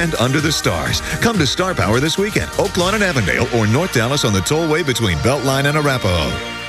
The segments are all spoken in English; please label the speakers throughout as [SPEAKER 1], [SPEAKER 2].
[SPEAKER 1] and under the stars. Come to Star Power this weekend, Oak Lawn and Avondale, or North Dallas on the tollway between Beltline and Arapahoe.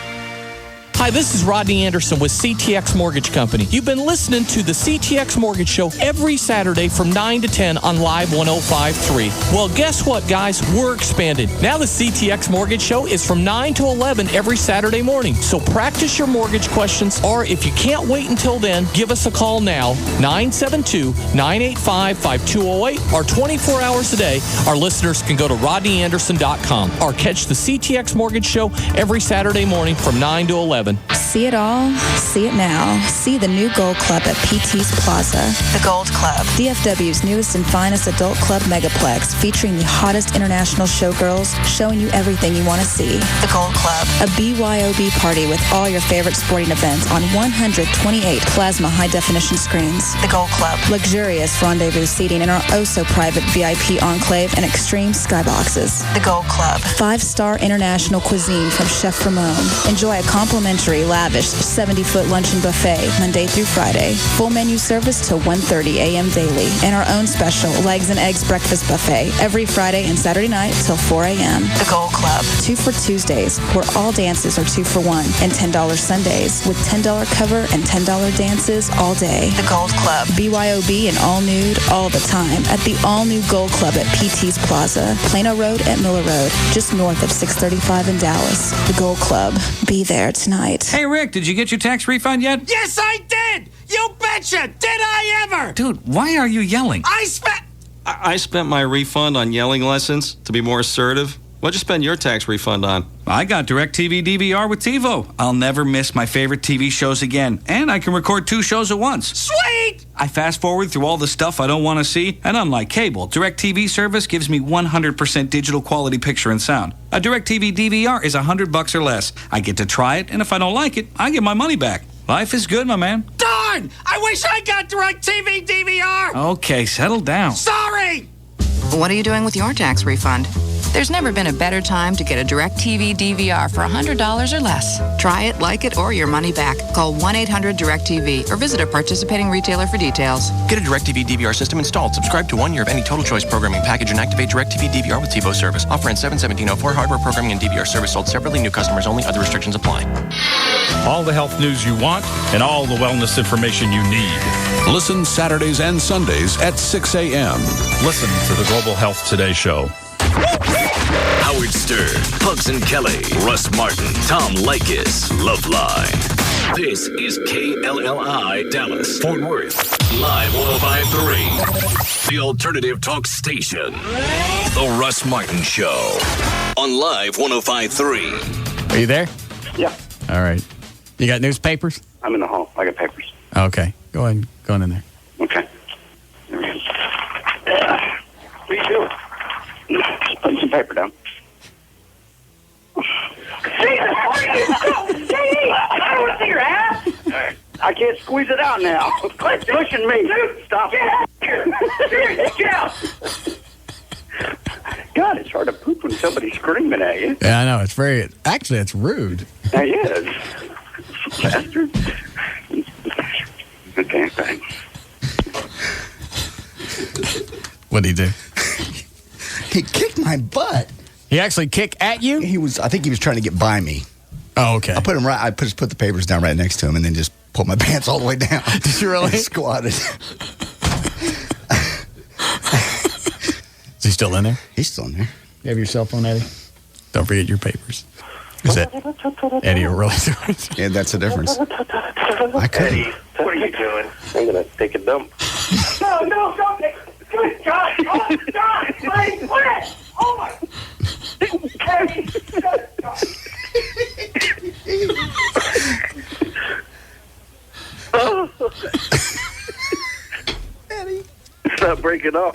[SPEAKER 2] Hi, this is Rodney Anderson with CTX Mortgage Company. You've been listening to the CTX Mortgage Show every Saturday from 9 to 10 on Live 105.3. Well, guess what, guys? We're expanded. Now the CTX Mortgage Show is from 9 to 11 every Saturday morning. So practice your mortgage questions, or if you can't wait until then, give us a call now, 972-985-5208, or 24 hours a day. Our listeners can go to rodneyanderson.com or catch the CTX Mortgage Show every Saturday morning from 9 to 11.
[SPEAKER 3] See it all, see it now. See the new Gold Club at PT's Plaza. The Gold Club, DFW's newest and finest adult club megaplex, featuring the hottest international showgirls, showing you everything you want to see. The Gold Club, a BYOB party with all your favorite sporting events on 128 plasma high-definition screens. The Gold Club, luxurious rendezvous seating in our oh-so-private VIP enclave and extreme skyboxes. The Gold Club, 5-star international cuisine from Chef Ramon. Enjoy a complimentary lavish 70-foot luncheon buffet Monday through Friday. Full menu service till 1:30 a.m. daily. And our own special legs and eggs breakfast buffet every Friday and Saturday night till 4 a.m. The Gold Club. 2 for Tuesdays, where all dances are 2 for $1. And $10 Sundays, with $10 cover and $10 dances all day. The Gold Club. BYOB and all nude all the time at the all-new Gold Club at PT's Plaza, Plano Road at Miller Road, just north of 635 in Dallas. The Gold Club. Be there tonight.
[SPEAKER 4] Hey, Rick, did you get your tax refund yet?
[SPEAKER 5] Yes, I did! You betcha! Did I ever?
[SPEAKER 4] Dude, why are you yelling?
[SPEAKER 5] I
[SPEAKER 6] spent my refund on yelling lessons to be more assertive. What'd you spend your tax refund on?
[SPEAKER 4] I got DirecTV DVR with TiVo. I'll never miss my favorite TV shows again. And I can record 2 shows at once.
[SPEAKER 5] Sweet!
[SPEAKER 4] I fast forward through all the stuff I don't want to see. And unlike cable, DirecTV service gives me 100% digital quality picture and sound. A DirecTV DVR is $100 or less. I get to try it, and if I don't like it, I get my money back. Life is good, my man.
[SPEAKER 5] Darn! I wish I got DirecTV DVR!
[SPEAKER 4] Okay, settle down.
[SPEAKER 5] Sorry!
[SPEAKER 7] What are you doing with your tax refund? There's never been a better time to get a DirecTV DVR for $100 or less. Try it, like it, or your money back. Call 1-800-DirecTV or visit a participating retailer for details.
[SPEAKER 8] Get a DirecTV DVR system installed. Subscribe to 1 year of any Total Choice programming package and activate DirecTV DVR with TiVo service. Offer in 7/1704. Hardware programming and DVR service sold separately. New customers only. Other restrictions apply.
[SPEAKER 9] All the health news you want and all the wellness information you need.
[SPEAKER 10] Listen Saturdays and Sundays at 6 a.m.
[SPEAKER 9] Listen to the Global Health Today show.
[SPEAKER 11] Howard Stern, Pugs and Kelly, Russ Martin, Tom Leykis, Loveline. This is KLLI Dallas, Fort Worth, Live 105.3, the alternative talk station. The Russ Martin Show on Live 105.3.
[SPEAKER 12] Are you there?
[SPEAKER 13] Yeah.
[SPEAKER 12] All right. You got newspapers?
[SPEAKER 13] I'm in the hall. I got papers.
[SPEAKER 12] Okay. Go ahead. Go on in there.
[SPEAKER 13] Okay. There we go. What are you doing? Just putting some paper down. I don't want to see your ass. I can't squeeze it out now. Quit pushing me. Stop. Get out. God, it's hard to poop when somebody's screaming at you.
[SPEAKER 12] Yeah, I know. It's very... Actually, it's rude.
[SPEAKER 13] It is. Bastard. Okay, thanks.
[SPEAKER 12] What'd he do?
[SPEAKER 14] He kicked my butt.
[SPEAKER 12] He actually kicked at you?
[SPEAKER 14] I think he was trying to get by me.
[SPEAKER 12] Oh, okay.
[SPEAKER 14] I put the papers down right next to him and then just pulled my pants all the way down.
[SPEAKER 12] Did you really?
[SPEAKER 14] I squatted.
[SPEAKER 12] Is he still in there?
[SPEAKER 14] He's still in there.
[SPEAKER 12] You have your cell phone, Eddie? Don't forget your papers. Is that Eddie or really doing?
[SPEAKER 14] Yeah, that's the difference. I couldn't.
[SPEAKER 13] Eddie, what are you doing? I'm going to take a dump. No, don't take it. Good God. Oh, God. Please, quit. Oh, my. Eddie. Eddie. Stop breaking up.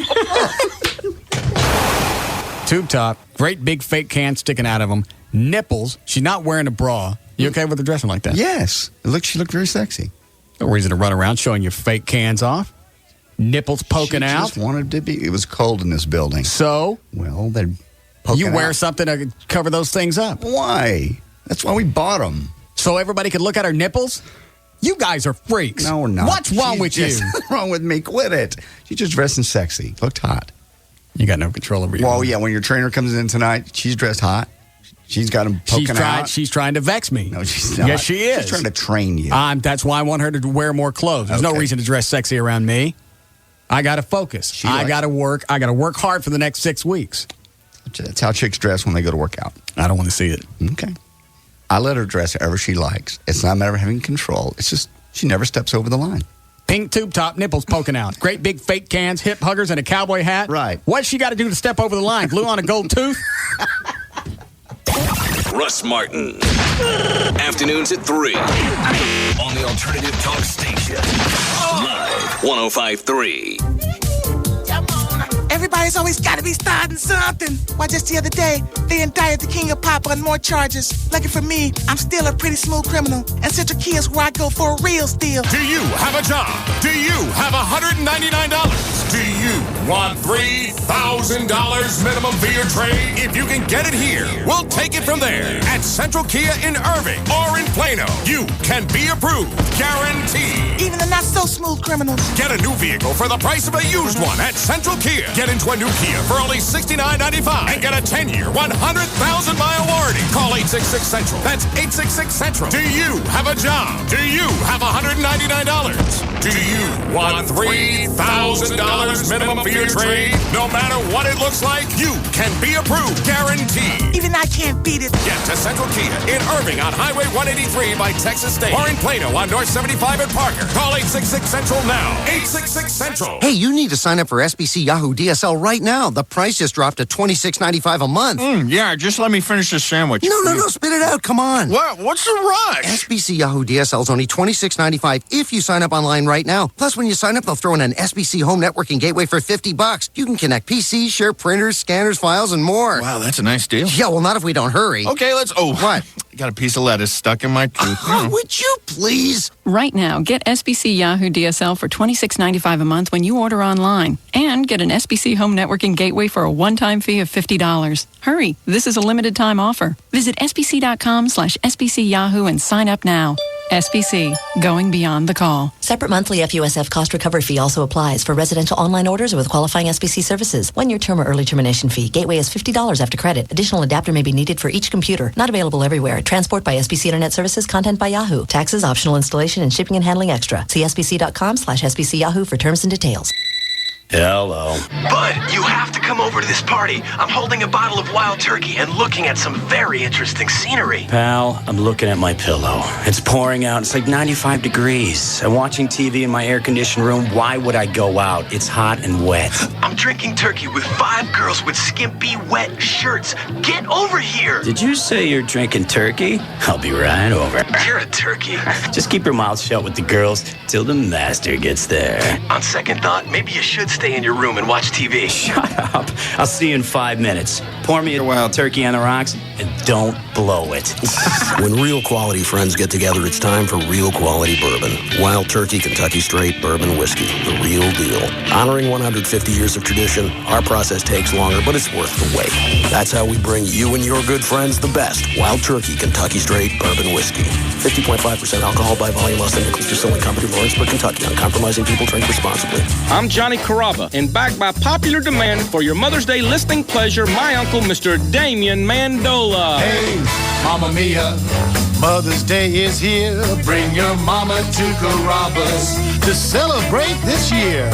[SPEAKER 12] Tube top, great big fake can sticking out of them, nipples. She's not wearing a bra. You okay with her dressing like that?
[SPEAKER 14] Yes. She looked very sexy.
[SPEAKER 12] No reason to run around showing your fake cans off. Nipples poking out.
[SPEAKER 14] She just wanted to be. It was cold in this building.
[SPEAKER 12] So?
[SPEAKER 14] Well, they're poking out.
[SPEAKER 12] You wear something to cover those things up.
[SPEAKER 14] Why? That's why we bought them.
[SPEAKER 12] So everybody could look at her nipples? You guys are freaks.
[SPEAKER 14] No, we're not.
[SPEAKER 12] What's wrong with you?
[SPEAKER 14] What's wrong with me? Quit it. She's just dressing sexy. Looked hot.
[SPEAKER 12] You got no control over your
[SPEAKER 14] Well, yeah, when your trainer comes in tonight, she's dressed hot. She's got him poking out.
[SPEAKER 12] She's trying to vex me.
[SPEAKER 14] No, she's not.
[SPEAKER 12] Yes, she is.
[SPEAKER 14] She's trying to train you.
[SPEAKER 12] That's why I want her to wear more clothes. There's no reason to dress sexy around me. I got to focus. I got to work. I got to work hard for the next 6 weeks.
[SPEAKER 14] That's how chicks dress when they go to work out.
[SPEAKER 12] I don't want to see it.
[SPEAKER 14] Okay. I let her dress however she likes. It's not a matter of having control. It's just she never steps over the line.
[SPEAKER 12] Pink tube top, nipples poking out. Great big fake cans, hip huggers, and a cowboy hat.
[SPEAKER 14] Right.
[SPEAKER 12] What's she got to do to step over the line? Glue on a gold tooth?
[SPEAKER 11] Russ Martin. Afternoons at 3. On the Alternative Talk Station. Live 105.3.
[SPEAKER 15] Everybody's always got to be starting something. Why, just the other day, they indicted the king of pop on more charges. Lucky for me, I'm still a pretty smooth criminal. And Central Key is where I go for a real steal.
[SPEAKER 16] Do you have a job? Do you have $199? Do you want $3,000 minimum for your trade? If you can get it here, we'll take it from there. At Central Kia in Irving or in Plano, you can be approved. Guaranteed.
[SPEAKER 15] Even the not-so-smooth criminals.
[SPEAKER 16] Get a new vehicle for the price of a used one at Central Kia. Get into a new Kia for only $69.95 and get a 10-year, 100,000-mile warranty. Call 866-CENTRAL. That's 866-CENTRAL. Do you have a job? Do you have $199? Do you want $3,000 minimum for your trade? No matter what it looks like, you can be approved. Guaranteed.
[SPEAKER 15] Even I can't beat it.
[SPEAKER 16] Get to Central Kia in Irving on Highway 183 by Texas State or in Plano on North 75 at Parker. Call 866-CENTRAL now. 866-CENTRAL.
[SPEAKER 17] Hey, you need to sign up for SBC Yahoo DSL right now. The price just dropped to $26.95 a month.
[SPEAKER 18] Yeah, just let me finish this sandwich.
[SPEAKER 17] No, spit it out. Come on.
[SPEAKER 18] What? What's the rush?
[SPEAKER 17] SBC Yahoo DSL is only $26.95 if you sign up online right now. Plus, when you sign up, they'll throw in an SBC home networking gateway for $50. You can connect PCs, share printers, scanners, files, and more.
[SPEAKER 18] Wow, that's a nice deal.
[SPEAKER 17] Yeah, well, not if we don't hurry.
[SPEAKER 18] Okay, let's... Oh,
[SPEAKER 17] what?
[SPEAKER 18] I got a piece of lettuce stuck in my tooth.
[SPEAKER 17] Would you please?
[SPEAKER 19] Right now, get SBC Yahoo DSL for $26.95 a month when you order online. And get an SBC home networking gateway for a one-time fee of $50. Hurry, this is a limited time offer. Visit sbc.com/SBC Yahoo and sign up now. SBC, going beyond the call.
[SPEAKER 20] Separate monthly FUSF cost recovery fee also applies for residential online orders or with qualifying SBC services. 1-year term or early termination fee. Gateway is $50 after credit. Additional adapter may be needed for each computer. Not available everywhere. Transport by SBC Internet Services. Content by Yahoo. Taxes, optional installation, and shipping and handling extra. See sbc.com/SBC Yahoo for terms and details.
[SPEAKER 21] Hello.
[SPEAKER 22] Bud, you have to come over to this party. I'm holding a bottle of wild turkey and looking at some very interesting scenery.
[SPEAKER 21] Pal, I'm looking at my pillow. It's pouring out. It's like 95 degrees. I'm watching TV in my air-conditioned room. Why would I go out? It's hot and wet.
[SPEAKER 22] I'm drinking turkey with 5 girls with skimpy, wet shirts. Get over here.
[SPEAKER 21] Did you say you're drinking turkey? I'll be right over.
[SPEAKER 22] You're a turkey.
[SPEAKER 21] Just keep your mouth shut with the girls till the master gets there.
[SPEAKER 22] On second thought, maybe you should stay in your room and watch TV.
[SPEAKER 21] Shut up. I'll see you in 5 minutes. Pour me a wild turkey on the rocks and don't blow it.
[SPEAKER 23] When real quality friends get together, it's time for real quality bourbon. Wild Turkey Kentucky Straight Bourbon Whiskey, the real deal. Honoring 150 years of tradition, our process takes longer, but it's worth the wait. That's how we bring you and your good friends the best. Wild Turkey Kentucky Straight Bourbon Whiskey. 50.5% alcohol by volume, less than Nichols Distilling Company, Lawrenceburg, Kentucky. Uncompromising people, drink responsibly.
[SPEAKER 24] I'm Johnny Carrabba, and backed by popular demand for your Mother's Day listening pleasure, my uncle, Mr. Damian Mandola.
[SPEAKER 25] Hey, Mama Mia, Mother's Day is here. Bring your mama to Carrabba's to celebrate this year.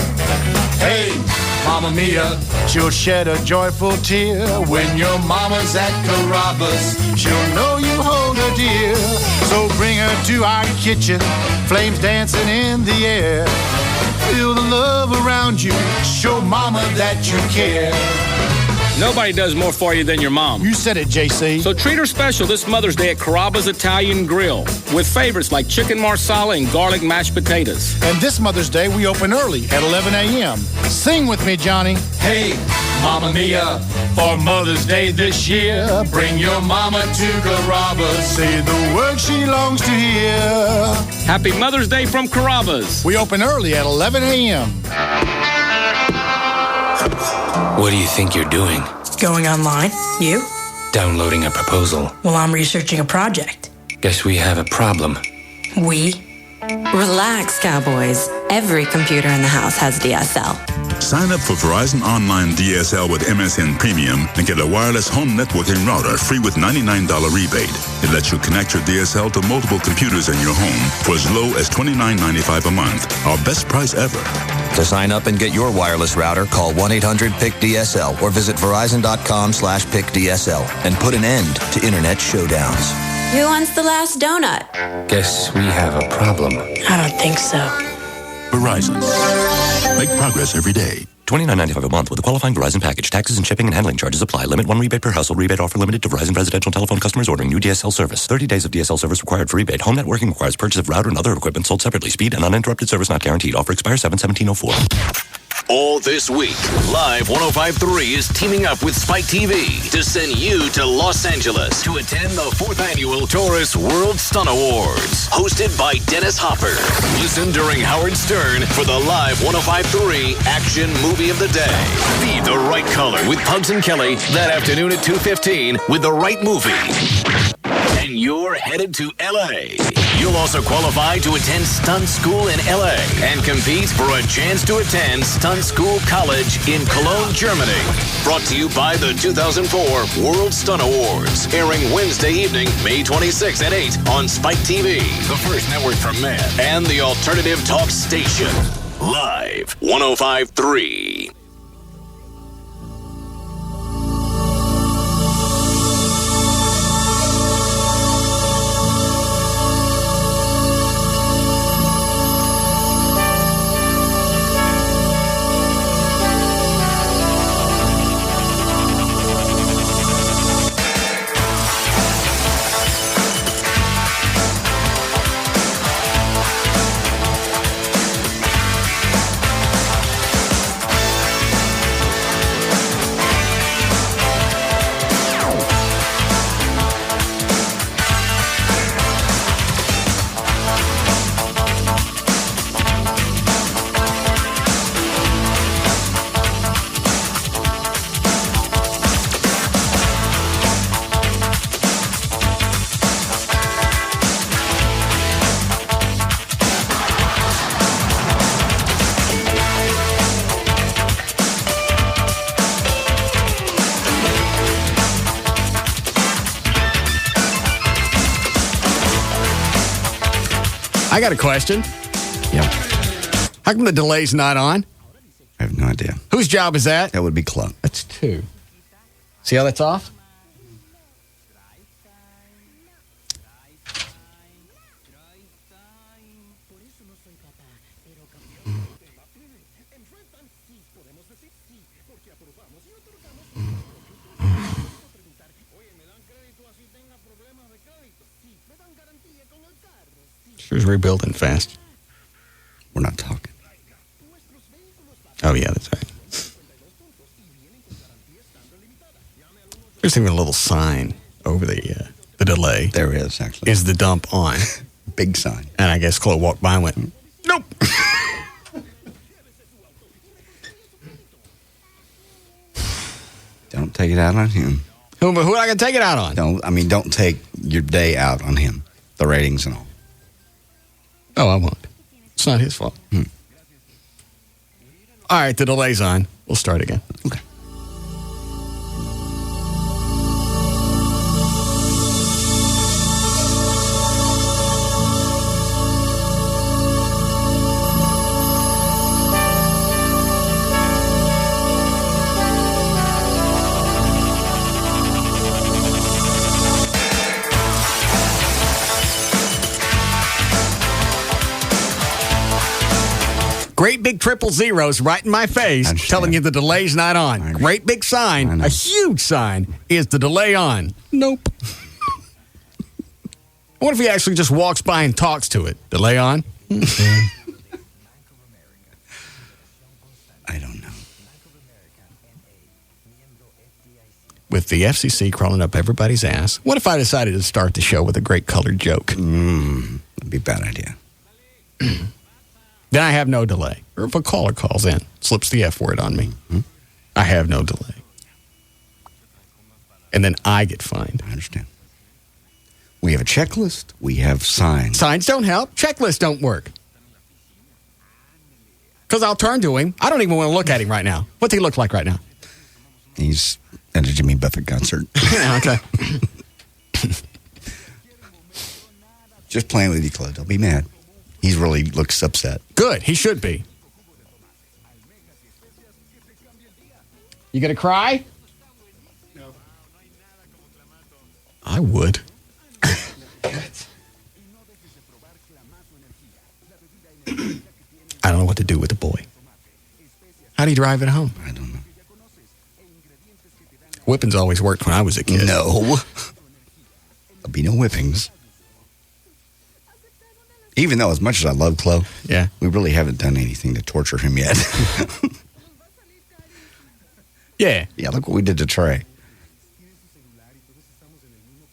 [SPEAKER 25] Hey, Mama Mia, she'll shed a joyful tear when your mama's at Carrabba's. She'll know you hold her dear. So bring her to our kitchen, flames dancing in the air. Feel the love around you, show mama that you care.
[SPEAKER 24] Nobody does more for you than your mom.
[SPEAKER 25] You said it, JC.
[SPEAKER 24] So treat her special this Mother's Day at Carrabba's Italian Grill with favorites like chicken marsala and garlic mashed potatoes.
[SPEAKER 25] And this Mother's Day, we open early at 11 a.m. Sing with me, Johnny. Hey, Mama Mia, for Mother's Day this year, bring your mama to Carrabba's. Say the word she longs to hear.
[SPEAKER 24] Happy Mother's Day from Carrabba's.
[SPEAKER 25] We open early at 11 a.m.
[SPEAKER 26] What do you think you're doing?
[SPEAKER 27] Going online. You?
[SPEAKER 26] Downloading a proposal.
[SPEAKER 27] Well, I'm researching a project.
[SPEAKER 26] Guess we have a problem.
[SPEAKER 27] We?
[SPEAKER 28] Relax, cowboys. Every computer in the house has DSL.
[SPEAKER 1] Sign up for Verizon Online DSL with MSN Premium and get a wireless home networking router free with $99 rebate. It lets you connect your DSL to multiple computers in your home for as low as $29.95 a month. Our best price ever.
[SPEAKER 2] To sign up and get your wireless router, call 1-800-PIC-DSL or visit Verizon.com/PIC-DSL and put an end to internet showdowns.
[SPEAKER 3] Who wants the last donut?
[SPEAKER 26] Guess we have a problem.
[SPEAKER 27] I don't think so.
[SPEAKER 1] Verizon. Make progress every day.
[SPEAKER 8] $29.95 a month with a qualifying Verizon package. Taxes and shipping and handling charges apply. Limit 1 rebate per household. Rebate offer limited to Verizon residential telephone customers ordering new DSL service. 30 days of DSL service required for rebate. Home networking requires purchase of router and other equipment sold separately. Speed and uninterrupted service not guaranteed. Offer expires 7/17/04.
[SPEAKER 11] All this week, Live 105.3 is teaming up with Spike TV to send you to Los Angeles to attend the 4th Annual Taurus World Stunt Awards, hosted by Dennis Hopper. Listen during Howard Stern for the Live 105.3 Action Movie of the Day. Be the right color with Pugs and Kelly that afternoon at 2:15 with the right movie. And you're headed to L.A. You'll also qualify to attend stunt school in L.A. and compete for a chance to attend Stunt School College in Cologne, Germany. Brought to you by the 2004 World Stunt Awards, airing Wednesday evening, May 26th at 8 on Spike TV, the first network for men, and the alternative talk station. Live 105.3.
[SPEAKER 12] I got a question.
[SPEAKER 14] Yeah.
[SPEAKER 12] How come the delay's not on?
[SPEAKER 14] I have no idea.
[SPEAKER 12] Whose job is that?
[SPEAKER 14] That would be Club.
[SPEAKER 12] That's 2. See how that's off? Sure is rebuilding fast.
[SPEAKER 14] We're not talking.
[SPEAKER 12] Oh, yeah, that's right. There's even a little sign over the delay.
[SPEAKER 14] There is, actually.
[SPEAKER 12] Is the dump on?
[SPEAKER 14] Big sign.
[SPEAKER 12] And I guess Chloe walked by and went, nope.
[SPEAKER 14] Don't take it out on him.
[SPEAKER 12] Who am I going to take it out on?
[SPEAKER 14] Don't take your day out on him. The ratings and all.
[SPEAKER 12] Oh, I won't. It's not his fault. All right, the delay's on. We'll start again.
[SPEAKER 14] Okay.
[SPEAKER 12] Great big 000s right in my face telling you the delay's not on. Great big sign, a huge sign, is the delay on? Nope. What if he actually just walks by and talks to it? Delay on?
[SPEAKER 14] I don't know.
[SPEAKER 12] With the FCC crawling up everybody's ass, what if I decided to start the show with a great colored joke?
[SPEAKER 14] That'd be a bad idea.
[SPEAKER 12] Then I have no delay. Or if a caller calls in, slips the F word on me, I have no delay. And then I get fined.
[SPEAKER 14] I understand. We have a checklist. We have signs.
[SPEAKER 12] Signs don't help. Checklists don't work. Because I'll turn to him. I don't even want to look at him right now. What's he look like right now?
[SPEAKER 14] He's at a Jimmy Buffett concert.
[SPEAKER 12] Yeah, okay.
[SPEAKER 14] Just playing with you, Chloe. Don't be mad. He really looks upset.
[SPEAKER 12] Good. He should be. You gonna cry? No. I would. I don't know what to do with the boy. How do you drive it home?
[SPEAKER 14] I don't know.
[SPEAKER 12] Whippings always worked when I was a kid.
[SPEAKER 14] No. There'll be no whippings. Even though, as much as I love Chloe,
[SPEAKER 12] yeah,
[SPEAKER 14] we really haven't done anything to torture him yet.
[SPEAKER 12] Yeah.
[SPEAKER 14] Yeah, look what we did to Trey.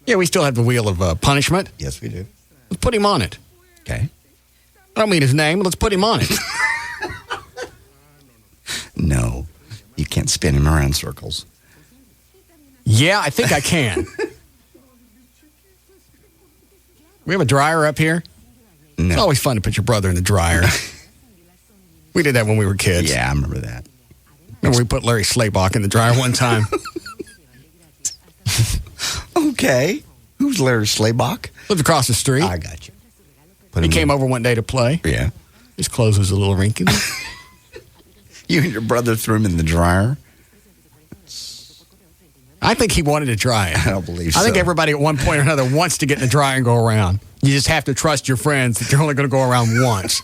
[SPEAKER 12] Yeah, we still have the wheel of punishment.
[SPEAKER 14] Yes, we do.
[SPEAKER 12] Let's put him on it.
[SPEAKER 14] Okay.
[SPEAKER 12] I don't mean his name. Let's put him on it.
[SPEAKER 14] No. You can't spin him around circles.
[SPEAKER 12] Yeah, I think I can. We have a dryer up here.
[SPEAKER 14] No.
[SPEAKER 12] It's always fun to put your brother in the dryer. We did that when we were kids.
[SPEAKER 14] Yeah, I remember that.
[SPEAKER 12] Remember we put Larry Slaybach in the dryer one time.
[SPEAKER 14] Okay. Who's Larry Slaybach?
[SPEAKER 12] Lived across the street.
[SPEAKER 14] I got you.
[SPEAKER 12] He came over one day to play.
[SPEAKER 14] Yeah.
[SPEAKER 12] His clothes was a little wrinkly.
[SPEAKER 14] You and your brother threw him in the dryer?
[SPEAKER 12] I think he wanted to dry it.
[SPEAKER 14] I don't believe so.
[SPEAKER 12] I think everybody at one point or another wants to get in the dryer and go around. You just have to trust your friends that you're only going to go around once.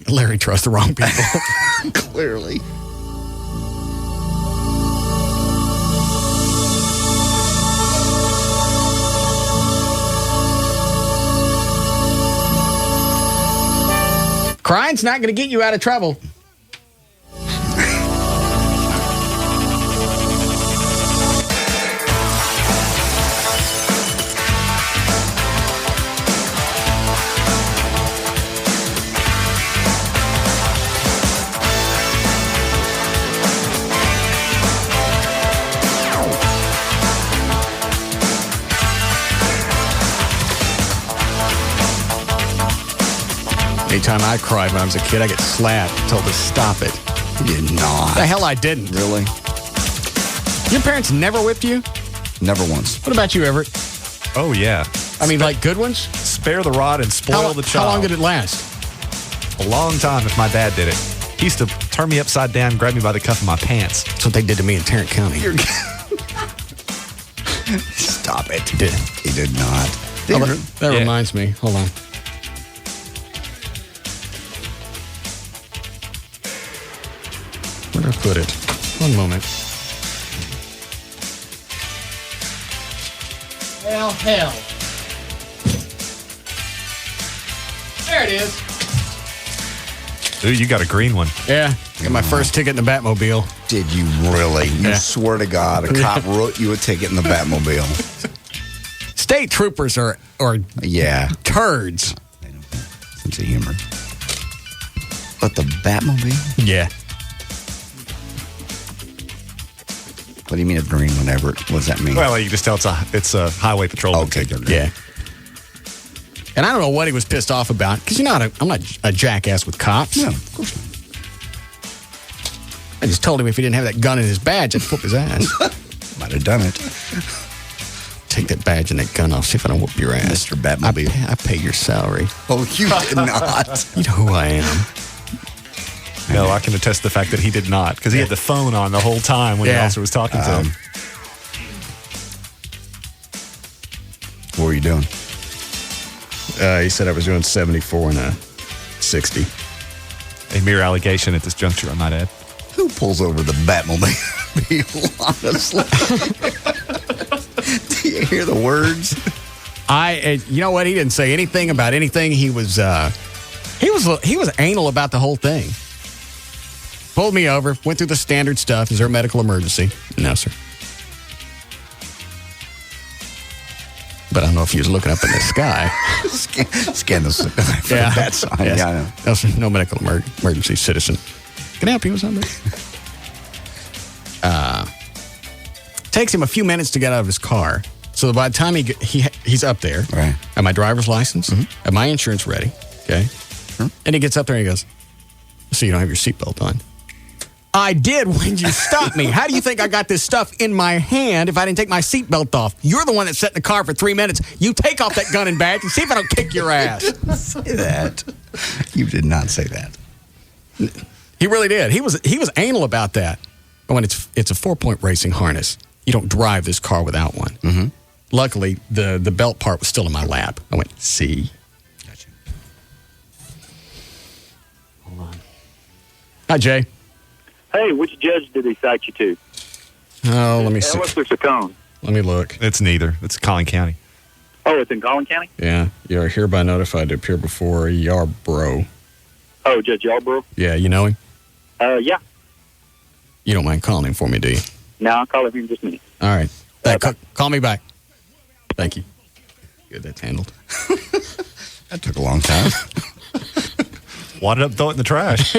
[SPEAKER 12] Larry trusts the wrong people.
[SPEAKER 14] Clearly.
[SPEAKER 12] Crying's not going to get you out of trouble. Anytime I cried when I was a kid, I get slapped, told to stop it.
[SPEAKER 14] You did not.
[SPEAKER 12] The hell I didn't.
[SPEAKER 14] Really?
[SPEAKER 12] Your parents never whipped you?
[SPEAKER 14] Never once.
[SPEAKER 12] What about you, Everett?
[SPEAKER 4] Oh, yeah.
[SPEAKER 12] I mean, like good ones?
[SPEAKER 4] Spare the rod and spoil the child.
[SPEAKER 12] How long did it last?
[SPEAKER 4] A long time if my dad did it. He used to turn me upside down, grab me by the cuff of my pants.
[SPEAKER 12] That's what they did to me in Tarrant County.
[SPEAKER 14] Stop it.
[SPEAKER 12] He did.
[SPEAKER 14] He did not.
[SPEAKER 12] That reminds me. Hold on. Where did I put it? One moment. Hell. There it is.
[SPEAKER 4] Ooh, you got a green one.
[SPEAKER 12] Yeah. Got my first ticket in the Batmobile.
[SPEAKER 14] Did you really? You swear to God, a cop wrote you a ticket in the Batmobile.
[SPEAKER 12] State troopers are turds.
[SPEAKER 14] Sense of humor. But the Batmobile?
[SPEAKER 12] Yeah.
[SPEAKER 14] What do you mean a green one, Everett? What does that mean?
[SPEAKER 4] Well, you can just tell it's a highway patrol ticket.
[SPEAKER 12] Yeah. And I don't know what he was pissed off about, because I'm not a jackass with cops.
[SPEAKER 14] No, of course not.
[SPEAKER 12] I just told him if he didn't have that gun in his badge, I'd whoop his ass.
[SPEAKER 14] Might have done it.
[SPEAKER 12] Take that badge and that gun off, see if I don't whoop your ass.
[SPEAKER 14] Mr. Batmobile.
[SPEAKER 12] I pay your salary.
[SPEAKER 14] Oh, you did not.
[SPEAKER 12] You know who I am.
[SPEAKER 4] No, I can attest the fact that he did not, because he had the phone on the whole time when the officer was talking to him.
[SPEAKER 14] What were you doing?
[SPEAKER 12] He said I was doing 74 and a 60.
[SPEAKER 4] A mere allegation at this juncture, I might add.
[SPEAKER 14] Who pulls over the Batmobile? Honestly. Do you hear the words?
[SPEAKER 12] You know what? He didn't say anything about anything. He was anal about the whole thing. Pulled me over, went through the standard stuff. Is there a medical emergency? No, sir. But I don't know if he was looking up in the sky.
[SPEAKER 14] Scan the bat sign. Yeah, I know.
[SPEAKER 12] No, sir, no medical emergency, citizen. Can I help you with something? Takes him a few minutes to get out of his car. So by the time he's up there,
[SPEAKER 14] right.
[SPEAKER 12] I have my driver's license, I have my insurance ready, okay? And he gets up there and he goes, so you don't have your seatbelt on. I did when you stopped me. How do you think I got this stuff in my hand if I didn't take my seatbelt off? You're the one that sat in the car for 3 minutes. You take off that gun and badge and see if I don't kick your ass.
[SPEAKER 14] You didn't say that. You did not say that.
[SPEAKER 12] He really did. He was anal about that. When it's a 4-point racing harness, you don't drive this car without one.
[SPEAKER 14] Mm-hmm.
[SPEAKER 12] Luckily, the belt part was still in my lap. I went, see?
[SPEAKER 14] Gotcha.
[SPEAKER 12] Hold on. Hi, Jay.
[SPEAKER 5] Hey, which judge did he cite you to?
[SPEAKER 12] Oh, let me see.
[SPEAKER 5] Ellis or Saccone?
[SPEAKER 12] Let me look.
[SPEAKER 4] It's neither. It's Collin County.
[SPEAKER 5] Oh, it's in Collin County?
[SPEAKER 12] Yeah. You are hereby notified to appear before Yarborough.
[SPEAKER 5] Oh, Judge Yarborough?
[SPEAKER 12] Yeah, you know him?
[SPEAKER 5] Yeah.
[SPEAKER 12] You don't mind calling him for me, do you?
[SPEAKER 5] No, I'll call him in just a minute.
[SPEAKER 12] All right. Call me back. Thank you. Good, that's handled.
[SPEAKER 14] That took a long time.
[SPEAKER 4] Wadded up, throw it in the trash.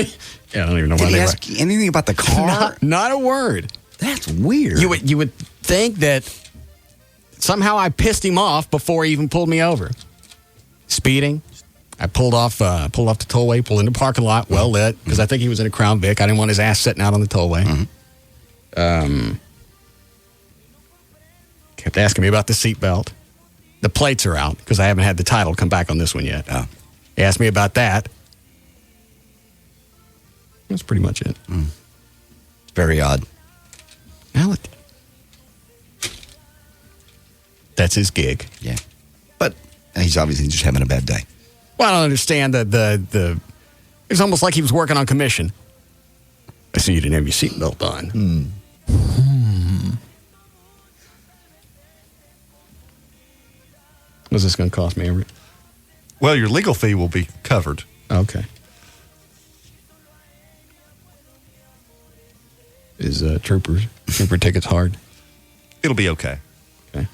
[SPEAKER 12] Yeah, I don't even know why
[SPEAKER 14] Did
[SPEAKER 12] they
[SPEAKER 14] he ask anything about the car?
[SPEAKER 12] Not a word.
[SPEAKER 14] That's weird.
[SPEAKER 12] You would think that somehow I pissed him off before he even pulled me over. Speeding. I pulled off the tollway, pulled in the parking lot, well lit, because I think he was in a Crown Vic. I didn't want his ass sitting out on the tollway. Mm-hmm. Kept asking me about the seatbelt. The plates are out, because I haven't had the title come back on this one yet.
[SPEAKER 14] Oh.
[SPEAKER 12] He asked me about that. That's pretty much it.
[SPEAKER 14] It's very odd.
[SPEAKER 12] Well, that's his gig.
[SPEAKER 14] Yeah. But he's obviously just having a bad day.
[SPEAKER 12] Well, I don't understand the it's almost like he was working on commission. I see you didn't have your seatbelt on. What's this going to cost me, Everett?
[SPEAKER 4] Well, your legal fee will be covered.
[SPEAKER 12] Okay. Is trooper tickets hard?
[SPEAKER 4] It'll be okay.
[SPEAKER 12] Okay.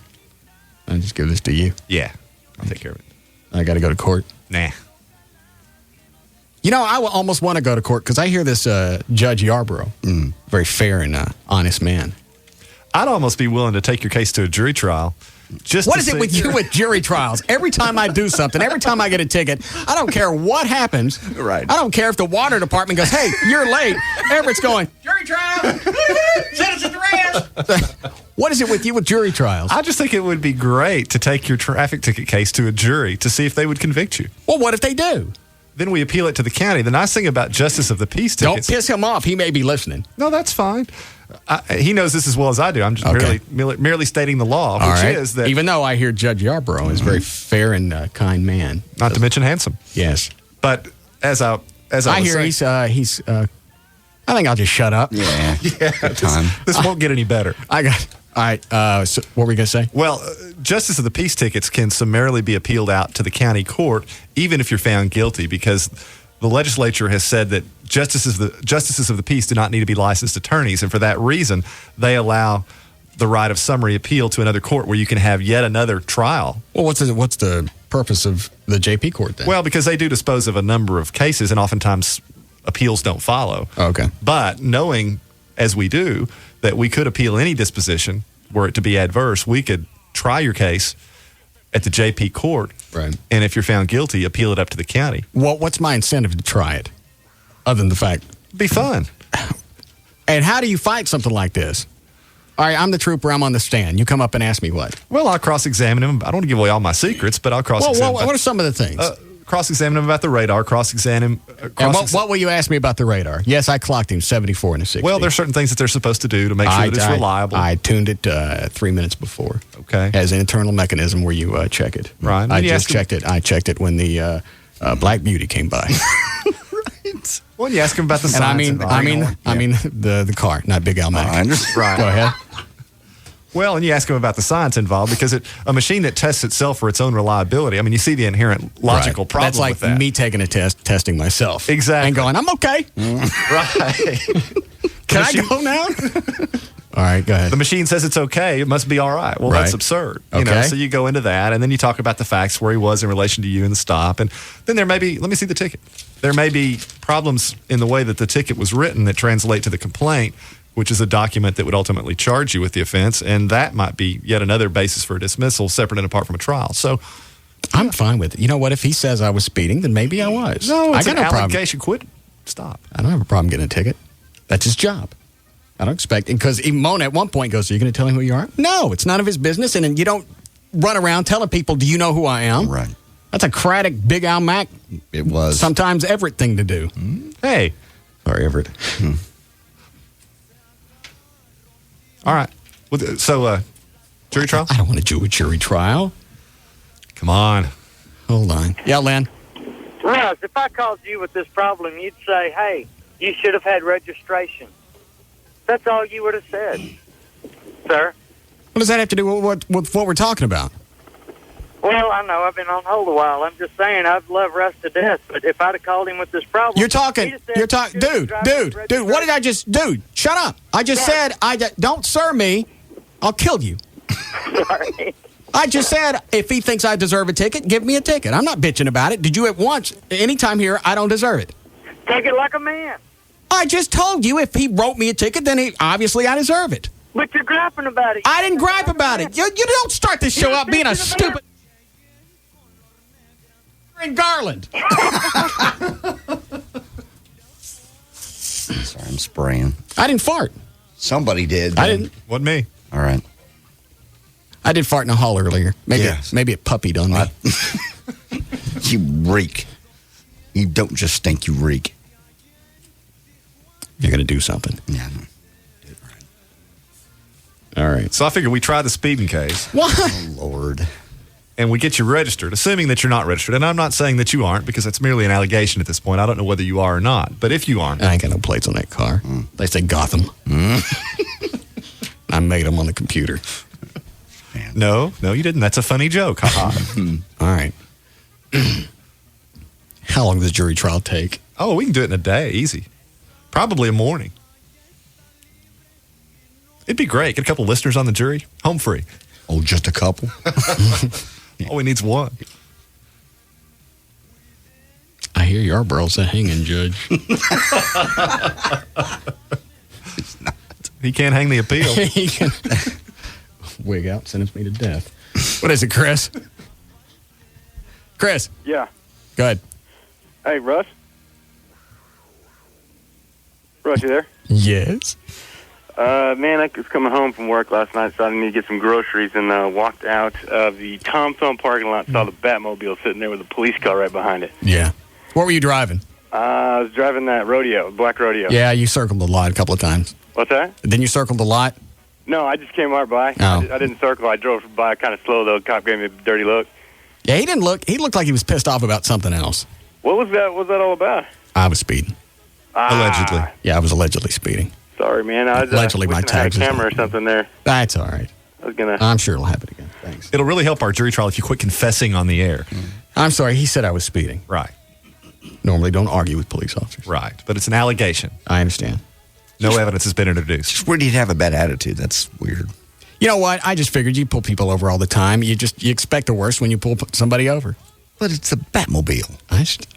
[SPEAKER 12] I'll just give this to you.
[SPEAKER 4] Yeah. I'll take care of it.
[SPEAKER 12] I got to go to court.
[SPEAKER 4] Nah.
[SPEAKER 12] You know, I almost want to go to court because I hear this Judge Yarborough, very fair and honest man.
[SPEAKER 4] I'd almost be willing to take your case to a jury trial.
[SPEAKER 12] What is it with you with jury trials? Every time I do something, every time I get a ticket, I don't care what happens.
[SPEAKER 14] Right.
[SPEAKER 12] I don't care if the water department goes, hey, you're late. Everett's going, jury trial. Citizen's arrest. What is it with you with jury trials?
[SPEAKER 4] I just think it would be great to take your traffic ticket case to a jury to see if they would convict you.
[SPEAKER 12] Well, what if they do?
[SPEAKER 4] Then we appeal it to the county. The nice thing about Justice of the Peace tickets...
[SPEAKER 12] Don't piss him off. He may be listening.
[SPEAKER 4] No, that's fine. He knows this as well as I do. I'm just merely stating the law, which is that...
[SPEAKER 12] Even though I hear Judge Yarborough is a very fair and kind man.
[SPEAKER 4] Not to mention handsome.
[SPEAKER 12] Yes.
[SPEAKER 4] But as I
[SPEAKER 12] hear
[SPEAKER 4] saying,
[SPEAKER 12] he's I think I'll just shut up.
[SPEAKER 14] Yeah.
[SPEAKER 4] This won't get any better.
[SPEAKER 12] All right. So what were we going to say?
[SPEAKER 4] Well, Justice of the Peace tickets can summarily be appealed out to the county court, even if you're found guilty, because the legislature has said that justices of the peace do not need to be licensed attorneys, and for that reason, they allow the right of summary appeal to another court where you can have yet another trial.
[SPEAKER 12] Well, what's the purpose of the JP court then?
[SPEAKER 4] Well, because they do dispose of a number of cases, and oftentimes appeals don't follow.
[SPEAKER 12] Okay.
[SPEAKER 4] But knowing, as we do, that we could appeal any disposition were it to be adverse, we could try your case at the JP court.
[SPEAKER 12] Right.
[SPEAKER 4] And if you're found guilty, appeal it up to the county.
[SPEAKER 12] What's my incentive to try it? Other than the fact...
[SPEAKER 4] It'd be fun.
[SPEAKER 12] And how do you fight something like this? All right, I'm the trooper. I'm on the stand. You come up and ask me what?
[SPEAKER 4] Well, I'll cross-examine him. I don't want to give away all my secrets, but I'll cross-examine him.
[SPEAKER 12] What are some of the things?
[SPEAKER 4] Cross-examine him about the radar, cross-examine him.
[SPEAKER 12] And what will you ask me about the radar? Yes, I clocked him 74 and a 60.
[SPEAKER 4] Well, there's certain things that they're supposed to do to make sure that it's reliable.
[SPEAKER 12] I tuned it 3 minutes before.
[SPEAKER 4] Okay.
[SPEAKER 12] It has an internal mechanism where you check it.
[SPEAKER 4] Right.
[SPEAKER 12] I just checked it. I checked it when the Black Beauty came by.
[SPEAKER 4] Right. Well, you ask him about the
[SPEAKER 12] and
[SPEAKER 4] science.
[SPEAKER 12] I mean the car, not Big Al Mac.
[SPEAKER 14] I understand.
[SPEAKER 4] Right.
[SPEAKER 12] Go ahead.
[SPEAKER 4] Well, and you ask him about the science involved because a machine that tests itself for its own reliability, I mean, you see the inherent logical problem
[SPEAKER 12] That's like
[SPEAKER 4] with that.
[SPEAKER 12] me taking a test, testing myself.
[SPEAKER 4] Exactly.
[SPEAKER 12] And going, I'm okay.
[SPEAKER 4] Right.
[SPEAKER 12] Can I go now? All right, go ahead.
[SPEAKER 4] The machine says it's okay. It must be all right. Well, that's absurd. You know, so you go into that, and then you talk about the facts where he was in relation to you in the stop. And then there may be, let me see the ticket. There may be problems in the way that the ticket was written that translate to the complaint, which is a document that would ultimately charge you with the offense, and that might be yet another basis for a dismissal separate and apart from a trial. So
[SPEAKER 12] I'm fine with it. You know what? If he says I was speeding, then maybe I was.
[SPEAKER 4] No, it's
[SPEAKER 12] I got
[SPEAKER 4] an
[SPEAKER 12] no problem.
[SPEAKER 4] allegation. Quit. Stop.
[SPEAKER 12] I don't have a problem getting a ticket. That's his job. I don't expect it. Because even Mona at one point goes, are you going to tell him who you are? No, it's none of his business. And then you don't run around telling people, do you know who I am?
[SPEAKER 14] Right.
[SPEAKER 12] That's a Craddock, Big Al Mac.
[SPEAKER 14] It was.
[SPEAKER 12] Sometimes Everett thing to do.
[SPEAKER 4] Hey.
[SPEAKER 12] Sorry, Everett.
[SPEAKER 4] All right. Well, so, jury trial?
[SPEAKER 12] I don't want to do a jury trial.
[SPEAKER 4] Come on.
[SPEAKER 12] Hold on. Yeah, Len.
[SPEAKER 6] Russ, if I called you with this problem, you'd say, hey, you should have had registration. That's all you would have said, sir.
[SPEAKER 12] What does that have to do with what we're talking about?
[SPEAKER 6] Well, I know I've been on hold a while. I'm just saying I'd love Russ to death, but if I'd have called him with this problem...
[SPEAKER 12] You're talking, dude, what did I just... Dude, shut up. I just said, don't sir me, I'll kill you.
[SPEAKER 6] Sorry.
[SPEAKER 12] I just said, if he thinks I deserve a ticket, give me a ticket. I'm not bitching about it. Did you at once, anytime here, I don't deserve it?
[SPEAKER 6] Take it like a man.
[SPEAKER 12] I just told you if he wrote me a ticket, then obviously I deserve it.
[SPEAKER 6] But you're griping about it.
[SPEAKER 12] I didn't gripe about it. You don't start this show out being a stupid... in Garland.
[SPEAKER 14] Sorry, I'm spraying.
[SPEAKER 12] I didn't fart.
[SPEAKER 14] Somebody did.
[SPEAKER 12] I didn't.
[SPEAKER 4] Wasn't me.
[SPEAKER 14] All right.
[SPEAKER 12] I did fart in a hall earlier. Maybe it puppied on me.
[SPEAKER 14] You reek. You don't just stink, you reek.
[SPEAKER 12] You're going to do something.
[SPEAKER 14] Yeah.
[SPEAKER 12] All right.
[SPEAKER 4] So I figured we try the speeding case.
[SPEAKER 12] What?
[SPEAKER 14] Oh, Lord.
[SPEAKER 4] And we get you registered, assuming that you're not registered. And I'm not saying that you aren't, because it's merely an allegation at this point. I don't know whether you are or not. But if you aren't.
[SPEAKER 12] I ain't got no plates on that car. They say Gotham. I made them on the computer.
[SPEAKER 4] No, you didn't. That's a funny joke. Ha-ha.
[SPEAKER 12] All right. How long does jury trial take?
[SPEAKER 4] Oh, we can do it in a day. Easy. Probably a morning. It'd be great. Get a couple listeners on the jury. Home free.
[SPEAKER 14] Oh, just a couple?
[SPEAKER 4] All he needs one.
[SPEAKER 12] I hear your barrel's a hanging, Judge.
[SPEAKER 14] It's not.
[SPEAKER 4] He can't hang the appeal.
[SPEAKER 12] He can wig out, sentence me to death. What is it, Chris? Chris.
[SPEAKER 6] Yeah.
[SPEAKER 12] Go ahead.
[SPEAKER 6] Hey, Russ? Russ, you there?
[SPEAKER 12] Yes.
[SPEAKER 6] Man, I was coming home from work last night, so I needed to get some groceries, and walked out of the Tom Thumb parking lot, saw the Batmobile sitting there with a police car right behind it.
[SPEAKER 12] Yeah. What were you driving?
[SPEAKER 6] I was driving that rodeo, black rodeo.
[SPEAKER 12] Yeah, you circled the lot a couple of times.
[SPEAKER 6] What's that?
[SPEAKER 12] Then you circled the lot?
[SPEAKER 6] No, I just came right by.
[SPEAKER 12] Oh.
[SPEAKER 6] I didn't circle. I drove by kind of slow, though. The cop gave me a dirty look.
[SPEAKER 12] Yeah, he looked like he was pissed off about something else.
[SPEAKER 6] What was that? What was that all about?
[SPEAKER 12] I was speeding.
[SPEAKER 4] Allegedly.
[SPEAKER 12] Yeah, I was allegedly speeding.
[SPEAKER 6] Sorry, man. I was
[SPEAKER 12] Allegedly, my tags.
[SPEAKER 6] I had a camera or something there.
[SPEAKER 12] That's all right.
[SPEAKER 6] I was gonna.
[SPEAKER 12] I'm sure it'll happen again. Thanks.
[SPEAKER 4] It'll really help our jury trial if you quit confessing on the air.
[SPEAKER 12] I'm sorry. He said I was speeding.
[SPEAKER 4] Right.
[SPEAKER 12] Normally, don't argue with police officers.
[SPEAKER 4] Right. But it's an allegation.
[SPEAKER 12] I understand.
[SPEAKER 4] No evidence has been introduced.
[SPEAKER 14] Just where do you have a bad attitude? That's weird.
[SPEAKER 12] You know what? I just figured you pull people over all the time. You expect the worst when you pull somebody over.
[SPEAKER 14] But it's a Batmobile.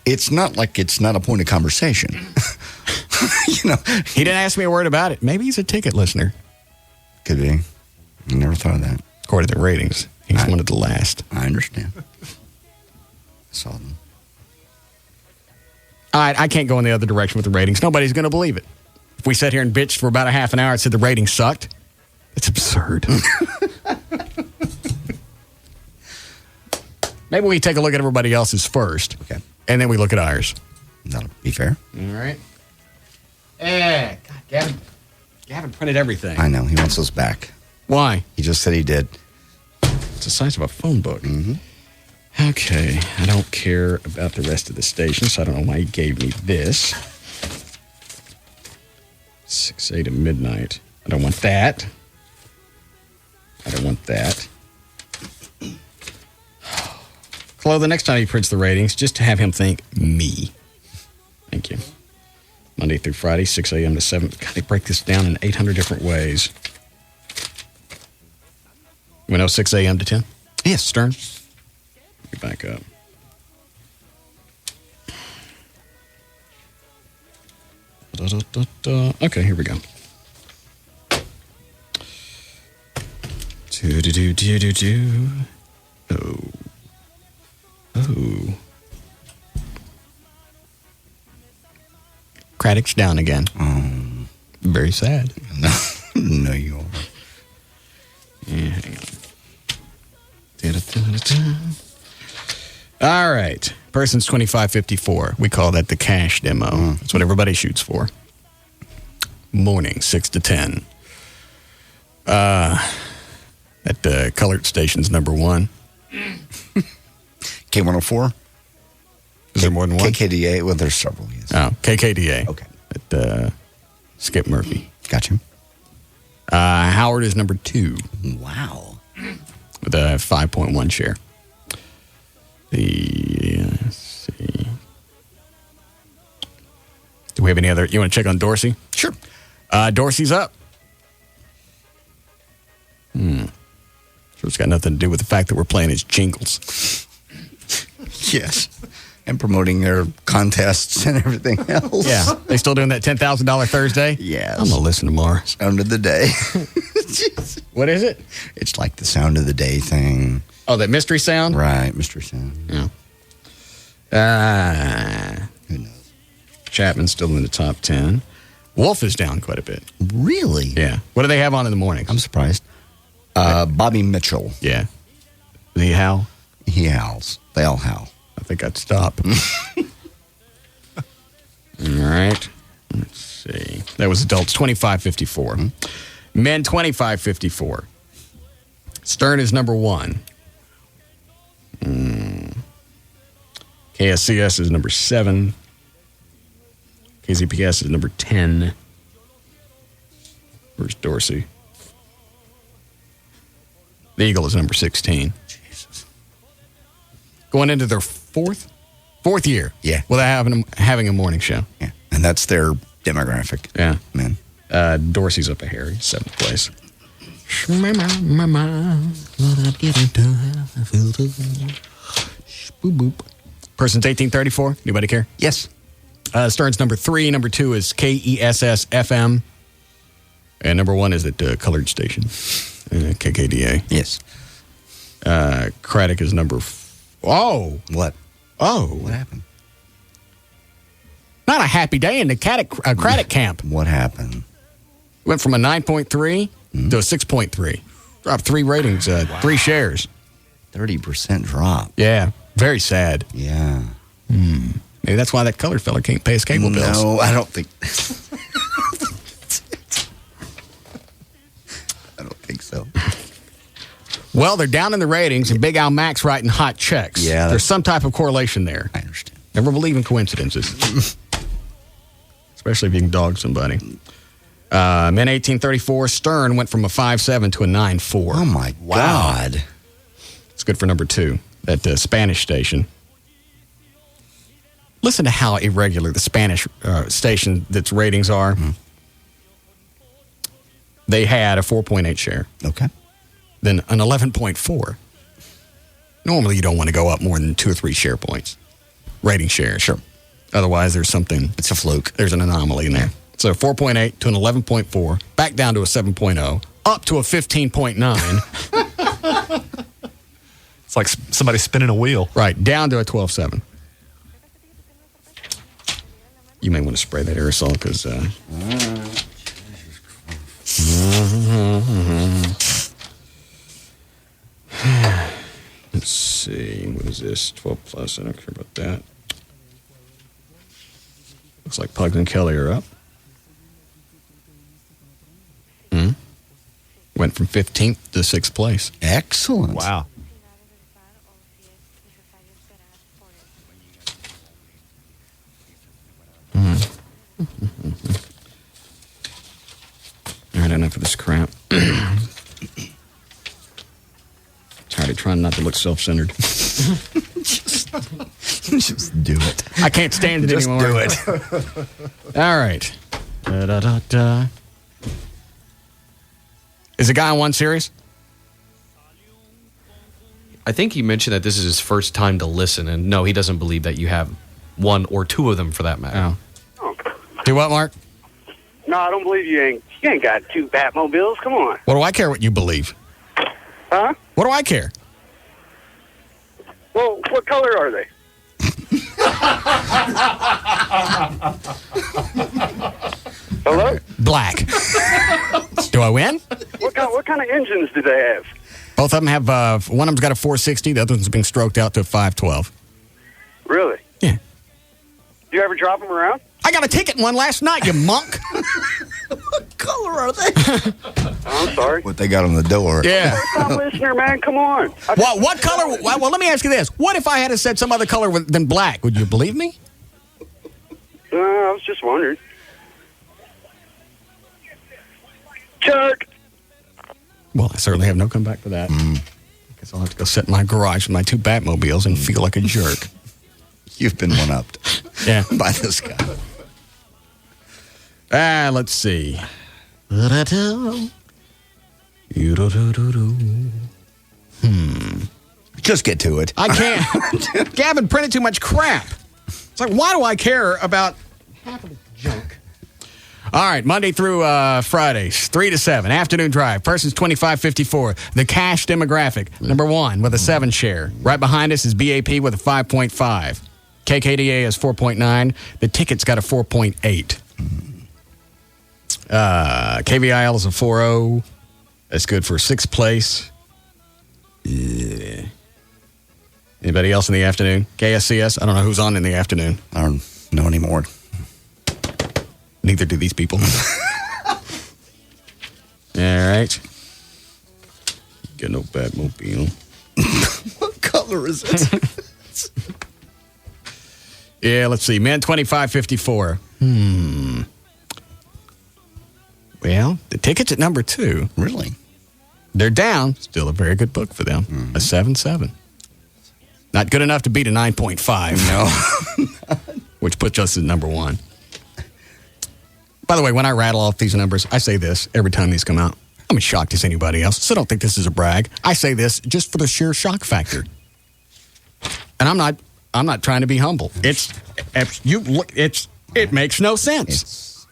[SPEAKER 14] It's not like it's not a point of conversation. You know,
[SPEAKER 12] he didn't ask me a word about it. Maybe he's a ticket listener.
[SPEAKER 14] Could be. I never thought of that.
[SPEAKER 12] According to the ratings, he's one of the last.
[SPEAKER 14] I understand. Saw them.
[SPEAKER 12] All right, I can't go in the other direction with the ratings. Nobody's going to believe it. If we sat here and bitched for about a half an hour and said the ratings sucked, it's absurd. Maybe we take a look at everybody else's first.
[SPEAKER 14] Okay.
[SPEAKER 12] And then we look at ours.
[SPEAKER 14] That'll be fair.
[SPEAKER 12] All right. God, Gavin printed everything.
[SPEAKER 14] I know. He wants those back.
[SPEAKER 12] Why?
[SPEAKER 14] He just said he did.
[SPEAKER 12] It's the size of a phone book.
[SPEAKER 14] Mm-hmm.
[SPEAKER 12] Okay. I don't care about the rest of the station, so I don't know why he gave me this. 6 to midnight. I don't want that. I don't want that. Chloe, the next time he prints the ratings, just to have him think, me. Thank you. Monday through Friday, 6 a.m. to 7. God, they break this down in 800 different ways. We know 6 a.m. to 10?
[SPEAKER 14] Yes.
[SPEAKER 12] Stern? Let me back up. Okay, here we go. Oh. Oh. Craddock's down again. Very sad.
[SPEAKER 14] No, you are.
[SPEAKER 12] Yeah, hang on. All right. Person's 2554. We call that the cash demo. That's what everybody shoots for. Morning, 6 to 10. At the colored station's number 1.
[SPEAKER 14] K104?
[SPEAKER 12] Is there more than one?
[SPEAKER 14] KKDA? Well, there's several, yes.
[SPEAKER 12] Oh, KKDA.
[SPEAKER 14] Okay.
[SPEAKER 12] At Skip Murphy.
[SPEAKER 14] Gotcha.
[SPEAKER 12] Howard is number 2.
[SPEAKER 14] Wow.
[SPEAKER 12] With a 5.1 share. Let's see. Do we have any other? You want to check on Dorsey?
[SPEAKER 14] Sure.
[SPEAKER 12] Dorsey's up. Sure, it's got nothing to do with the fact that we're playing his jingles.
[SPEAKER 14] Yes. And promoting their contests and everything else.
[SPEAKER 12] Yeah. They still doing that $10,000 Thursday?
[SPEAKER 14] Yes.
[SPEAKER 12] I'm going to listen tomorrow.
[SPEAKER 14] Sound of the day.
[SPEAKER 12] What is it?
[SPEAKER 14] It's like the sound of the day thing.
[SPEAKER 12] Oh, that mystery sound?
[SPEAKER 14] Right, mystery sound.
[SPEAKER 12] Yeah.
[SPEAKER 14] Who knows?
[SPEAKER 12] Chapman's still in the top 10. Wolf is down quite a bit.
[SPEAKER 14] Really?
[SPEAKER 12] Yeah. What do they have on in the mornings?
[SPEAKER 14] I'm surprised. Bobby Mitchell.
[SPEAKER 12] Yeah. Does he howl?
[SPEAKER 14] He howls. They all howl.
[SPEAKER 12] I think I'd stop. All right. Let's see. That was adults 2554. Men 2554. Stern is number 1. KSCS is number 7. KZPS is number 10. Where's Dorsey? The Eagle is number 16. Jesus. Going into their fourth year.
[SPEAKER 14] Yeah.
[SPEAKER 12] Without having a morning show.
[SPEAKER 14] Yeah. And that's their demographic.
[SPEAKER 12] Yeah.
[SPEAKER 14] Man.
[SPEAKER 12] Dorsey's up a hairy, 7th place. Person's 1834. Anybody care?
[SPEAKER 14] Yes.
[SPEAKER 12] Stern's number 3. Number 2 is KESS FM. And number 1 is at Colored Station. KKDA.
[SPEAKER 14] Yes.
[SPEAKER 12] Craddock is number... Oh.
[SPEAKER 14] What?
[SPEAKER 12] Oh.
[SPEAKER 14] What happened?
[SPEAKER 12] Not a happy day in the Craddock camp.
[SPEAKER 14] What happened?
[SPEAKER 12] Went from a 9.3 to a 6.3. Dropped 3 ratings, 3 shares.
[SPEAKER 14] 30% drop.
[SPEAKER 12] Yeah. Very sad.
[SPEAKER 14] Yeah.
[SPEAKER 12] Maybe that's why that colored fella can't pay his cable bills.
[SPEAKER 14] No, I don't think... I don't think so.
[SPEAKER 12] Well, they're down in the ratings, and Big Al Mac's writing hot checks.
[SPEAKER 14] Yeah.
[SPEAKER 12] There's some type of correlation there.
[SPEAKER 14] I understand.
[SPEAKER 12] Never believe in coincidences. Especially if you can dog somebody. Men 1834, Stern went from a 5.7 to a 9.4.
[SPEAKER 14] Oh, my God.
[SPEAKER 12] It's good for number 2, that Spanish station. Listen to how irregular the Spanish station that's ratings are. They had a 4.8 share.
[SPEAKER 14] Okay.
[SPEAKER 12] Then an 11.4. Normally, you don't want to go up more than 2 or 3 share points. Rating share.
[SPEAKER 14] Sure.
[SPEAKER 12] Otherwise, there's something.
[SPEAKER 14] It's a fluke.
[SPEAKER 12] There's an anomaly in there. So 4.8 to an 11.4, back down to a 7.0, up to a 15.9.
[SPEAKER 4] It's like somebody spinning a wheel.
[SPEAKER 12] Right, down to a 12.7. You may want to spray that aerosol because... Let's see. What is this? 12 plus. I don't care about that. Looks like Pugs and Kelly are up. Went from 15th to 6th place.
[SPEAKER 14] Excellent.
[SPEAKER 4] Wow.
[SPEAKER 12] All right, enough of this crap. Tired of trying not to look self-centered.
[SPEAKER 14] Just do it.
[SPEAKER 12] I can't stand it
[SPEAKER 14] Just
[SPEAKER 12] anymore.
[SPEAKER 14] do it.
[SPEAKER 12] All right. Da-da-da-da. Is the guy on one serious?
[SPEAKER 7] I think he mentioned that this is his first time to listen, and no, he doesn't believe that you have 1 or 2 of them for that matter.
[SPEAKER 12] Oh. Do what, Mark?
[SPEAKER 6] No, I don't believe you ain't got 2 Batmobiles. Come on.
[SPEAKER 12] What do I care what you believe?
[SPEAKER 6] Huh?
[SPEAKER 12] What do I care?
[SPEAKER 9] Well, what color are they? Hello?
[SPEAKER 12] Black. Do I win?
[SPEAKER 9] What kind of engines do they have?
[SPEAKER 12] Both of them have, one of them's got a 460, the other one's been stroked out to a 512.
[SPEAKER 9] Really?
[SPEAKER 12] Yeah.
[SPEAKER 9] Do you ever drop them around?
[SPEAKER 12] I got a ticket in one last night, you monk.
[SPEAKER 9] What color are they? I'm sorry.
[SPEAKER 14] What they got on the door.
[SPEAKER 12] Yeah.
[SPEAKER 9] First time listener, man, come on.
[SPEAKER 12] What color? Well, let me ask you this. What if I had said some other color than black? Would you believe me?
[SPEAKER 9] I was just wondering. Jerk.
[SPEAKER 12] Well, I certainly have no comeback for that. Guess I'll have to go sit in my garage with my 2 Batmobiles and feel like a jerk.
[SPEAKER 14] You've been one-upped.
[SPEAKER 12] Yeah.
[SPEAKER 14] By this guy.
[SPEAKER 12] Let's see.
[SPEAKER 14] Just get to it.
[SPEAKER 12] I can't. Gavin printed too much crap. It's like, why do I care about half of the junk? All right, Monday through Fridays, 3 to 7, afternoon drive. Person's 2554. The cash demographic, number 1 with a 7 share. Right behind us is BAP with a 5.5. KKDA is 4.9. The ticket's got a 4.8. KVIL is a 4.0. That's good for 6th place. Yeah. Anybody else in the afternoon? KSCS? I don't know who's on in the afternoon.
[SPEAKER 14] I don't know anymore.
[SPEAKER 12] Neither do these people. All right. Get no Batmobile.
[SPEAKER 14] What color is it?
[SPEAKER 12] Yeah, let's see. Men 2554. Well, the ticket's at number 2.
[SPEAKER 14] Really?
[SPEAKER 12] They're down. Still a very good book for them. A 7.7. Not good enough to beat a 9.5.
[SPEAKER 14] No.
[SPEAKER 12] Which puts us at number 1. By the way, when I rattle off these numbers, I say this every time these come out. I'm as shocked as anybody else, so don't think this is a brag. I say this just for the sheer shock factor. And I'm not trying to be humble. It makes no sense.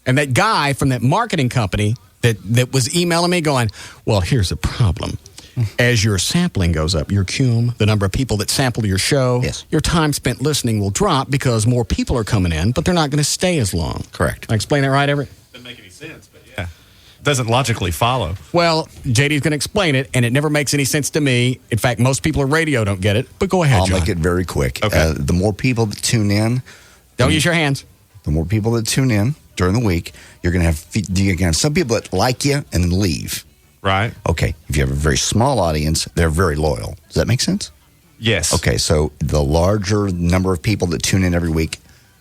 [SPEAKER 12] And that guy from that marketing company that was emailing me going, well, here's the problem. As your sampling goes up, your cum, the number of people that sample your show, your time spent listening will drop because more people are coming in, but they're not going to stay as long.
[SPEAKER 14] Correct.
[SPEAKER 12] I explain that right, Everett?
[SPEAKER 4] Doesn't make any sense, but yeah. Doesn't logically follow.
[SPEAKER 12] Well, JD's going to explain it, and it never makes any sense to me. In fact, most people at radio don't get it, but go ahead,
[SPEAKER 14] I'll
[SPEAKER 12] John.
[SPEAKER 14] make it very quick.
[SPEAKER 12] Okay.
[SPEAKER 14] The more people that tune in...
[SPEAKER 12] Don't use your hands.
[SPEAKER 14] The more people that tune in during the week, you're going to have some people that like you and then leave.
[SPEAKER 4] Right.
[SPEAKER 14] Okay. If you have a very small audience, they're very loyal. Does that make sense?
[SPEAKER 4] Yes.
[SPEAKER 14] Okay. So the larger number of people that tune in every week,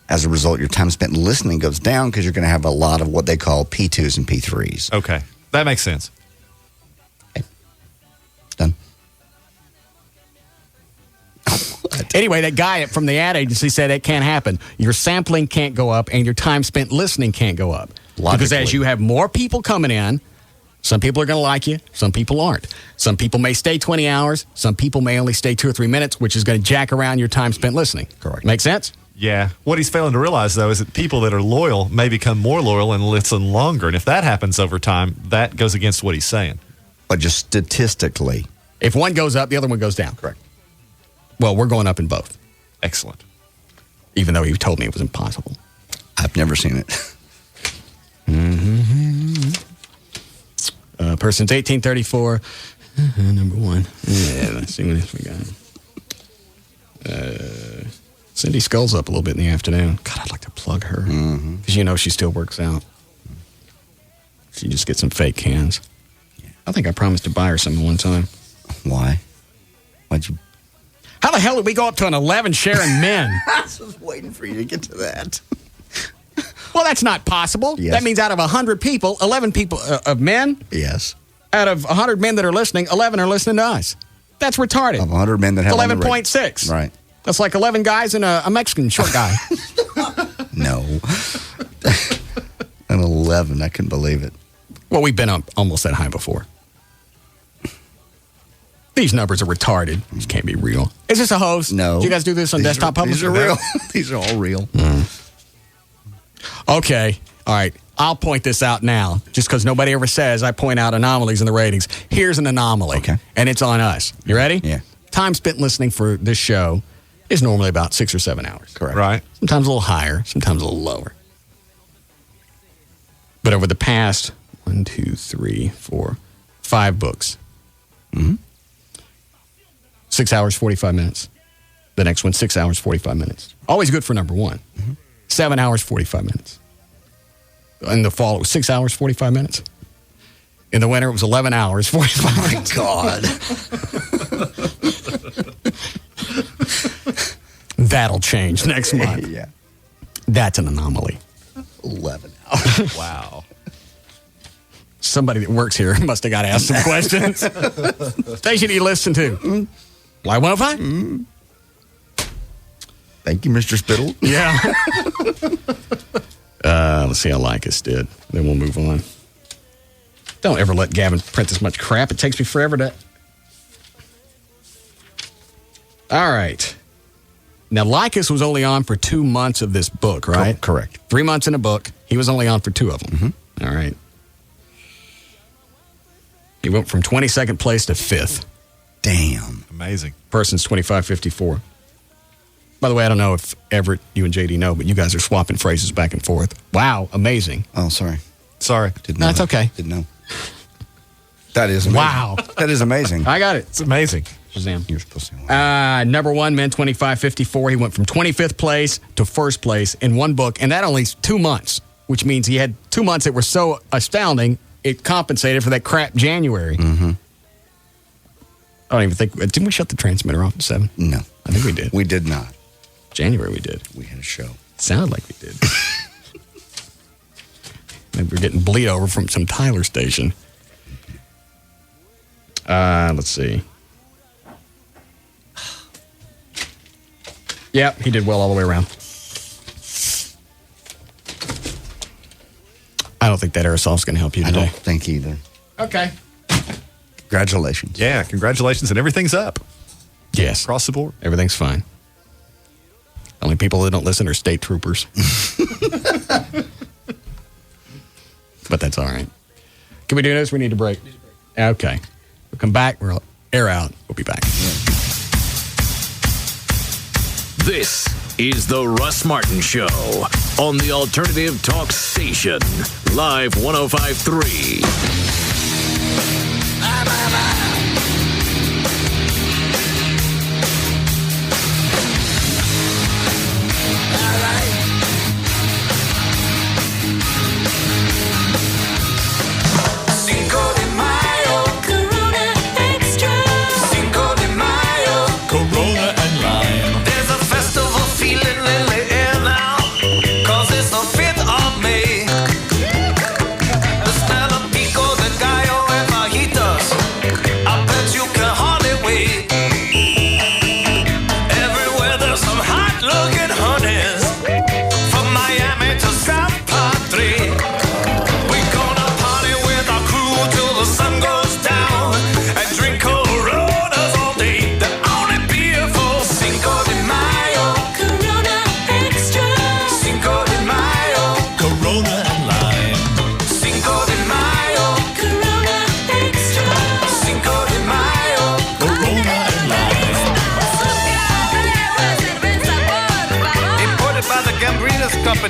[SPEAKER 14] as a result, your time spent listening goes down because you're going to have a lot of what they call P2s and P3s.
[SPEAKER 4] Okay. That makes sense.
[SPEAKER 14] Okay. Done.
[SPEAKER 12] Anyway, that guy from the ad agency said it can't happen. Your sampling can't go up and your time spent listening can't go up. Because as you have more people coming in, some people are going to like you, some people aren't. Some people may stay 20 hours, some people may only stay 2 or 3 minutes, which is going to jack around your time spent listening.
[SPEAKER 14] Correct.
[SPEAKER 12] Make sense?
[SPEAKER 4] Yeah. What he's failing to realize, though, is that people that are loyal may become more loyal and listen longer. And if that happens over time, that goes against what he's saying.
[SPEAKER 14] But just statistically.
[SPEAKER 12] If one goes up, the other one goes down.
[SPEAKER 14] Correct.
[SPEAKER 12] Well, we're going up in both.
[SPEAKER 4] Excellent.
[SPEAKER 12] Even though he told me it was impossible.
[SPEAKER 14] I've never seen it.
[SPEAKER 12] Person's 1834. Number 1. Yeah, let's see what else we got. Cindy Skull's up a little bit in the afternoon. God, I'd like to plug her. Because you know she still works out. She just gets some fake cans. I think I promised to buy her some one time.
[SPEAKER 14] Why? Why'd you?
[SPEAKER 12] How the hell did we go up to an 11 share in men?
[SPEAKER 14] I was waiting for you to get to that.
[SPEAKER 12] Well, that's not possible.
[SPEAKER 14] Yes.
[SPEAKER 12] That means out of 100 people, 11 people of men.
[SPEAKER 14] Yes.
[SPEAKER 12] Out of 100 men that are listening, 11 are listening to us. That's retarded.
[SPEAKER 14] Of 100 men that have
[SPEAKER 12] 11.6.
[SPEAKER 14] Right.
[SPEAKER 12] That's like 11 guys and a Mexican short guy.
[SPEAKER 14] No. An 11. I couldn't believe it.
[SPEAKER 12] Well, we've been up almost that high before. These numbers are retarded. These can't be real. Is this a host?
[SPEAKER 14] No.
[SPEAKER 12] Do you guys do this on desktop publisher?
[SPEAKER 14] These are real. These are all real.
[SPEAKER 12] Okay. All right. I'll point this out now, just because nobody ever says I point out anomalies in the ratings. Here's an anomaly.
[SPEAKER 14] Okay.
[SPEAKER 12] And it's on us. You ready?
[SPEAKER 14] Yeah.
[SPEAKER 12] time spent listening for this show is normally about 6 or 7 hours.
[SPEAKER 14] Correct.
[SPEAKER 4] Right.
[SPEAKER 12] Sometimes a little higher, sometimes a little lower. But over the past 1, 2, 3, 4, 5 books, 6 hours, 45 minutes. The next one, 6 hours, 45 minutes. Always good for number one. 7 hours, 45 minutes. In the fall, it was 6 hours, 45 minutes. In the winter, it was 11 hours, 45 minutes.
[SPEAKER 14] God.
[SPEAKER 12] That'll change next month.
[SPEAKER 14] Yeah.
[SPEAKER 12] That's an anomaly.
[SPEAKER 14] 11 hours.
[SPEAKER 4] Wow.
[SPEAKER 12] Somebody that works here must have got to ask some questions. Station you listen to? Live 105?
[SPEAKER 14] Thank you, Mr. Spittle.
[SPEAKER 12] Yeah. Let's see how Lycus did. Then we'll move on. Don't ever let Gavin print this much crap. It takes me forever to... All right. Now, Lycus was only on for 2 months of this book, right?
[SPEAKER 14] Correct.
[SPEAKER 12] 3 months in a book. He was only on for 2 of them. All right. He went from 22nd place to 5th.
[SPEAKER 14] Damn.
[SPEAKER 4] Amazing.
[SPEAKER 12] Person's 2554. By the way, I don't know if Everett, you and JD know, but you guys are swapping phrases back and forth. Wow, amazing.
[SPEAKER 14] Oh, sorry.
[SPEAKER 4] Sorry.
[SPEAKER 14] Didn't
[SPEAKER 12] No,
[SPEAKER 14] know
[SPEAKER 12] it's
[SPEAKER 14] that.
[SPEAKER 12] okay.
[SPEAKER 14] Didn't know. That is amazing.
[SPEAKER 12] Wow.
[SPEAKER 14] That is amazing.
[SPEAKER 12] I got it.
[SPEAKER 4] It's amazing.
[SPEAKER 12] Shazam.
[SPEAKER 14] You're supposed to.
[SPEAKER 12] Number one, men 2554. He went from 25th place to 1st place in one book, and that only 2 months, which means he had 2 months that were so astounding, it compensated for that crap January. I don't even think, didn't we shut the transmitter off at 7?
[SPEAKER 14] No.
[SPEAKER 12] I think we did.
[SPEAKER 14] We did not.
[SPEAKER 12] January we did.
[SPEAKER 14] We had a show.
[SPEAKER 12] Sounded like we did. Maybe we're getting bleed over from some Tyler station. Let's see. Yep, he did well all the way around. I don't think that aerosol's going to help you today.
[SPEAKER 14] I don't think either.
[SPEAKER 12] Okay.
[SPEAKER 14] Congratulations.
[SPEAKER 4] Yeah, congratulations. And everything's up.
[SPEAKER 12] Yes.
[SPEAKER 4] Across the board.
[SPEAKER 12] Everything's fine. Only people that don't listen are state troopers. But that's all right. Can we do this? We need a break. Okay. We'll come back. We'll air out. We'll be back.
[SPEAKER 11] This is the Russ Martin Show on the Alternative Talk Station, Live 105.3.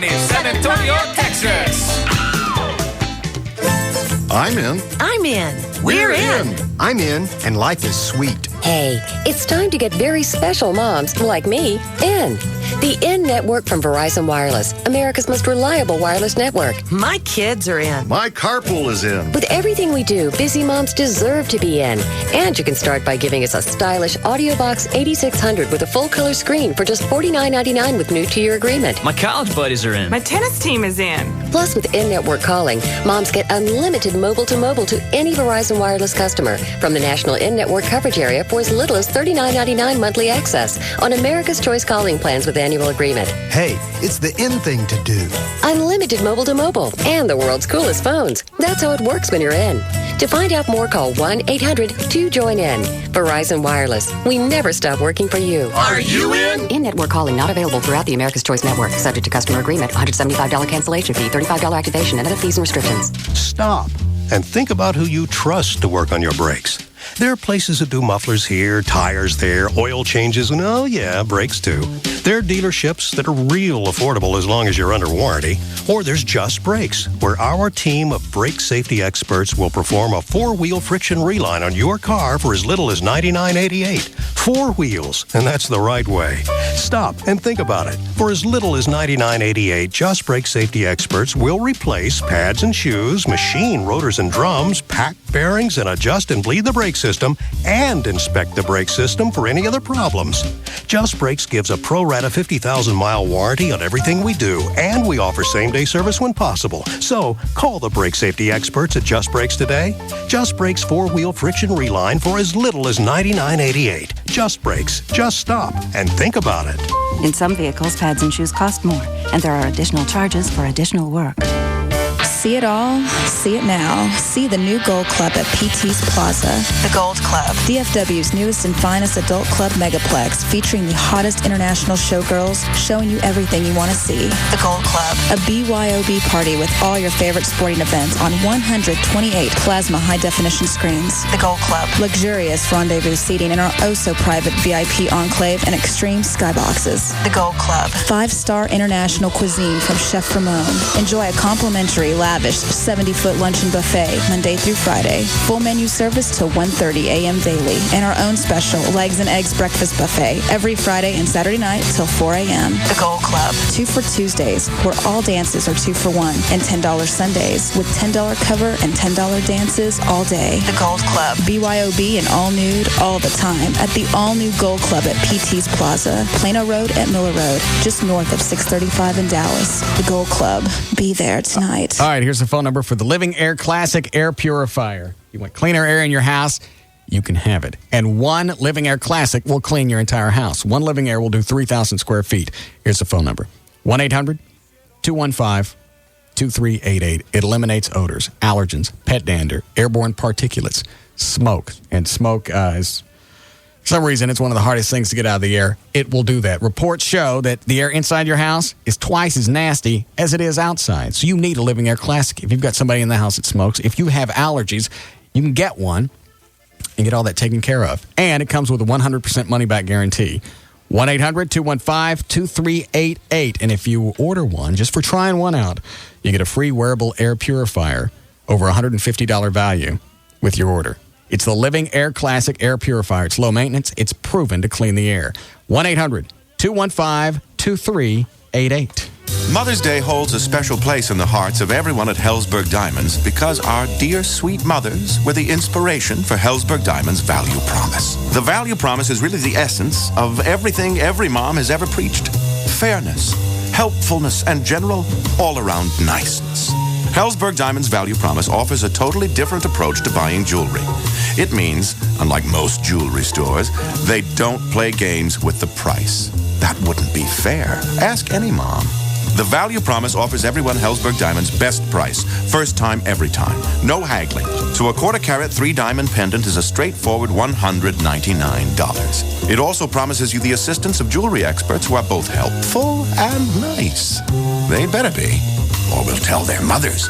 [SPEAKER 10] San Antonio, Texas.
[SPEAKER 13] I'm in.
[SPEAKER 9] I'm in.
[SPEAKER 13] We're in. I'm in, and life is sweet.
[SPEAKER 15] Hey, it's time to get very special moms like me in. The IN network from Verizon Wireless, America's most reliable wireless network.
[SPEAKER 9] My kids are in.
[SPEAKER 13] My carpool is in.
[SPEAKER 15] With everything we do, busy moms deserve to be in. And you can start by giving us a stylish Audio Box 8600 with a full color screen for just $49.99 with new 2-year agreement.
[SPEAKER 16] My college buddies are in.
[SPEAKER 27] My tennis team is in.
[SPEAKER 15] Plus, with in-network calling, moms get unlimited mobile-to-mobile to any Verizon Wireless customer from the national in-network coverage area for as little as $39.99 monthly access on America's Choice calling plans with annual agreement.
[SPEAKER 13] Hey, it's the in thing to do.
[SPEAKER 15] Unlimited mobile-to-mobile and the world's coolest phones. That's how it works when you're in. To find out more, call 1-800-2-JOIN-IN. Verizon Wireless. We never stop working for you.
[SPEAKER 13] Are you in?
[SPEAKER 15] In-network calling not available throughout the America's Choice network. Subject to customer agreement. $175 cancellation fee. $35 activation and other fees and restrictions.
[SPEAKER 13] Stop and think about who you trust to work on your brakes.
[SPEAKER 16] There are places that do mufflers here, tires there, oil changes, and oh yeah, brakes too. There are dealerships that are real affordable as long as you're under warranty. Or there's Just Brakes, where our team of brake safety experts will perform a 4-wheel friction reline on your car for as little as $99.88. 4 wheels, and that's the right way. Stop and think about it. For as little as $99.88, Just Brake safety experts will replace pads and shoes, machine rotors and drums, pack bearings, and adjust and bleed the brake system, and inspect the brake system for any other problems. Just Brakes gives a pro rata 50,000-mile warranty on everything we do, and we offer same-day service when possible. So, call the brake safety experts at Just Brakes today. Just Brakes 4-wheel friction reline for as little as $99.88. Just Brakes. Just stop and think about it.
[SPEAKER 17] In some vehicles, pads and shoes cost more, and there are additional charges for additional work.
[SPEAKER 18] See it all, see it now. See the new Gold Club at PT's Plaza.
[SPEAKER 27] The Gold Club.
[SPEAKER 18] DFW's newest and finest adult club megaplex, featuring the hottest international showgirls, showing you everything you want to see.
[SPEAKER 27] The Gold Club.
[SPEAKER 18] A BYOB party with all your favorite sporting events on 128 plasma high-definition screens.
[SPEAKER 27] The Gold Club.
[SPEAKER 18] Luxurious rendezvous seating in our oh-so-private VIP enclave and extreme skyboxes.
[SPEAKER 27] The Gold Club.
[SPEAKER 18] 5-star international cuisine from Chef Ramon. Enjoy a complimentary lavish 70-foot luncheon buffet Monday through Friday. Full menu service till 1:30 a.m. daily. And our own special legs and eggs breakfast buffet every Friday and Saturday night till 4 a.m.
[SPEAKER 27] The Gold Club.
[SPEAKER 18] 2 for Tuesdays, where all dances are 2 for 1. And $10 Sundays with $10 cover and $10 dances all day.
[SPEAKER 27] The Gold Club.
[SPEAKER 18] BYOB and all nude all the time at the all-new Gold Club at PT's Plaza, Plano Road at Miller Road, just north of 635 in Dallas. The Gold Club. Be there tonight.
[SPEAKER 12] All right, here's the phone number for the Living Air Classic Air Purifier. You want cleaner air in your house? You can have it. And one Living Air Classic will clean your entire house. One Living Air will do 3,000 square feet. Here's the phone number. 1-800-215-2388. It eliminates odors, allergens, pet dander, airborne particulates, smoke. And smoke is... For some reason, it's one of the hardest things to get out of the air. It will do that. Reports show that the air inside your house is twice as nasty as it is outside. So you need a Living Air Classic. If you've got somebody in the house that smokes, if you have allergies, you can get one and get all that taken care of. And it comes with a 100% money-back guarantee. 1-800-215-2388. And if you order one, just for trying one out, you get a free wearable air purifier over $150 value with your order. It's the Living Air Classic Air Purifier. It's low maintenance. It's proven to clean the air. 1-800-215-2388.
[SPEAKER 19] Mother's Day holds a special place in the hearts of everyone at Hellsberg Diamonds because our dear sweet mothers were the inspiration for Hellsberg Diamonds' value promise. The value promise is really the essence of everything every mom has ever preached. Fairness, helpfulness, and general all-around niceness. Hellsberg Diamonds' value promise offers a totally different approach to buying jewelry. It means, unlike most jewelry stores, they don't play games with the price. That wouldn't be fair. Ask any mom. The value promise offers everyone Hellsberg Diamonds' best price. First time, every time. No haggling. So a 1/4 carat 3-diamond pendant is a straightforward $199. It also promises you the assistance of jewelry experts who are both helpful and nice. They better be, or we'll tell their mothers.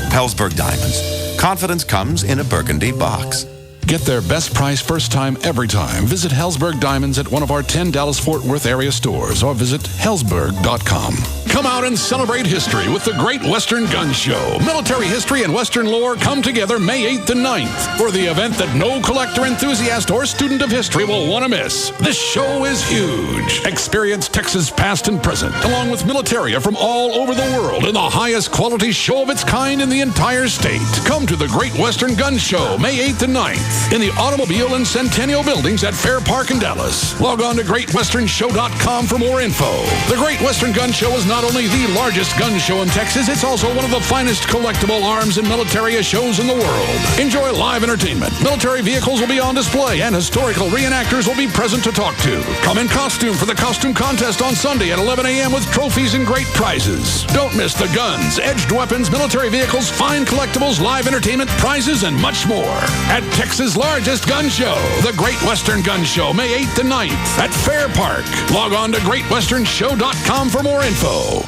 [SPEAKER 19] Hellsberg Diamonds. Confidence comes in a burgundy box.
[SPEAKER 20] Get their best price first time, every time. Visit Hellsberg Diamonds at one of our 10 Dallas-Fort Worth area stores or visit hellsberg.com. Come out and celebrate history with the Great Western Gun Show. Military history and Western lore come together May 8th and 9th for the event that no collector, enthusiast, or student of history will want to miss. This show is huge. Experience Texas past and present, along with militaria from all over the world in the highest quality show of its kind in the entire state. Come to the Great Western Gun Show May 8th and 9th. In the Automobile and Centennial Buildings at Fair Park in Dallas. Log on to GreatWesternShow.com for more info. The Great Western Gun Show is not only the largest gun show in Texas, it's also one of the finest collectible arms and militaria shows in the world. Enjoy live entertainment. Military vehicles will be on display, and historical reenactors will be present to talk to. Come in costume for the costume contest on Sunday at 11 a.m. with trophies and great prizes. Don't miss the guns, edged weapons, military vehicles, fine collectibles, live entertainment, prizes, and much more. At Texas' largest gun show, the Great Western Gun Show, May 8th and 9th at Fair Park. Log on to GreatWesternShow.com for more info.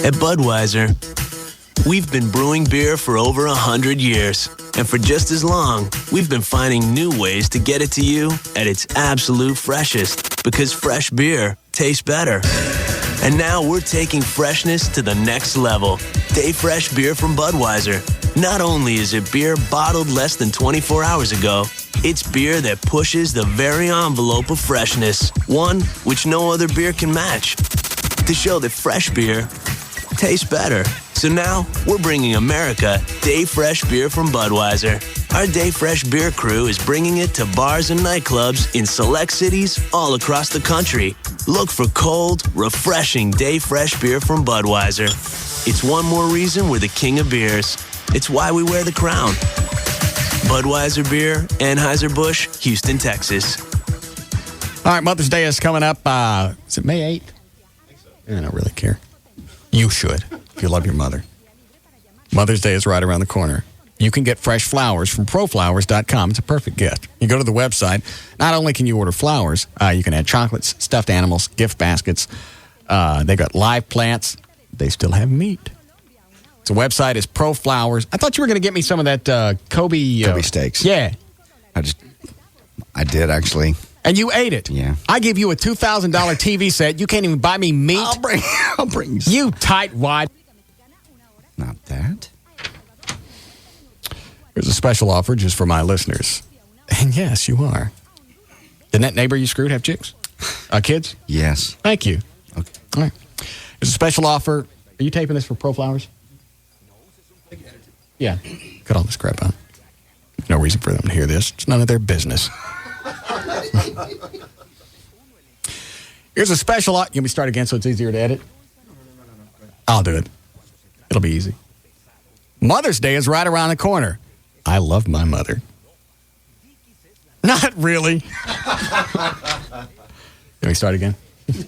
[SPEAKER 21] At Budweiser,
[SPEAKER 2] We've been brewing beer for over 100 years. And for just as long, we've been finding new ways to get it to you at its absolute freshest. Because fresh beer tastes better. And now we're taking freshness to the next level. Day Fresh beer from Budweiser. Not only is it beer bottled less than 24 hours ago, it's beer that pushes the very envelope of freshness. One which no other beer can match. To show that fresh beer tastes better. So now, we're bringing America Day Fresh beer from Budweiser. Our Day Fresh beer crew is bringing it to bars and nightclubs in select cities all across the country. Look for cold, refreshing Day Fresh beer from Budweiser. It's one more reason we're the king of beers. It's why we wear the crown. Budweiser Beer, Anheuser-Busch, Houston, Texas.
[SPEAKER 12] All right, Mother's Day is coming up. Is it May 8th? I don't really care. You should, if you love your mother. Mother's Day is right around the corner. You can get fresh flowers from proflowers.com. It's a perfect gift. You go to the website. Not only can you order flowers, you can add chocolates, stuffed animals, gift baskets. They got live plants. They still have meat. So the website is ProFlowers. I thought you were going to get me some of that Kobe
[SPEAKER 14] steaks.
[SPEAKER 12] Yeah.
[SPEAKER 14] I did, actually.
[SPEAKER 12] And you ate it.
[SPEAKER 14] Yeah.
[SPEAKER 12] I give you a $2,000 TV set. You can't even buy me meat.
[SPEAKER 14] I'll bring
[SPEAKER 12] you tightwad.
[SPEAKER 14] Not that.
[SPEAKER 12] Here's a special offer just for my listeners. And yes, you are. Didn't that neighbor you screwed have chicks? Kids?
[SPEAKER 14] Yes.
[SPEAKER 12] Thank you.
[SPEAKER 14] Okay.
[SPEAKER 12] All right. There's a special offer. Are you taping this for ProFlowers? Yeah. Cut all this crap out. No reason for them to hear this. It's none of their business. Here's a special. You want me to start again so it's easier to edit? I'll do it. It'll be easy. Mother's Day is right around the corner. I love my mother. Not really. Can we start again? You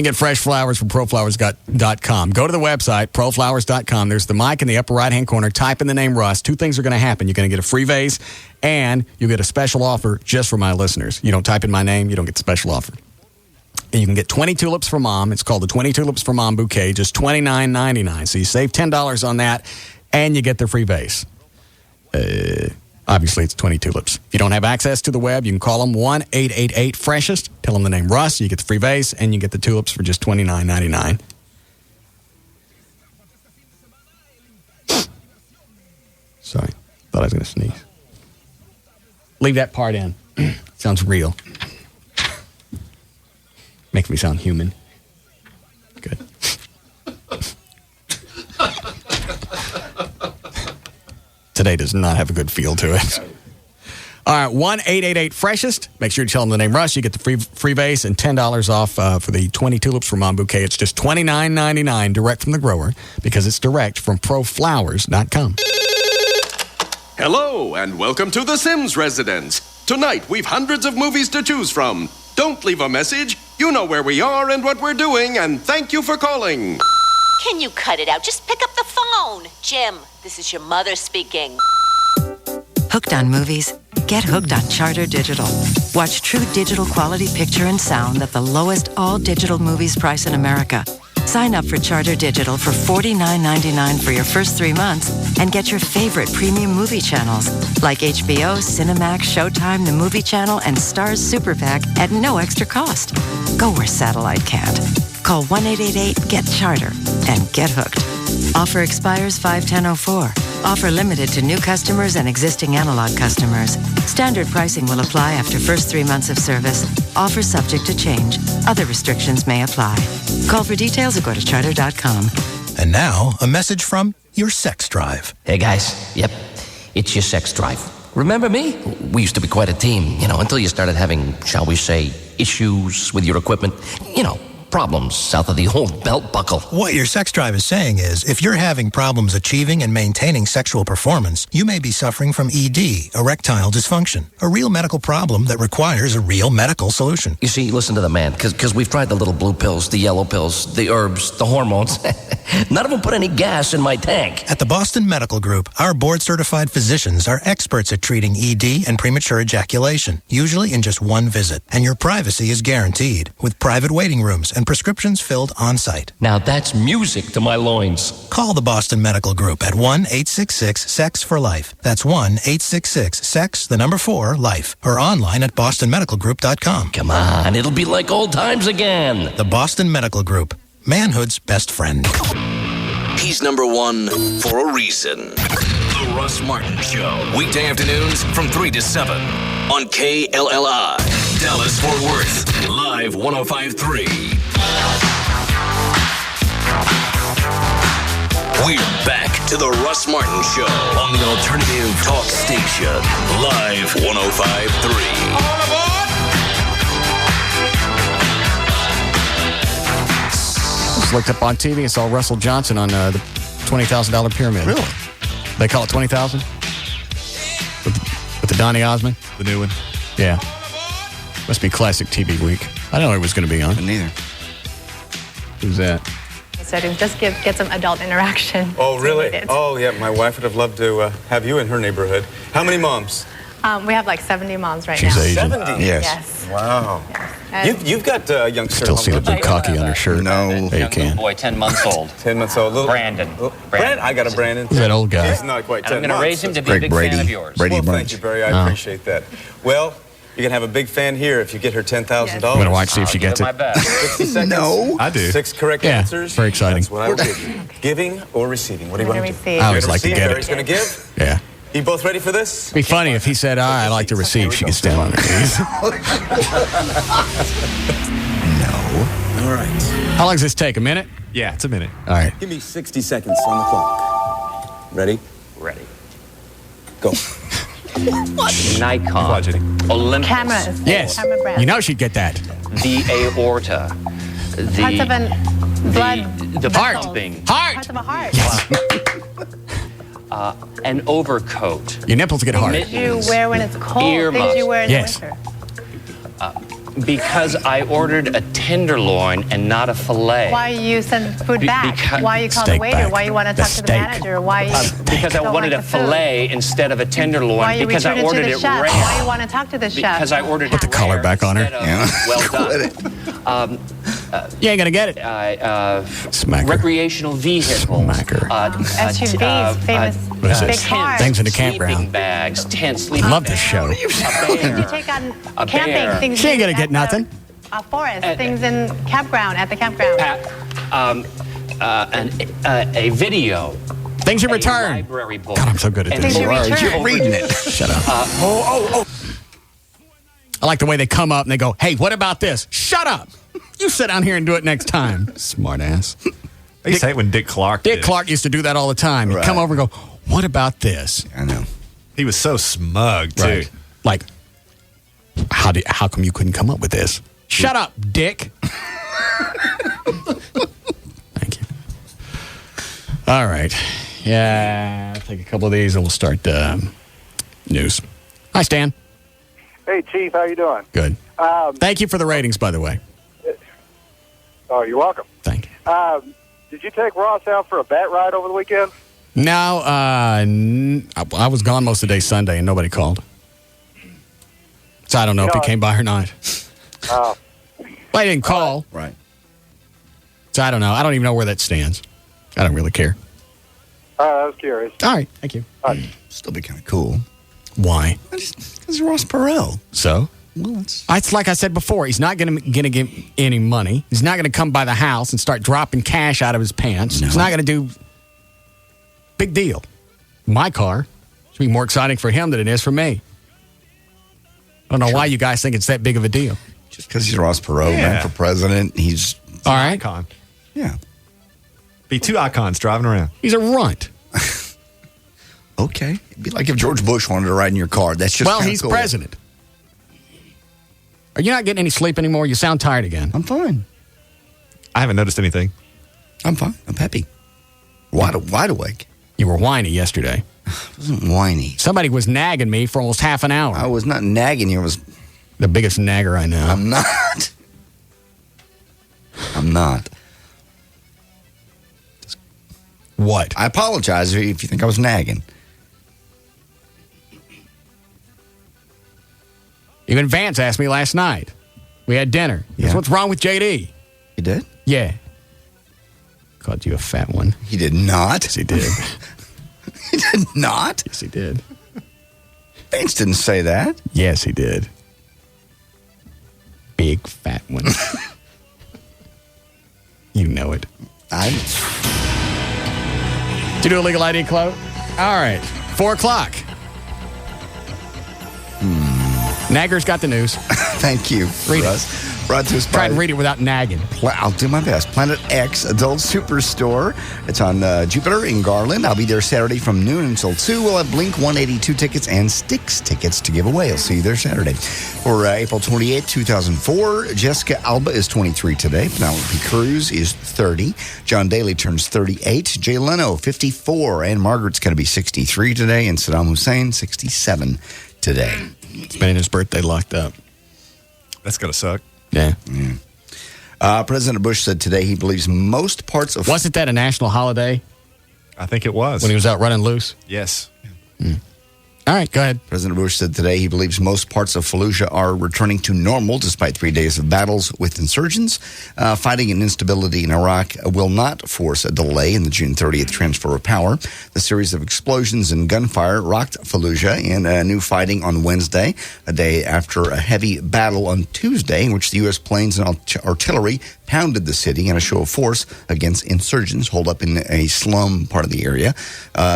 [SPEAKER 12] can get fresh flowers from proflowers.com. Go to the website, proflowers.com. There's the mic in the upper right-hand corner. Type in the name Russ. Two things are going to happen. You're going to get a free vase, and you get a special offer just for my listeners. You don't type in my name, you don't get the special offer. And you can get 20 tulips for Mom. It's called the 20 Tulips for Mom bouquet, just $29.99. So you save $10 on that, and you get the free vase. Obviously, it's 20 tulips. If you don't have access to the web, you can call them 1-888-FRESHEST. Tell them the name Russ. You get the free vase, and you get the tulips for just $29.99. Sorry. Thought I was going to sneeze. Leave that part in. Sounds real. Makes me sound human. Good. Today does not have a good feel to it. All right, 1-888-FRESHEST. Make sure you tell them the name Russ. You get the free vase and $10 off for the 20 tulips for Mom bouquet. It's just $29.99 direct from the grower because it's direct from proflowers.com.
[SPEAKER 3] Hello, and welcome to the Sims residence. Tonight, we've hundreds of movies to choose from. Don't leave a message. You know where we are and what we're doing, and thank you for calling.
[SPEAKER 21] Can you cut it out? Just pick up the phone. Jim, this is your mother speaking.
[SPEAKER 22] Hooked on movies? Get hooked on Charter Digital. Watch true digital quality picture and sound at the lowest all-digital movies price in America. Sign up for Charter Digital for $49.99 for your first 3 months and get your favorite premium movie channels like HBO, Cinemax, Showtime, The Movie Channel, and Starz Super Pack at no extra cost. Go where satellite can't. Call 1-888-GET-CHARTER and get hooked. Offer expires 5/10/04. Offer limited to new customers and existing analog customers. Standard pricing will apply after first 3 months of service. Offer subject to change. Other restrictions may apply. Call for details or go to charter.com.
[SPEAKER 23] And now, a message from your sex drive.
[SPEAKER 24] Hey guys, yep, it's your sex drive. Remember me? We used to be quite a team, until you started having, shall we say, issues with your equipment. Problems south of the old belt buckle.
[SPEAKER 23] What your sex drive is saying is, if you're having problems achieving and maintaining sexual performance, you may be suffering from ED, erectile dysfunction, a real medical problem that requires a real medical solution.
[SPEAKER 24] You see, listen to the man, because we've tried the little blue pills, the yellow pills, the herbs, the hormones. None of them put any gas in my tank.
[SPEAKER 23] At the Boston Medical Group, our board-certified physicians are experts at treating ED and premature ejaculation, usually in just one visit. And your privacy is guaranteed, with private waiting rooms and and prescriptions filled on-site.
[SPEAKER 24] Now that's music to my loins.
[SPEAKER 23] Call the Boston Medical Group at 1-866-SEX-FOR-LIFE. That's 1-866-SEX-4-LIFE. Or online at bostonmedicalgroup.com.
[SPEAKER 24] Come on, it'll be like old times again.
[SPEAKER 23] The Boston Medical Group. Manhood's best friend.
[SPEAKER 11] He's number one for a reason. The Russ Martin Show. Weekday afternoons from 3 to 7 on KLLI. Dallas Fort Worth. Live 105.3. We're back to the Russ Martin Show on the Alternative Talk Station. Live 105.3. All aboard!
[SPEAKER 12] Just looked up on TV and saw Russell Johnson on the $20,000 pyramid.
[SPEAKER 4] Really?
[SPEAKER 12] They call it 20,000? With the Donny Osmond?
[SPEAKER 4] The new one.
[SPEAKER 12] Yeah. Must be classic TV week. I didn't know it was going to be on.
[SPEAKER 14] Neither.
[SPEAKER 12] Who's that?
[SPEAKER 1] So to just get some adult interaction.
[SPEAKER 5] Oh, really? Oh, yeah. My wife would have loved to have you in her neighborhood. How many moms?
[SPEAKER 1] We have like 70 moms right
[SPEAKER 12] She's
[SPEAKER 1] now.
[SPEAKER 12] Asian.
[SPEAKER 5] 70?
[SPEAKER 12] Yes.
[SPEAKER 5] Wow.
[SPEAKER 1] Yes.
[SPEAKER 5] You've got a youngster.
[SPEAKER 12] Still see the big cocky on her shirt.
[SPEAKER 14] No.
[SPEAKER 12] There you can.
[SPEAKER 6] Boy, 10 months old.
[SPEAKER 5] 10 months old.
[SPEAKER 6] Brandon.
[SPEAKER 5] Brandon? I got a Brandon.
[SPEAKER 12] Who's that old guy?
[SPEAKER 5] He's not quite 10
[SPEAKER 6] And I'm going to raise him to be
[SPEAKER 14] Greg
[SPEAKER 6] a big
[SPEAKER 14] Brady.
[SPEAKER 6] fan of yours.
[SPEAKER 14] Brady
[SPEAKER 5] Well,
[SPEAKER 14] Bunch.
[SPEAKER 5] thank you, Barry. I appreciate that. Well, you can have a big fan here if you get her $10,000.
[SPEAKER 12] I'm going to watch, see if she gets
[SPEAKER 6] My
[SPEAKER 12] it.
[SPEAKER 6] best.
[SPEAKER 5] 60 seconds.
[SPEAKER 14] No.
[SPEAKER 4] I do.
[SPEAKER 5] 6 correct
[SPEAKER 12] Yeah,
[SPEAKER 5] answers.
[SPEAKER 12] very exciting.
[SPEAKER 5] That's what I will give you. Giving or receiving? What do you
[SPEAKER 1] I'm
[SPEAKER 5] want to
[SPEAKER 1] gonna
[SPEAKER 5] do?
[SPEAKER 1] receive.
[SPEAKER 12] I always like to get
[SPEAKER 5] Barry's
[SPEAKER 12] it.
[SPEAKER 5] going to give?
[SPEAKER 12] Yeah.
[SPEAKER 5] You both ready for this?
[SPEAKER 12] It'd be funny if he said, I like to receive. She could stand on her knees.
[SPEAKER 5] All right.
[SPEAKER 12] How long does this take? A minute?
[SPEAKER 4] Yeah, it's a minute.
[SPEAKER 12] All right.
[SPEAKER 5] Give me 60 seconds on the clock. Ready?
[SPEAKER 6] Ready.
[SPEAKER 5] Go.
[SPEAKER 6] Nikon.
[SPEAKER 4] Watch it.
[SPEAKER 6] Olympus.
[SPEAKER 1] Cameras.
[SPEAKER 12] Yes.
[SPEAKER 1] Camera brand.
[SPEAKER 12] You know she'd get that.
[SPEAKER 6] The aorta.
[SPEAKER 1] Parts of an blood.
[SPEAKER 6] The
[SPEAKER 12] Heart.
[SPEAKER 6] pumping.
[SPEAKER 1] Parts of a heart.
[SPEAKER 6] An overcoat.
[SPEAKER 12] Your nipples get hard.
[SPEAKER 1] Things you wear when it's cold.
[SPEAKER 6] Ear
[SPEAKER 1] Things
[SPEAKER 6] muffs.
[SPEAKER 1] you wear in
[SPEAKER 12] Yes.
[SPEAKER 1] the winter.
[SPEAKER 6] Because I ordered a tenderloin and not a fillet.
[SPEAKER 1] Why you send food back?
[SPEAKER 6] Because-
[SPEAKER 1] Why you call the
[SPEAKER 12] Steak
[SPEAKER 1] waiter?
[SPEAKER 12] back.
[SPEAKER 1] Why you want to
[SPEAKER 12] The
[SPEAKER 1] talk to the
[SPEAKER 12] steak.
[SPEAKER 1] manager? Why you
[SPEAKER 6] Because I
[SPEAKER 1] don't
[SPEAKER 6] wanted
[SPEAKER 1] like
[SPEAKER 6] a
[SPEAKER 1] the food?
[SPEAKER 6] fillet instead of a tenderloin.
[SPEAKER 1] Why you
[SPEAKER 6] because I
[SPEAKER 1] return it
[SPEAKER 6] ordered
[SPEAKER 1] to the
[SPEAKER 6] it
[SPEAKER 1] chef?
[SPEAKER 6] rare.
[SPEAKER 1] Why you want to talk to the chef?
[SPEAKER 6] Because I ordered
[SPEAKER 12] Put the
[SPEAKER 6] it
[SPEAKER 12] collar
[SPEAKER 6] rare
[SPEAKER 12] back on her.
[SPEAKER 6] instead of
[SPEAKER 14] Yeah.
[SPEAKER 6] well done.
[SPEAKER 12] You ain't going to get it. Smacker.
[SPEAKER 6] Recreational vehicle.
[SPEAKER 12] Smacker.
[SPEAKER 1] SUVs, famous
[SPEAKER 12] What is
[SPEAKER 1] big
[SPEAKER 12] this?
[SPEAKER 1] cars.
[SPEAKER 12] Things in the
[SPEAKER 6] Sleeping
[SPEAKER 12] campground.
[SPEAKER 6] bags, tent
[SPEAKER 12] I
[SPEAKER 6] sleeping
[SPEAKER 12] love this show.
[SPEAKER 1] Things you take on
[SPEAKER 6] A
[SPEAKER 1] camping.
[SPEAKER 6] bear.
[SPEAKER 1] Things
[SPEAKER 12] She ain't
[SPEAKER 1] you
[SPEAKER 12] going to get
[SPEAKER 1] at
[SPEAKER 12] nothing.
[SPEAKER 1] A forest. Things in campground. At the campground.
[SPEAKER 6] A video.
[SPEAKER 12] Things you return.
[SPEAKER 6] Library book.
[SPEAKER 12] God, I'm so good at
[SPEAKER 1] Things
[SPEAKER 12] this.
[SPEAKER 1] you return.
[SPEAKER 14] You're reading it.
[SPEAKER 12] Shut up. I like the way they come up and they go, hey, what about this? Shut up. You sit down here and do it next time. Smart ass.
[SPEAKER 4] I used to hate when Dick Clark did
[SPEAKER 12] Dick
[SPEAKER 4] it.
[SPEAKER 12] Clark used to do that all the time. He'd come over and go, what about this?
[SPEAKER 14] I know.
[SPEAKER 4] He was so smug, too.
[SPEAKER 12] Right. Like, how come you couldn't come up with this? Shut up, Dick. Thank you. All right. Yeah, I'll take a couple of these and we'll start news. Hi, Stan.
[SPEAKER 7] Hey, Chief, how you doing?
[SPEAKER 12] Good. Thank you for the ratings, by the way.
[SPEAKER 7] Oh, you're welcome.
[SPEAKER 12] Thank you.
[SPEAKER 7] Did you take Ross out for a bat ride over the weekend?
[SPEAKER 12] No, I was gone most of the day Sunday and nobody called. So I don't know if he came by or not.
[SPEAKER 7] Oh.
[SPEAKER 12] Well, he didn't call.
[SPEAKER 14] Right.
[SPEAKER 12] So I don't know. I don't even know where that stands. I don't really care.
[SPEAKER 7] I was curious.
[SPEAKER 12] All right. Thank you.
[SPEAKER 14] Still be kind of cool.
[SPEAKER 12] Why?
[SPEAKER 14] Because Ross Perot.
[SPEAKER 12] So?
[SPEAKER 14] Well,
[SPEAKER 12] It's like I said before. He's not going to give any money. He's not going to come by the house and start dropping cash out of his pants.
[SPEAKER 14] No.
[SPEAKER 12] He's not going to do... Big deal. My car. It's be more exciting for him than it is for me. I don't know why you guys think it's that big of a deal.
[SPEAKER 14] Just because he's Ross Perot, ran for president, he's...
[SPEAKER 12] All right.
[SPEAKER 4] Icon.
[SPEAKER 14] Yeah.
[SPEAKER 4] Be two icons driving around.
[SPEAKER 12] He's a runt.
[SPEAKER 14] Okay. It'd be like if George Bush wanted to ride in your car. That's just
[SPEAKER 12] Well,
[SPEAKER 14] kinda
[SPEAKER 12] he's
[SPEAKER 14] cool.
[SPEAKER 12] president. Are you not getting any sleep anymore? You sound tired again.
[SPEAKER 14] I'm fine.
[SPEAKER 4] I haven't noticed anything.
[SPEAKER 14] I'm fine. I'm happy. Wide awake.
[SPEAKER 12] You were whiny yesterday.
[SPEAKER 14] I wasn't whiny.
[SPEAKER 12] Somebody was nagging me for almost half an hour.
[SPEAKER 14] I was not nagging you. I was...
[SPEAKER 12] The biggest nagger I know.
[SPEAKER 14] I'm not. I'm not.
[SPEAKER 12] What?
[SPEAKER 14] I apologize if you think I was nagging.
[SPEAKER 12] Even Vance asked me last night. We had dinner. He goes, what's wrong with JD?
[SPEAKER 14] He did?
[SPEAKER 12] Yeah. Called you a fat one.
[SPEAKER 14] He did not.
[SPEAKER 12] Yes, he did.
[SPEAKER 14] He did not?
[SPEAKER 12] Yes, he did.
[SPEAKER 14] Bates didn't say that.
[SPEAKER 12] Yes, he did. Big fat one. You know it. Did you do a legal ID, Chloe? All right. 4 o'clock. Nagger's got the news.
[SPEAKER 14] Thank you,
[SPEAKER 12] Read
[SPEAKER 14] Russ. Brought to us
[SPEAKER 12] Try
[SPEAKER 14] by...
[SPEAKER 12] and read it without nagging.
[SPEAKER 14] I'll do my best. Planet X Adult Superstore. It's on Jupiter in Garland. I'll be there Saturday from noon until 2. We'll have Blink 182 tickets and Styx tickets to give away. I'll see you there Saturday. For April 28, 2004, Jessica Alba is 23 today. Penelope Cruz is 30. John Daly turns 38. Jay Leno, 54. And Margaret's going to be 63 today. And Saddam Hussein, 67 today.
[SPEAKER 12] Spending his birthday locked up.
[SPEAKER 4] That's going to suck.
[SPEAKER 12] Yeah.
[SPEAKER 14] President Bush said today he believes most parts of...
[SPEAKER 12] Wasn't that a national holiday?
[SPEAKER 4] I think it was.
[SPEAKER 12] When he was out running loose?
[SPEAKER 4] Yes.
[SPEAKER 12] All right, go ahead.
[SPEAKER 14] President Bush said today he believes most parts of Fallujah are returning to normal despite 3 days of battles with insurgents. Fighting and instability in Iraq will not force a delay in the June 30th transfer of power. The series of explosions and gunfire rocked Fallujah in new fighting on Wednesday, a day after a heavy battle on Tuesday in which the U.S. planes and artillery pounded the city in a show of force against insurgents holed up in a slum part of the area.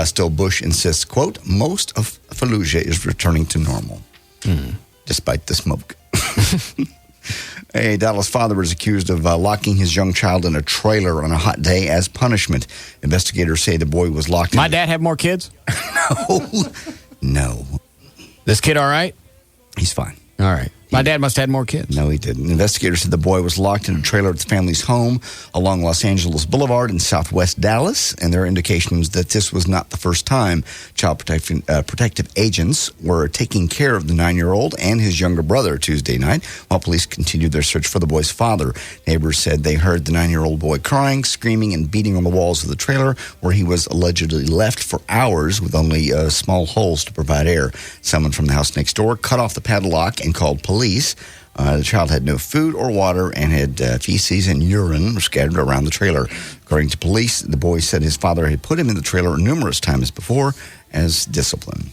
[SPEAKER 14] Still, Bush insists, quote, most of Fallujah is returning to normal, despite the smoke. A Dallas father was accused of locking his young child in a trailer on a hot day as punishment. Investigators say the boy was locked
[SPEAKER 12] My dad have more kids?
[SPEAKER 14] No.
[SPEAKER 12] This kid all right?
[SPEAKER 14] He's fine.
[SPEAKER 12] All right. My dad must have had more kids.
[SPEAKER 14] No, he didn't. Investigators said the boy was locked in a trailer at the family's home along Los Angeles Boulevard in southwest Dallas, and there are indications that this was not the first time child protective agents were taking care of the 9-year-old and his younger brother Tuesday night while police continued their search for the boy's father. Neighbors said they heard the 9-year-old boy crying, screaming, and beating on the walls of the trailer where he was allegedly left for hours with only small holes to provide air. Someone from the house next door cut off the padlock and called police. The child had no food or water and had feces and urine scattered around the trailer. According to police, the boy said his father had put him in the trailer numerous times before as discipline.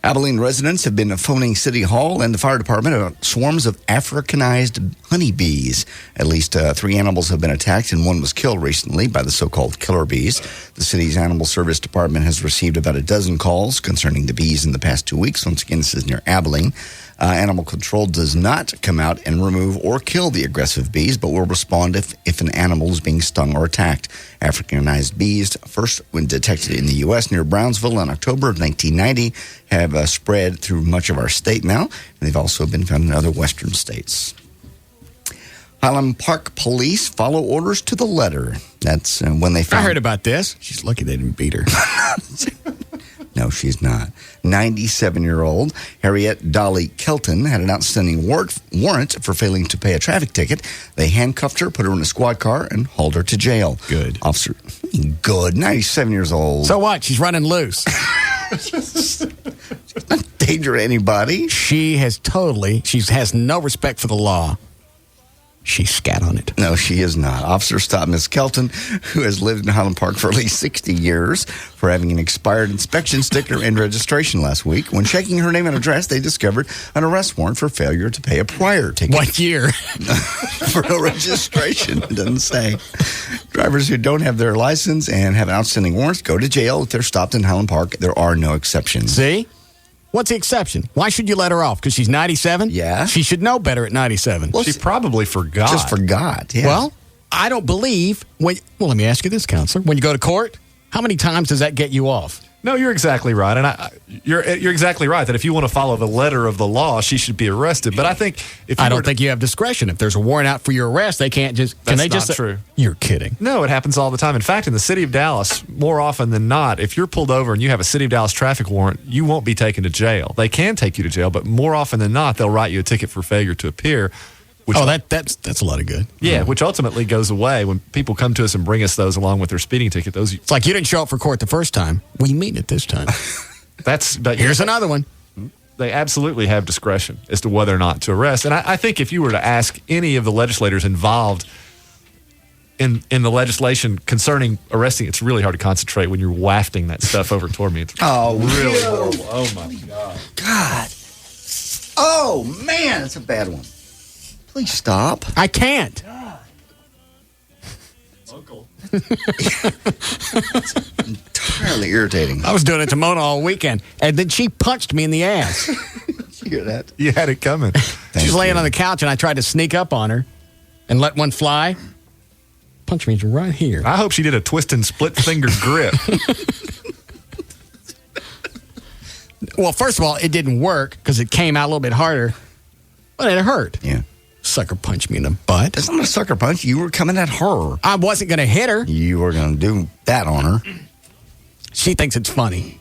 [SPEAKER 14] Abilene residents have been phoning City Hall and the fire department about swarms of Africanized honeybees. At least 3 animals have been attacked and 1 was killed recently by the so-called killer bees. The city's animal service department has received about a dozen calls concerning the bees in the past 2 weeks. Once again, this is near Abilene. Animal control does not come out and remove or kill the aggressive bees, but will respond if an animal is being stung or attacked. Africanized bees, first when detected in the U.S. near Brownsville in October of 1990, have spread through much of our state now, and they've also been found in other western states. Highland Park police follow orders to the letter. That's when they found...
[SPEAKER 12] I heard about this. She's lucky they didn't beat her.
[SPEAKER 14] No, she's not. 97-year-old Harriet Dolly Kelton had an outstanding warrant for failing to pay a traffic ticket. They handcuffed her, put her in a squad car, and hauled her to jail.
[SPEAKER 12] Good.
[SPEAKER 14] Officer, good. 97 years old.
[SPEAKER 12] So what? She's running loose.
[SPEAKER 14] She's not a danger to anybody.
[SPEAKER 12] She has no respect for the law. She scat on it.
[SPEAKER 14] No, she is not. Officers stopped Miss Kelton, who has lived in Highland Park for at least 60 years, for having an expired inspection sticker and registration last week. When checking her name and address, they discovered an arrest warrant for failure to pay a prior ticket.
[SPEAKER 12] What year?
[SPEAKER 14] For no registration, it doesn't say. Drivers who don't have their license and have outstanding warrants go to jail if they're stopped in Highland Park. There are no exceptions.
[SPEAKER 12] See? What's the exception? Why should you let her off? Because she's 97?
[SPEAKER 14] Yeah.
[SPEAKER 12] She should know better at 97.
[SPEAKER 4] Well, she probably forgot.
[SPEAKER 14] Just forgot, yeah.
[SPEAKER 12] Well, I don't believe... Well, let me ask you this, counselor. When you go to court, how many times does that get you off?
[SPEAKER 4] No, you're exactly right. And you're exactly right that if you want to follow the letter of the law, she should be arrested. But I think if
[SPEAKER 12] I don't think you have discretion. If there's a warrant out for your arrest, they can't just...
[SPEAKER 4] That's not true.
[SPEAKER 12] You're kidding.
[SPEAKER 4] No, it happens all the time. In fact, in the city of Dallas, more often than not, if you're pulled over and you have a city of Dallas traffic warrant, you won't be taken to jail. They can take you to jail, but more often than not, they'll write you a ticket for failure to appear.
[SPEAKER 12] That's a lot of good.
[SPEAKER 4] Yeah, which ultimately goes away when people come to us and bring us those along with their speeding ticket.
[SPEAKER 12] It's like you didn't show up for court the first time. Well, you mean it this time.
[SPEAKER 4] But
[SPEAKER 12] here's another one.
[SPEAKER 4] they absolutely have discretion as to whether or not to arrest. And I think if you were to ask any of the legislators involved in the legislation concerning arresting, it's really hard to concentrate when you're wafting that stuff over toward me. It's really horrible. Oh, my God.
[SPEAKER 14] God. Oh, man, that's a bad one. Please stop.
[SPEAKER 12] I can't.
[SPEAKER 4] Uncle.
[SPEAKER 14] Entirely irritating.
[SPEAKER 12] I was doing it to Mona all weekend, and then she punched me in the ass.
[SPEAKER 14] You hear that?
[SPEAKER 4] You had it coming.
[SPEAKER 12] She's laying on the couch, and I tried to sneak up on her and let one fly. Punch me right here.
[SPEAKER 4] I hope she did a twist and split finger grip.
[SPEAKER 12] Well, first of all, it didn't work because it came out a little bit harder, but it hurt.
[SPEAKER 14] Yeah.
[SPEAKER 12] Sucker punched me in the butt.
[SPEAKER 14] That's not a sucker punch. You were coming at her.
[SPEAKER 12] I wasn't going to hit her.
[SPEAKER 14] You were going to do that on her.
[SPEAKER 12] She thinks it's funny.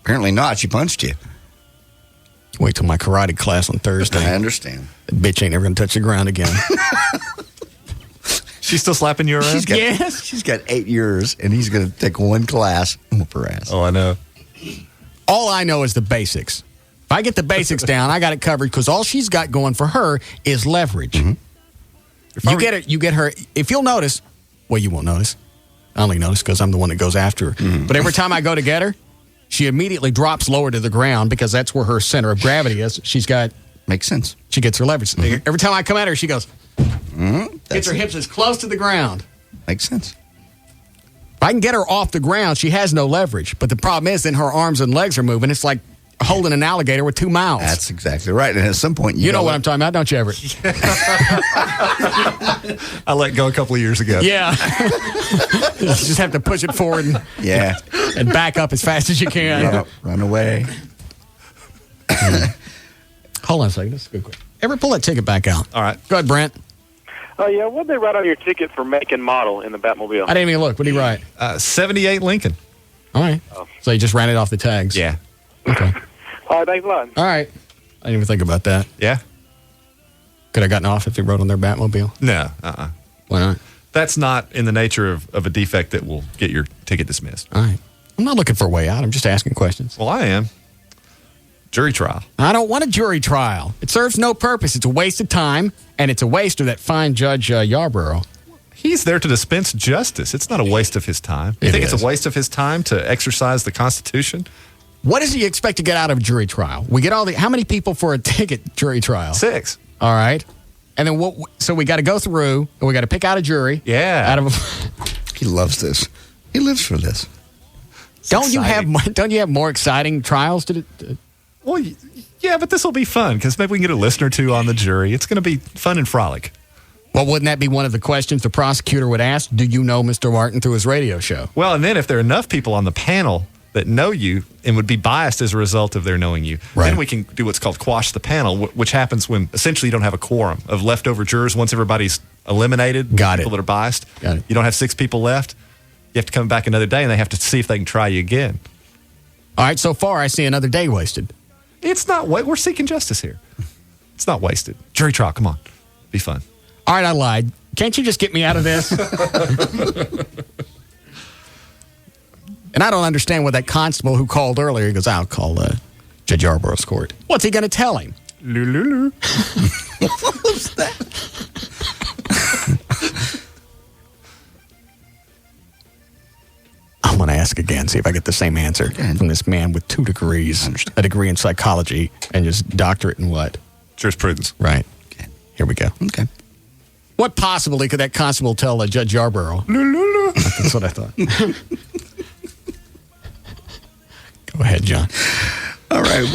[SPEAKER 14] Apparently not. She punched you.
[SPEAKER 12] Wait till my karate class on Thursday.
[SPEAKER 14] I understand.
[SPEAKER 12] That bitch ain't never going to touch the ground again.
[SPEAKER 4] She's still slapping you around?
[SPEAKER 12] Yes.
[SPEAKER 14] She's got 8 years, and he's going to take one class and whoop her ass.
[SPEAKER 4] Oh, I know.
[SPEAKER 12] All I know is the basics. If I get the basics down, I got it covered because all she's got going for her is leverage.
[SPEAKER 14] Mm-hmm.
[SPEAKER 12] You get her. If you'll notice, well, you won't notice. I only notice because I'm the one that goes after her.
[SPEAKER 14] Mm-hmm.
[SPEAKER 12] But every time I go to get her, she immediately drops lower to the ground because that's where her center of gravity is. She's got.
[SPEAKER 14] Makes sense.
[SPEAKER 12] She gets her leverage.
[SPEAKER 14] Mm-hmm.
[SPEAKER 12] Every time I come at her, she goes. Gets her
[SPEAKER 14] it.
[SPEAKER 12] hips as close to the ground.
[SPEAKER 14] Makes sense.
[SPEAKER 12] If I can get her off the ground, she has no leverage. But the problem is then her arms and legs are moving. It's like holding an alligator with 2 mouths.
[SPEAKER 14] That's exactly right. And at some point,
[SPEAKER 12] you know what I'm talking about, don't you, Everett?
[SPEAKER 4] I let go a couple of years ago.
[SPEAKER 12] Yeah. You just have to push it forward and back up as fast as you can.
[SPEAKER 14] Run away.
[SPEAKER 12] Hold on a second. That's a good question. Everett, pull that ticket back out.
[SPEAKER 4] All right.
[SPEAKER 12] Go ahead, Brent.
[SPEAKER 7] Oh, yeah. What did they write on your ticket for make and model in the Batmobile?
[SPEAKER 12] I didn't even look. What did he write?
[SPEAKER 4] 78 Lincoln.
[SPEAKER 12] All right. So you just ran it off the tags.
[SPEAKER 4] Yeah.
[SPEAKER 12] Okay.
[SPEAKER 7] All right, thanks a lot.
[SPEAKER 12] All right. I didn't even think about that.
[SPEAKER 4] Yeah.
[SPEAKER 12] Could I gotten off if they rode on their Batmobile?
[SPEAKER 4] No.
[SPEAKER 12] Why not?
[SPEAKER 4] That's not in the nature of a defect that will get your ticket dismissed.
[SPEAKER 12] All right. I'm not looking for a way out. I'm just asking questions.
[SPEAKER 4] Well, I am. Jury trial.
[SPEAKER 12] I don't want a jury trial. It serves no purpose. It's a waste of time, and it's a waste of that fine Judge Yarborough.
[SPEAKER 4] He's there to dispense justice. It's not a waste of his time. You think it's a waste of his time to exercise the Constitution?
[SPEAKER 12] What does he expect to get out of a jury trial? We get how many people for a ticket jury trial?
[SPEAKER 4] 6.
[SPEAKER 12] All right. And then so we got to go through, and we got to pick out a jury.
[SPEAKER 4] Yeah.
[SPEAKER 12] Out of
[SPEAKER 14] He loves this. He lives for this.
[SPEAKER 12] Don't you have more exciting trials to
[SPEAKER 4] Well, yeah, but this will be fun because maybe we can get a listener or two on the jury. It's going to be fun and frolic.
[SPEAKER 12] Well, wouldn't that be one of the questions the prosecutor would ask? Do you know Mr. Martin through his radio show?
[SPEAKER 4] Well, and then if there are enough people on the panel that know you and would be biased as a result of their knowing you, then we can do what's called quash the panel, which happens when essentially you don't have a quorum of leftover jurors once everybody's eliminated. People that are biased.
[SPEAKER 12] Got it.
[SPEAKER 4] You don't have 6 people left. You have to come back another day, and they have to see if they can try you again.
[SPEAKER 12] All right, so far I see another day wasted.
[SPEAKER 4] It's not. We're seeking justice here. It's not wasted. Jury trial, come on. Be fun.
[SPEAKER 12] All right, I lied. Can't you just get me out of this? And I don't understand what that constable who called earlier, he goes, I'll call Judge Yarborough's court. What's he going to tell him?
[SPEAKER 4] Lulu.
[SPEAKER 14] What was that?
[SPEAKER 12] I'm going to ask again, see if I get the same answer from this man with 2 degrees. A degree in psychology and just doctorate in what?
[SPEAKER 4] Jurisprudence.
[SPEAKER 12] Right. Okay. Here we go.
[SPEAKER 14] Okay.
[SPEAKER 12] What possibly could that constable tell Judge Yarborough?
[SPEAKER 4] Lulu.
[SPEAKER 12] That's what I thought. Go ahead, John.
[SPEAKER 14] All right.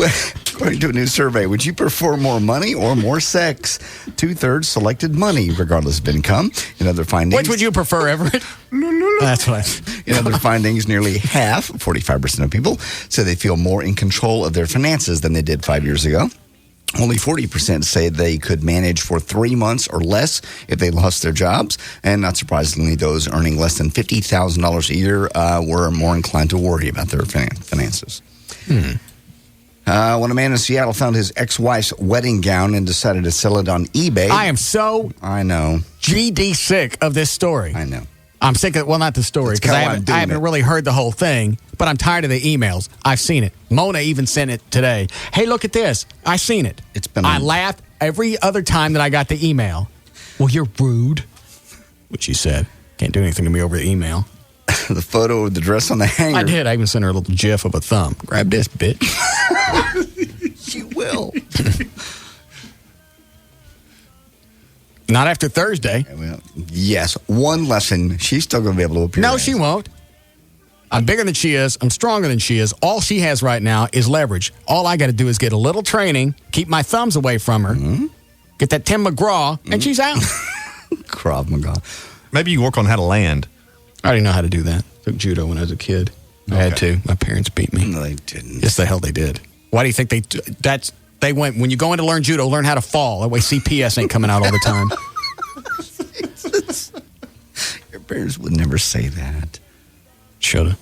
[SPEAKER 14] According to a new survey, would you prefer more money or more sex? 2/3 selected money, regardless of income. In other findings,
[SPEAKER 12] Which would you prefer, Everett? That's what
[SPEAKER 14] In other findings, nearly half, 45% of people, say they feel more in control of their finances than they did 5 years ago. Only 40% say they could manage for 3 months or less if they lost their jobs. And not surprisingly, those earning less than $50,000 a year were more inclined to worry about their finances. When a man in Seattle found his ex-wife's wedding gown and decided to sell it on eBay.
[SPEAKER 12] I am so
[SPEAKER 14] I know.
[SPEAKER 12] GD sick of this story.
[SPEAKER 14] I know.
[SPEAKER 12] I'm sick of, well, not the story, because I haven't really heard the whole thing, but I'm tired of the emails. I've seen it. Mona even sent it today. Hey, look at this. I seen it. I laughed every other time that I got the email. Well, you're rude, which she said. Can't do anything to me over the email.
[SPEAKER 14] The photo of the dress on the hanger.
[SPEAKER 12] I did. I even sent her a little gif of a thumb. Grab this, bitch.
[SPEAKER 14] She will.
[SPEAKER 12] Not after Thursday.
[SPEAKER 14] Yes, one lesson. She's still going to be able to appear.
[SPEAKER 12] No, she won't. I'm bigger than she is. I'm stronger than she is. All she has right now is leverage. All I got to do is get a little training, keep my thumbs away from her, get that Tim McGraw, and she's out.
[SPEAKER 14] Krav Maga.
[SPEAKER 4] Maybe you work on how to land.
[SPEAKER 12] I didn't know how to do that. Took judo when I was a kid. I had to. My parents beat me.
[SPEAKER 14] No, they didn't.
[SPEAKER 12] Yes, the hell they did. Why do you think they went, when you go in to learn judo, learn how to fall. That way CPS ain't coming out all the time.
[SPEAKER 14] Your parents would never say that.
[SPEAKER 12] Shoulda.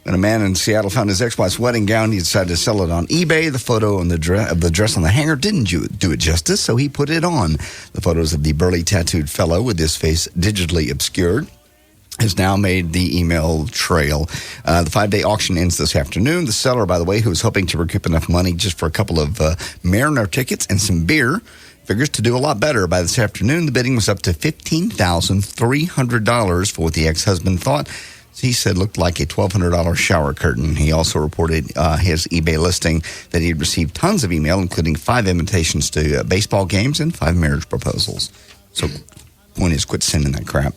[SPEAKER 14] When a man in Seattle found his ex-wife's wedding gown, he decided to sell it on eBay. The photo of the dress on the hanger didn't do it justice, so he put it on. The photos of the burly tattooed fellow with his face digitally obscured has now made the email trail. The 5-day auction ends this afternoon. The seller, by the way, who was hoping to recoup enough money just for a couple of Mariner tickets and some beer, figures to do a lot better. By this afternoon, the bidding was up to $15,300 for what the ex-husband thought he said looked like a $1,200 shower curtain. He also reported his eBay listing that he had received tons of email, including 5 invitations to baseball games and 5 marriage proposals. So, point is, quit sending that crap.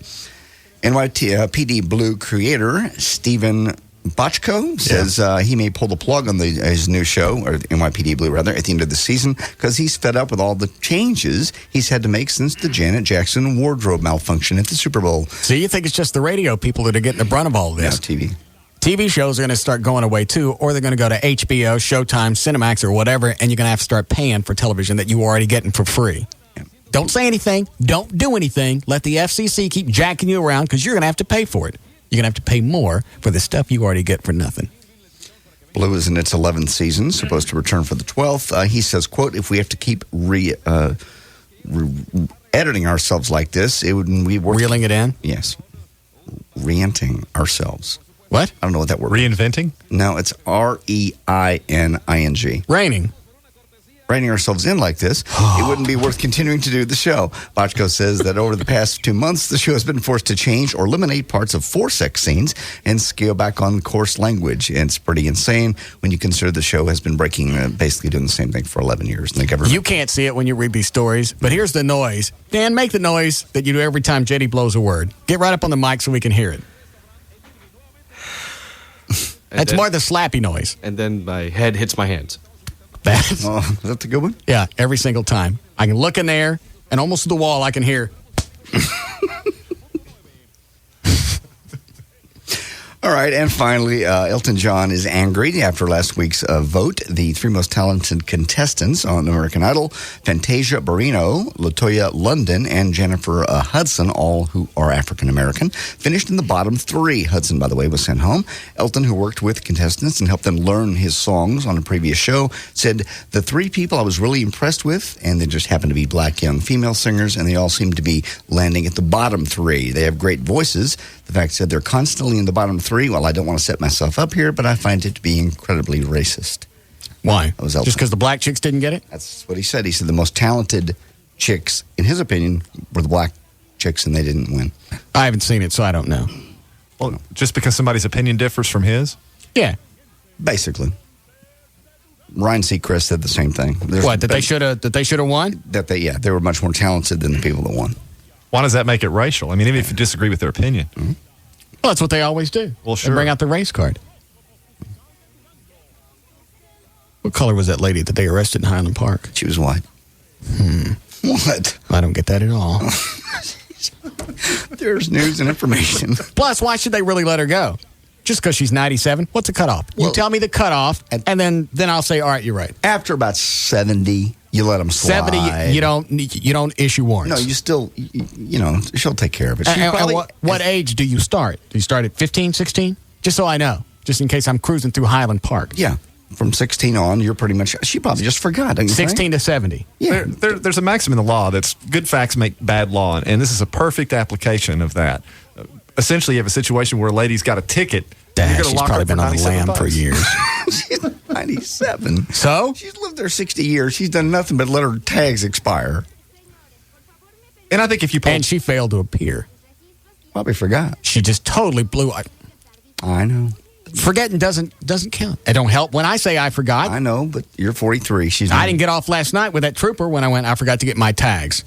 [SPEAKER 14] NYPD Blue creator Stephen Bochco says he may pull the plug on his new show, or NYPD Blue rather, at the end of the season because he's fed up with all the changes he's had to make since the Janet Jackson wardrobe malfunction at the Super Bowl.
[SPEAKER 12] So you think it's just the radio people that are getting the brunt of all of this?
[SPEAKER 14] No, TV.
[SPEAKER 12] TV shows are going to start going away too, or they're going to go to HBO, Showtime, Cinemax, or whatever, and you're going to have to start paying for television that you were already getting for free. Don't say anything. Don't do anything. Let the FCC keep jacking you around because you're going to have to pay for it. You're going to have to pay more for the stuff you already get for nothing.
[SPEAKER 14] Blue is in its 11th season, supposed to return for the 12th. He says, quote, if we have to keep editing ourselves like this, it would be worth...
[SPEAKER 12] Reeling it in?
[SPEAKER 14] Yes. Reinting ourselves.
[SPEAKER 12] What?
[SPEAKER 14] I don't know what that word is.
[SPEAKER 4] Reinventing?
[SPEAKER 14] No, it's R-E-I-N-I-N-G. Reining ourselves in like this, it wouldn't be worth continuing to do the show. Bochco says that over the past 2 months, the show has been forced to change or eliminate parts of 4 sex scenes and scale back on coarse language. And it's pretty insane when you consider the show has been basically doing the same thing for 11 years. And the government...
[SPEAKER 12] You can't see it when you read these stories, but here's the noise. Dan, make the noise that you do every time JD blows a word. Get right up on the mic so we can hear it. That's more the slappy noise.
[SPEAKER 8] And then my head hits my hands.
[SPEAKER 14] Is that the good one?
[SPEAKER 12] Yeah, every single time. I can look in there, and almost to the wall, I can hear.
[SPEAKER 14] All right, and finally, Elton John is angry after last week's vote. The 3 most talented contestants on American Idol, Fantasia Barrino, LaToya London, and Jennifer Hudson, all who are African-American, finished in the bottom 3. Hudson, by the way, was sent home. Elton, who worked with contestants and helped them learn his songs on a previous show, said, the 3 people I was really impressed with, and they just happened to be black young female singers, and they all seem to be landing at the bottom 3. They have great voices. The fact said they're constantly in the bottom 3. Well, I don't want to set myself up here, but I find it to be incredibly racist.
[SPEAKER 12] Why? Just because the black chicks didn't get it?
[SPEAKER 14] That's what he said. He said the most talented chicks, in his opinion, were the black chicks, and they didn't win.
[SPEAKER 12] I haven't seen it, so I don't know.
[SPEAKER 4] Well, just because somebody's opinion differs from his?
[SPEAKER 12] Yeah.
[SPEAKER 14] Basically. Ryan Seacrest said the same thing.
[SPEAKER 12] What, that they should have won?
[SPEAKER 14] That they were much more talented than the people that won.
[SPEAKER 4] Why does that make it racial? I mean, even if you disagree with their opinion.
[SPEAKER 14] Mm-hmm.
[SPEAKER 12] Well, that's what they always do.
[SPEAKER 4] Well, sure.
[SPEAKER 12] They bring out the race card. What color was that lady that they arrested in Highland Park?
[SPEAKER 14] She was white. What?
[SPEAKER 12] I don't get that at all.
[SPEAKER 14] There's news and information.
[SPEAKER 12] Plus, why should they really let her go? Just because she's 97? What's the cutoff? Well, you tell me the cutoff, and then I'll say, all right, you're right.
[SPEAKER 14] After about 70, you let them slide.
[SPEAKER 12] 70, you don't issue warrants.
[SPEAKER 14] No, you still, she'll take care of it.
[SPEAKER 12] What age do you start? Do you start at 15, 16? Just so I know. Just in case I'm cruising through Highland Park.
[SPEAKER 14] Yeah. from 16 on, you're pretty much, she probably just forgot, don't you
[SPEAKER 12] 16 to 70.
[SPEAKER 14] Yeah.
[SPEAKER 4] There's a maxim in the law that's good facts make bad law, and this is a perfect application of that. Essentially, you have a situation where a lady's got a ticket.
[SPEAKER 12] Dad, she's probably been on the lam for years.
[SPEAKER 14] She's 97.
[SPEAKER 12] So?
[SPEAKER 14] She's lived there 60 years. She's done nothing but let her tags expire.
[SPEAKER 4] And I think if you
[SPEAKER 12] And she failed to appear.
[SPEAKER 14] Probably forgot.
[SPEAKER 12] She just totally blew it.
[SPEAKER 14] I know.
[SPEAKER 12] Forgetting doesn't count. It don't help when I say I forgot.
[SPEAKER 14] I know, but you're 43.
[SPEAKER 12] I didn't get off last night with that trooper when I forgot to get my tags.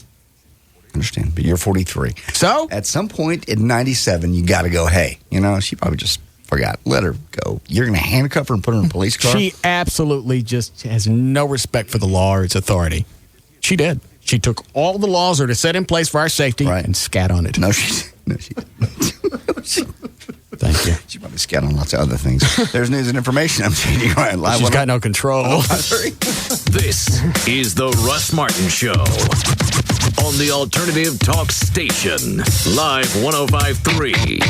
[SPEAKER 14] Understand, but you're 43.
[SPEAKER 12] So?
[SPEAKER 14] At some point in 97, you got to go, hey, she probably just forgot. Let her go. You're going to handcuff her and put her in a police car?
[SPEAKER 12] She absolutely just has no respect for the law or its authority. She did. She took all the laws that are set in place for our safety and scat on it.
[SPEAKER 14] No, she didn't.
[SPEAKER 12] Thank you.
[SPEAKER 14] She probably scat on lots of other things. There's news and information. I'm changing Ryan live.
[SPEAKER 12] She's got no control.
[SPEAKER 11] This is the Russ Martin Show on the Alternative Talk Station, Live 105.3.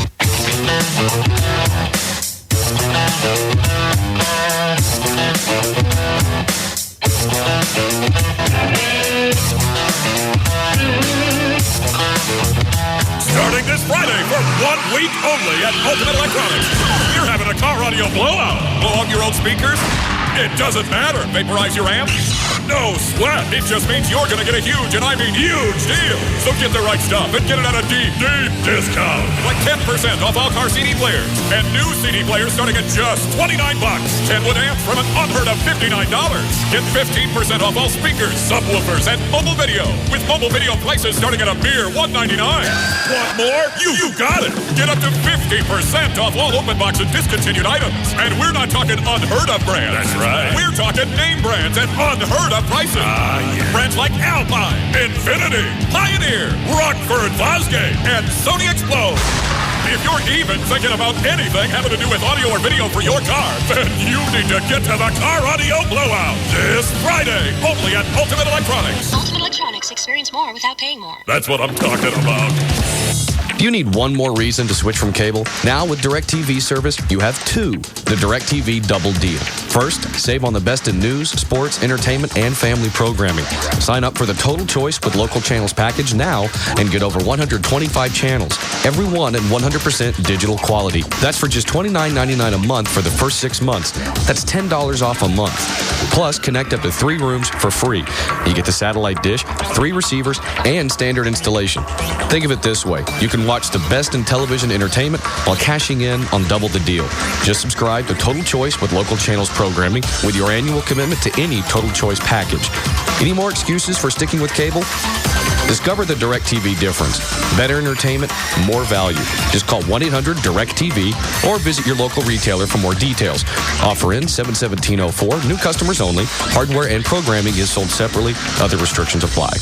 [SPEAKER 9] Starting this Friday for 1 week only at Ultimate Electronics. You're having a car audio blowout. Blow out your old speakers? It doesn't matter. Vaporize your amp? No sweat. It just means you're going to get a huge, and I mean huge, deal. So get the right stuff and get it at a deep, deep discount. Like 10% off all car CD players. And new CD players starting at just $29. 10-wood amps from an unheard of $59. Get 15% off all speakers, subwoofers, and mobile video. With mobile video prices starting at a mere $199. Want more? You got it. Get up to 50% off all open box and discontinued items. And we're not talking unheard of brands. That's right. We're talking name brands at unheard of prices. Brands like Alpine, Infinity, Pioneer, Rockford Fosgate, and Sony Explode. If you're even thinking about anything having to do with audio or video for your car, then you need to get to the car audio blowout this Friday, only at Ultimate Electronics.
[SPEAKER 10] Ultimate Electronics. Experience more without paying more.
[SPEAKER 9] That's what I'm talking about.
[SPEAKER 8] Do you need one more reason to switch from cable? Now with DirecTV service, you have two. The DirecTV Double Deal. First, save on the best in news, sports, entertainment, and family programming. Sign up for the Total Choice with Local Channels package now and get over 125 channels. Every one at 100% digital quality. That's for just $29.99 a month for the first 6 months. That's $10 off a month. Plus, connect up to 3 rooms for free. You get the satellite dish, 3 receivers, and standard installation. Think of it this way. You can watch the best in television entertainment while cashing in on double the deal. Just subscribe to Total Choice with Local Channels programming with your annual commitment to any Total Choice package. Any more excuses for sticking with cable? Discover the DirecTV difference. Better entertainment, more value. Just call 1-800-DirecTV or visit your local retailer for more details. Offer in 7/17/04. New customers only. Hardware and programming is sold separately. Other restrictions apply.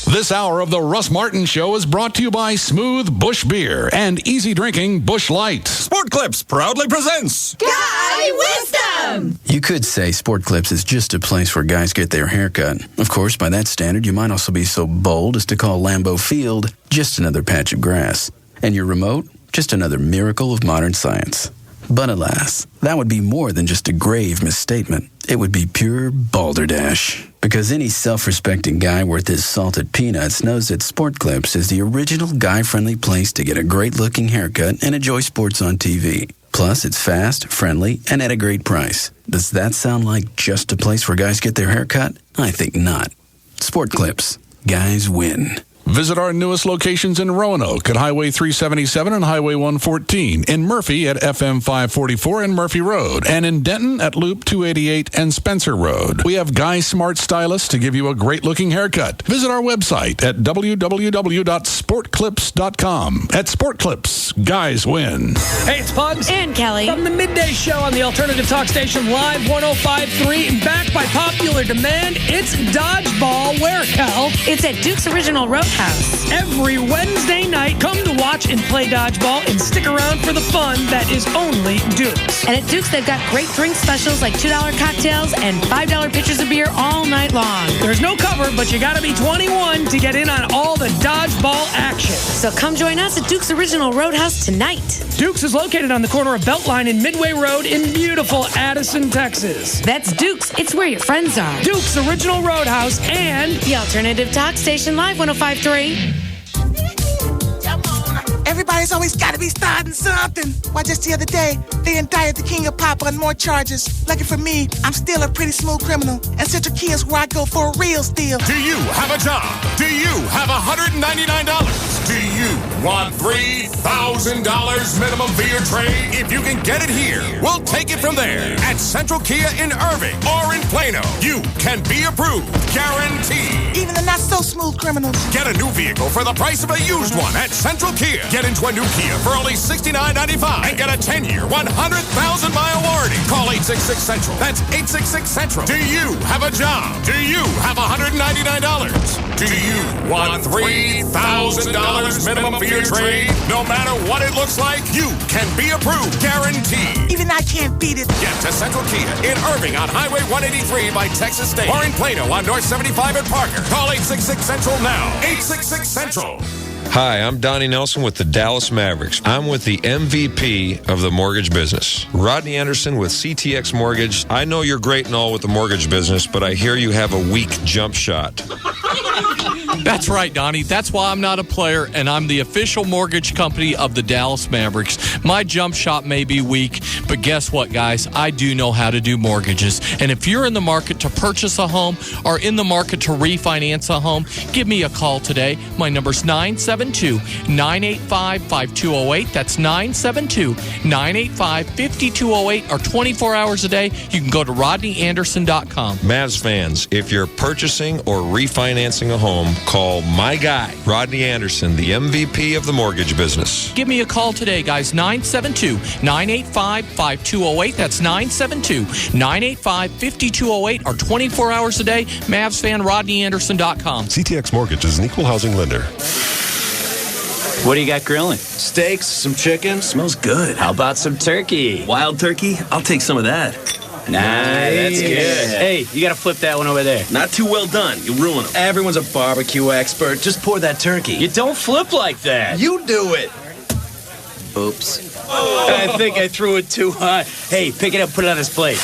[SPEAKER 20] This hour of the Russ Martin Show is brought to you by Smooth Bush Beer and easy drinking Bush Light.
[SPEAKER 9] Sport Clips proudly presents
[SPEAKER 27] Guy Wisdom!
[SPEAKER 13] You could say Sport Clips is just a place where guys get their haircut. Of course, by that standard, you might also be so bold as to call Lambeau Field just another patch of grass. And your remote, just another miracle of modern science. But alas, that would be more than just a grave misstatement. It would be pure balderdash. Because any self-respecting guy worth his salted peanuts knows that Sport Clips is the original guy-friendly place to get a great-looking haircut and enjoy sports on TV. Plus, it's fast, friendly, and at a great price. Does that sound like just a place where guys get their haircut? I think not. Sport Clips. Guys win.
[SPEAKER 20] Visit our newest locations in Roanoke at Highway 377 and Highway 114, in Murphy at FM 544 and Murphy Road, and in Denton at Loop 288 and Spencer Road. We have Guy Smart Stylists to give you a great-looking haircut. Visit our website at www.sportclips.com. At Sport Clips, guys win.
[SPEAKER 15] Hey, it's Pugs.
[SPEAKER 27] And Kelly.
[SPEAKER 15] From the Midday Show on the Alternative Talk Station, Live 105.3, and backed by popular demand, it's Dodgeball. Where, Cal?
[SPEAKER 27] It's at Duke's Original Roadhouse
[SPEAKER 15] Roadhouse. Every Wednesday night, come to watch and play dodgeball and stick around for the fun that is only Duke's.
[SPEAKER 2] And at Duke's, they've got great drink specials like $2 cocktails and $5 pitchers of beer all night long.
[SPEAKER 15] There's no cover, but you gotta be 21 to get in on all the dodgeball action.
[SPEAKER 2] So come join us at Duke's Original Roadhouse tonight.
[SPEAKER 15] Duke's is located on the corner of Beltline and Midway Road in beautiful Addison, Texas.
[SPEAKER 2] That's Duke's. It's where your friends are.
[SPEAKER 15] Duke's Original Roadhouse and
[SPEAKER 2] the Alternative Talk Station Live 105.3.
[SPEAKER 16] Everybody's always got to be starting something. Why, just the other day, they indicted the king of pop on more charges. Lucky for me, I'm still a pretty smooth criminal. And Central Kia is where I go for a real steal.
[SPEAKER 9] Do you have a job? Do you have $199? Do you want $3,000 minimum for your trade? If you can get it here, we'll take it from there. At Central Kia in Irving or in Plano, you can be approved. Guaranteed.
[SPEAKER 16] Even the not-so-smooth criminals.
[SPEAKER 9] Get a new vehicle for the price of a used one at Central Kia. Get into a new Kia for only $69.95 and get a 10-year, 100,000-mile warranty. Call 866-CENTRAL. That's 866-CENTRAL. Do you have a job? Do you have $199? Do you want $3,000 minimum for your trade? No matter what it looks like, you can be approved. Guaranteed.
[SPEAKER 16] Even I can't beat it.
[SPEAKER 9] Get to Central Kia in Irving on Highway 183 by Texas State or in Plano on North 75 at Parker. Call 866-CENTRAL now. 866-CENTRAL.
[SPEAKER 17] Hi, I'm Donnie Nelson with the Dallas Mavericks. I'm with the MVP of the mortgage business, Rodney Anderson with CTX Mortgage. I know you're great and all with the mortgage business, but I hear you have a weak jump shot.
[SPEAKER 18] That's right, Donnie. That's why I'm not a player, and I'm the official mortgage company of the Dallas Mavericks. My jump shot may be weak, but guess what, guys? I do know how to do mortgages. And if you're in the market to purchase a home or in the market to refinance a home, give me a call today. My number's 972-985-5208. That's 972-985-5208, or 24 hours a day. You can go to RodneyAnderson.com.
[SPEAKER 17] Mavs fans, if you're purchasing or refinancing a home, call my guy, Rodney Anderson, the MVP of the mortgage business.
[SPEAKER 18] Give me a call today, guys. 972-985-5208. That's 972-985-5208, or 24 hours a day. Mavs fan, RodneyAnderson.com.
[SPEAKER 19] CTX Mortgage is an equal housing lender.
[SPEAKER 25] What do you got grilling? Steaks, some chicken. Smells good. How about some turkey? Wild turkey? I'll take some of that. Nice. That's good. Hey, you gotta flip that one over there. Not too well done. You'll ruin them. Everyone's a barbecue expert. Just pour that turkey. You don't flip like that. You do it. Oops. I think I threw it too high. Hey, pick it up, put it on his plate.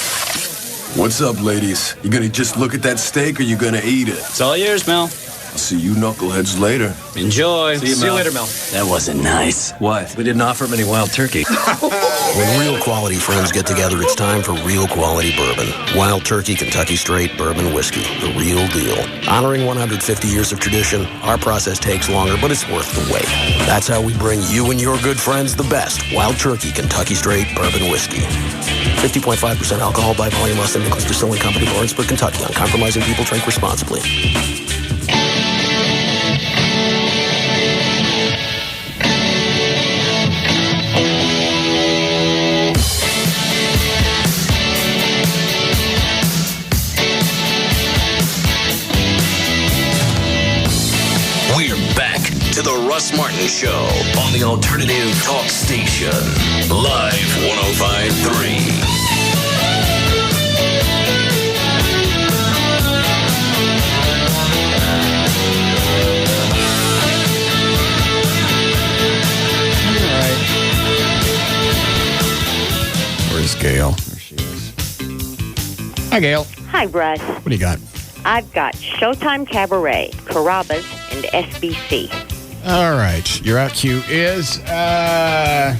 [SPEAKER 26] What's up, ladies? You gonna just look at that steak or you gonna eat it?
[SPEAKER 25] It's all yours, Mel.
[SPEAKER 26] I'll see you knuckleheads later.
[SPEAKER 25] Enjoy.
[SPEAKER 26] See you later, Mel.
[SPEAKER 25] That wasn't nice. What? We didn't offer him any wild turkey.
[SPEAKER 28] When real quality friends get together, it's time for real quality bourbon. Wild Turkey Kentucky Straight Bourbon Whiskey, the real deal. Honoring 150 years of tradition, our process takes longer, but it's worth the wait. That's how we bring you and your good friends the best Wild Turkey Kentucky Straight Bourbon Whiskey. 50.5% alcohol by volume, Los Angeles Distilling Company, Lawrenceburg, Kentucky. Uncompromising people drink responsibly.
[SPEAKER 11] To the Russ Martin Show on the Alternative Talk Station. Live 105.3.
[SPEAKER 12] Where's Gail? There she is. Hi, Gail.
[SPEAKER 29] Hi, Russ.
[SPEAKER 12] What do you got?
[SPEAKER 29] I've got Showtime Cabaret, Carrabba's, and SBC.
[SPEAKER 12] All right. Your out cue is a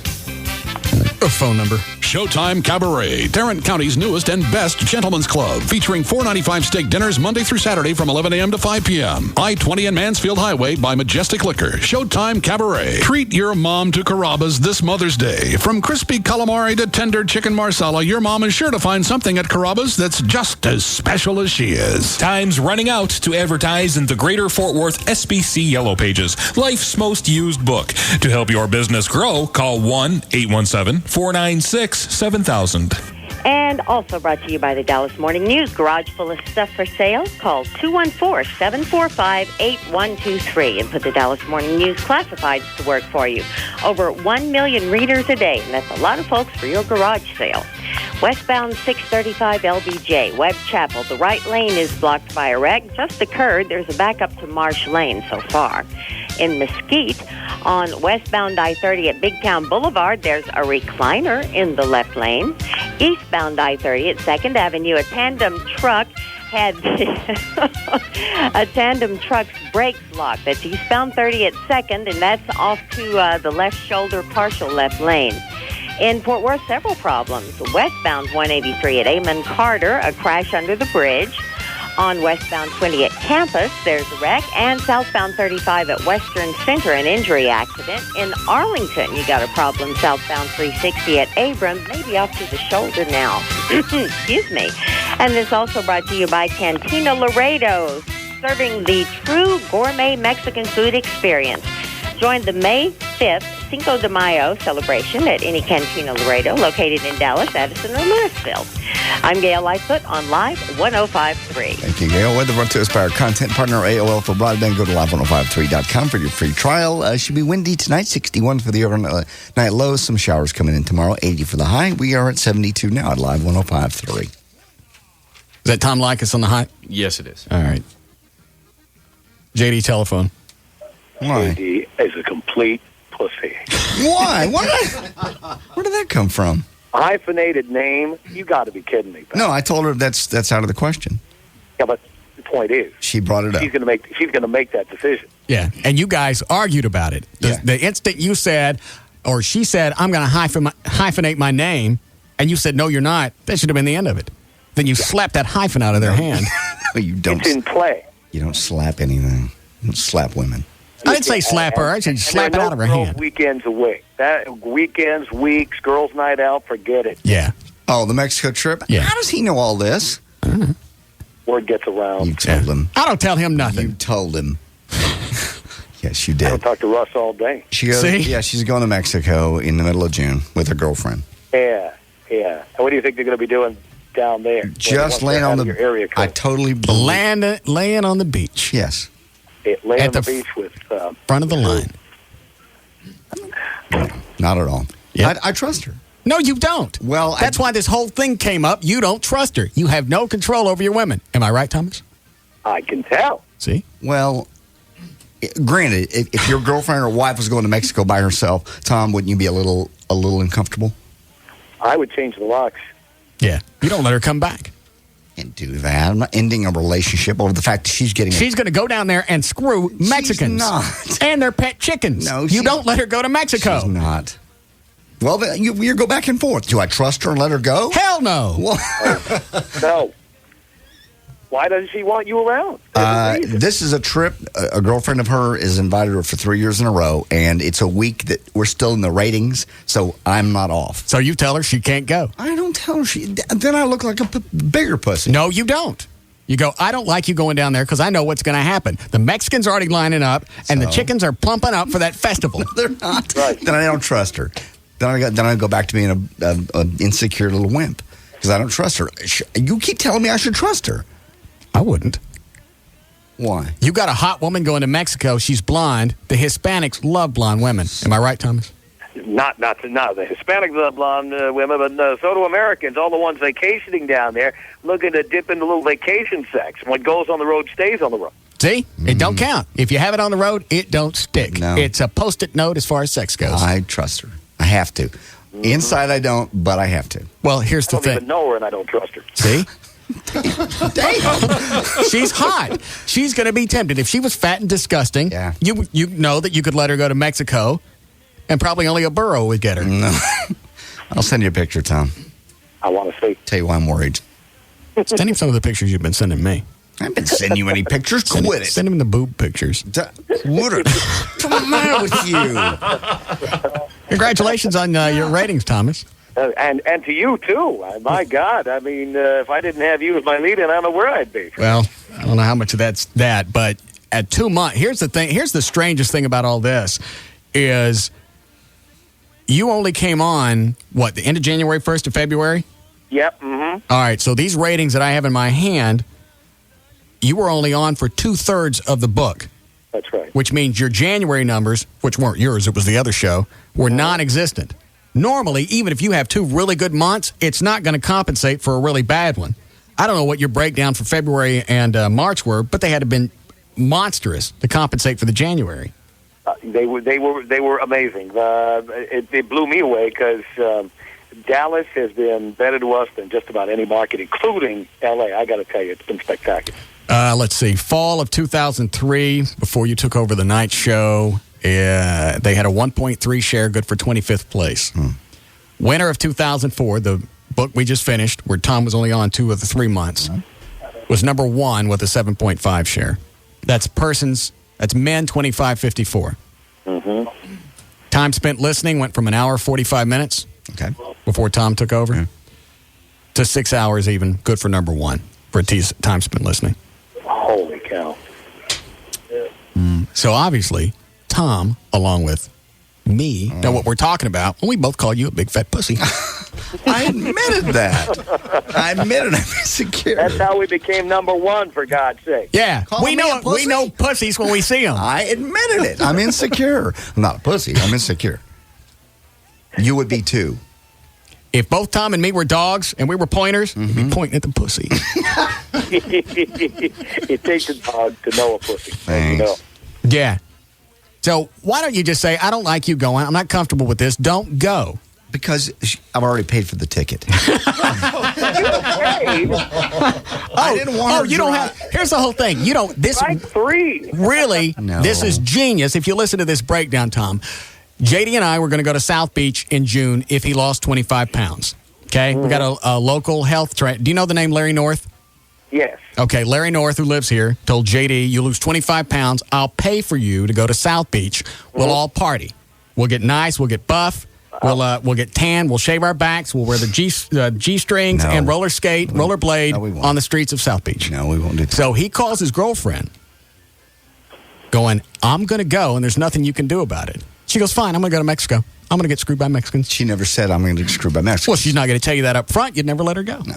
[SPEAKER 12] phone number.
[SPEAKER 20] Showtime Cabaret, Tarrant County's newest and best gentlemen's club, featuring $4.95 steak dinners Monday through Saturday from 11 a.m. to 5 p.m. I-20 and Mansfield Highway by Majestic Liquor. Showtime Cabaret. Treat your mom to Carrabba's this Mother's Day. From crispy calamari to tender chicken marsala, your mom is sure to find something at Carrabba's that's just as special as she is.
[SPEAKER 30] Time's running out to advertise in the Greater Fort Worth SBC Yellow Pages, life's most used book. To help your business grow, call 1-817-496-7000.
[SPEAKER 29] And also brought to you by the Dallas Morning News. Garage full of stuff for sale. Call 214-745-8123 and put the Dallas Morning News classifieds to work for you. Over 1 million readers a day, and that's a lot of folks for your garage sale. Westbound 635 LBJ, Webb Chapel. The right lane is blocked by a wreck. Just occurred. There's a backup to Marsh Lane so far. In Mesquite, on westbound I-30 at Big Town Boulevard, there's a recliner in the left lane. Eastbound I-30 at 2nd Avenue, a tandem truck had a tandem truck's brakes locked. That's eastbound 30 at 2nd, and that's off to the left shoulder, partial left lane. In Fort Worth, several problems. Westbound 183 at Amon Carter, a crash under the bridge. On westbound 20 at Campus, there's a wreck. And southbound 35 at Western Center, an injury accident. In Arlington, you got a problem. Southbound 360 at Abram, maybe off to the shoulder now. Excuse me. And this also brought to you by Cantina Laredo, serving the true gourmet Mexican food experience. Join the May 5th Cinco de Mayo celebration at any Cantina Laredo, located in Dallas, Addison, or Louisville. I'm Gail Lightfoot on Live 105.3.
[SPEAKER 14] Thank you, Gail. Weather brought to us by our content partner, AOL for broadband. Go to live1053.com for your free trial. Should be windy tonight, 61 for the overnight low. Some showers coming in tomorrow, 80 for the high. We are at 72 now at Live 105.3.
[SPEAKER 12] Is that Tom Likas on the high?
[SPEAKER 1] Yes, it is.
[SPEAKER 12] All right. JD telephone.
[SPEAKER 14] Why?
[SPEAKER 3] JD is a complete pussy.
[SPEAKER 14] Why? Where did that come from?
[SPEAKER 3] A hyphenated name? You got to be kidding me.
[SPEAKER 14] No, I told her that's out of the question.
[SPEAKER 3] Yeah, but the point is,
[SPEAKER 14] she brought it up.
[SPEAKER 3] She's going to make that decision.
[SPEAKER 12] Yeah, and you guys argued about it. The instant you said, or she said, I'm going to hyphenate my name, and you said, no, you're not, that should have been the end of it. Then you slapped that hyphen out of their hand.
[SPEAKER 14] No, you don't.
[SPEAKER 3] It's in play.
[SPEAKER 14] You don't slap anything. You don't slap women.
[SPEAKER 12] I didn't say slap her. I said slap it out of her hand.
[SPEAKER 3] Weekends away. Weekends, weeks, girls' night out, forget it.
[SPEAKER 12] Yeah.
[SPEAKER 14] Oh, the Mexico trip?
[SPEAKER 12] Yeah.
[SPEAKER 14] How does he know all this?
[SPEAKER 3] Word gets around.
[SPEAKER 14] You told him.
[SPEAKER 12] I don't tell him nothing.
[SPEAKER 14] You told him. Yes, you did.
[SPEAKER 3] I don't talk to Russ all day.
[SPEAKER 14] She goes, yeah, she's going to Mexico in the middle of June with her girlfriend.
[SPEAKER 3] Yeah. And what do you think they're going to be doing down there?
[SPEAKER 14] Just laying on the
[SPEAKER 3] area code?
[SPEAKER 14] I totally believe.
[SPEAKER 12] Laying on the beach.
[SPEAKER 14] Yes.
[SPEAKER 3] Laying on the beach with
[SPEAKER 12] front of the line.
[SPEAKER 14] Not at all.
[SPEAKER 12] Yep.
[SPEAKER 14] I trust her.
[SPEAKER 12] No, you don't.
[SPEAKER 14] Well,
[SPEAKER 12] that's why this whole thing came up. You don't trust her. You have no control over your women. Am I right, Thomas?
[SPEAKER 3] I can tell.
[SPEAKER 12] See?
[SPEAKER 14] Well, granted, if your girlfriend or wife was going to Mexico by herself, Tom, wouldn't you be a little uncomfortable?
[SPEAKER 3] I would change the locks.
[SPEAKER 12] Yeah. You don't let her come back.
[SPEAKER 14] Can't do that. I'm not ending a relationship over the fact that she's getting.
[SPEAKER 12] She's going to go down there and screw Mexicans.
[SPEAKER 14] She's not.
[SPEAKER 12] And their pet chickens.
[SPEAKER 14] No,
[SPEAKER 12] you don't let her go to Mexico.
[SPEAKER 14] She's not. Well, then you go back and forth. Do I trust her and let her go?
[SPEAKER 12] Hell no.
[SPEAKER 3] No. Why doesn't she want you around?
[SPEAKER 14] This is a trip. A girlfriend of her has invited her for 3 years in a row, and it's a week that we're still in the ratings, so I'm not off.
[SPEAKER 12] So you tell her she can't go.
[SPEAKER 14] I don't tell her then I look like a bigger pussy.
[SPEAKER 12] No, you don't. You go, I don't like you going down there because I know what's going to happen. The Mexicans are already lining up, and the chickens are plumping up for that festival.
[SPEAKER 14] No, they're not.
[SPEAKER 3] Right.
[SPEAKER 14] Then I don't trust her. Then I go back to being an insecure little wimp because I don't trust her. You keep telling me I should trust her.
[SPEAKER 12] I wouldn't.
[SPEAKER 14] Why?
[SPEAKER 12] You got a hot woman going to Mexico. She's blonde. The Hispanics love blonde women. Am I right, Thomas?
[SPEAKER 3] Not the Hispanic blonde women, but so do Americans. All the ones vacationing down there looking to dip into a little vacation sex. What goes on the road stays on the road.
[SPEAKER 12] See? It don't count. If you have it on the road, it don't stick.
[SPEAKER 14] No.
[SPEAKER 12] It's a post-it note as far as sex goes.
[SPEAKER 14] I trust her. I have to. Inside I don't, but I have to.
[SPEAKER 12] Well, here's the thing.
[SPEAKER 3] I don't even know her and I don't trust her.
[SPEAKER 12] See? She's hot. She's going to be tempted. If she was fat and disgusting, you know that you could let her go to Mexico, and probably only a burro would get her.
[SPEAKER 14] No. I'll send you a picture, Tom.
[SPEAKER 3] I want to see.
[SPEAKER 14] Tell you why I'm worried.
[SPEAKER 12] Send him some of the pictures you've been sending me.
[SPEAKER 14] I haven't been sending you any pictures. Quit it.
[SPEAKER 12] Send him the boob pictures.
[SPEAKER 14] What's the matter with you?
[SPEAKER 12] Congratulations on your ratings, Thomas.
[SPEAKER 3] And to you, too. My God. I mean, if I didn't have you as my lead-in, I don't know where I'd be.
[SPEAKER 12] Well, I don't know how much of that's that, but at 2 months, here's the thing. Here's the strangest thing about all this is you only came on, the end of January, 1st of February?
[SPEAKER 3] Yep. Mm-hmm.
[SPEAKER 12] All right, so these ratings that I have in my hand, you were only on for 2/3 of the book.
[SPEAKER 3] That's right.
[SPEAKER 12] Which means your January numbers, which weren't yours, it was the other show, were non-existent. Normally, even if you have 2 really good months, it's not going to compensate for a really bad one. I don't know what your breakdown for February and March were, but they had to have been monstrous to compensate for the January.
[SPEAKER 3] They were amazing. It blew me away because Dallas has been better to us than just about any market, including L.A. I got to tell you, it's been spectacular.
[SPEAKER 12] Let's see. Fall of 2003, before you took over the night show, they had a 1.3 share, good for 25th place. Winter of 2004, the book we just finished, where Tom was only on 2 of the 3 months, was number 1 with a 7.5 share. That's men 25-54.
[SPEAKER 3] Mm-hmm.
[SPEAKER 12] Time spent listening went from an hour 45 minutes before Tom took over to 6 hours even, good for number 1 for time spent listening.
[SPEAKER 3] Holy cow.
[SPEAKER 12] So obviously, Tom, along with me, know what we're talking about, and we both call you a big fat pussy.
[SPEAKER 14] I admitted that. I admitted I'm insecure.
[SPEAKER 3] That's how we became number 1, for God's sake.
[SPEAKER 12] Yeah, we know pussies when we see them.
[SPEAKER 14] I admitted it. I'm insecure. I'm not a pussy. I'm insecure. You would be too.
[SPEAKER 12] If both Tom and me were dogs and we were pointers, we'd be pointing at the pussy.
[SPEAKER 3] It takes a dog to know a pussy.
[SPEAKER 14] Thanks.
[SPEAKER 3] You know.
[SPEAKER 12] Yeah. So why don't you just say, I don't like you going. I'm not comfortable with this. Don't go.
[SPEAKER 14] Because I've already paid for the ticket.
[SPEAKER 12] I
[SPEAKER 14] didn't want her
[SPEAKER 12] you don't have. Here's the whole thing. You don't. This
[SPEAKER 3] Strike 3.
[SPEAKER 12] Really.
[SPEAKER 14] No.
[SPEAKER 12] This is genius. If you listen to this breakdown, Tom, JD and I were going to go to South Beach in June if he lost 25 pounds. Okay, we got a local health trainer. Do you know the name Larry North?
[SPEAKER 3] Yes.
[SPEAKER 12] Okay, Larry North, who lives here, told JD, you lose 25 pounds, I'll pay for you to go to South Beach. We'll all party. We'll get nice. We'll get buff. We'll get tan. We'll shave our backs. We'll wear the G-strings and roller skate, rollerblade on the streets of South Beach.
[SPEAKER 14] No, we won't do that.
[SPEAKER 12] So he calls his girlfriend going, I'm going to go, and there's nothing you can do about it. She goes, fine, I'm going to go to Mexico. I'm going to get screwed by Mexicans.
[SPEAKER 14] She never said I'm going to get screwed by Mexicans.
[SPEAKER 12] Well, she's not going to tell you that up front. You'd never let her go.
[SPEAKER 14] No.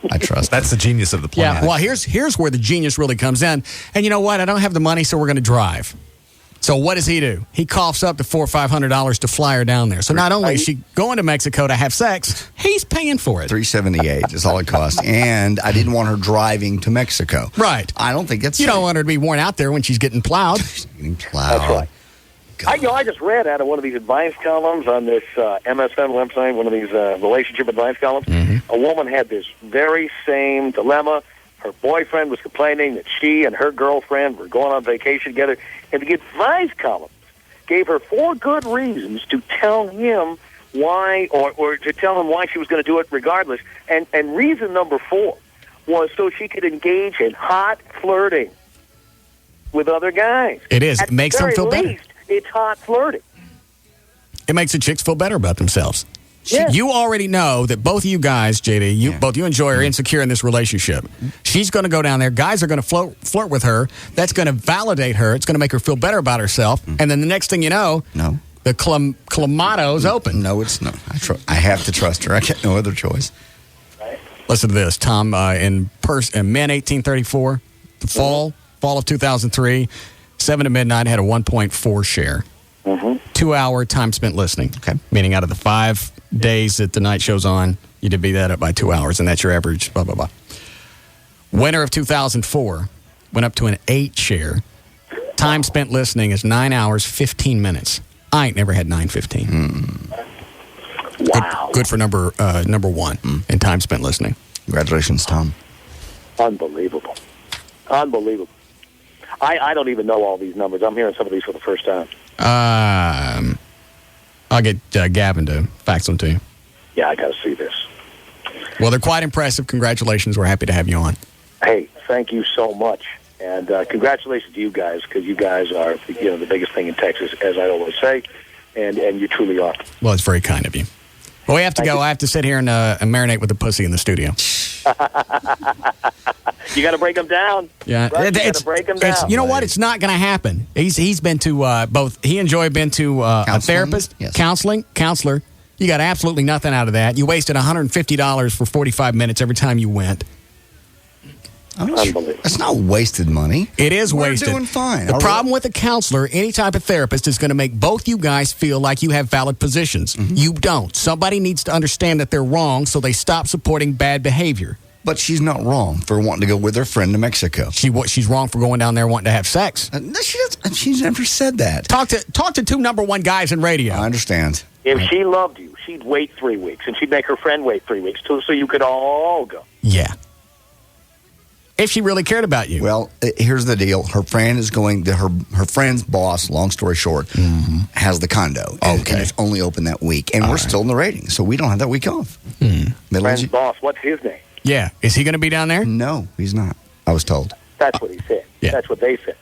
[SPEAKER 14] I trust.
[SPEAKER 1] That's the genius of the plan.
[SPEAKER 12] Yeah, well, here's where the genius really comes in. And you know what? I don't have the money, so we're going to drive. So what does he do? He coughs up to $400 or $500 to fly her down there. So not only is she going to Mexico to have sex, he's paying for it.
[SPEAKER 14] $378 is all it costs. And I didn't want her driving to Mexico.
[SPEAKER 12] Right.
[SPEAKER 14] I don't think that's
[SPEAKER 12] You don't want her to be worn out there when she's getting plowed.
[SPEAKER 14] getting plowed.
[SPEAKER 3] That's right. I just read out of one of these advice columns on this MSN website, one of these relationship advice columns, a woman had this very same dilemma. Her boyfriend was complaining that she and her girlfriend were going on vacation together, and the advice column gave her 4 good reasons to tell him why, or to tell him why she was going to do it regardless. And reason number 4 was so she could engage in hot flirting with other guys.
[SPEAKER 12] It is. It makes them feel better.
[SPEAKER 3] Least, it's hot flirting.
[SPEAKER 12] It makes the chicks feel better about themselves.
[SPEAKER 3] Yeah.
[SPEAKER 12] You already know that both of you guys, JD, both you and Joy are insecure in this relationship. She's going to go down there. Guys are going to flirt with her. That's going to validate her. It's going to make her feel better about herself. And then the next thing you know, the Clamato's open.
[SPEAKER 14] No, it's not. I have to trust her. I got no other choice.
[SPEAKER 12] Listen to this, Tom. In Men 1834, the fall of 2003, 7 to midnight had a 1.4 share. 2 hour time spent listening. Okay. Meaning out of the 5 days that the night show's on, you divvy that up by 2 hours, and that's your average, blah, blah, blah. Winter of 2004 went up to an 8 share. Time spent listening is 9 hours, 15 minutes. I ain't never had 9:15.
[SPEAKER 3] Wow.
[SPEAKER 12] Good for number 1 in time spent listening.
[SPEAKER 14] Congratulations, Tom.
[SPEAKER 3] Unbelievable. Unbelievable. I don't even know all these numbers. I'm hearing some of these for the first time.
[SPEAKER 12] I'll get Gavin to fax them to you.
[SPEAKER 3] Yeah, I got to see this.
[SPEAKER 12] Well, they're quite impressive. Congratulations. We're happy to have you on.
[SPEAKER 3] Hey, thank you so much. And congratulations to you guys, because you guys are the biggest thing in Texas, as I always say, and you truly are.
[SPEAKER 12] Well, it's very kind of you. Well, we have to go. I have to sit here and marinate with the pussy in the studio.
[SPEAKER 3] You got to break them down.
[SPEAKER 12] Yeah,
[SPEAKER 3] right? You got to break them down.
[SPEAKER 12] You know what? It's not going to happen. He's been to both. He and Joy have been to a therapist, counselor. You got absolutely nothing out of that. You wasted $150 for 45 minutes every time you went.
[SPEAKER 3] Unbelievable.
[SPEAKER 14] That's not wasted money.
[SPEAKER 12] It is wasted.
[SPEAKER 14] We're doing fine.
[SPEAKER 12] The problem with a counselor, any type of therapist, is going to make both you guys feel like you have valid positions. You don't. Somebody needs to understand that they're wrong, so they stop supporting bad behavior.
[SPEAKER 14] But she's not wrong for wanting to go with her friend to Mexico.
[SPEAKER 12] She's wrong for going down there wanting to have sex.
[SPEAKER 14] She's never said that.
[SPEAKER 12] Talk to two number one guys in radio.
[SPEAKER 14] I understand.
[SPEAKER 3] If she loved you, she'd wait 3 weeks, and she'd make her friend wait 3 weeks too, so you could all go.
[SPEAKER 12] Yeah. If she really cared about you.
[SPEAKER 14] Well, here's the deal. Her friend is going to her friend's boss, long story short, has the condo. And it's only open that week. And we're still in the ratings, so we don't have that week off.
[SPEAKER 3] Friend's boss, what's his name?
[SPEAKER 12] Yeah. Is he going to be down there?
[SPEAKER 14] No, he's not. I was told.
[SPEAKER 3] That's what he said.
[SPEAKER 12] Yeah.
[SPEAKER 3] That's what they said.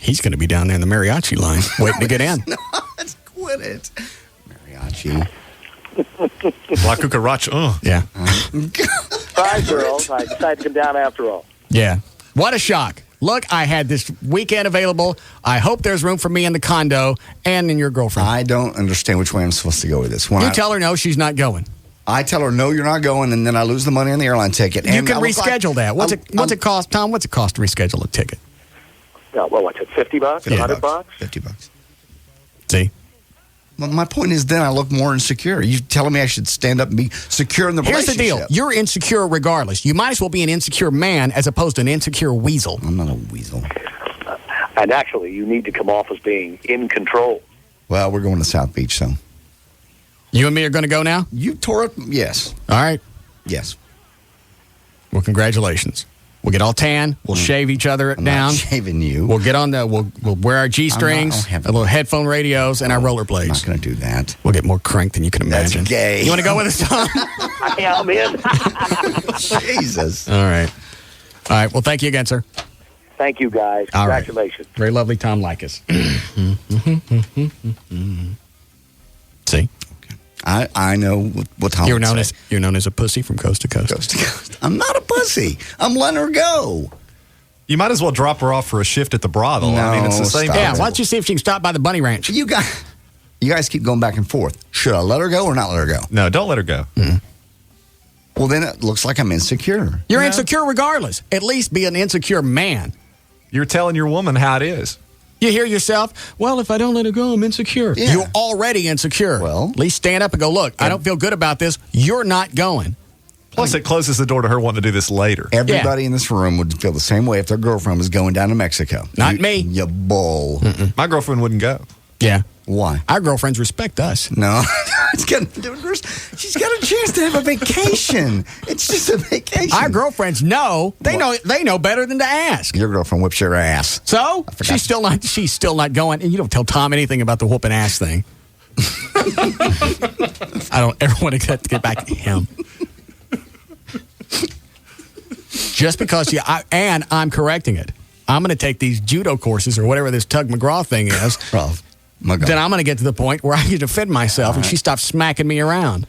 [SPEAKER 12] He's going to be down there in the mariachi line waiting to get in.
[SPEAKER 14] No, let's quit it. Mariachi.
[SPEAKER 1] La Cucaracha.
[SPEAKER 12] Yeah.
[SPEAKER 3] Bye, girls. I decided to come down after all.
[SPEAKER 12] Yeah. What a shock. Look, I had this weekend available. I hope there's room for me in the condo and in your girlfriend.
[SPEAKER 14] I don't understand which way I'm supposed to go with this.
[SPEAKER 12] You tell her no, she's not going.
[SPEAKER 14] I tell her, no, you're not going, and then I lose the money on the airline ticket.
[SPEAKER 12] You can reschedule that. What's it cost, Tom? What's it cost to reschedule a ticket?
[SPEAKER 3] Well, what's it, $50? $100?
[SPEAKER 14] $50.
[SPEAKER 12] See?
[SPEAKER 14] Well, my point is then I look more insecure. You telling me I should stand up and be secure in the
[SPEAKER 12] Here's
[SPEAKER 14] relationship.
[SPEAKER 12] the deal. You're insecure regardless. You might as well be an insecure man as opposed to an insecure weasel.
[SPEAKER 14] I'm not a weasel.
[SPEAKER 3] And actually, you need to come off as being in control.
[SPEAKER 14] Well, we're going to South Beach, so.
[SPEAKER 12] You and me are going to go now?
[SPEAKER 14] You tore up? Yes.
[SPEAKER 12] All right.
[SPEAKER 14] Yes.
[SPEAKER 12] Well, congratulations. We'll get all tan. We'll shave each other
[SPEAKER 14] I'm
[SPEAKER 12] down.
[SPEAKER 14] not shaving you.
[SPEAKER 12] We'll get on we'll wear our G-strings, our little headphone radios, and our rollerblades. I'm
[SPEAKER 14] not going to do that.
[SPEAKER 12] We'll get more crank than you can imagine.
[SPEAKER 14] That's gay.
[SPEAKER 12] You want to go with us, Tom?
[SPEAKER 3] Yeah, I'm in.
[SPEAKER 14] Jesus.
[SPEAKER 12] All right. All right. Well, thank you again, sir.
[SPEAKER 3] Thank you, guys.
[SPEAKER 12] All right.
[SPEAKER 3] Congratulations.
[SPEAKER 12] Very lovely, Tom Likas. See?
[SPEAKER 14] I know what Tom
[SPEAKER 12] You're
[SPEAKER 14] would
[SPEAKER 12] known
[SPEAKER 14] say.
[SPEAKER 12] you're known as a pussy from coast to coast.
[SPEAKER 14] Coast to coast. I'm not a pussy. I'm letting her go.
[SPEAKER 1] You might as well drop her off for a shift at the brothel. I mean, it's the same.
[SPEAKER 12] Yeah, why don't you see if she can stop by the bunny ranch?
[SPEAKER 14] You guys keep going back and forth. Should I let her go or not let her go?
[SPEAKER 1] No, don't let her go.
[SPEAKER 14] Well, then it looks like I'm insecure.
[SPEAKER 12] You're insecure regardless. At least be an insecure man.
[SPEAKER 1] You're telling your woman how it is.
[SPEAKER 12] You hear yourself, well, if I don't let her go, I'm insecure.
[SPEAKER 14] Yeah.
[SPEAKER 12] You're already insecure.
[SPEAKER 14] Well,
[SPEAKER 12] at least stand up and go, look, I don't feel good about this. You're not going.
[SPEAKER 1] Plus, it closes the door to her wanting to do this later.
[SPEAKER 14] Everybody in this room would feel the same way if their girlfriend was going down to Mexico.
[SPEAKER 12] Not me.
[SPEAKER 14] You bull.
[SPEAKER 1] My girlfriend wouldn't go.
[SPEAKER 12] Yeah.
[SPEAKER 14] Why?
[SPEAKER 12] Our girlfriends respect us.
[SPEAKER 14] No. She's got a chance to have a vacation. It's just a vacation.
[SPEAKER 12] Our girlfriends know. They know better than to ask.
[SPEAKER 14] Your girlfriend whips your ass.
[SPEAKER 12] So she's still not going. And you don't tell Tom anything about the whooping ass thing. I don't ever want to get back to him. Just because and I'm correcting it. I'm going to take these judo courses or whatever this Tug McGraw thing is. Then I'm going to get to the point where I can defend myself and she stops smacking me around.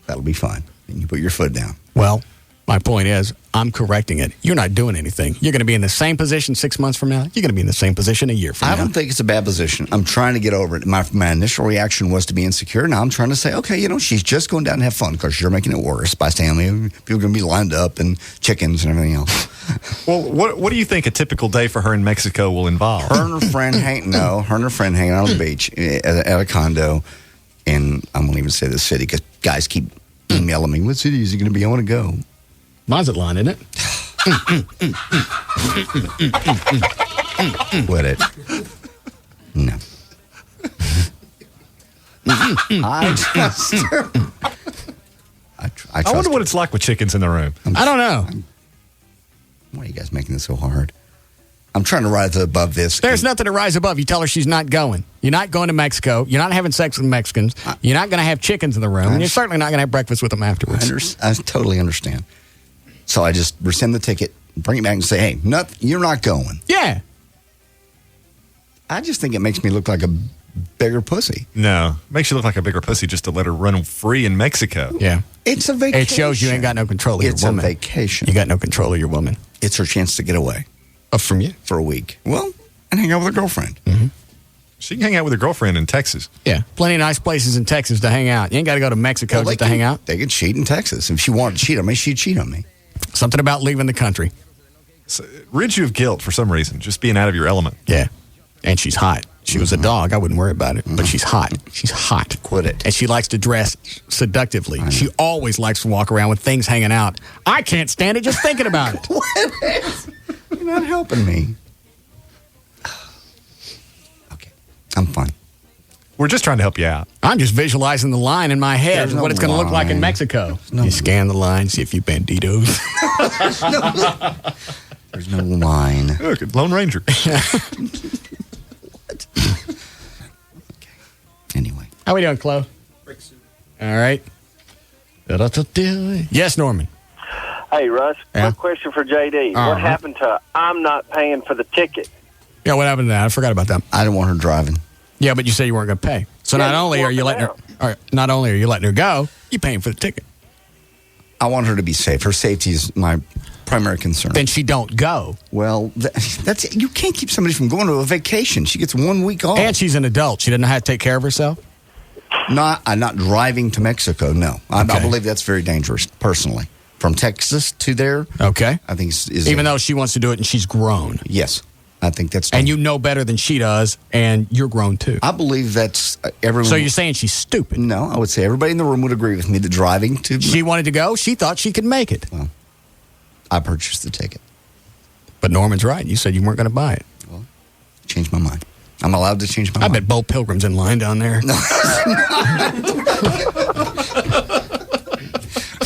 [SPEAKER 14] That'll be fine. And you put your foot down.
[SPEAKER 12] Well, my point is, I'm correcting it. You're not doing anything. You're going to be in the same position 6 months from now. You're going to be in the same position a year from now.
[SPEAKER 14] I don't think it's a bad position. I'm trying to get over it. My initial reaction was to be insecure. Now I'm trying to say, okay, she's just going down to have fun because you're making it worse by saying people are going to be lined up and chickens and everything else.
[SPEAKER 1] Well, what do you think a typical day for her in Mexico will involve?
[SPEAKER 14] Her and her friend hanging out on the beach at a condo, and I won't even say the city because guys keep emailing me. What city is it going to be? I want to go.
[SPEAKER 12] Mazatlan, isn't it?
[SPEAKER 14] Quit it. No.
[SPEAKER 1] I wonder what it's like with chickens in the room.
[SPEAKER 12] I don't know.
[SPEAKER 14] Why are you guys making this so hard? I'm trying to rise above this.
[SPEAKER 12] There's nothing to rise above. You tell her she's not going. You're not going to Mexico. You're not having sex with Mexicans. You're not going to have chickens in the room. And you're certainly not going to have breakfast with them afterwards.
[SPEAKER 14] I totally understand. So I just rescind the ticket, bring it back and say, hey, you're not going.
[SPEAKER 12] Yeah.
[SPEAKER 14] I just think it makes me look like a bigger pussy.
[SPEAKER 1] No. It makes you look like a bigger pussy just to let her run free in Mexico.
[SPEAKER 12] Yeah.
[SPEAKER 14] It's a vacation.
[SPEAKER 12] It shows you ain't got no control of your woman.
[SPEAKER 14] It's a vacation.
[SPEAKER 12] You got no control of your woman.
[SPEAKER 14] It's her chance to get away.
[SPEAKER 12] From you?
[SPEAKER 14] For a week. Well, and hang out with her girlfriend.
[SPEAKER 1] She can hang out with her girlfriend in Texas.
[SPEAKER 12] Yeah, plenty of nice places in Texas to hang out. You ain't got to go to Mexico just to hang out.
[SPEAKER 14] They could cheat in Texas. If she wanted to cheat on me, she'd cheat on me.
[SPEAKER 12] Something about leaving the country.
[SPEAKER 1] So, rids you of guilt for some reason, just being out of your element.
[SPEAKER 12] Yeah, and she's hot. She was a dog. I wouldn't worry about it. But she's hot. She's hot.
[SPEAKER 14] Quit it.
[SPEAKER 12] And she likes to dress seductively. She always likes to walk around with things hanging out. I can't stand it just thinking about it.
[SPEAKER 14] You're not helping me. Okay, I'm fine.
[SPEAKER 1] We're just trying to help you out.
[SPEAKER 12] I'm just visualizing the line in my head
[SPEAKER 14] There's
[SPEAKER 12] of what
[SPEAKER 14] no
[SPEAKER 12] it's going to look like in
[SPEAKER 14] line.
[SPEAKER 12] Mexico. You scan the line, see if you banditos.
[SPEAKER 14] There's no line.
[SPEAKER 1] Look, Lone Ranger.
[SPEAKER 14] Anyway.
[SPEAKER 12] How we doing, Chloe? All right. Yes, Norman.
[SPEAKER 4] Hey, Russ,
[SPEAKER 12] Yeah?
[SPEAKER 4] quick question for JD.
[SPEAKER 12] Uh-huh.
[SPEAKER 4] What happened to I'm not paying for the ticket?
[SPEAKER 12] Yeah, what happened to that? I forgot about that.
[SPEAKER 14] I didn't want her driving.
[SPEAKER 12] Yeah, but you said you weren't going to pay. So
[SPEAKER 4] Yeah,
[SPEAKER 12] not only are you letting her go, you're paying for the ticket.
[SPEAKER 14] I want her to be safe. Her safety is my primary concern.
[SPEAKER 12] Then she don't go.
[SPEAKER 14] Well, that's you can't keep somebody from going to a vacation. She gets 1 week off.
[SPEAKER 12] And she's an adult. She doesn't know how to take care of herself.
[SPEAKER 14] I'm not driving to Mexico. No, I believe that's very dangerous. Personally, from Texas to there.
[SPEAKER 12] Okay.
[SPEAKER 14] I think
[SPEAKER 12] even though she wants to do it and she's grown.
[SPEAKER 14] Yes, I think that's.
[SPEAKER 12] And you know better than she does, and you're grown too.
[SPEAKER 14] I believe that's everyone.
[SPEAKER 12] So you're saying she's stupid?
[SPEAKER 14] No, I would say everybody in the room would agree with me that driving to.
[SPEAKER 12] She wanted to go. She thought she could make it.
[SPEAKER 14] Well, I purchased the ticket.
[SPEAKER 12] But Norman's right. You said you weren't going to buy it.
[SPEAKER 14] Well, changed my mind. I'm allowed to change my mind.
[SPEAKER 12] I bet Bo Pilgrim's in line down there.
[SPEAKER 14] No,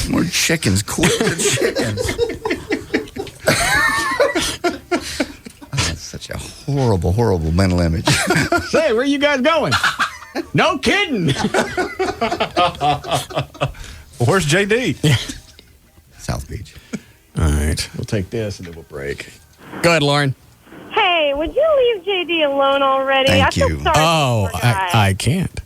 [SPEAKER 14] more chickens. Quit the chickens. That's such a horrible, horrible mental image.
[SPEAKER 12] Say, where are you guys going? No kidding.
[SPEAKER 1] Where's JD?
[SPEAKER 14] South Beach.
[SPEAKER 12] All right. We'll take this and then we'll break. Go ahead, Lauren.
[SPEAKER 5] Hey, would you leave JD alone already?
[SPEAKER 12] Thank
[SPEAKER 5] I feel
[SPEAKER 12] you.
[SPEAKER 5] sorry
[SPEAKER 12] Oh,
[SPEAKER 5] for the poor guy.
[SPEAKER 12] I can't.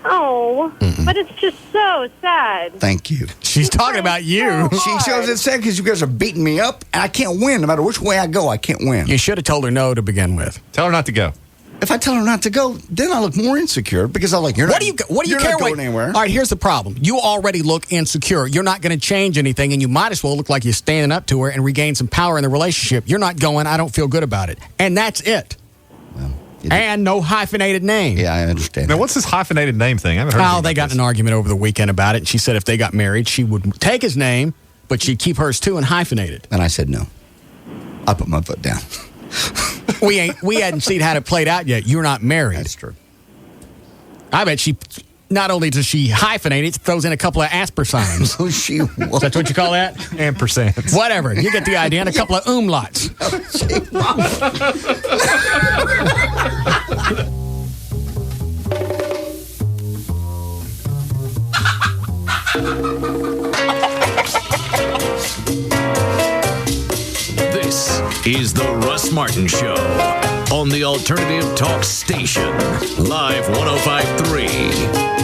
[SPEAKER 5] Oh, but it's just so sad.
[SPEAKER 14] Thank you.
[SPEAKER 12] She's talking about you.
[SPEAKER 14] She shows it sad because you guys are beating me up, and I can't win. No matter which way I go, I can't win.
[SPEAKER 12] You should have told her no to begin with.
[SPEAKER 1] Tell her not to go.
[SPEAKER 14] If I tell her not to go, then I look more insecure because I'm like,
[SPEAKER 12] What do you care?
[SPEAKER 14] Not going anywhere.
[SPEAKER 12] All right, here's the problem. You already look insecure. You're not going to change anything, and you might as well look like you're standing up to her and regain some power in the relationship. You're not going, I don't feel good about it. And that's it. And no hyphenated name.
[SPEAKER 14] Yeah, I understand.
[SPEAKER 1] Now, what's this hyphenated name thing? I haven't heard.
[SPEAKER 12] Oh, they got in an argument over the weekend about it. And she said if they got married, she would take his name, but she'd keep hers too and hyphenate it.
[SPEAKER 14] And I said no. I put my foot down.
[SPEAKER 12] We hadn't seen how it played out yet. You're not married.
[SPEAKER 14] That's true.
[SPEAKER 12] I bet she, not only does she hyphenate it, throws in a couple of ampersigns.
[SPEAKER 14] Oh, she was.
[SPEAKER 12] That's what you call that?
[SPEAKER 1] Ampersands.
[SPEAKER 12] Whatever. You get the idea. And a couple of umlauts.
[SPEAKER 11] This is the Russ Martin Show on the Alternative Talk Station, Live 105.3.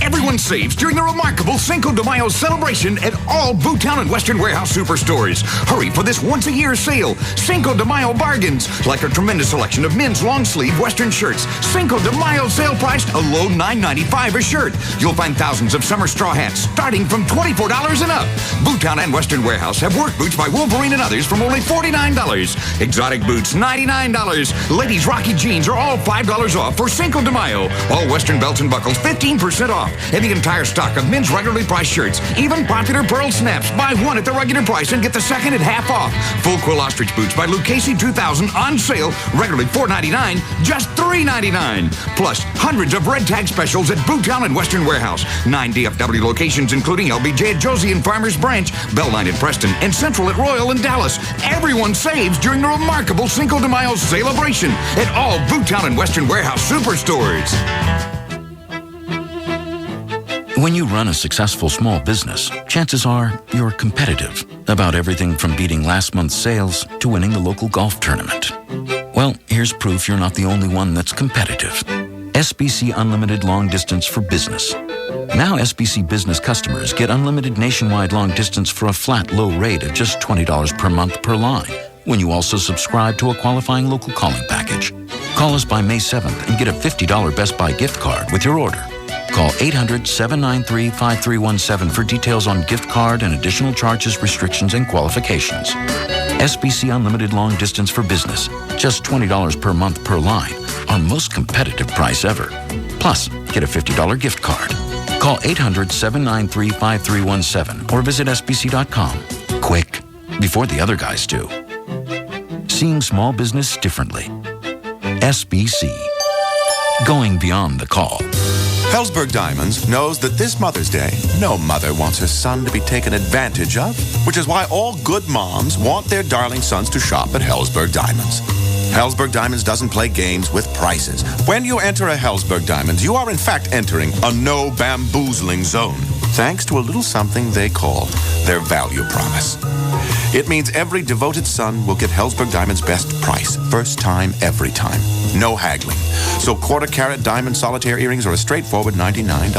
[SPEAKER 6] Everyone saves during the remarkable Cinco de Mayo celebration at all Boottown and Western Warehouse superstores. Hurry for this once-a-year sale. Cinco de Mayo bargains, like a tremendous selection of men's long-sleeve Western shirts. Cinco de Mayo sale priced a low $9.95 a shirt. You'll find thousands of summer straw hats starting from $24 and up. Boottown and Western Warehouse have work boots by Wolverine and others from only $49. Exotic boots, $99. Ladies' Rocky jeans are all $5 off for Cinco de Mayo. All Western belts and buckles, 15% off. And the entire stock of men's regularly priced shirts. Even popular pearl snaps. Buy one at the regular price and get the second at half off. Full quill ostrich boots by Lucchese 2000 on sale. Regularly $4.99, just $3.99. Plus, hundreds of red tag specials at Boottown and Western Warehouse. 9 DFW locations, including LBJ at Josie and Farmers Branch, Belline at Preston, and Central at Royal and Dallas. Everyone saves during the remarkable Cinco de Mayo celebration at all Boottown and Western Warehouse superstores.
[SPEAKER 13] When you run a successful small business, chances are you're competitive about everything from beating last month's sales to winning the local golf tournament. Well, here's proof you're not the only one that's competitive. SBC Unlimited Long Distance for Business.
[SPEAKER 2] Now SBC Business customers get unlimited nationwide long distance for a flat, low rate of just $20 per month per line when you also subscribe to a qualifying local calling package. Call us by May 7th and get a $50 Best Buy gift card with your order. Call 800-793-5317 for details on gift card and additional charges, restrictions, and qualifications. SBC Unlimited Long Distance for Business. Just $20 per month per line. Our most competitive price ever. Plus, get a $50 gift card. Call 800-793-5317 or visit SBC.com. Quick, before the other guys do. Seeing small business differently. SBC. Going beyond the call.
[SPEAKER 7] Helzberg Diamonds knows that this Mother's Day, no mother wants her son to be taken advantage of, which is why all good moms want their darling sons to shop at Helzberg Diamonds. Helzberg Diamonds doesn't play games with prices. When you enter a Helzberg Diamonds, you are in fact entering a no bamboozling zone, thanks to a little something they call their value promise. It means every devoted son will get Helzberg Diamonds' best price, first time, every time. No haggling. So quarter-carat diamond solitaire earrings are a straightforward $99.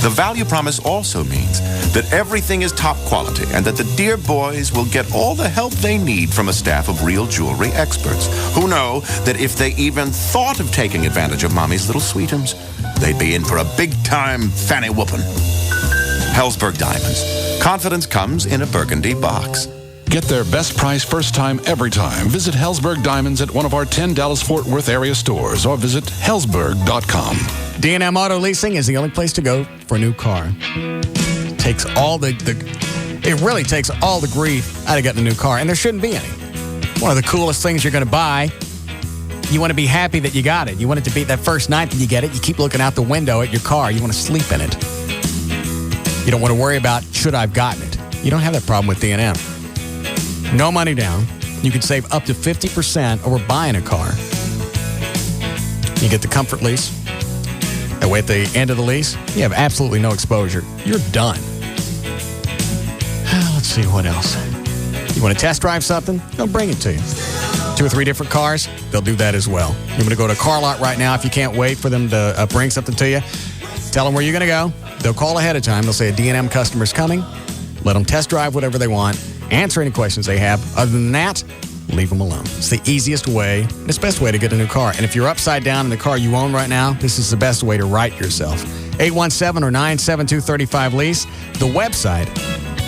[SPEAKER 7] The value promise also means that everything is top quality and that the dear boys will get all the help they need from a staff of real jewelry experts who know that if they even thought of taking advantage of Mommy's little sweetums, they'd be in for a big-time fanny whooping. Helzberg Diamonds. Confidence comes in a burgundy box.
[SPEAKER 20] Get their best price first time every time. Visit Helzberg Diamonds at one of our 10 Dallas-Fort Worth area stores or visit Helzberg.com.
[SPEAKER 12] D&M Auto Leasing is the only place to go for a new car. Takes all it really takes all the grief out of getting a new car, and there shouldn't be any. One of the coolest things you're going to buy, you want to be happy that you got it. You want it to be that first night that you get it. You keep looking out the window at your car. You want to sleep in it. You don't want to worry about, should I have gotten it? You don't have that problem with D&M. No money down. You can save up to 50% over buying a car. You get the comfort lease. That way at the end of the lease, you have absolutely no exposure. You're done. Let's see what else. You want to test drive something? They'll bring it to you. 2 or 3 different cars, they'll do that as well. You want to go to a car lot right now if you can't wait for them to bring something to you? Tell them where you're going to go. They'll call ahead of time. They'll say a D&M customer's coming. Let them test drive whatever they want. Answer any questions they have. Other than that, leave them alone. It's the easiest way, it's the best way to get a new car. And if you're upside down in the car you own right now, this is the best way to right yourself. 817 or 972-35-LEASE. The website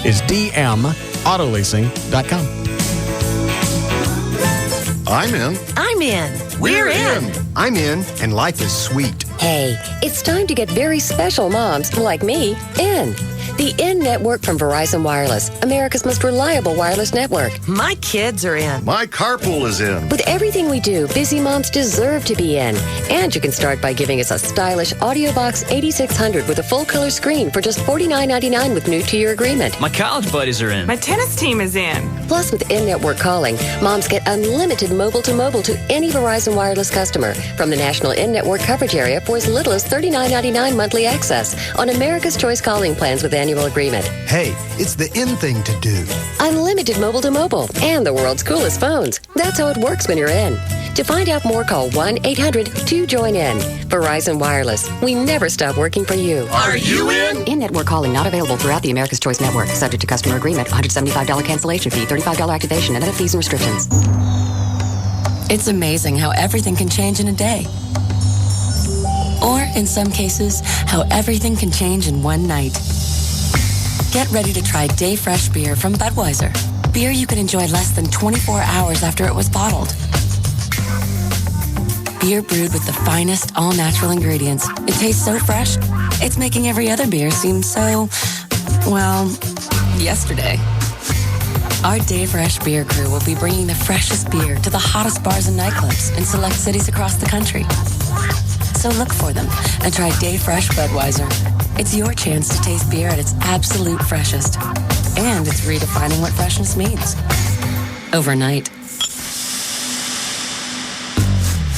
[SPEAKER 12] is dmautoleasing.com.
[SPEAKER 8] I'm in.
[SPEAKER 10] I'm in.
[SPEAKER 8] We're in. I'm in, and life is sweet.
[SPEAKER 10] Hey, it's time to get very special moms like me in. The IN network from Verizon Wireless, America's most reliable wireless network.
[SPEAKER 8] My kids are in. My carpool is in.
[SPEAKER 10] With everything we do, busy moms deserve to be in. And you can start by giving us a stylish AudioBox 8600 with a full-color screen for just $49.99 with new to your agreement.
[SPEAKER 25] My college buddies are in.
[SPEAKER 15] My tennis team is in.
[SPEAKER 10] Plus, with in-network calling, moms get unlimited mobile-to-mobile to any Verizon Wireless customer from the national in-network coverage area for as little as $39.99 monthly access on America's Choice calling plans with annual agreement.
[SPEAKER 8] Hey, it's the in thing to do.
[SPEAKER 10] Unlimited mobile-to-mobile and the world's coolest phones. That's how it works when you're in. To find out more, call 1-800-2-JOIN-IN. Verizon Wireless. We never stop working for you.
[SPEAKER 8] Are you in?
[SPEAKER 10] In-network calling not available throughout the America's Choice network. Subject to customer agreement. $175 cancellation fee. $35 activation and other fees and restrictions. It's amazing how everything can change in a day. Or, in some cases, how everything can change in one night. Get ready to try Day Fresh beer from Budweiser. Beer you can enjoy less than 24 hours after it was bottled. Beer brewed with the finest all-natural ingredients. It tastes so fresh, it's making every other beer seem so, well, yesterday. Our Day Fresh beer crew will be bringing the freshest beer to the hottest bars and nightclubs in select cities across the country. So look for them and try Day Fresh Budweiser. It's your chance to taste beer at its absolute freshest. And it's redefining what freshness means. Overnight.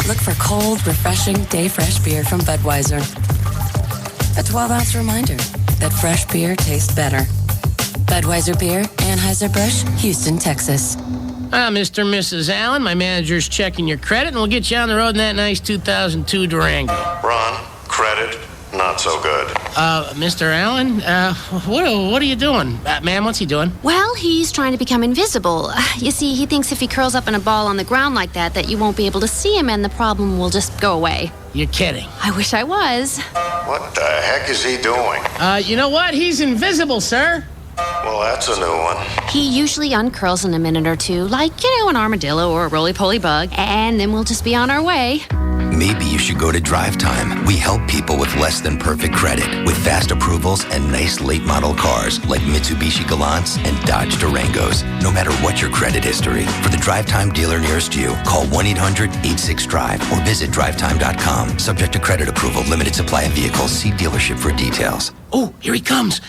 [SPEAKER 10] Look for cold, refreshing Day Fresh beer from Budweiser. A 12-ounce reminder that fresh beer tastes better. Budweiser Beer, Anheuser-Busch, Houston, Texas.
[SPEAKER 21] Mr. and Mrs. Allen, my manager's checking your credit, and we'll get you on the road in that nice 2002 Durango.
[SPEAKER 22] Run, credit,
[SPEAKER 9] not so good.
[SPEAKER 21] Mr. Allen, what are you doing? Ma'am, what's he doing?
[SPEAKER 15] Well, he's trying to become invisible. You see, he thinks if he curls up in a ball on the ground like that you won't be able to see him and the problem will just go away.
[SPEAKER 21] You're kidding.
[SPEAKER 15] I wish I was.
[SPEAKER 9] What the heck is he doing?
[SPEAKER 21] You know what? He's invisible, sir.
[SPEAKER 9] Well, that's a new one.
[SPEAKER 15] He usually uncurls in a minute or two, like, an armadillo or a roly-poly bug, and then we'll just be on our way.
[SPEAKER 16] Maybe you should go to Drive Time. We help people with less than perfect credit with fast approvals and nice late model cars like Mitsubishi Galants and Dodge Durangos. No matter what your credit history, for the Drive Time dealer nearest you, call 1-800-86-DRIVE or visit drivetime.com. Subject to credit approval, limited supply of vehicles. See dealership for details.
[SPEAKER 21] Oh, here he comes.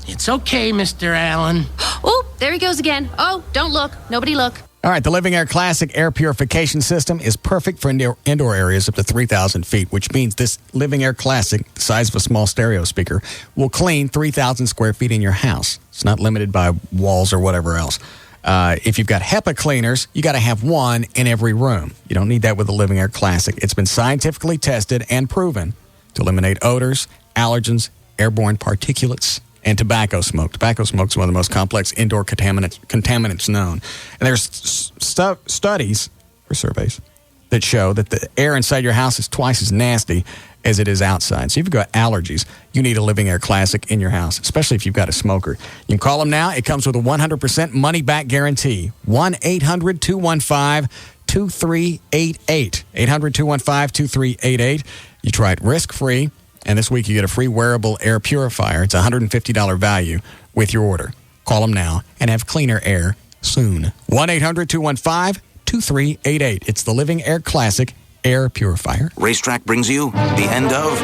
[SPEAKER 21] It's okay, Mr. Allen.
[SPEAKER 15] Oh, there he goes again. Oh, don't look. Nobody look.
[SPEAKER 12] All right, the Living Air Classic air purification system is perfect for indoor areas up to 3,000 feet, which means this Living Air Classic, the size of a small stereo speaker, will clean 3,000 square feet in your house. It's not limited by walls or whatever else. If you've got HEPA cleaners, you got to have one in every room. You don't need that with the Living Air Classic. It's been scientifically tested and proven to eliminate odors, allergens, airborne particulates, and tobacco smoke. Tobacco smoke is one of the most complex indoor contaminants known. And there's studies or surveys that show that the air inside your house is twice as nasty as it is outside. So if you've got allergies, you need a Living Air Classic in your house, especially if you've got a smoker. You can call them now. It comes with a 100% money-back guarantee. 1-800-215-2388. 800-215-2388. You try it risk-free. And this week, you get a free wearable air purifier. It's a $150 value with your order. Call them now and have cleaner air soon. 1-800-215-2388. It's the Living Air Classic air purifier.
[SPEAKER 17] Racetrack brings you the end of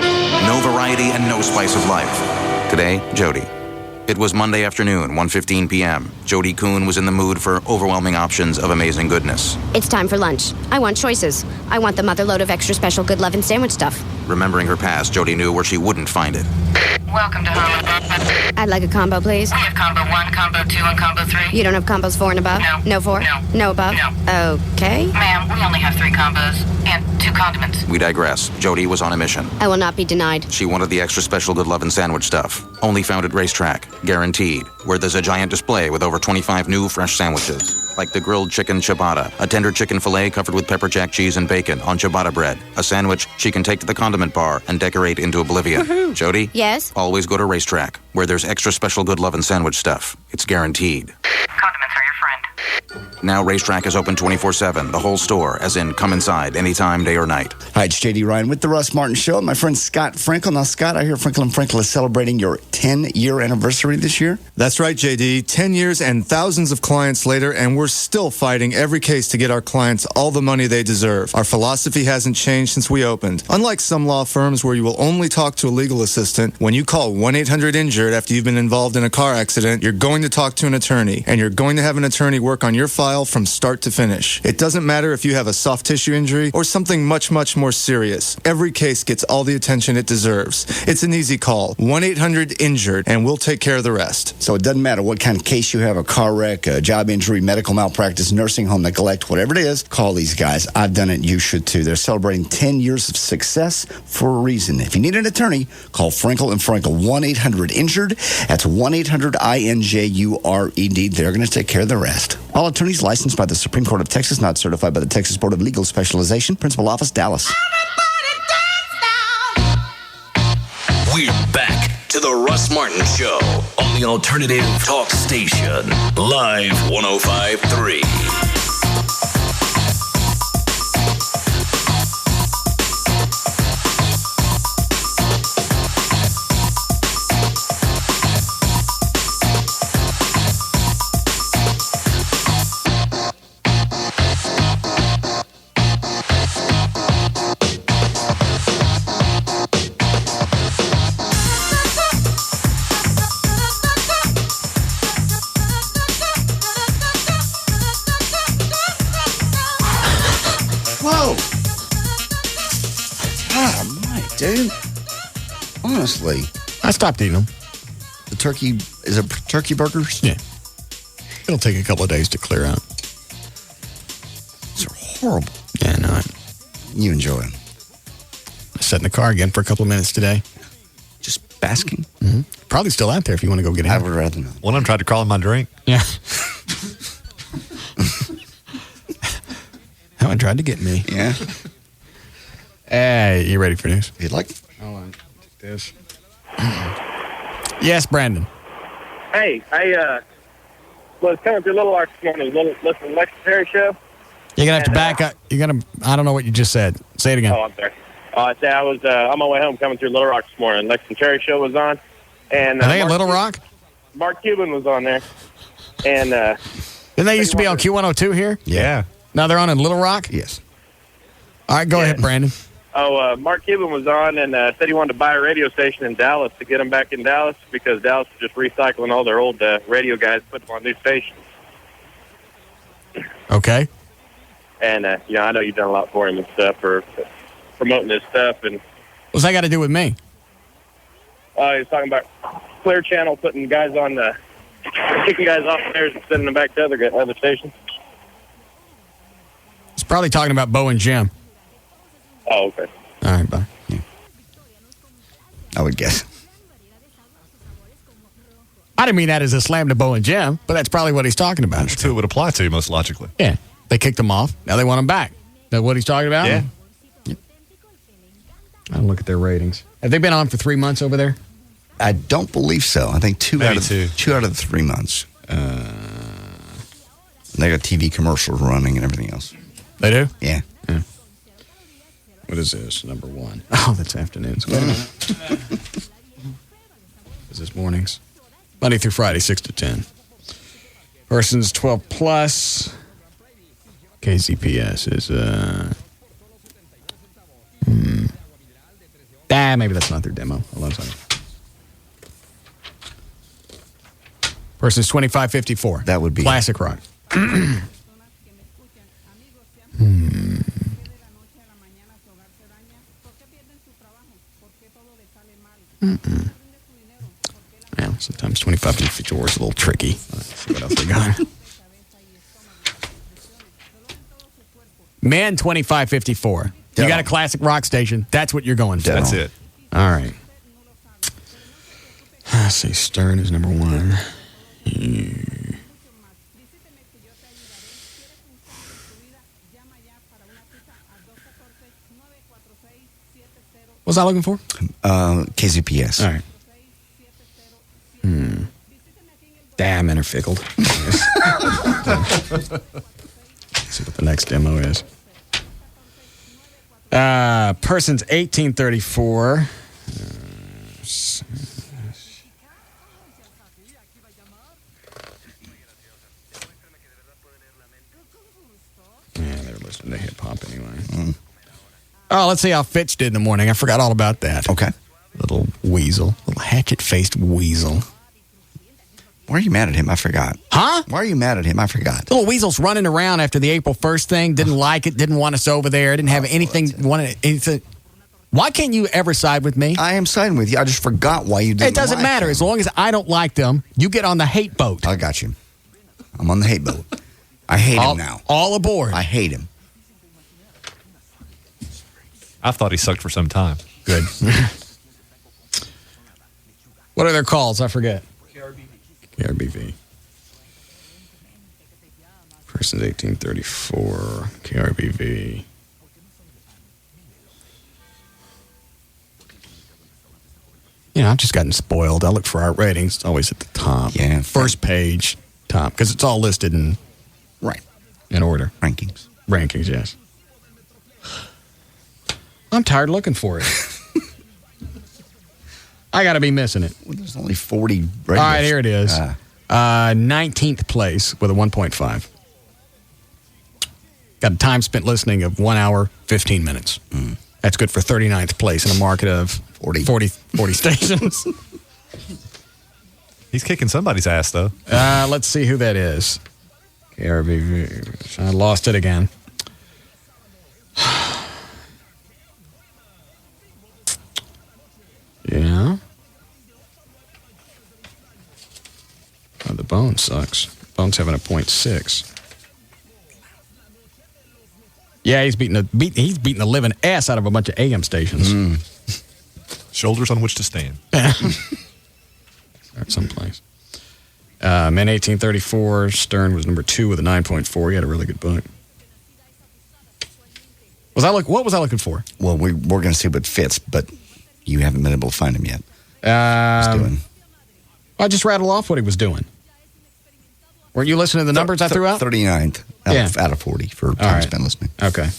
[SPEAKER 17] No Variety and No Spice of Life. Today, Jody. It was Monday afternoon, 1:15 p.m. Jody Kuhn was in the mood for overwhelming options of amazing goodness.
[SPEAKER 15] It's time for lunch. I want choices. I want the mother load of extra special good lovin' sandwich stuff.
[SPEAKER 17] Remembering her past, Jody knew where she wouldn't find it.
[SPEAKER 15] Welcome to home. I'd like a combo, please.
[SPEAKER 18] We have combo 1, combo 2, and combo 3.
[SPEAKER 15] You don't have combos 4 and above?
[SPEAKER 18] No.
[SPEAKER 15] No 4?
[SPEAKER 18] No.
[SPEAKER 15] No above?
[SPEAKER 18] No.
[SPEAKER 15] Okay.
[SPEAKER 18] Ma'am, we only have 3 combos and 2 condiments.
[SPEAKER 17] We digress. Jody was on a mission.
[SPEAKER 15] I will not be denied.
[SPEAKER 17] She wanted the extra special good lovin' sandwich stuff. Only found at Racetrack. Guaranteed. Where there's a giant display with over 25 new fresh sandwiches. Like the grilled chicken ciabatta, a tender chicken filet covered with pepper jack cheese and bacon on ciabatta bread. A sandwich she can take to the condiment bar and decorate into oblivion.
[SPEAKER 15] Woohoo.
[SPEAKER 17] Jody?
[SPEAKER 15] Yes?
[SPEAKER 17] Always go to Racetrack, where there's extra special good lovin' sandwich stuff. It's guaranteed.
[SPEAKER 18] Condiments are your friend.
[SPEAKER 17] Now Racetrack is open 24/7, the whole store, as in come inside anytime, day or night.
[SPEAKER 14] Hi, it's J.D. Ryan with the Russ Martin Show. My friend Scott Frankel. Now, Scott, I hear Frankel & Frankel is celebrating your 10-year anniversary this year.
[SPEAKER 19] That's right, JD. 10 years and thousands of clients later, and we're still fighting every case to get our clients all the money they deserve. Our philosophy hasn't changed since we opened. Unlike some law firms where you will only talk to a legal assistant, when you call 1-800-INJURED after you've been involved in a car accident, you're going to talk to an attorney, and you're going to have an attorney work on your file from start to finish. It doesn't matter if you have a soft tissue injury or something much, much more serious. Every case gets all the attention it deserves. It's an easy call. 1-800-INJURED, and we'll take care of the rest.
[SPEAKER 14] So it doesn't matter what kind of case you have, a car wreck, a job injury, medical malpractice, nursing home neglect, whatever it is, call these guys. I've done it. You should too. They're celebrating 10 years of success for a reason. If you need an attorney, call Frankel & Frankel. 1-800-INJURED. That's 1-800-INJURED. They're going to take care of the rest. All attorneys licensed by the Supreme Court of Texas, not certified by the Texas Board of Legal Specialization. Principal Office, Dallas.
[SPEAKER 11] We're back to the Russ Martin Show on the Alternative Talk Station. Live 105.3.
[SPEAKER 14] Whoa. God, my dude. Honestly.
[SPEAKER 12] I stopped eating them.
[SPEAKER 14] The turkey, is it turkey burgers?
[SPEAKER 12] Yeah. It'll take a couple of days to clear out.
[SPEAKER 14] These are horrible.
[SPEAKER 12] Yeah, I know it.
[SPEAKER 14] You enjoy them.
[SPEAKER 12] I sat in the car again for a couple of minutes today.
[SPEAKER 14] Basking?
[SPEAKER 12] Mm-hmm. Probably still out there if you want to go get in.
[SPEAKER 14] I would rather not.
[SPEAKER 1] One of them tried to crawl in my drink.
[SPEAKER 12] Yeah. That one tried to get me.
[SPEAKER 14] Yeah.
[SPEAKER 12] Hey, you ready for news?
[SPEAKER 14] If you'd like.
[SPEAKER 12] Hold on. Take this. Yes, Brandon.
[SPEAKER 3] Hey, I was coming through Little Rock this morning, listening to the Lex Terry show.
[SPEAKER 12] You're going to have to back up. I don't know what you just said. Say it again.
[SPEAKER 3] Oh, I'm sorry. I was on my way home coming through Little Rock this morning. Lex and Terry show was on. And
[SPEAKER 12] Are they in Little Rock?
[SPEAKER 3] Mark Cuban was on there. And
[SPEAKER 12] didn't they used to be on Q102 here?
[SPEAKER 1] Yeah.
[SPEAKER 12] Now they're on in Little Rock?
[SPEAKER 14] Yes.
[SPEAKER 12] All right, go ahead, Brandon.
[SPEAKER 3] Mark Cuban was on and said he wanted to buy a radio station in Dallas to get them back in Dallas because Dallas was just recycling all their old radio guys, put them on new stations.
[SPEAKER 12] Okay.
[SPEAKER 3] And, I know you've done a lot for him and stuff for promoting this stuff. And
[SPEAKER 12] what's that got to do with me?
[SPEAKER 3] he was talking about Clear Channel putting guys on kicking guys off theirs and sending them back to other stations.
[SPEAKER 12] He's probably talking about Bo and Jim.
[SPEAKER 3] Oh, okay.
[SPEAKER 12] All right, bye.
[SPEAKER 14] Yeah. I would guess.
[SPEAKER 12] I didn't mean that as a slam to Bo and Jim, but that's probably what he's talking about.
[SPEAKER 1] That's who it would apply to, most logically.
[SPEAKER 12] Yeah. They kicked him off. Now they want him back. That what he's talking about?
[SPEAKER 1] Yeah.
[SPEAKER 12] Yep. I'll look at their ratings. Have they been on for 3 months over there?
[SPEAKER 14] I don't believe so. I think two out of the 3 months. They got TV commercials running and everything else.
[SPEAKER 12] They do?
[SPEAKER 14] Yeah.
[SPEAKER 12] What is this? Number 1. Oh, that's afternoons. Wait a minute. Is this mornings? Monday through Friday, 6 to 10. Persons 12 plus. KZPS is maybe that's not their demo. Hold on a second. Persons 2554.
[SPEAKER 14] That would be
[SPEAKER 12] classic rock. Well, sometimes 2554 is a little tricky. Let's see what else they got. Man 2554. You got a classic rock station. That's what you're going for.
[SPEAKER 1] That's it.
[SPEAKER 12] All right. Let's see. Stern is number 1. What was I looking for?
[SPEAKER 14] KZPS.
[SPEAKER 12] All right. Damn, interfickled. Let's see what the next demo is. Persons 1834. Yeah, they're listening to hip hop anyway. Oh, let's see how Fitch did in the morning. I forgot all about that.
[SPEAKER 14] Okay.
[SPEAKER 12] Little weasel. Little hatchet-faced weasel.
[SPEAKER 14] Why are you mad at him? I forgot.
[SPEAKER 12] Huh?
[SPEAKER 14] Why are you mad at him? I forgot.
[SPEAKER 12] Little weasel's running around after the April 1st thing. Didn't like it. Didn't want us over there. Didn't have anything. Wanted anything. Why can't you ever side with me?
[SPEAKER 14] I am siding with you. I just forgot why you didn't.
[SPEAKER 12] It doesn't matter.
[SPEAKER 14] them.
[SPEAKER 12] As long as I don't like them, you get on the hate boat.
[SPEAKER 14] I got you. I'm on the hate boat. I hate him now.
[SPEAKER 12] All aboard.
[SPEAKER 14] I hate him.
[SPEAKER 1] I thought he sucked for some time.
[SPEAKER 12] Good. What are their calls? I forget. KRBV. Person's 1834. KRBV. You know, I've just gotten spoiled. I look for our ratings. It's always at the top.
[SPEAKER 14] Yeah.
[SPEAKER 12] First page, top. Because it's all listed in order.
[SPEAKER 14] Rankings.
[SPEAKER 12] Rankings, yes. I'm tired looking for it. I got to be missing it.
[SPEAKER 14] Well, there's only 40 radios.
[SPEAKER 12] All right, here it is. 19th place with a 1.5. Got a time spent listening of 1 hour, 15 minutes. That's good for 39th place in a market of 40 stations.
[SPEAKER 1] He's kicking somebody's ass, though.
[SPEAKER 12] Let's see who that is. KRBV. I lost it again. Yeah. Oh, the Bone sucks. Bone's having a 0.6. Yeah, he's beating the living ass out of a bunch of AM stations.
[SPEAKER 1] Shoulders on which to stand.
[SPEAKER 12] Start someplace. Men 1834. Stern was number 2 with a 9.4. He had a really good book. What was I looking for?
[SPEAKER 14] Well, we're going to see what fits, but you haven't been able to find him yet.
[SPEAKER 12] I just rattled off what he was doing. Weren't you listening to the numbers I threw out?
[SPEAKER 14] 39th out of 40 for time spent listening.
[SPEAKER 12] Okay.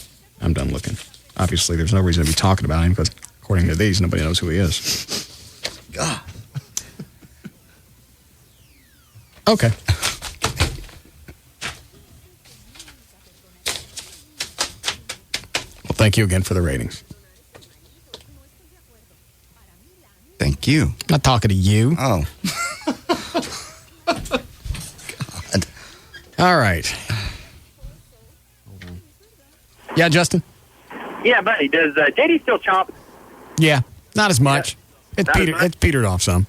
[SPEAKER 12] I'm done looking. Obviously, there's no reason to be talking about him because, according to these, nobody knows who he is.
[SPEAKER 14] God.
[SPEAKER 12] Okay. Well, thank you again for the ratings.
[SPEAKER 14] Thank you.
[SPEAKER 12] I'm not talking to you.
[SPEAKER 14] Oh.
[SPEAKER 12] God. All right. Yeah, Justin?
[SPEAKER 3] Yeah, buddy. Does JD still chomp?
[SPEAKER 12] Yeah, not as much.
[SPEAKER 3] Yeah.
[SPEAKER 12] It's petered off some.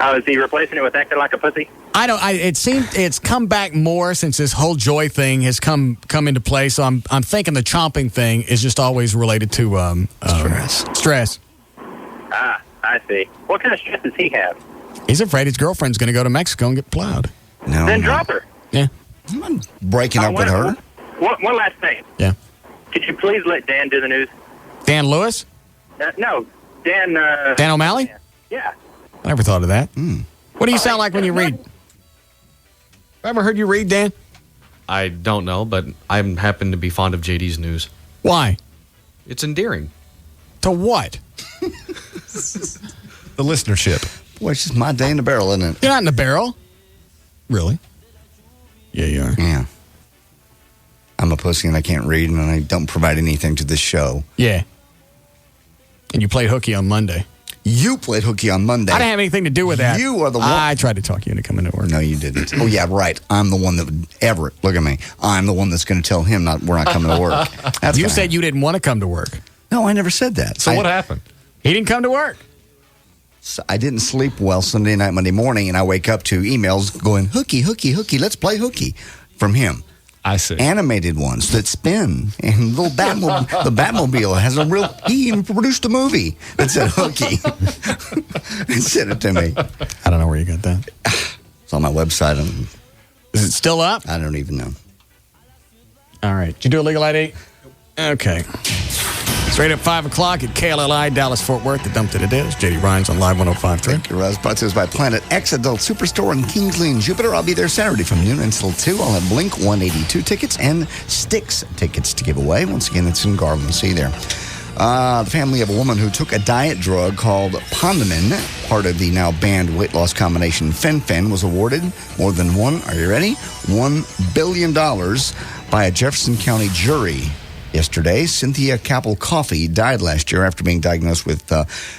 [SPEAKER 3] Oh, is he replacing it with acting like a pussy?
[SPEAKER 12] It's come back more since this whole joy thing has come into play. So I'm thinking the chomping thing is just always related to stress.
[SPEAKER 3] Ah, I see. What kind of stress does he have?
[SPEAKER 12] He's afraid his girlfriend's going to go to Mexico and get plowed.
[SPEAKER 14] No.
[SPEAKER 3] Then drop her.
[SPEAKER 12] Yeah.
[SPEAKER 14] I'm not breaking up with her.
[SPEAKER 3] One last thing.
[SPEAKER 12] Yeah.
[SPEAKER 3] Could you please let Dan do the news?
[SPEAKER 12] Dan Lewis?
[SPEAKER 3] No, Dan.
[SPEAKER 12] Dan O'Malley?
[SPEAKER 3] Yeah.
[SPEAKER 12] I never thought of that. What do you sound like when you read? Have I ever heard you read, Dan?
[SPEAKER 4] I don't know, but I happen to be fond of JD's news.
[SPEAKER 12] Why?
[SPEAKER 4] It's endearing.
[SPEAKER 12] To what?
[SPEAKER 1] The listenership.
[SPEAKER 14] Boy, it's just my day in the barrel, isn't it?
[SPEAKER 12] You're not in the barrel. Really? Yeah, you are.
[SPEAKER 14] Yeah. I'm a pussy and I can't read and I don't provide anything to this show.
[SPEAKER 12] Yeah. And you played hooky on Monday.
[SPEAKER 14] You played hooky on Monday.
[SPEAKER 12] I didn't have anything to do with that.
[SPEAKER 14] You are the one.
[SPEAKER 12] I tried to talk you into coming to work.
[SPEAKER 14] No, you didn't. Oh, yeah, right. I'm the one that would, Everett, look at me. I'm the one that's going to tell him we're not coming to work.
[SPEAKER 12] You said you didn't want to come to work.
[SPEAKER 14] No, I never said that.
[SPEAKER 1] So what happened?
[SPEAKER 12] He didn't come to work.
[SPEAKER 14] So I didn't sleep well Sunday night, Monday morning, and I wake up to emails going, hooky, hooky, hooky, let's play hooky from him.
[SPEAKER 1] I see.
[SPEAKER 14] Animated ones that spin. And the Batmobile has he even produced a movie that said hooky. And sent it to me.
[SPEAKER 12] I don't know where you got that.
[SPEAKER 14] It's on my website.
[SPEAKER 12] Is it still up?
[SPEAKER 14] I don't even know.
[SPEAKER 12] All right. Did you do a legal ID? Okay. Straight up 5 o'clock at KLLI, Dallas, Fort Worth. The dump that it is. JD Ryan's on Live 105.3.
[SPEAKER 14] Thank you, Russ. Brought to us by Planet X Adult Superstore in Kingsley and Jupiter. I'll be there Saturday from noon until 2. I'll have Blink 182 tickets and Styx tickets to give away. Once again, it's in Garland. See you there. The family of a woman who took a diet drug called Pondamin, part of the now banned weight loss combination Fen-Phen, was awarded more than are you ready? $1 billion by a Jefferson County jury. Yesterday, Cynthia Capel Coffey died last year after being diagnosed with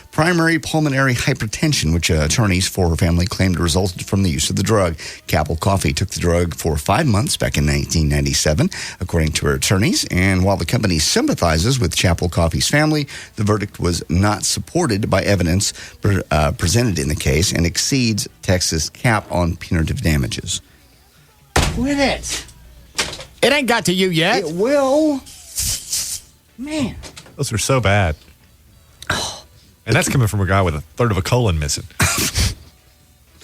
[SPEAKER 14] primary pulmonary hypertension, which attorneys for her family claimed resulted from the use of the drug. Capel Coffey took the drug for 5 months back in 1997, according to her attorneys. And while the company sympathizes with Capel Coffey's family, the verdict was not supported by evidence presented in the case and exceeds Texas cap on punitive damages.
[SPEAKER 12] Quit it. It ain't got to you yet.
[SPEAKER 14] It will. Man.
[SPEAKER 1] Those are so bad. And that's coming from a guy with a third of a colon missing.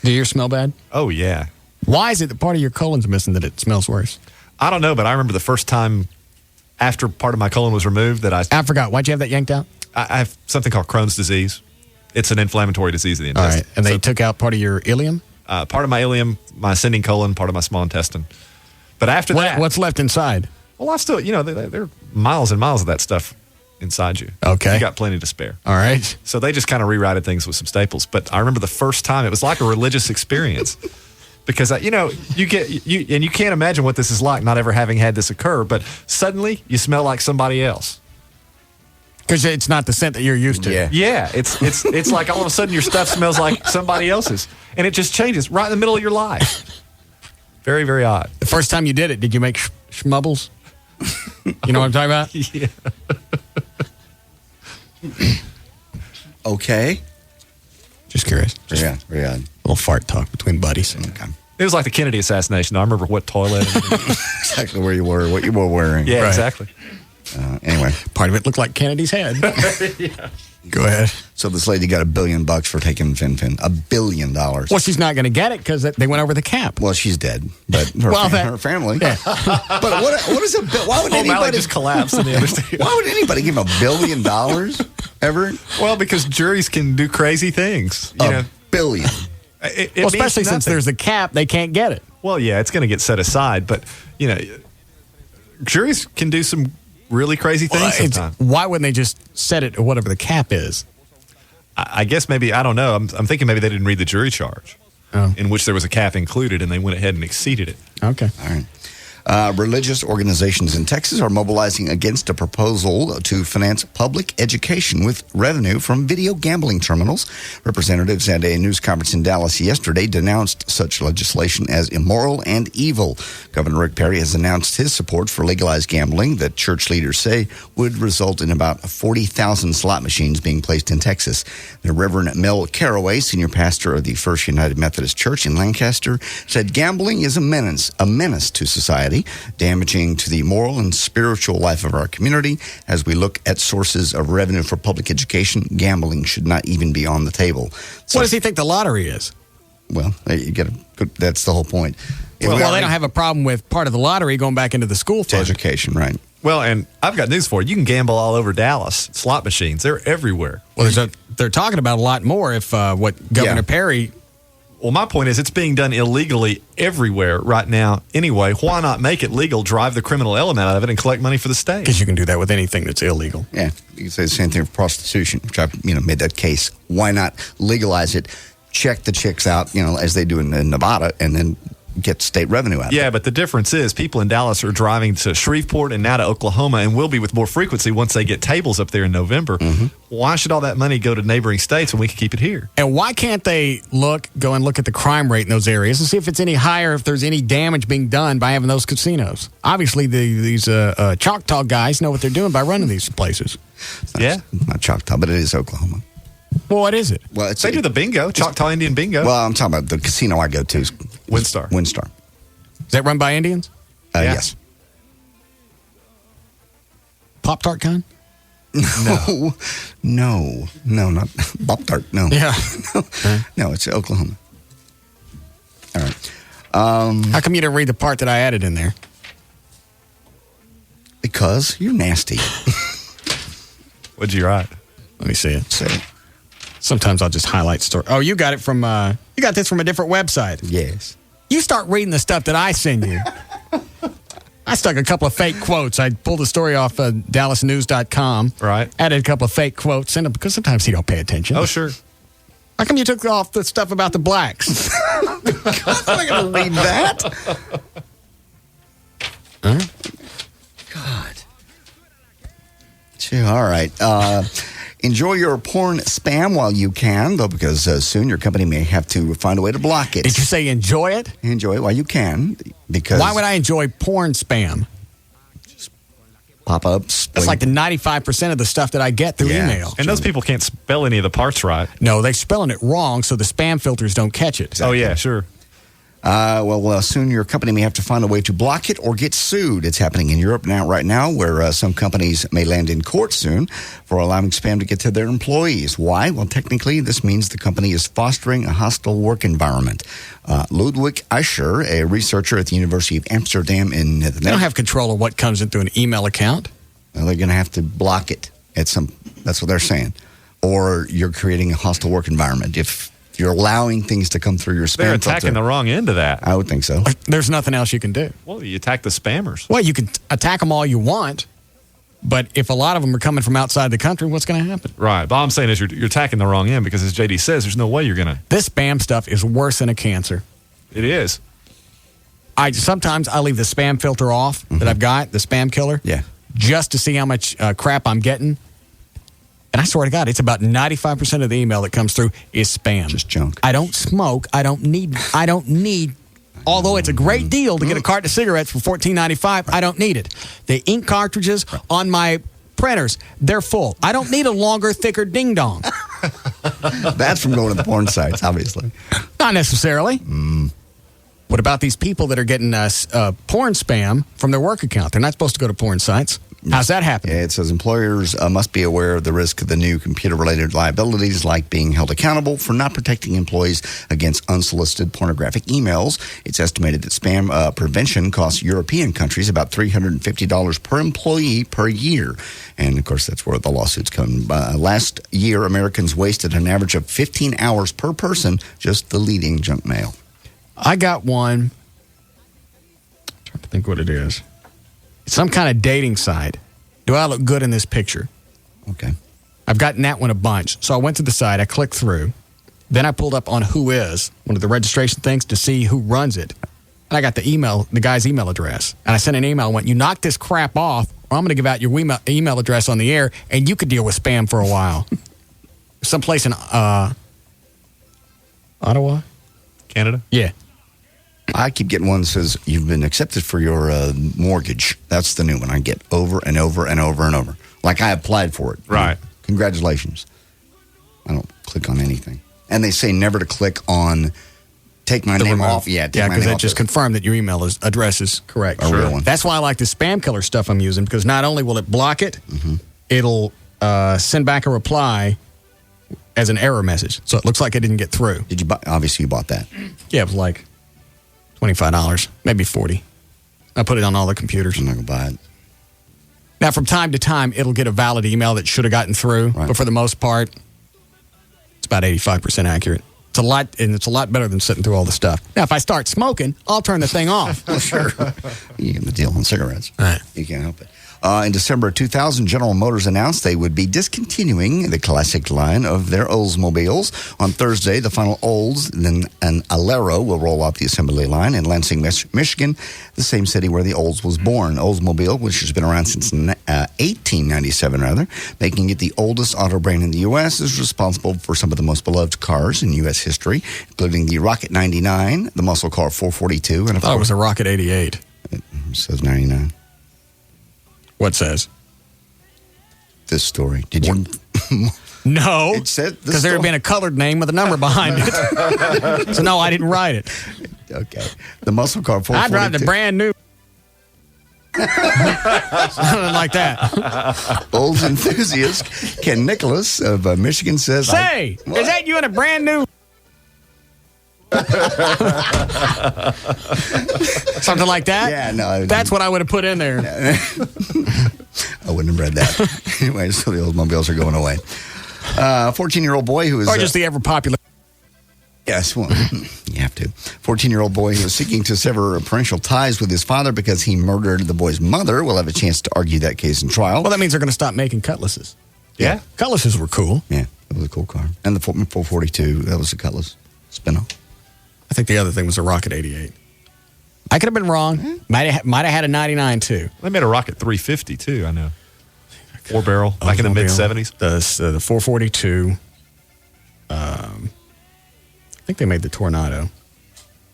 [SPEAKER 12] Do yours smell bad?
[SPEAKER 1] Oh, yeah.
[SPEAKER 12] Why is it that part of your colon's missing that it smells worse?
[SPEAKER 1] I don't know, but I remember the first time after part of my colon was removed that I
[SPEAKER 12] forgot. Why'd you have that yanked out?
[SPEAKER 1] I have something called Crohn's disease. It's an inflammatory disease of the intestine.
[SPEAKER 12] All right. And they took out part of your ileum?
[SPEAKER 1] Part of my ileum, my ascending colon, part of my small intestine. But after that...
[SPEAKER 12] What's left inside?
[SPEAKER 1] Well, I still, there are miles and miles of that stuff inside you.
[SPEAKER 12] Okay.
[SPEAKER 1] You got plenty to spare.
[SPEAKER 12] All right.
[SPEAKER 1] So they just kind of rewrited things with some staples. But I remember the first time, it was like a religious experience. Because, you can't imagine what this is like, not ever having had this occur. But suddenly, you smell like somebody else.
[SPEAKER 12] Because it's not the scent that you're used to.
[SPEAKER 1] Yeah. It's like all of a sudden your stuff smells like somebody else's. And it just changes right in the middle of your life. Very, very odd.
[SPEAKER 12] The first time you did it, did you make schmubbles? You know what I'm talking about?
[SPEAKER 1] Yeah.
[SPEAKER 14] Okay.
[SPEAKER 12] Just curious.
[SPEAKER 14] Yeah.
[SPEAKER 12] A little fart talk between buddies.
[SPEAKER 14] Okay.
[SPEAKER 1] It was like the Kennedy assassination. I remember what toilet.
[SPEAKER 14] Exactly where you were, what you were wearing.
[SPEAKER 1] Yeah,
[SPEAKER 14] right.
[SPEAKER 1] Exactly.
[SPEAKER 14] Anyway.
[SPEAKER 12] Part of it looked like Kennedy's head.
[SPEAKER 1] Yeah.
[SPEAKER 12] Go ahead.
[SPEAKER 14] So this lady got $1 billion for taking FinFin. $1 billion.
[SPEAKER 12] Well, she's not going to get it because they went over the cap.
[SPEAKER 14] Well, she's dead, but her family.
[SPEAKER 12] Yeah.
[SPEAKER 14] But what is a bill? Why would anybody
[SPEAKER 1] just collapse in the other state?
[SPEAKER 14] Why would anybody give $1 billion ever?
[SPEAKER 1] Well, because juries can do crazy things.
[SPEAKER 14] $1 billion.
[SPEAKER 1] It
[SPEAKER 12] especially since there's a cap, they can't get it.
[SPEAKER 1] Well, yeah, it's going to get set aside, but juries can do some really crazy things sometimes.
[SPEAKER 12] Why wouldn't they just set it at whatever the cap is?
[SPEAKER 1] I guess maybe, I don't know. I'm thinking maybe they didn't read the jury charge, in which there was a cap included, and they went ahead and exceeded it.
[SPEAKER 12] Okay.
[SPEAKER 14] All right. Religious organizations in Texas are mobilizing against a proposal to finance public education with revenue from video gambling terminals. Representatives at a news conference in Dallas yesterday denounced such legislation as immoral and evil. Governor Rick Perry has announced his support for legalized gambling that church leaders say would result in about 40,000 slot machines being placed in Texas. The Reverend Mel Caraway, senior pastor of the First United Methodist Church in Lancaster, said gambling is a menace to society, damaging to the moral and spiritual life of our community. As we look at sources of revenue for public education, gambling should not even be on the table. So,
[SPEAKER 12] what does he think the lottery is?
[SPEAKER 14] Well, that's the whole point.
[SPEAKER 12] Well, they don't have a problem with part of the lottery going back into the school fund.
[SPEAKER 14] Education, right.
[SPEAKER 1] Well, and I've got news for you. You can gamble all over Dallas. Slot machines, they're everywhere.
[SPEAKER 12] Well, they're talking about a lot more if what Governor Perry...
[SPEAKER 1] Well, my point is it's being done illegally everywhere right now anyway. Why not make it legal, drive the criminal element out of it, and collect money for the state?
[SPEAKER 12] Because you can do that with anything that's illegal.
[SPEAKER 14] Yeah, you can say the same thing for prostitution, which I've made that case. Why not legalize it, check the chicks out, as they do in Nevada, and then get state revenue out of it?
[SPEAKER 1] Yeah, but the difference is people in Dallas are driving to Shreveport and now to Oklahoma, and will be with more frequency once they get tables up there in November.
[SPEAKER 14] Mm-hmm.
[SPEAKER 1] Why should all that money go to neighboring states when we can keep it here?
[SPEAKER 12] And why can't they go and look at the crime rate in those areas and see if it's any higher, if there's any damage being done by having those casinos? Obviously, these Choctaw guys know what they're doing by running these places.
[SPEAKER 14] Not Choctaw, but it is Oklahoma.
[SPEAKER 12] Well, what is it?
[SPEAKER 14] Well,
[SPEAKER 1] they do the bingo, Choctaw Indian bingo.
[SPEAKER 14] Well, I'm talking about the casino I go to.
[SPEAKER 1] Windstar.
[SPEAKER 12] Is that run by Indians?
[SPEAKER 14] Yes.
[SPEAKER 12] Pop-Tart kind?
[SPEAKER 14] No, not Pop-Tart, no.
[SPEAKER 12] Yeah.
[SPEAKER 14] No, it's Oklahoma. All right.
[SPEAKER 12] How come you didn't read the part that I added in there?
[SPEAKER 14] Because you're nasty.
[SPEAKER 1] What'd you write?
[SPEAKER 12] Let me see it.
[SPEAKER 14] Say it.
[SPEAKER 12] Sometimes I'll just highlight story. Oh, you got it from, you got this from a different website.
[SPEAKER 14] Yes.
[SPEAKER 12] You start reading the stuff that I send you. I stuck a couple of fake quotes. I pulled the story off DallasNews.com.
[SPEAKER 1] Right.
[SPEAKER 12] Added a couple of fake quotes, sent them because sometimes you don't pay attention.
[SPEAKER 1] Oh, sure.
[SPEAKER 12] How come you took off the stuff about the blacks?
[SPEAKER 14] I'm not going to read that.
[SPEAKER 12] Huh?
[SPEAKER 14] God. Gee, all right. Enjoy your porn spam while you can, though, because soon your company may have to find a way to block it.
[SPEAKER 12] Did you say enjoy it?
[SPEAKER 14] Enjoy it while you can, because...
[SPEAKER 12] Why would I enjoy porn spam?
[SPEAKER 14] Just pop-ups.
[SPEAKER 12] That's like the 95% of the stuff that I get through email.
[SPEAKER 1] And those people can't spell any of the parts right.
[SPEAKER 12] No, they're spelling it wrong, so the spam filters don't catch it.
[SPEAKER 1] Exactly. Oh, yeah, sure.
[SPEAKER 14] Soon your company may have to find a way to block it or get sued. It's happening in Europe right now, where some companies may land in court soon for allowing spam to get to their employees. Why? Well, technically, this means the company is fostering a hostile work environment. Ludwig Escher, a researcher at the University of Amsterdam in the Netherlands.
[SPEAKER 12] They don't have control of what comes into an email account.
[SPEAKER 14] Well, they're going to have to block it that's what they're saying. Or you're creating a hostile work environment. If you're allowing things to come through your spam
[SPEAKER 1] They're attacking the wrong end of that.
[SPEAKER 14] I would think so.
[SPEAKER 12] There's nothing else you can do.
[SPEAKER 1] Well, you attack the spammers.
[SPEAKER 12] Well, you can attack them all you want, but if a lot of them are coming from outside the country, what's going to happen?
[SPEAKER 1] Right. But all I'm saying is you're attacking the wrong end, because as JD says, there's no way you're going to...
[SPEAKER 12] This spam stuff is worse than a cancer.
[SPEAKER 1] It is.
[SPEAKER 12] Sometimes I leave the spam filter off that I've got, the spam killer, just to see how much crap I'm getting. And I swear to God, it's about 95% of the email that comes through is spam.
[SPEAKER 14] Just junk.
[SPEAKER 12] I don't smoke. I don't need, although it's a great deal to get a carton of cigarettes for $14.95, I don't need it. The ink cartridges on my printers, they're full. I don't need a longer, thicker ding-dong.
[SPEAKER 14] That's from going to the porn sites, obviously.
[SPEAKER 12] Not necessarily. What about these people that are getting porn spam from their work account? They're not supposed to go to porn sites. How's that happening?
[SPEAKER 14] It says employers must be aware of the risk of the new computer-related liabilities, like being held accountable for not protecting employees against unsolicited pornographic emails. It's estimated that spam prevention costs European countries about $350 per employee per year. And, of course, that's where the lawsuits come. Last year, Americans wasted an average of 15 hours per person just deleting junk mail.
[SPEAKER 12] I got one. I'm trying to think what it is. It's some kind of dating site. Do I look good in this picture?
[SPEAKER 14] Okay.
[SPEAKER 12] I've gotten that one a bunch. So I went to the site, I clicked through. Then I pulled up on Who Is, one of the registration things, to see who runs it. And I got the guy's email address. And I sent an email and went, you knock this crap off, or I'm going to give out your email address on the air, and you could deal with spam for a while. Someplace in Ottawa?
[SPEAKER 1] Canada?
[SPEAKER 12] Yeah.
[SPEAKER 14] I keep getting one that says, you've been accepted for your mortgage. That's the new one I get over and over and over and over. Like I applied for it.
[SPEAKER 1] Right.
[SPEAKER 14] Congratulations. I don't click on anything. And they say never to click on take my name off. Yeah,
[SPEAKER 12] because that just confirmed that your email address is correct.
[SPEAKER 14] A real one.
[SPEAKER 12] That's why I like the spam killer stuff I'm using, because not only will it block it, it'll send back a reply as an error message. So it looks like it didn't get through.
[SPEAKER 14] Did you buy? Obviously, you bought that.
[SPEAKER 12] Yeah, it was like $25, maybe $40. I put it on all the computers.
[SPEAKER 14] I'm not going to buy it.
[SPEAKER 12] Now, from time to time, it'll get a valid email that should have gotten through, but for the most part, it's about 85% accurate. It's a lot better than sitting through all the stuff. Now, if I start smoking, I'll turn the thing off.
[SPEAKER 14] Well, sure. You get the deal on cigarettes.
[SPEAKER 12] Right.
[SPEAKER 14] You can't help it. In December of 2000, General Motors announced they would be discontinuing the classic line of their Oldsmobiles. On Thursday, the final Olds, then an Alero, will roll out the assembly line in Lansing, Michigan, the same city where the Olds was born. Oldsmobile, which has been around since 1897, making it the oldest auto brand in the U.S., is responsible for some of the most beloved cars in U.S. history, including the Rocket 99, the Muscle Car 442, and
[SPEAKER 12] I thought it was a Rocket 88.
[SPEAKER 14] It says 99.
[SPEAKER 12] What says?
[SPEAKER 14] This story. Did you?
[SPEAKER 12] No.
[SPEAKER 14] It said
[SPEAKER 12] because there had been a colored name with a number behind it. So, no, I didn't write it.
[SPEAKER 14] Okay. The Muscle Car 442.
[SPEAKER 12] I drive the brand new. Something like that.
[SPEAKER 14] Olds enthusiast Ken Nicholas of Michigan says,
[SPEAKER 12] Say, is that you in a brand new? Something like that?
[SPEAKER 14] Yeah, no.
[SPEAKER 12] That's what I would have put in there.
[SPEAKER 14] I wouldn't have read that. Anyway, so the Oldsmobiles are going away. A 14-year-old boy who is...
[SPEAKER 12] Or just the ever-popular...
[SPEAKER 14] Yes, well, you have to. 14-year-old boy who is seeking to sever parental ties with his father because he murdered the boy's mother will have a chance to argue that case in trial.
[SPEAKER 12] Well, that means they're going to stop making Cutlasses.
[SPEAKER 14] Yeah.
[SPEAKER 12] Cutlasses were cool.
[SPEAKER 14] Yeah, it was a cool car. And the 442, that was a Cutlass spin-off.
[SPEAKER 12] I think the other thing was a Rocket 88. I could have been wrong. Might have had a 99, too.
[SPEAKER 1] They made a Rocket 350, too, I know. 4-barrel, back in the mid-'70s.
[SPEAKER 12] The 442. I think they made the Tornado. I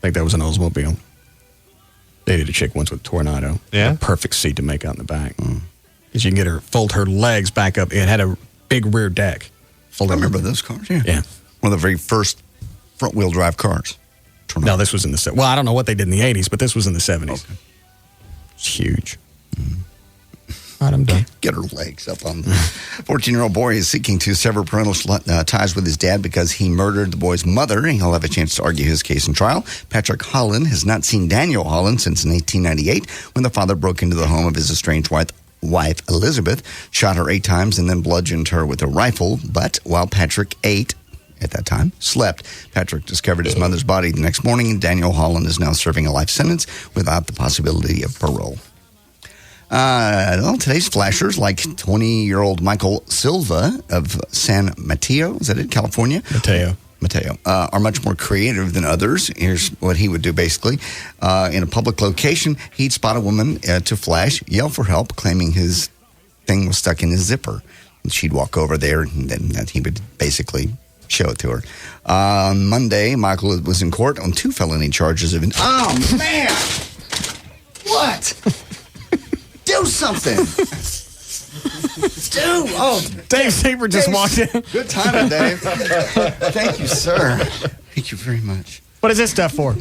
[SPEAKER 12] think that was an Oldsmobile. They did a chick once with a Tornado.
[SPEAKER 1] Yeah?
[SPEAKER 12] A perfect seat to make out in the back. Because you can get her, fold her legs back up. It had a big rear deck.
[SPEAKER 14] I remember those cars, yeah.
[SPEAKER 12] Yeah.
[SPEAKER 14] One of the very first front-wheel drive cars.
[SPEAKER 12] No, this was in the... Well, I don't know what they did in the 80s, but this was in the 70s. Okay. It's huge. All right, I'm done.
[SPEAKER 14] Get her legs up on the 14-year-old boy is seeking to sever parental ties with his dad because he murdered the boy's mother, and he'll have a chance to argue his case in trial. Patrick Holland has not seen Daniel Holland since 1898 when the father broke into the home of his estranged wife Elizabeth, shot her 8 times, and then bludgeoned her with a rifle. But while Patrick ate... at that time, slept. Patrick discovered his mother's body the next morning, and Daniel Holland is now serving a life sentence without the possibility of parole. Today's flashers, like 20-year-old Michael Silva of San Mateo, is that it, California? Mateo, are much more creative than others. Here's what he would do, basically. In a public location, he'd spot a woman to flash, yell for help, claiming his thing was stuck in his zipper. And she'd walk over there, and then he would basically... show it to her. On Monday, Michael was in court on 2 felony charges of... Oh, man! What? Do something!
[SPEAKER 12] Dave Saber just walked in.
[SPEAKER 14] Good timing, Dave. Thank you, sir. Thank you very much.
[SPEAKER 12] What is this stuff for?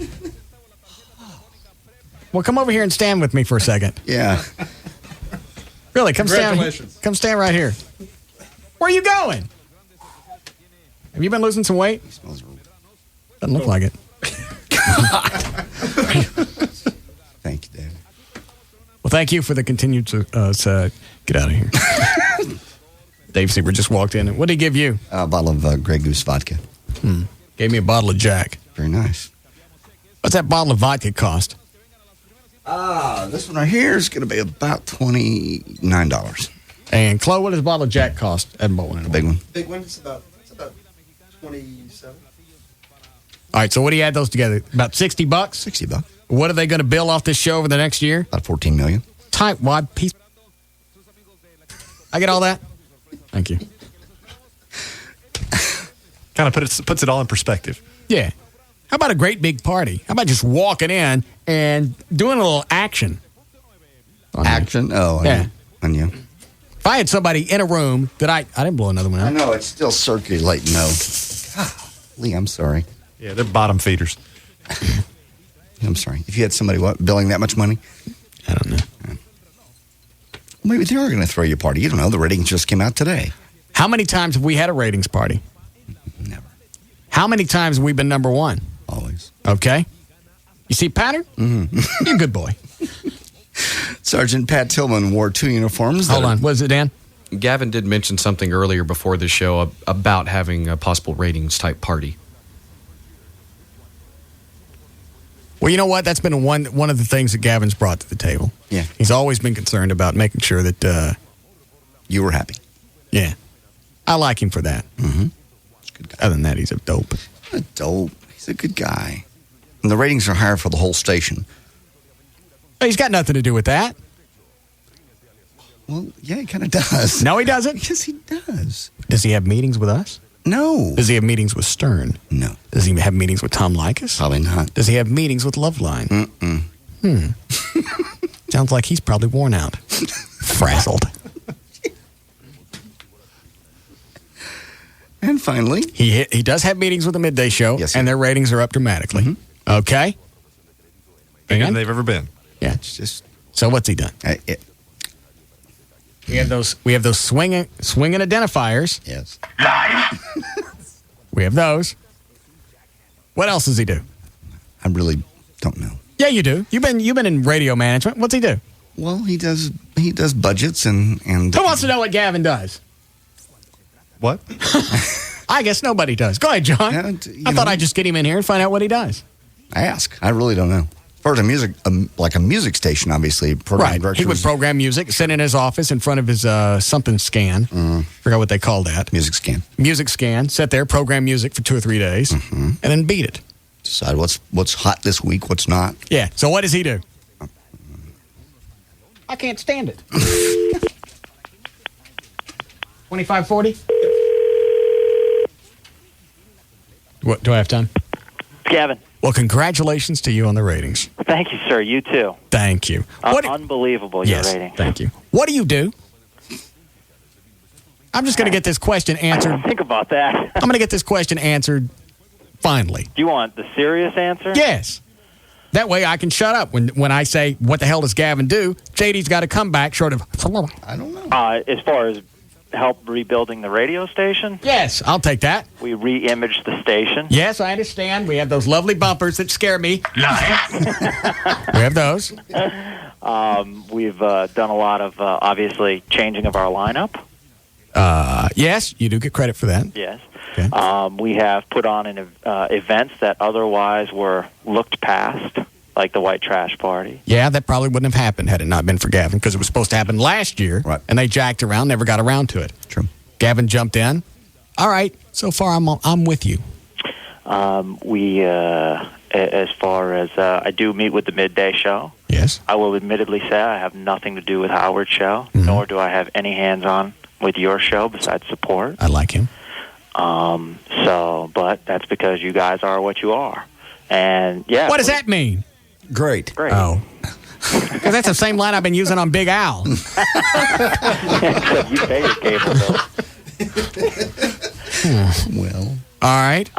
[SPEAKER 12] Well, come over here and stand with me for a second.
[SPEAKER 14] Yeah.
[SPEAKER 12] Really, come stand.
[SPEAKER 1] Congratulations.
[SPEAKER 12] Come stand right here. Where are you going? Have you been losing some weight? Doesn't look like it.
[SPEAKER 14] Thank you, David.
[SPEAKER 12] Well, thank you for the continued. Get out of here. Dave Seaver just walked in. What did he give you?
[SPEAKER 14] A bottle of Grey Goose vodka.
[SPEAKER 12] Gave me a bottle of Jack.
[SPEAKER 14] Very nice.
[SPEAKER 12] What's that bottle of vodka cost?
[SPEAKER 14] This one right here is going to be about $29.
[SPEAKER 12] And Chloe, what does a bottle of Jack cost? I haven't bought one in a
[SPEAKER 14] big
[SPEAKER 12] while.
[SPEAKER 14] one.
[SPEAKER 8] Big one, it's about 27.
[SPEAKER 12] All right, so what do you add those together? About $60?
[SPEAKER 14] $60.
[SPEAKER 12] What are they going to bill off this show over the next year?
[SPEAKER 14] About $14 million.
[SPEAKER 12] Type wide piece. I get all that? Thank you.
[SPEAKER 1] Kind of puts it all in perspective.
[SPEAKER 12] Yeah. How about a great big party? How about just walking in and doing a little action?
[SPEAKER 14] Action? Oh,
[SPEAKER 12] yeah.
[SPEAKER 14] On you.
[SPEAKER 12] If I had somebody in a room that I didn't blow another one out.
[SPEAKER 14] I know, it's still circulating, though. Golly, I'm sorry.
[SPEAKER 1] Yeah, they're bottom feeders.
[SPEAKER 14] I'm sorry. If you had somebody, billing that much money?
[SPEAKER 12] I don't know.
[SPEAKER 14] Maybe they are going to throw you a party. You don't know. The ratings just came out today.
[SPEAKER 12] How many times have we had a ratings party?
[SPEAKER 14] Never.
[SPEAKER 12] How many times have we been number one?
[SPEAKER 14] Always.
[SPEAKER 12] Okay. You see pattern? Mm-hmm. You're a good boy.
[SPEAKER 14] Sergeant Pat Tillman wore 2 uniforms.
[SPEAKER 12] Hold on. What is it, Dan?
[SPEAKER 4] Gavin did mention something earlier before the show about having a possible ratings type party.
[SPEAKER 12] Well, you know what? That's been one of the things that Gavin's brought to the table.
[SPEAKER 14] Yeah.
[SPEAKER 12] He's always been concerned about making sure that
[SPEAKER 14] you were happy.
[SPEAKER 12] Yeah. I like him for that.
[SPEAKER 14] Mm-hmm.
[SPEAKER 12] Other than that, he's a dope.
[SPEAKER 14] A dope. He's a good guy. And the ratings are higher for the whole station.
[SPEAKER 12] He's got nothing to do with that.
[SPEAKER 14] Well, yeah, he kind of does.
[SPEAKER 12] No, he doesn't.
[SPEAKER 14] Yes, he does.
[SPEAKER 12] Does he have meetings with us?
[SPEAKER 14] No.
[SPEAKER 12] Does he have meetings with Stern?
[SPEAKER 14] No.
[SPEAKER 12] Does he have meetings with Tom Likas?
[SPEAKER 14] Probably not.
[SPEAKER 12] Does he have meetings with Loveline? Sounds like he's probably worn out. Frazzled.
[SPEAKER 14] And finally,
[SPEAKER 12] he does have meetings with the Midday Show,
[SPEAKER 14] yes,
[SPEAKER 12] and their ratings are up dramatically. Mm-hmm. Okay.
[SPEAKER 1] Bigger than they've ever been.
[SPEAKER 12] Yeah.
[SPEAKER 14] It's just.
[SPEAKER 12] So what's he done? We have those swinging identifiers.
[SPEAKER 14] Yes.
[SPEAKER 12] We have those. What else does he do?
[SPEAKER 14] I really don't know.
[SPEAKER 12] Yeah, you do. You've been in radio management. What's he do?
[SPEAKER 14] Well, he does budgets and
[SPEAKER 12] who wants to know what Gavin does?
[SPEAKER 14] What?
[SPEAKER 12] I guess nobody does. Go ahead, John. I thought I'd just get him in here and find out what he does.
[SPEAKER 14] Ask. I really don't know. As far as a music, like a music station, obviously.
[SPEAKER 12] Right. He would program music, sit in his office in front of his something scan. Forgot what they called that.
[SPEAKER 14] Music scan.
[SPEAKER 12] Music scan. Sit there, program music for 2 or 3 days, and then beat it.
[SPEAKER 14] Decide what's hot this week, what's not.
[SPEAKER 12] Yeah. So what does he do? I can't stand it. 2540? What, do I have time?
[SPEAKER 5] Gavin.
[SPEAKER 12] Well, congratulations to you on the ratings.
[SPEAKER 5] Thank you, sir. You too.
[SPEAKER 12] Thank you.
[SPEAKER 5] Unbelievable, your
[SPEAKER 12] yes,
[SPEAKER 5] ratings.
[SPEAKER 12] Thank you. What do you do? I'm just going to get this question answered.
[SPEAKER 5] Think about that.
[SPEAKER 12] I'm going to get this question answered finally.
[SPEAKER 5] Do you want the serious answer?
[SPEAKER 12] Yes. That way I can shut up. When I say, what the hell does Gavin do? JD's got to come back short of...
[SPEAKER 14] I don't know.
[SPEAKER 5] As far as help rebuilding the radio station?
[SPEAKER 12] Yes, I'll take that.
[SPEAKER 5] We re-imaged the station.
[SPEAKER 12] Yes, I understand. We have those lovely bumpers that scare me. We have those.
[SPEAKER 5] We've done a lot of, obviously, changing of our lineup.
[SPEAKER 12] Yes, you do get credit for that.
[SPEAKER 5] Yes.
[SPEAKER 12] Okay.
[SPEAKER 5] We have put on events that otherwise were looked past, like the white trash party.
[SPEAKER 12] Yeah, that probably wouldn't have happened had it not been for Gavin, because it was supposed to happen last year, right? And they jacked around, never got around to it.
[SPEAKER 14] True.
[SPEAKER 12] Gavin jumped in. All right, so far I'm with you.
[SPEAKER 5] As far as I do meet with the Midday Show.
[SPEAKER 12] Yes.
[SPEAKER 5] I will admittedly say I have nothing to do with Howard's show, nor do I have any hands-on with your show besides support.
[SPEAKER 12] I like him.
[SPEAKER 5] But that's because you guys are what you are. And yeah.
[SPEAKER 12] What does that mean?
[SPEAKER 14] Great.
[SPEAKER 12] Oh. Because that's the same line I've been using on Big Al.
[SPEAKER 5] Except you pay your cable bill.
[SPEAKER 14] Well.
[SPEAKER 12] All right.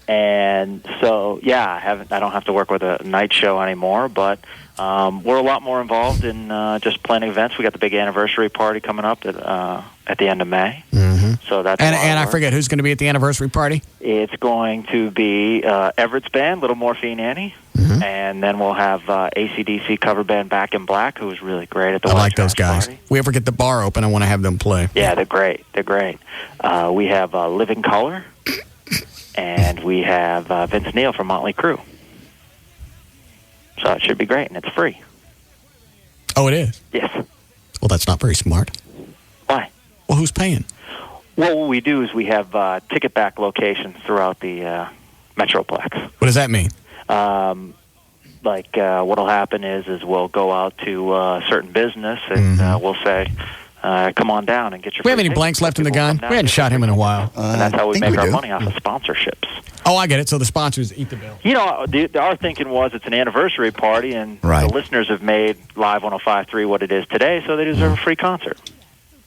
[SPEAKER 5] And so, I don't have to work with a night show anymore, but we're a lot more involved in just planning events. We got the big anniversary party coming up at the end of May.
[SPEAKER 12] Mm-hmm.
[SPEAKER 5] So that's
[SPEAKER 12] and I forget who's going to be at the anniversary party.
[SPEAKER 5] It's going to be Everett's band, Little Morphine Annie, and then we'll have AC/DC cover band Back in Black, who was really great at the
[SPEAKER 12] I
[SPEAKER 5] White
[SPEAKER 12] like those
[SPEAKER 5] Trash
[SPEAKER 12] guys.
[SPEAKER 5] Party.
[SPEAKER 12] We ever get the bar open, I want to have them play.
[SPEAKER 5] Yeah, they're great. They're great. We have Living Color, and we have Vince Neil from Motley Crue. So it should be great, and it's free.
[SPEAKER 12] Oh, it is?
[SPEAKER 5] Yes.
[SPEAKER 12] Well, that's not very smart.
[SPEAKER 5] Why?
[SPEAKER 12] Well, who's paying?
[SPEAKER 5] Well, what we do is we have ticket-back locations throughout the Metroplex.
[SPEAKER 12] What does that mean?
[SPEAKER 5] What'll happen is we'll go out to a certain business, and we'll say, come on down and get your
[SPEAKER 12] We have
[SPEAKER 5] free
[SPEAKER 12] any
[SPEAKER 5] ticket.
[SPEAKER 12] blanks left in the gun? We hadn't shot him in a while.
[SPEAKER 5] And that's how we make our money off of sponsorships.
[SPEAKER 12] Oh, I get it. So the sponsors eat the bill.
[SPEAKER 5] You know, our thinking was it's an anniversary party, and the listeners have made Live 105.3 what it is today, so they deserve a free concert.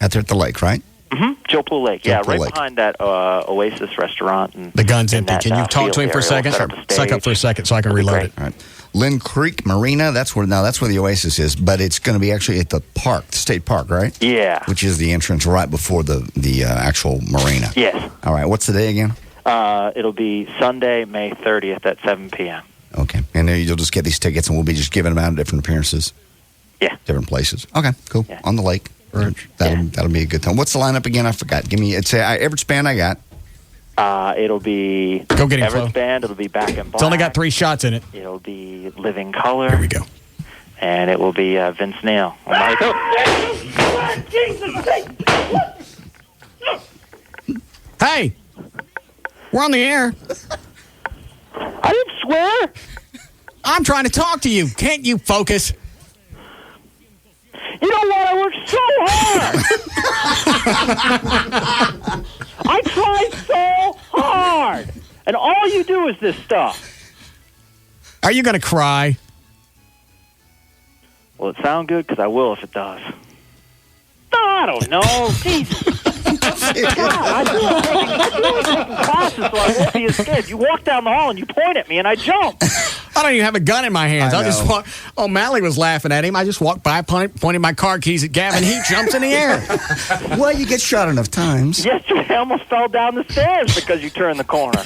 [SPEAKER 14] Out there at the lake, right?
[SPEAKER 5] Mm-hmm. Joe Pool Lake,
[SPEAKER 14] Joe Pool
[SPEAKER 5] right
[SPEAKER 14] Lake.
[SPEAKER 5] behind that Oasis restaurant. And
[SPEAKER 12] The gun's empty.
[SPEAKER 5] that,
[SPEAKER 12] Can you talk to him for a
[SPEAKER 5] field area.
[SPEAKER 12] second?
[SPEAKER 5] We'll set up a
[SPEAKER 12] Suck up
[SPEAKER 5] stage.
[SPEAKER 12] for a second so I can reload it.
[SPEAKER 14] All right. Lynn Creek Marina, that's where the Oasis is, but it's going to be actually at the park, the state park, right?
[SPEAKER 5] Yeah.
[SPEAKER 14] Which is the entrance right before the actual marina.
[SPEAKER 5] Yes.
[SPEAKER 14] All right. What's the day again?
[SPEAKER 5] It'll be Sunday, May 30th at 7 p.m.
[SPEAKER 14] Okay. And then you'll just get these tickets, and we'll be just giving them out at different appearances.
[SPEAKER 5] Yeah.
[SPEAKER 14] Different places. Okay. Cool.
[SPEAKER 5] Yeah.
[SPEAKER 14] On the lake. That'll be a good time. What's the lineup again? I forgot. Give me. It's Everett's band. I got.
[SPEAKER 5] It'll be
[SPEAKER 12] Go get him,
[SPEAKER 5] Everett's
[SPEAKER 12] Flo.
[SPEAKER 5] band. It'll be Back in Black.
[SPEAKER 12] It's only got 3 shots in it.
[SPEAKER 5] It'll be Living Color.
[SPEAKER 12] Here we go.
[SPEAKER 5] And it will be Vince Neil.
[SPEAKER 12] Hey, we're on the air.
[SPEAKER 5] I didn't swear.
[SPEAKER 12] I'm trying to talk to you. Can't you focus?
[SPEAKER 5] You know what? I worked so hard. I tried so hard. And all you do is this stuff.
[SPEAKER 12] Are you going to cry?
[SPEAKER 5] Will it sound good? Because I will if it does. No, I don't know. Jesus. God, I do it taking classes so I won't be as scared. You walk down the hall and you point at me and I jump.
[SPEAKER 12] I don't even have a gun in my hands.
[SPEAKER 14] I
[SPEAKER 12] I'll just
[SPEAKER 14] know.
[SPEAKER 12] walk. Oh, Mally was laughing at him. I just walked by, pointing my car keys at Gavin. He jumps in the air.
[SPEAKER 14] Well, you get shot enough times.
[SPEAKER 5] Yesterday I almost fell down the stairs because you turned the corner.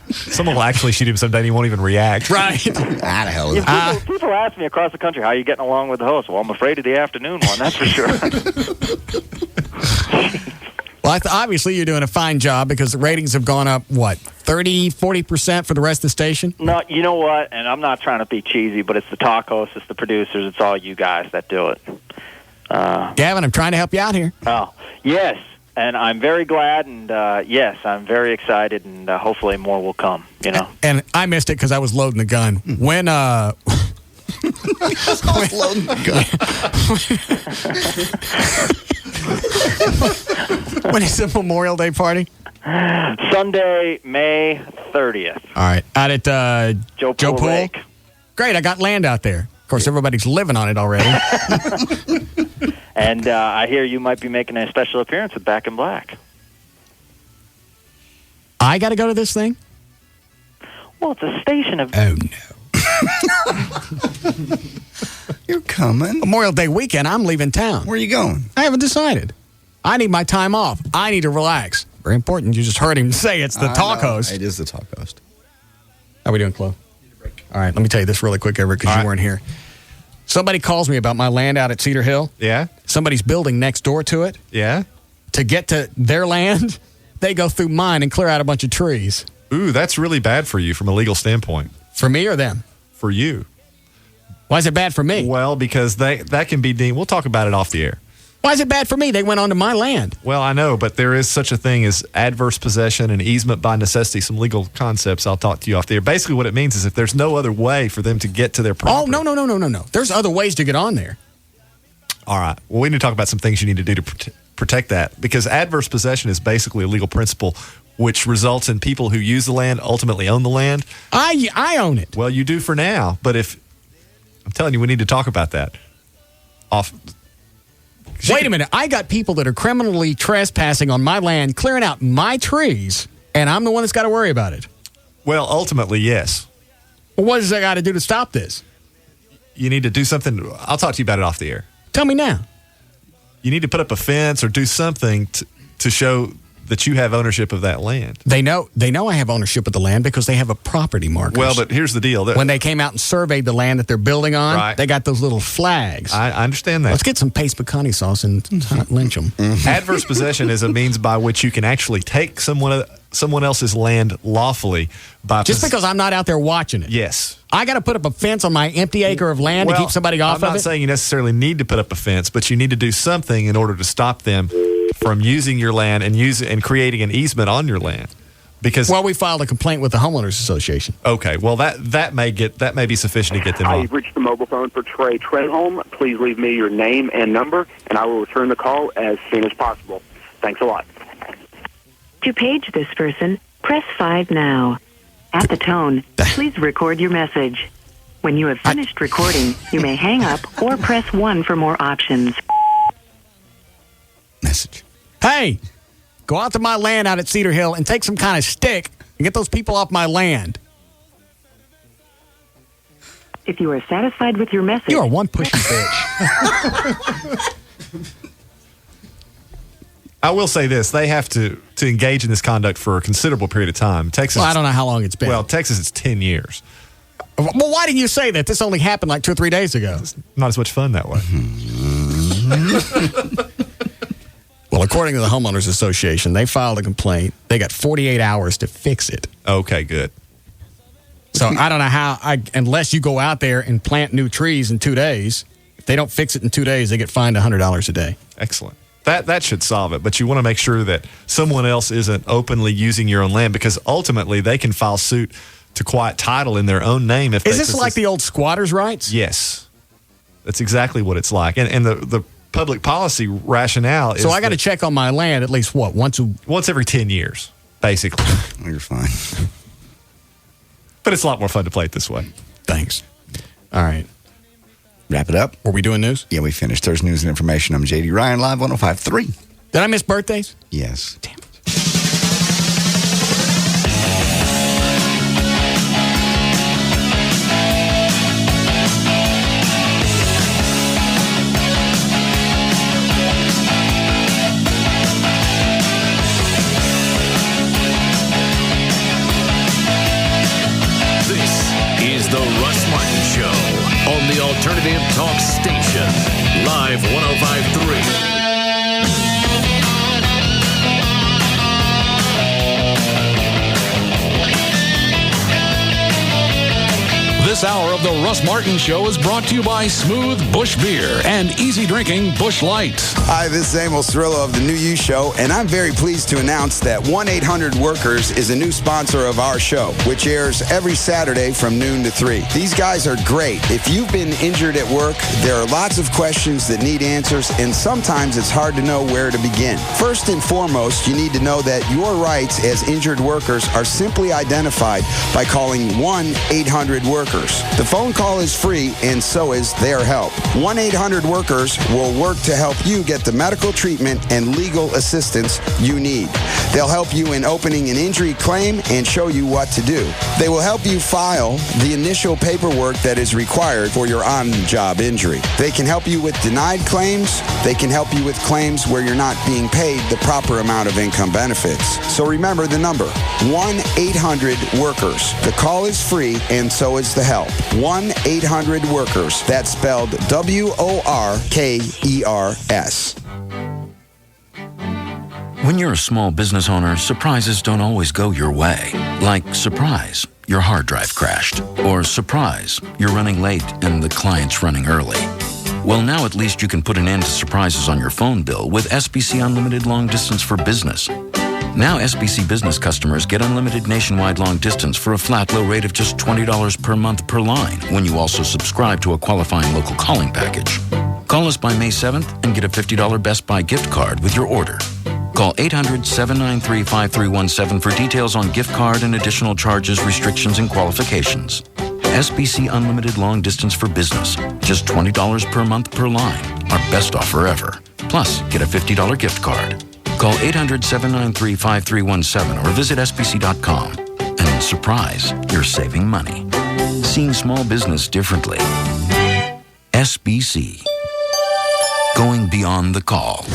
[SPEAKER 1] Someone will actually shoot him someday and he won't even react.
[SPEAKER 12] Right.
[SPEAKER 14] How the hell is
[SPEAKER 5] Yeah, people ask me across the country, how are you getting along with the host? Well, I'm afraid of the afternoon one, that's for sure.
[SPEAKER 12] Well, obviously you're doing a fine job because the ratings have gone up, 30, 40% for the rest of the station?
[SPEAKER 5] No, you know what? And I'm not trying to be cheesy, but it's the talk hosts, it's the producers, it's all you guys that do it.
[SPEAKER 12] Gavin, I'm trying to help you out here.
[SPEAKER 5] Oh, yes. And I'm very glad, and yes, I'm very excited, and hopefully more will come, you know.
[SPEAKER 12] And I missed it because I was loading the gun. When,
[SPEAKER 14] loading the
[SPEAKER 12] gun. When is the Memorial Day party?
[SPEAKER 5] Sunday, May 30th.
[SPEAKER 12] All right. Out at
[SPEAKER 5] Joe Pool Lake.
[SPEAKER 12] Great. I got land out there. Of course, everybody's living on it already.
[SPEAKER 5] And I hear you might be making a special appearance with Back in Black.
[SPEAKER 12] I got to go to this thing?
[SPEAKER 5] Well, it's a station of...
[SPEAKER 12] Oh, no.
[SPEAKER 14] You're coming.
[SPEAKER 12] Memorial Day weekend, I'm leaving town.
[SPEAKER 14] Where are you going?
[SPEAKER 12] I haven't decided. I need my time off. I need to relax. Very important. You just heard him say it's the talk host.
[SPEAKER 14] It is the talk host.
[SPEAKER 12] How we doing, Chloe? All right, let me tell you this really quick, Everett, because you weren't here. Somebody calls me about my land out at Cedar Hill.
[SPEAKER 1] Yeah?
[SPEAKER 12] Somebody's building next door to it.
[SPEAKER 1] Yeah?
[SPEAKER 12] To get to their land, they go through mine and clear out a bunch of trees.
[SPEAKER 1] Ooh, that's really bad for you from a legal standpoint.
[SPEAKER 12] For me or them?
[SPEAKER 1] For you.
[SPEAKER 12] Why is it bad for me?
[SPEAKER 1] Well, because that can be deemed... We'll talk about it off the air.
[SPEAKER 12] Why is it bad for me? They went onto my land.
[SPEAKER 1] Well, I know, but there is such a thing as adverse possession and easement by necessity, some legal concepts I'll talk to you off the air. Basically, what it means is if there's no other way for them to get to their property...
[SPEAKER 12] Oh, no. There's other ways to get on there.
[SPEAKER 1] All right. Well, we need to talk about some things you need to do to protect that, because adverse possession is basically a legal principle which results in people who use the land ultimately own the land.
[SPEAKER 12] I own it.
[SPEAKER 1] Well, you do for now, but if... I'm telling you, we need to talk about that.
[SPEAKER 12] Wait a minute. I got people that are criminally trespassing on my land, clearing out my trees, And I'm the one that's got to worry about it.
[SPEAKER 1] Well, ultimately, yes.
[SPEAKER 12] Well, what does that got to do to stop this?
[SPEAKER 1] You need to do something. I'll talk to you about it off the air.
[SPEAKER 12] Tell me now.
[SPEAKER 1] You need to put up a fence or do something to show that you have ownership of that land.
[SPEAKER 12] They know I have ownership of the land because they have a property marker.
[SPEAKER 1] Well, but here's the deal.
[SPEAKER 12] When they came out and surveyed the land that they're building on, they got those little flags.
[SPEAKER 1] I understand that.
[SPEAKER 12] Let's get some paste pecani sauce and lynch them.
[SPEAKER 1] Adverse possession is a means by which you can actually take someone else's land lawfully.
[SPEAKER 12] Just because I'm not out there watching it.
[SPEAKER 1] Yes.
[SPEAKER 12] I got to put up a fence on my empty acre of land to keep somebody off of it?
[SPEAKER 1] I'm not saying you necessarily need to put up a fence, but you need to do something in order to stop them from using your land and creating an easement on your land. Because
[SPEAKER 12] we filed a complaint with the homeowners association.
[SPEAKER 1] Okay, well that may be sufficient to get them off.
[SPEAKER 6] You've reached the mobile phone for Trey Trenholm. Please leave me your name and number, and I will return the call as soon as possible. Thanks a lot.
[SPEAKER 13] To page this person, press 5 now. At the tone, please record your message. When you have finished recording, you may hang up or press 1 for more options.
[SPEAKER 14] Message.
[SPEAKER 12] Hey, go out to my land out at Cedar Hill and take some kind of stick and get those people off my land.
[SPEAKER 13] If you are satisfied with your message...
[SPEAKER 12] You are one pushy bitch.
[SPEAKER 1] I will say this. They have to engage in this conduct for a considerable period of time. Texas.
[SPEAKER 12] Well, I don't know how long it's been.
[SPEAKER 1] Well, Texas, it's 10 years.
[SPEAKER 12] Well, why didn't you say that? This only happened like 2 or 3 days ago.
[SPEAKER 1] It's not as much fun that way.
[SPEAKER 12] Well, according to the Homeowners Association, they filed a complaint. They got 48 hours to fix it.
[SPEAKER 1] Okay, good.
[SPEAKER 12] So I don't know how, unless you go out there and plant new trees in 2 days, if they don't fix it in 2 days, they get fined $100 a day.
[SPEAKER 1] Excellent. That should solve it, but you want to make sure that someone else isn't openly using your own land, because ultimately they can file suit to quiet title in their own name. Is
[SPEAKER 12] this like the old squatters' rights?
[SPEAKER 1] Yes. That's exactly what it's like. And the public policy rationale is...
[SPEAKER 12] So I got to check on my land at least, once
[SPEAKER 1] every 10 years, basically.
[SPEAKER 14] You're fine.
[SPEAKER 1] But it's a lot more fun to play it this way.
[SPEAKER 12] Thanks. All right.
[SPEAKER 14] Wrap it up.
[SPEAKER 12] Were we doing news?
[SPEAKER 14] Yeah, we finished. There's news and information. I'm JD Ryan, live 105.3.
[SPEAKER 12] Did I miss birthdays?
[SPEAKER 14] Yes.
[SPEAKER 12] Damn it.
[SPEAKER 11] The Russ Martin Show on the Alternative Talk Station, Live 105.3.
[SPEAKER 20] This hour of the Russ Martin Show is brought to you by Smooth Bush Beer and easy drinking Bush Light.
[SPEAKER 22] Hi, this is Amos Cirillo of the New You Show, and I'm very pleased to announce that 1-800-WORKERS is a new sponsor of our show, which airs every Saturday from noon to 3. These guys are great. If you've been injured at work, there are lots of questions that need answers, and sometimes it's hard to know where to begin. First and foremost, you need to know that your rights as injured workers are simply identified by calling 1-800-WORKERS. The phone call is free, and so is their help. 1-800-WORKERS will work to help you get the medical treatment and legal assistance you need. They'll help you in opening an injury claim and show you what to do. They will help you file the initial paperwork that is required for your on-job injury. They can help you with denied claims. They can help you with claims where you're not being paid the proper amount of income benefits. So remember the number, 1-800-WORKERS. The call is free, and so is the help. 1-800-WORKERS. That's spelled WORKERS.
[SPEAKER 2] When you're a small business owner, surprises don't always go your way. Like surprise, your hard drive crashed. Or surprise, you're running late and the client's running early. Well, now at least you can put an end to surprises on your phone bill with SBC Unlimited Long Distance for Business. Now SBC Business customers get unlimited nationwide long distance for a flat low rate of just $20 per month per line when you also subscribe to a qualifying local calling package. Call us by May 7th and get a $50 Best Buy gift card with your order. Call 800-793-5317 for details on gift card and additional charges, restrictions, and qualifications. SBC Unlimited Long Distance for Business. Just $20 per month per line. Our best offer ever. Plus, get a $50 gift card. Call 800-793-5317 or visit SBC.com. And surprise, you're saving money. Seeing small business differently. SBC. Going beyond the call.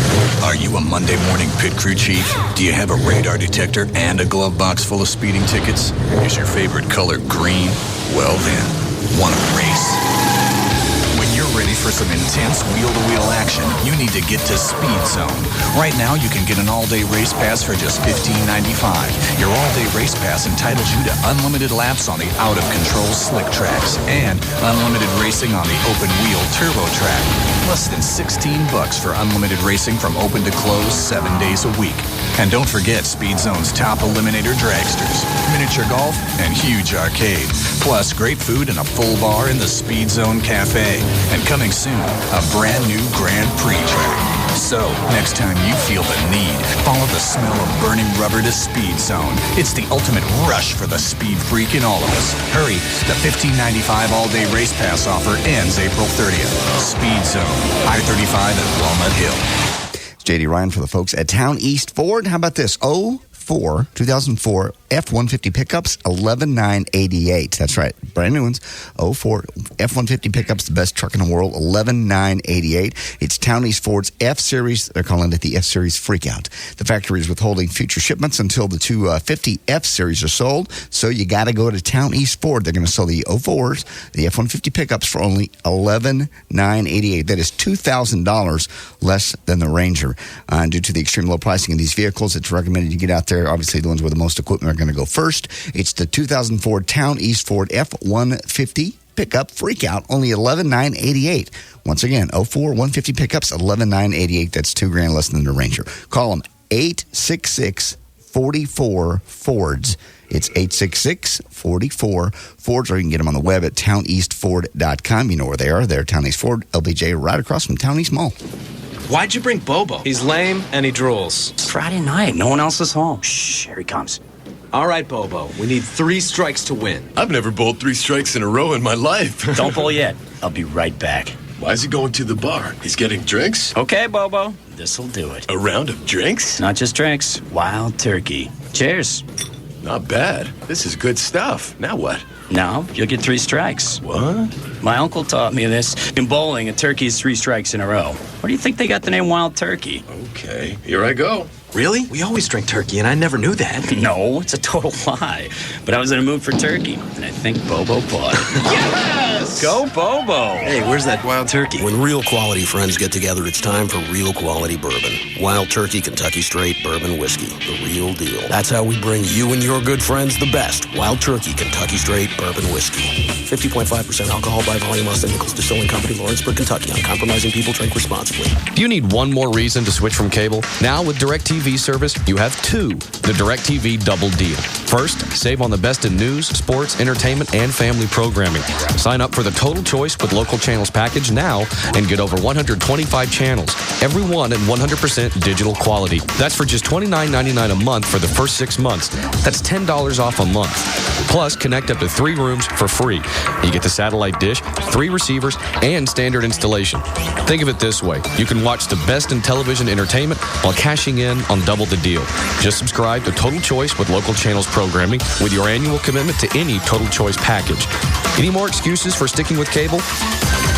[SPEAKER 7] Are you a Monday morning pit crew chief? Do you have a radar detector and a glove box full of speeding tickets? Is your favorite color green? Well then, want to race? When you're ready for some intense wheel-to-wheel action, you need to get to Speed Zone. Right now, you can get an all-day race pass for just $15.95. Your all-day race pass entitles you to unlimited laps on the out-of-control slick tracks and unlimited racing on the open-wheel turbo track. Less than $16 for unlimited racing from open to close 7 days a week. And don't forget Speed Zone's top eliminator dragsters, miniature golf, and huge arcade. Plus, great food and a full bar in the Speed Zone Cafe. And coming soon, a brand new Grand Prix track. So, next time you feel the need, follow the smell of burning rubber to Speed Zone. It's the ultimate rush for the speed freak in all of us. Hurry, the $15.95 all-day race pass offer ends April 30th. Speed Zone, I-35 at Walnut Hill.
[SPEAKER 14] It's J.D. Ryan for the folks at Town East Ford. How about this? 2004 F-150 pickups, $11,988. That's right, brand new ones. 04 F-150 pickups, the best truck in the world, $11,988. It's Town East Ford's F-Series. They're calling it the F-Series Freakout. The factory is withholding future shipments until the 250 F-Series are sold, so you got to go to Town East Ford. They're going to sell the 04s, the F-150 pickups for only $11,988. That is $2,000 less than the Ranger. And due to the extreme low pricing of these vehicles, it's recommended you get out there. Obviously, the ones with the most equipment are going to go first. It's the 2004 Town East Ford F-150 pickup freakout, only $11,988. Once again, 04 150 pickups, $11,988. That's $2,000 less than the Ranger. Call them 866-44-FORDS. It's 866-44-FORDS, or you can get them on the web at towneastford.com. You know where they are. They're Town East Ford, LBJ, right across from Town East Mall.
[SPEAKER 10] Why'd you bring Bobo? He's lame and he drools.
[SPEAKER 23] Friday night. No one else is home. Shh, here he comes.
[SPEAKER 10] All right, Bobo. We need 3 strikes to win.
[SPEAKER 24] I've never bowled 3 strikes in a row in my life.
[SPEAKER 23] Don't bowl yet. I'll be right back.
[SPEAKER 24] Why is he going to the bar? He's getting drinks?
[SPEAKER 23] Okay, Bobo. This'll do it.
[SPEAKER 24] A round of drinks?
[SPEAKER 23] Not just drinks. Wild turkey. Cheers.
[SPEAKER 24] Not bad. This is good stuff. Now what?
[SPEAKER 23] Now, you'll get 3 strikes.
[SPEAKER 24] What?
[SPEAKER 23] My uncle taught me this. In bowling, a turkey is 3 strikes in a row. Where do you think they got the name Wild Turkey?
[SPEAKER 24] Okay, here I go.
[SPEAKER 10] Really? We always drink turkey, and I never knew that.
[SPEAKER 23] No, it's a total lie. But I was in a mood for turkey, and I think Bobo bought it.
[SPEAKER 10] Yes! Go Bobo!
[SPEAKER 24] Hey, where's that Wild Turkey?
[SPEAKER 25] When real quality friends get together, it's time for real quality bourbon. Wild Turkey Kentucky Straight Bourbon Whiskey, the real deal. That's how we bring you and your good friends the best. Wild Turkey Kentucky Straight Bourbon Whiskey. 50.5% alcohol by volume, Austin Nichols Distilling Company, Lawrenceburg, Kentucky. Uncompromising people drink responsibly.
[SPEAKER 26] Do you need one more reason to switch from cable? Now with DirecTV service, you have 2. The DirecTV double deal. First, save on the best in news, sports, entertainment, and family programming. Sign up for the Total Choice with Local Channels package now and get over 125 channels, every one in 100% digital quality. That's for just $29.99 a month for the first 6 months. That's $10 off a month. Plus, connect up to 3 rooms for free. You get the satellite dish, 3 receivers, and standard installation. Think of it this way. You can watch the best in television entertainment while cashing in on double the deal. Just subscribe to Total Choice with Local Channels programming with your annual commitment to any Total Choice package. Any more excuses for sticking with cable?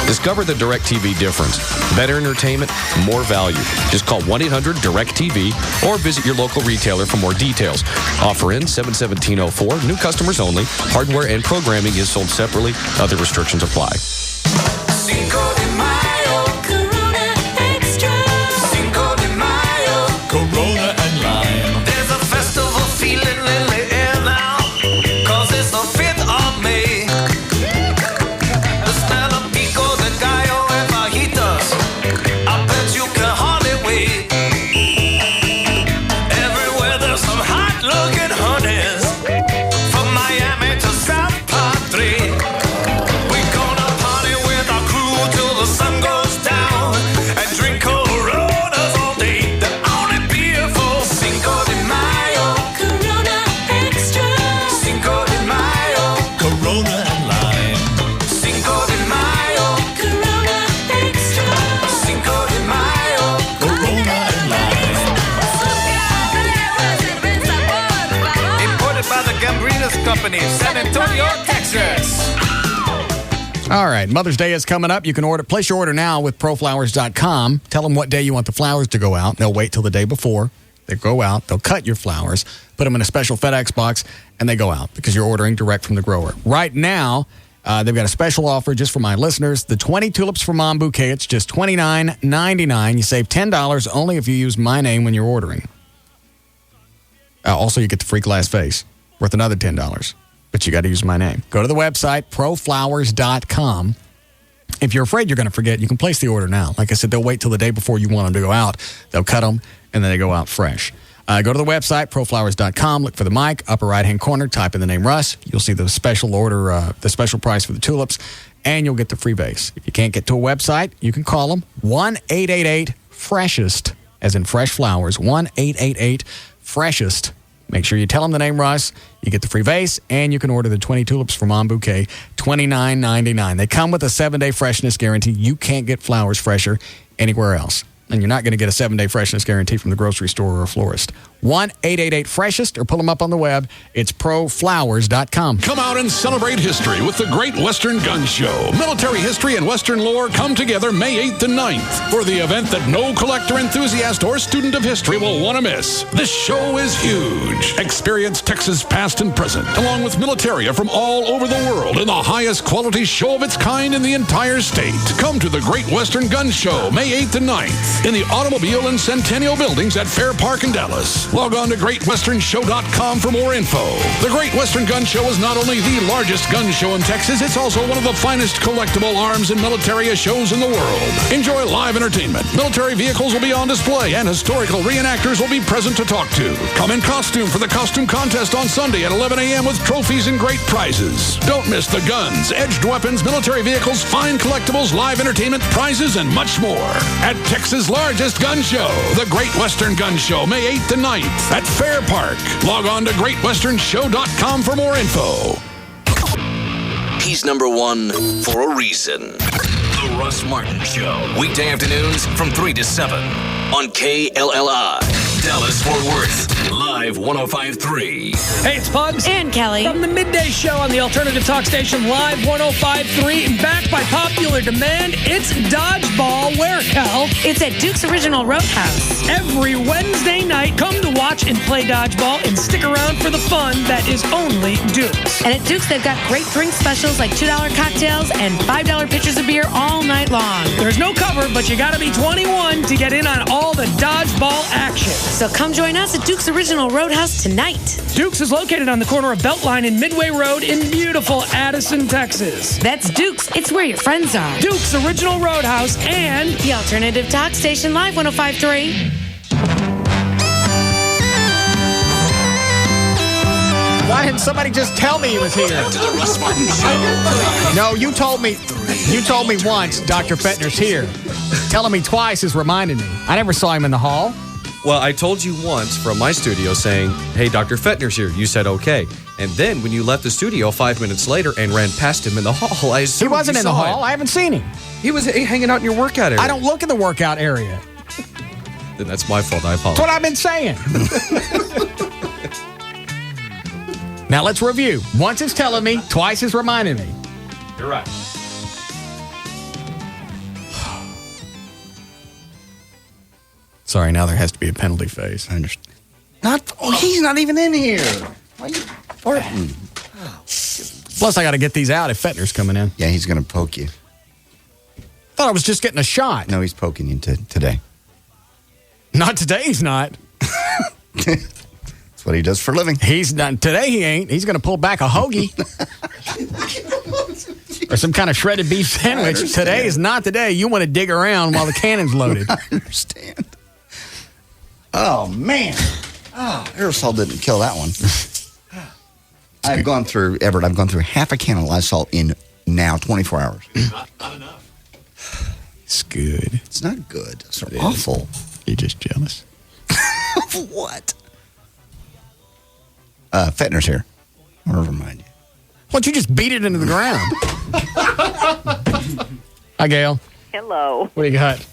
[SPEAKER 26] Discover the DirecTV difference. Better entertainment, more value. Just call 1-800-DIRECTV or visit your local retailer for more details. Offer in 7/17/04. New customers only. Hardware and programming is sold separately. Other restrictions apply.
[SPEAKER 27] Cinco de Mayo, Corona Extra. Cinco de Mayo, Corona and Lime. There's a festival feeling in the air now, 'cause it's the 5th of May. The smell of pico de gallo and fajitas, I bet you can hardly wait. Everywhere there's some hot-looking honeys, from Miami to South Padre. We're gonna party with our crew till in San Antonio, Texas.
[SPEAKER 12] All right, Mother's Day is coming up. You can place your order now with proflowers.com. Tell them what day you want the flowers to go out. They'll wait till the day before. They go out. They'll cut your flowers, put them in a special FedEx box, and they go out because you're ordering direct from the grower. Right now, they've got a special offer just for my listeners. The 20 Tulips for Mom bouquet, it's just $29.99. You save $10 only if you use my name when you're ordering. Also, you get the free glass vase, worth another $10. But you got to use my name. Go to the website, proflowers.com. If you're afraid you're going to forget, you can place the order now. Like I said, they'll wait till the day before you want them to go out. They'll cut them, and then they go out fresh. Go to the website, proflowers.com. Look for the mic, upper right-hand corner. Type in the name Russ. You'll see the special order, the special price for the tulips, and you'll get the free vase. If you can't get to a website, you can call them 1-888-FRESHEST, as in fresh flowers, 1-888-FRESHEST. Make sure you tell them the name Russ. You get the free vase, and you can order the 20 Tulips for Mom bouquet, $29.99. They come with a 7-day freshness guarantee. You can't get flowers fresher anywhere else. And you're not going to get a 7-day freshness guarantee from the grocery store or a florist. 1-888-FRESHEST, or pull them up on the web. It's proflowers.com.
[SPEAKER 20] Come out and celebrate history with the Great Western Gun Show. Military history and Western lore come together May 8th and 9th for the event that no collector, enthusiast, or student of history will want to miss. This show is huge. Experience Texas past and present, along with militaria from all over the world in the highest quality show of its kind in the entire state. Come to the Great Western Gun Show May 8th and 9th in the Automobile and Centennial Buildings at Fair Park in Dallas. Log on to GreatWesternShow.com for more info. The Great Western Gun Show is not only the largest gun show in Texas, it's also one of the finest collectible arms and militaria shows in the world. Enjoy live entertainment. Military vehicles will be on display, and historical reenactors will be present to talk to. Come in costume for the costume contest on Sunday at 11 a.m. with trophies and great prizes. Don't miss the guns, edged weapons, military vehicles, fine collectibles, live entertainment, prizes, and much more at Texas' largest gun show, the Great Western Gun Show, May 8th and 9th at Fair Park. Log on to GreatWesternShow.com for more info.
[SPEAKER 11] He's number one for a reason. The Russ Martin Show. Weekday afternoons from 3 to 7 on KLLI. Dallas Fort Worth. Live 105.3.
[SPEAKER 9] Hey, it's Pugs.
[SPEAKER 15] And Kelly.
[SPEAKER 9] From the midday show on the alternative talk station Live 105.3. And backed by popular demand, it's Dodgeball. Where, Cal?
[SPEAKER 15] It's at Duke's Original Roadhouse.
[SPEAKER 9] Every Wednesday night, come to watch and play dodgeball and stick around for the fun that is only Duke's.
[SPEAKER 15] And at Duke's, they've got great drink specials like $2 cocktails and $5 pitchers of beer all night long.
[SPEAKER 9] There's no cover, but you gotta be 21 to get in on all the dodgeball action.
[SPEAKER 15] So come join us at Duke's Original Roadhouse tonight.
[SPEAKER 9] Duke's is located on the corner of Beltline and Midway Road in beautiful Addison, Texas.
[SPEAKER 15] That's Duke's. It's where your friends are.
[SPEAKER 9] Duke's Original Roadhouse and
[SPEAKER 15] the alternative talk station Live 105.3.
[SPEAKER 12] Why didn't somebody just tell me he was here?
[SPEAKER 11] To the Russ Martin Show.
[SPEAKER 12] No, you told me. You told me once Dr. Fettner's here. Telling me twice is reminding me. I never saw him in the hall.
[SPEAKER 4] Well, I told you once from my studio saying, hey, Dr. Fettner's here. You said okay. And then when you left the studio 5 minutes later and ran past him in the hall, I assumed
[SPEAKER 12] he wasn't in the hall.
[SPEAKER 4] Him.
[SPEAKER 12] I haven't seen him.
[SPEAKER 4] He was hanging out in your workout area.
[SPEAKER 12] I don't look in the workout area.
[SPEAKER 4] Then that's my fault. I apologize.
[SPEAKER 12] That's what I've been saying. Now let's review. Once it's telling me, twice it's reminding me.
[SPEAKER 4] You're right.
[SPEAKER 12] Sorry, now there has to be a penalty phase.
[SPEAKER 14] I understand. He's not even in here. Why are you farting?
[SPEAKER 12] Plus, I got to get these out if Fettner's coming in.
[SPEAKER 14] Yeah, he's going to poke you.
[SPEAKER 12] Thought I was just getting a shot.
[SPEAKER 14] No, he's poking you today.
[SPEAKER 12] Not today, he's not.
[SPEAKER 14] That's what he does for a living.
[SPEAKER 12] He's not. Today he ain't. He's going to pull back a hoagie. Or some kind of shredded beef sandwich. Today is not the day you want to dig around while the cannon's loaded.
[SPEAKER 14] I understand. Oh, man. Oh, aerosol didn't kill that one. I've gone through half a can of Lysol in now 24 hours.
[SPEAKER 9] Not enough.
[SPEAKER 12] It's good.
[SPEAKER 14] It's not good. It's awful.
[SPEAKER 12] You're just jealous.
[SPEAKER 14] Of what? Fettner's here. I'll remind you.
[SPEAKER 12] Why don't you just beat it into the ground? Hi, Gail.
[SPEAKER 16] Hello.
[SPEAKER 12] What do you got?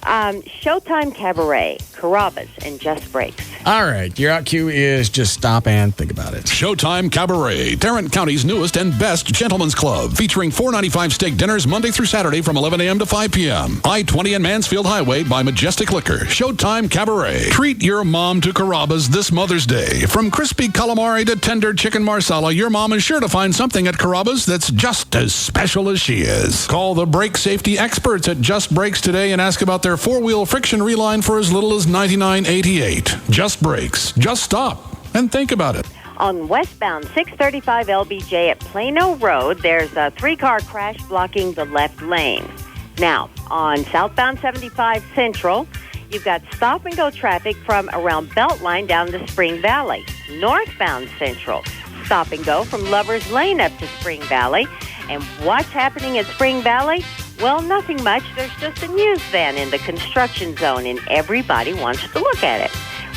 [SPEAKER 16] Showtime Cabaret,
[SPEAKER 3] Carrabba's and Just Brakes.
[SPEAKER 12] All right, your out cue is just stop and think about it.
[SPEAKER 20] Showtime Cabaret, Tarrant County's newest and best gentlemen's club, featuring $4.95 steak dinners Monday through Saturday from 11 a.m. to 5 p.m. I-20 and Mansfield Highway by Majestic Liquor. Showtime Cabaret. Treat your mom to Carrabba's this Mother's Day. From crispy calamari to tender chicken marsala, your mom is sure to find something at Carrabba's that's just as special as she is. Call the brake safety experts at Just Brakes today and ask about their four-wheel friction reline for as little as $99.88. Just Brakes. Just stop and think about it.
[SPEAKER 3] On westbound 635 LBJ at Plano Road, there's a 3-car crash blocking the left lane. Now, on southbound 75 Central, you've got stop-and-go traffic from around Beltline down to Spring Valley. Northbound Central, stop-and-go from Lover's Lane up to Spring Valley. And what's happening at Spring Valley? Well, nothing much. There's just a news van in the construction zone, and everybody wants to look at it.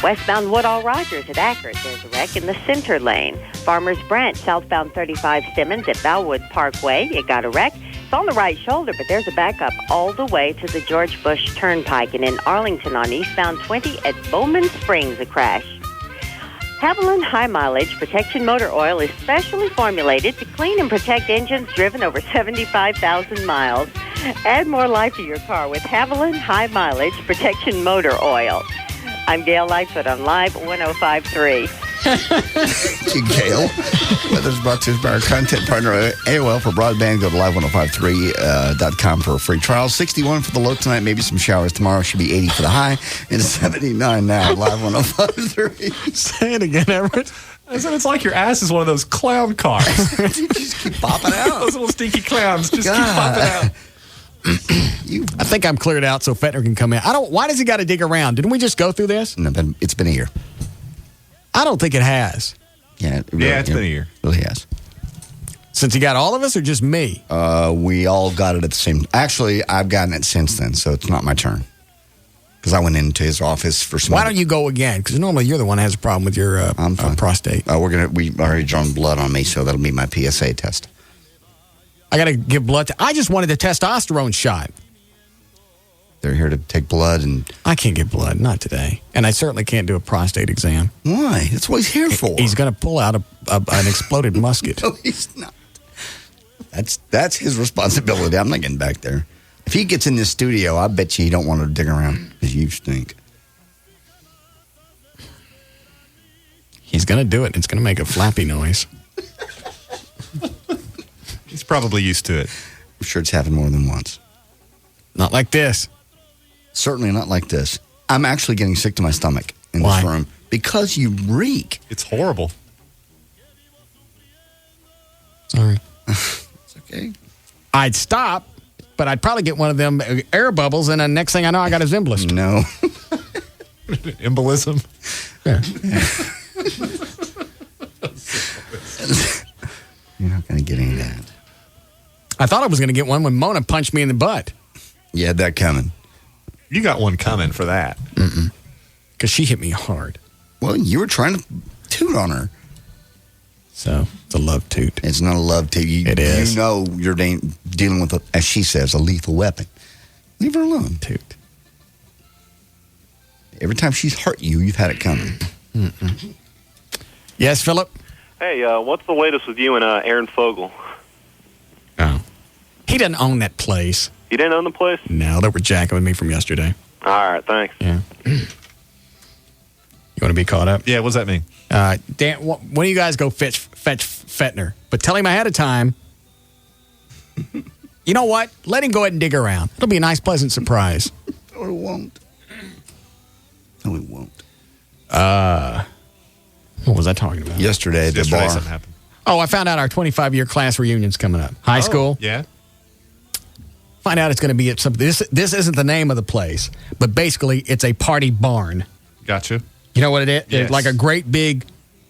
[SPEAKER 3] Westbound Woodall Rogers at Akron, there's a wreck in the center lane. Farmers Branch, southbound 35 Simmons at Bellwood Parkway, it got a wreck. It's on the right shoulder, but there's a backup all the way to the George Bush Turnpike. And in Arlington on eastbound 20 at Bowman Springs, a crash. Haviland High Mileage Protection Motor Oil is specially formulated to clean and protect engines driven over 75,000 miles. Add more life to your car with Haviland High Mileage Protection Motor Oil. I'm Gail Lightfoot on Live 105.3.
[SPEAKER 14] Thank you, Gail. Weather's brought to us by our content partner, AOL. For broadband, go to live1053.com for a free trial. 61 for the low tonight, maybe some showers tomorrow. Should be 80 for the high. And 79 now, Live 105.3.
[SPEAKER 12] Say it again, Everett.
[SPEAKER 1] I said it's like your ass is one of those clown cars.
[SPEAKER 14] You just keep popping out.
[SPEAKER 1] Those little stinky clowns just keep popping out.
[SPEAKER 12] I think I'm cleared out so Fettner can come in. Why does he got to dig around? Didn't we just go through this?
[SPEAKER 14] No, it's been a year.
[SPEAKER 12] I don't think it has.
[SPEAKER 14] Yeah,
[SPEAKER 1] it's been a year.
[SPEAKER 14] It really has.
[SPEAKER 12] Since he got all of us or just me?
[SPEAKER 14] We all got it at the same. Actually, I've gotten it since then, so it's not my turn. Because I went into his office for some.
[SPEAKER 12] Why don't you go again? Because normally you're the one that has a problem with your prostate.
[SPEAKER 14] We already drawn blood on me, so that'll be my PSA test.
[SPEAKER 12] I got to give blood. I just wanted the testosterone shot.
[SPEAKER 14] They're here to take blood, and
[SPEAKER 12] I can't get blood, not today, and I certainly can't do a prostate exam.
[SPEAKER 14] Why? That's what he's here for.
[SPEAKER 12] He's going to pull out an exploded musket.
[SPEAKER 14] No, he's not. That's his responsibility. I'm not getting back there. If he gets in this studio, I bet you don't want to dig around because you stink.
[SPEAKER 12] He's going to do it. It's going to make a flappy noise.
[SPEAKER 1] He's probably used to it.
[SPEAKER 14] I'm sure it's happened more than once.
[SPEAKER 12] Not like this.
[SPEAKER 14] Certainly not like this. I'm actually getting sick to my stomach in this room because you reek.
[SPEAKER 1] It's horrible.
[SPEAKER 12] Sorry.
[SPEAKER 14] It's okay.
[SPEAKER 12] I'd stop, but I'd probably get one of them air bubbles, and the next thing I know, I got a Zymbalist.
[SPEAKER 14] No.
[SPEAKER 1] Embolism.
[SPEAKER 12] Yeah.
[SPEAKER 14] You're not going to get any of that.
[SPEAKER 12] I thought I was going to get one when Mona punched me in the butt.
[SPEAKER 14] You had that coming.
[SPEAKER 1] You got one coming for that.
[SPEAKER 12] Because she hit me hard.
[SPEAKER 14] Well, you were trying to toot on her.
[SPEAKER 12] So, it's a love toot.
[SPEAKER 14] It's not a love toot.
[SPEAKER 12] It is.
[SPEAKER 14] You know you're dealing with, as she says, a lethal weapon. Leave her alone.
[SPEAKER 12] Toot.
[SPEAKER 14] Every time she's hurt you, you've had it coming.
[SPEAKER 12] Yes, Philip?
[SPEAKER 8] Hey, what's the latest with you and Aaron Fogle?
[SPEAKER 12] Oh. He doesn't own that place.
[SPEAKER 8] You didn't own the place?
[SPEAKER 12] No, they were jacking with me from yesterday.
[SPEAKER 8] All right, thanks.
[SPEAKER 12] Yeah. You want to be caught up?
[SPEAKER 1] Yeah, what does that mean?
[SPEAKER 12] Dan, when do you guys go fetch Fettner? But tell him ahead of time. You know what? Let him go ahead and dig around. It'll be a nice, pleasant surprise.
[SPEAKER 14] No, it won't. No, it won't.
[SPEAKER 12] What was I talking about?
[SPEAKER 14] Yesterday at the bar.
[SPEAKER 1] Something happened.
[SPEAKER 12] Oh, I found out our 25-year class reunion's coming up. High school.
[SPEAKER 1] Yeah.
[SPEAKER 12] Find out it's going to be at something. This isn't the name of the place, but basically it's a party barn.
[SPEAKER 1] Gotcha.
[SPEAKER 12] You know what it is?
[SPEAKER 1] Yes.
[SPEAKER 12] It's like a great big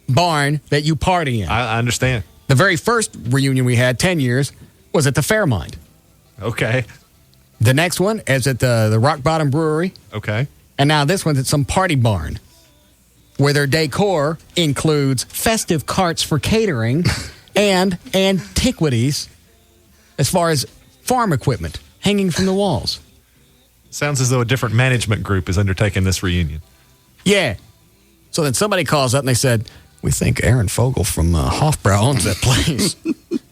[SPEAKER 12] barn that you party in.
[SPEAKER 1] I understand.
[SPEAKER 12] The very first reunion we had, 10 years, was at the Fairmont.
[SPEAKER 1] Okay.
[SPEAKER 12] The next one is at the Rock Bottom Brewery.
[SPEAKER 1] Okay.
[SPEAKER 12] And now this one's at some party barn where their decor includes festive carts for catering and antiquities as far as farm equipment hanging from the walls.
[SPEAKER 1] Sounds as though a different management group is undertaking this reunion.
[SPEAKER 12] Yeah. So then somebody calls up and they said, we think Aaron Fogel from Hofbrau owns that place.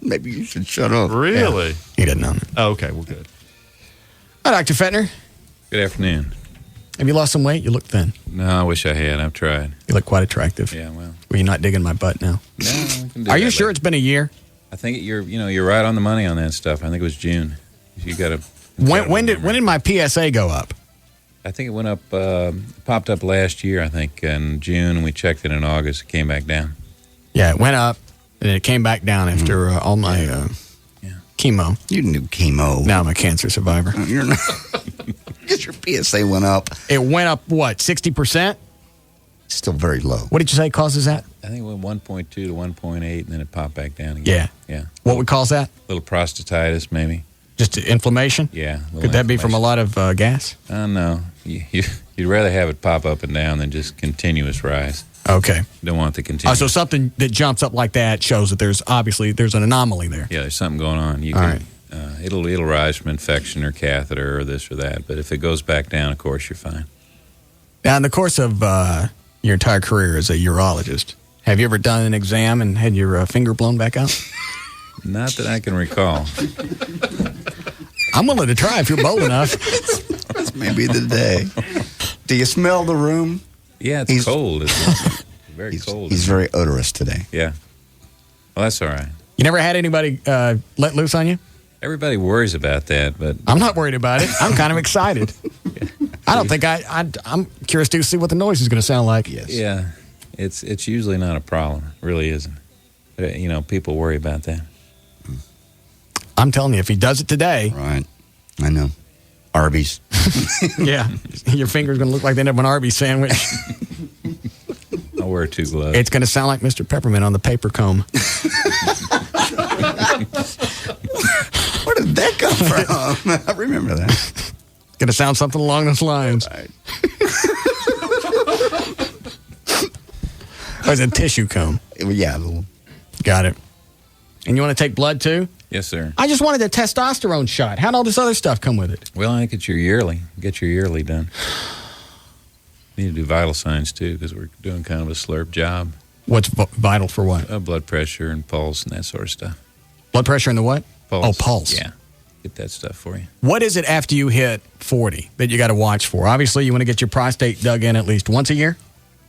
[SPEAKER 14] Maybe you should shut up.
[SPEAKER 1] Really?
[SPEAKER 12] Yeah. He doesn't own it.
[SPEAKER 1] Oh, okay, well, good.
[SPEAKER 12] Hi, Dr. Fettner.
[SPEAKER 5] Good afternoon.
[SPEAKER 12] Have you lost some weight? You look thin.
[SPEAKER 5] No, I wish I had. I've tried.
[SPEAKER 12] You look quite attractive.
[SPEAKER 5] Yeah, well.
[SPEAKER 12] Were you not digging my butt now?
[SPEAKER 5] No, I can do
[SPEAKER 12] Are you
[SPEAKER 5] that
[SPEAKER 12] sure
[SPEAKER 5] later.
[SPEAKER 12] it's been a year?
[SPEAKER 5] I think you're right on the money on that stuff. I think it was June. You got to.
[SPEAKER 12] When did my PSA go up?
[SPEAKER 5] I think it went up, popped up last year. I think in June, and we checked it in August. It came back down.
[SPEAKER 12] Yeah, it went up, and it came back down after all my chemo.
[SPEAKER 14] You didn't do chemo.
[SPEAKER 12] Now I'm a cancer survivor.
[SPEAKER 14] You're not. Guess your PSA went up.
[SPEAKER 12] It went up, what, 60%?
[SPEAKER 14] Still very low.
[SPEAKER 12] What did you say causes that?
[SPEAKER 5] I think it went 1.2 to 1.8, and then it popped back down again.
[SPEAKER 12] Yeah. What would cause that?
[SPEAKER 5] A little prostatitis, maybe.
[SPEAKER 12] Just inflammation?
[SPEAKER 5] Yeah.
[SPEAKER 12] Could that be from a lot of gas?
[SPEAKER 5] No. You'd rather have it pop up and down than just continuous rise.
[SPEAKER 12] Okay.
[SPEAKER 5] Don't want the continuous.
[SPEAKER 12] So something that jumps up like that shows that there's an anomaly there.
[SPEAKER 5] Yeah, there's something going on.
[SPEAKER 12] All right.
[SPEAKER 5] It'll rise from infection or catheter or this or that. But if it goes back down, of course, you're fine.
[SPEAKER 12] Now, in the course of your entire career as a urologist, have you ever done an exam and had your finger blown back out?
[SPEAKER 5] Not that I can recall.
[SPEAKER 12] I'm willing to try if you're bold enough.
[SPEAKER 14] This may be the day. Do you smell the room?
[SPEAKER 5] Yeah, it's cold. It's very cold.
[SPEAKER 14] He's very odorous today.
[SPEAKER 5] Yeah. Well, that's all right.
[SPEAKER 12] You never had anybody let loose on you?
[SPEAKER 5] Everybody worries about that, but
[SPEAKER 12] I'm not worried about it. I'm kind of excited. I don't think I'm curious to see what the noise is going to sound like.
[SPEAKER 14] Yes.
[SPEAKER 5] Yeah, it's usually not a problem. It really isn't. People worry about that.
[SPEAKER 12] I'm telling you, if he does it today.
[SPEAKER 14] Right. I know. Arby's.
[SPEAKER 12] Yeah. Your finger's going to look like the end of an Arby's sandwich.
[SPEAKER 5] I'll wear 2 gloves.
[SPEAKER 12] It's going to sound like Mr. Peppermint on the paper comb.
[SPEAKER 14] Where did that come from? I remember that.
[SPEAKER 12] It's going to sound something along those lines.
[SPEAKER 14] Right.
[SPEAKER 12] Or is it a tissue comb?
[SPEAKER 14] Yeah.
[SPEAKER 12] Got it. And you want to take blood too?
[SPEAKER 5] Yes, sir.
[SPEAKER 12] I just wanted a testosterone shot. How'd all this other stuff come with it?
[SPEAKER 5] Well, I think it's your yearly. Get your yearly done. Need to do vital signs too, because we're doing kind of a slurp job.
[SPEAKER 12] What's vital for what?
[SPEAKER 5] Blood pressure and pulse and that sort of stuff.
[SPEAKER 12] Blood pressure and the what?
[SPEAKER 5] Pulse.
[SPEAKER 12] Oh, pulse.
[SPEAKER 5] Yeah. Get that stuff for you.
[SPEAKER 12] What is it after you hit 40 that you got to watch for? Obviously, you want to get your prostate dug in at least once a year?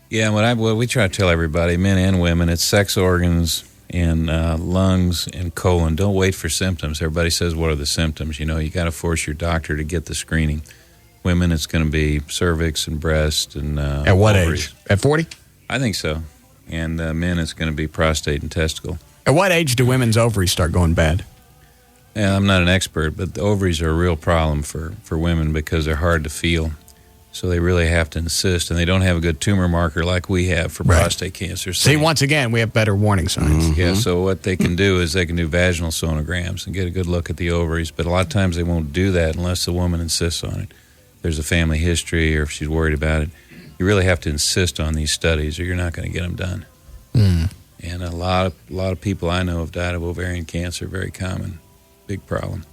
[SPEAKER 5] Yeah, what we try to tell everybody, men and women, it's sex organs and lungs and colon. Don't wait for symptoms. Everybody says, what are the symptoms? You got to force your doctor to get the screening. Women, it's going to be cervix and breast and
[SPEAKER 12] At what
[SPEAKER 5] ovaries.
[SPEAKER 12] age? At 40?
[SPEAKER 5] I think so. And men, it's going to be prostate and testicle.
[SPEAKER 12] At what age do women's ovaries start going bad?
[SPEAKER 5] And I'm not an expert, but the ovaries are a real problem for women because they're hard to feel. So they really have to insist, and they don't have a good tumor marker like we have for prostate cancer. So
[SPEAKER 12] See, once again, we have better warning signs.
[SPEAKER 14] Mm-hmm.
[SPEAKER 5] Yeah, so what they can do is they can do vaginal sonograms and get a good look at the ovaries, but a lot of times they won't do that unless the woman insists on it. If there's a family history or if she's worried about it. You really have to insist on these studies or you're not going to get them done.
[SPEAKER 12] Mm.
[SPEAKER 5] And a lot of people I know have died of ovarian cancer, very common, big problem.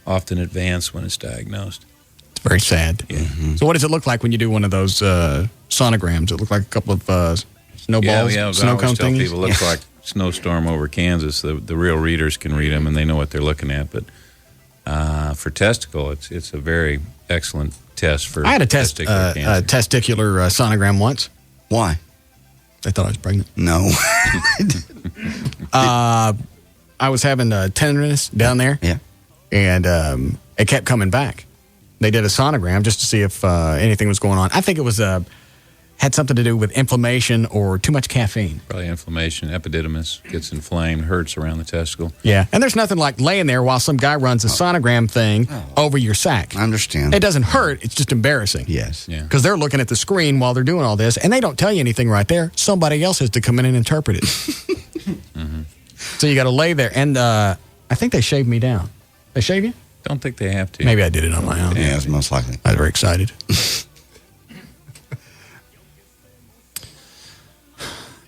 [SPEAKER 5] Often advanced when it's diagnosed.
[SPEAKER 12] It's very sad.
[SPEAKER 5] Yeah.
[SPEAKER 14] Mm-hmm.
[SPEAKER 12] So what does it look like when you do one of those sonograms? Does it look like a couple of snowballs,
[SPEAKER 5] Yeah,
[SPEAKER 12] snow
[SPEAKER 5] I
[SPEAKER 12] cone
[SPEAKER 5] always tell
[SPEAKER 12] thingies?
[SPEAKER 5] people it looks like snowstorm over Kansas. The real readers can read them and they know what they're looking at. But for testicle, it's a very excellent test for
[SPEAKER 12] I had a
[SPEAKER 5] testicular cancer.
[SPEAKER 12] testicular sonogram once.
[SPEAKER 14] Why?
[SPEAKER 12] They thought I was pregnant.
[SPEAKER 14] No.
[SPEAKER 12] I was having tenderness down there.
[SPEAKER 14] Yeah.
[SPEAKER 12] And it kept coming back. They did a sonogram just to see if anything was going on. I think it was had something to do with inflammation or too much caffeine.
[SPEAKER 5] Probably inflammation, epididymis gets inflamed, hurts around the testicle.
[SPEAKER 12] Yeah. And there's nothing like laying there while some guy runs a sonogram thing over your sack.
[SPEAKER 14] I understand.
[SPEAKER 12] It doesn't hurt. It's just embarrassing.
[SPEAKER 14] Yes.
[SPEAKER 5] Yeah.
[SPEAKER 12] Because they're looking at the screen while they're doing all this, and they don't tell you anything right there. Somebody else has to come in and interpret it.
[SPEAKER 5] Mm-hmm.
[SPEAKER 12] So you got to lay there. And I think they shaved me down. They shave you?
[SPEAKER 5] Don't think they have to.
[SPEAKER 12] Maybe I did it on my own.
[SPEAKER 14] Yeah, it's most likely.
[SPEAKER 12] I was very excited.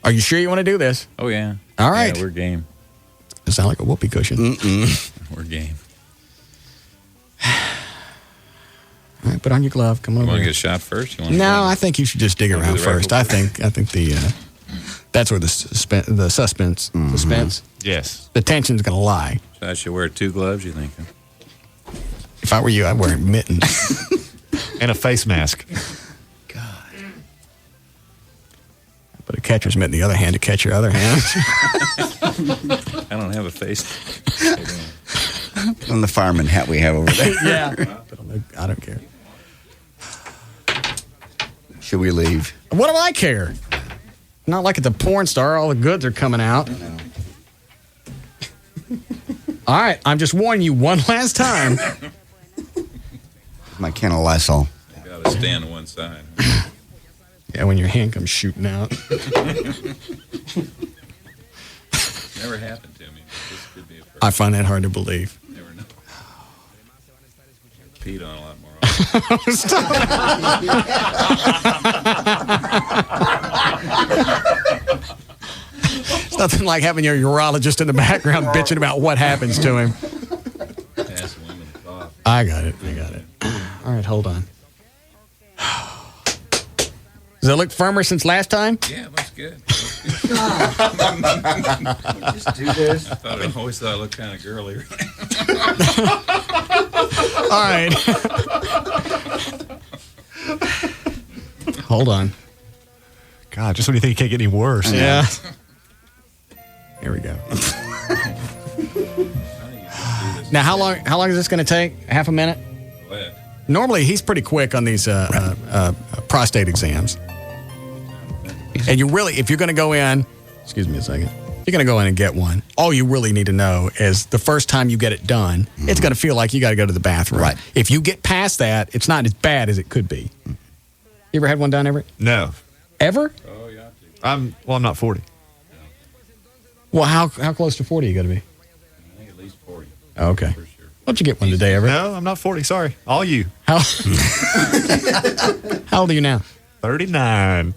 [SPEAKER 12] Are you sure you want to do this?
[SPEAKER 5] Oh, yeah.
[SPEAKER 12] All right.
[SPEAKER 5] Yeah, we're game.
[SPEAKER 12] It sounds like a whoopee cushion.
[SPEAKER 14] Mm-mm.
[SPEAKER 5] We're game.
[SPEAKER 12] All right, put on your glove. Come on
[SPEAKER 5] You
[SPEAKER 12] over
[SPEAKER 5] want to
[SPEAKER 12] here.
[SPEAKER 5] get shot first? You
[SPEAKER 12] No, I think you should just dig around
[SPEAKER 5] the
[SPEAKER 12] first.
[SPEAKER 5] rifle
[SPEAKER 12] I think that's where the suspense.
[SPEAKER 1] Yes.
[SPEAKER 12] The tension's going to lie.
[SPEAKER 5] So I should wear 2 gloves, you think?
[SPEAKER 12] If I were you, I'd wear mittens.
[SPEAKER 1] And a face mask.
[SPEAKER 12] Put a catcher's mitt in the other hand to catch your other hand.
[SPEAKER 5] I don't have a face.
[SPEAKER 14] On the fireman hat we have over there.
[SPEAKER 12] Yeah. I don't care.
[SPEAKER 14] Should we leave?
[SPEAKER 12] What do I care? Not like it's a porn star. All the goods are coming out. All right. I'm just warning you one last time.
[SPEAKER 14] My can of Lysol.
[SPEAKER 5] You got to stand to one side.
[SPEAKER 12] Yeah, when your hand comes shooting out.
[SPEAKER 5] Never happened to me. This could be a first.
[SPEAKER 12] I find that hard to believe.
[SPEAKER 5] Never know. Peed on a lot more.
[SPEAKER 12] It's nothing like having your urologist in the background bitching about what happens to him.
[SPEAKER 5] Ask women to cough.
[SPEAKER 12] I got it. All right, hold on. Does it look firmer since last time?
[SPEAKER 5] Yeah, it looks good.
[SPEAKER 14] Just do this.
[SPEAKER 5] I always thought it looked kind of girly.
[SPEAKER 12] All right. Hold on.
[SPEAKER 1] God, just when you think it can't get any worse.
[SPEAKER 12] Yeah. Here we go. Now, how long is this going to take? Half a minute?
[SPEAKER 5] What?
[SPEAKER 12] Normally, he's pretty quick on these prostate exams. And you really, if you're going to go in, excuse me a second, if you're going to go in and get one, all you really need to know is the first time you get it done, it's going to feel like you got to go to the bathroom.
[SPEAKER 14] Right.
[SPEAKER 12] If you get past that, it's not as bad as it could be. You ever had one done, Everett?
[SPEAKER 1] No.
[SPEAKER 12] Ever?
[SPEAKER 5] Oh, yeah.
[SPEAKER 1] I'm not 40.
[SPEAKER 12] Well, how close to 40 you got to be?
[SPEAKER 5] I think at least 40.
[SPEAKER 12] Okay.
[SPEAKER 5] For sure.
[SPEAKER 12] Why don't you get one today, Everett?
[SPEAKER 1] No, I'm not 40. Sorry. All you.
[SPEAKER 12] How old are you now?
[SPEAKER 1] 39.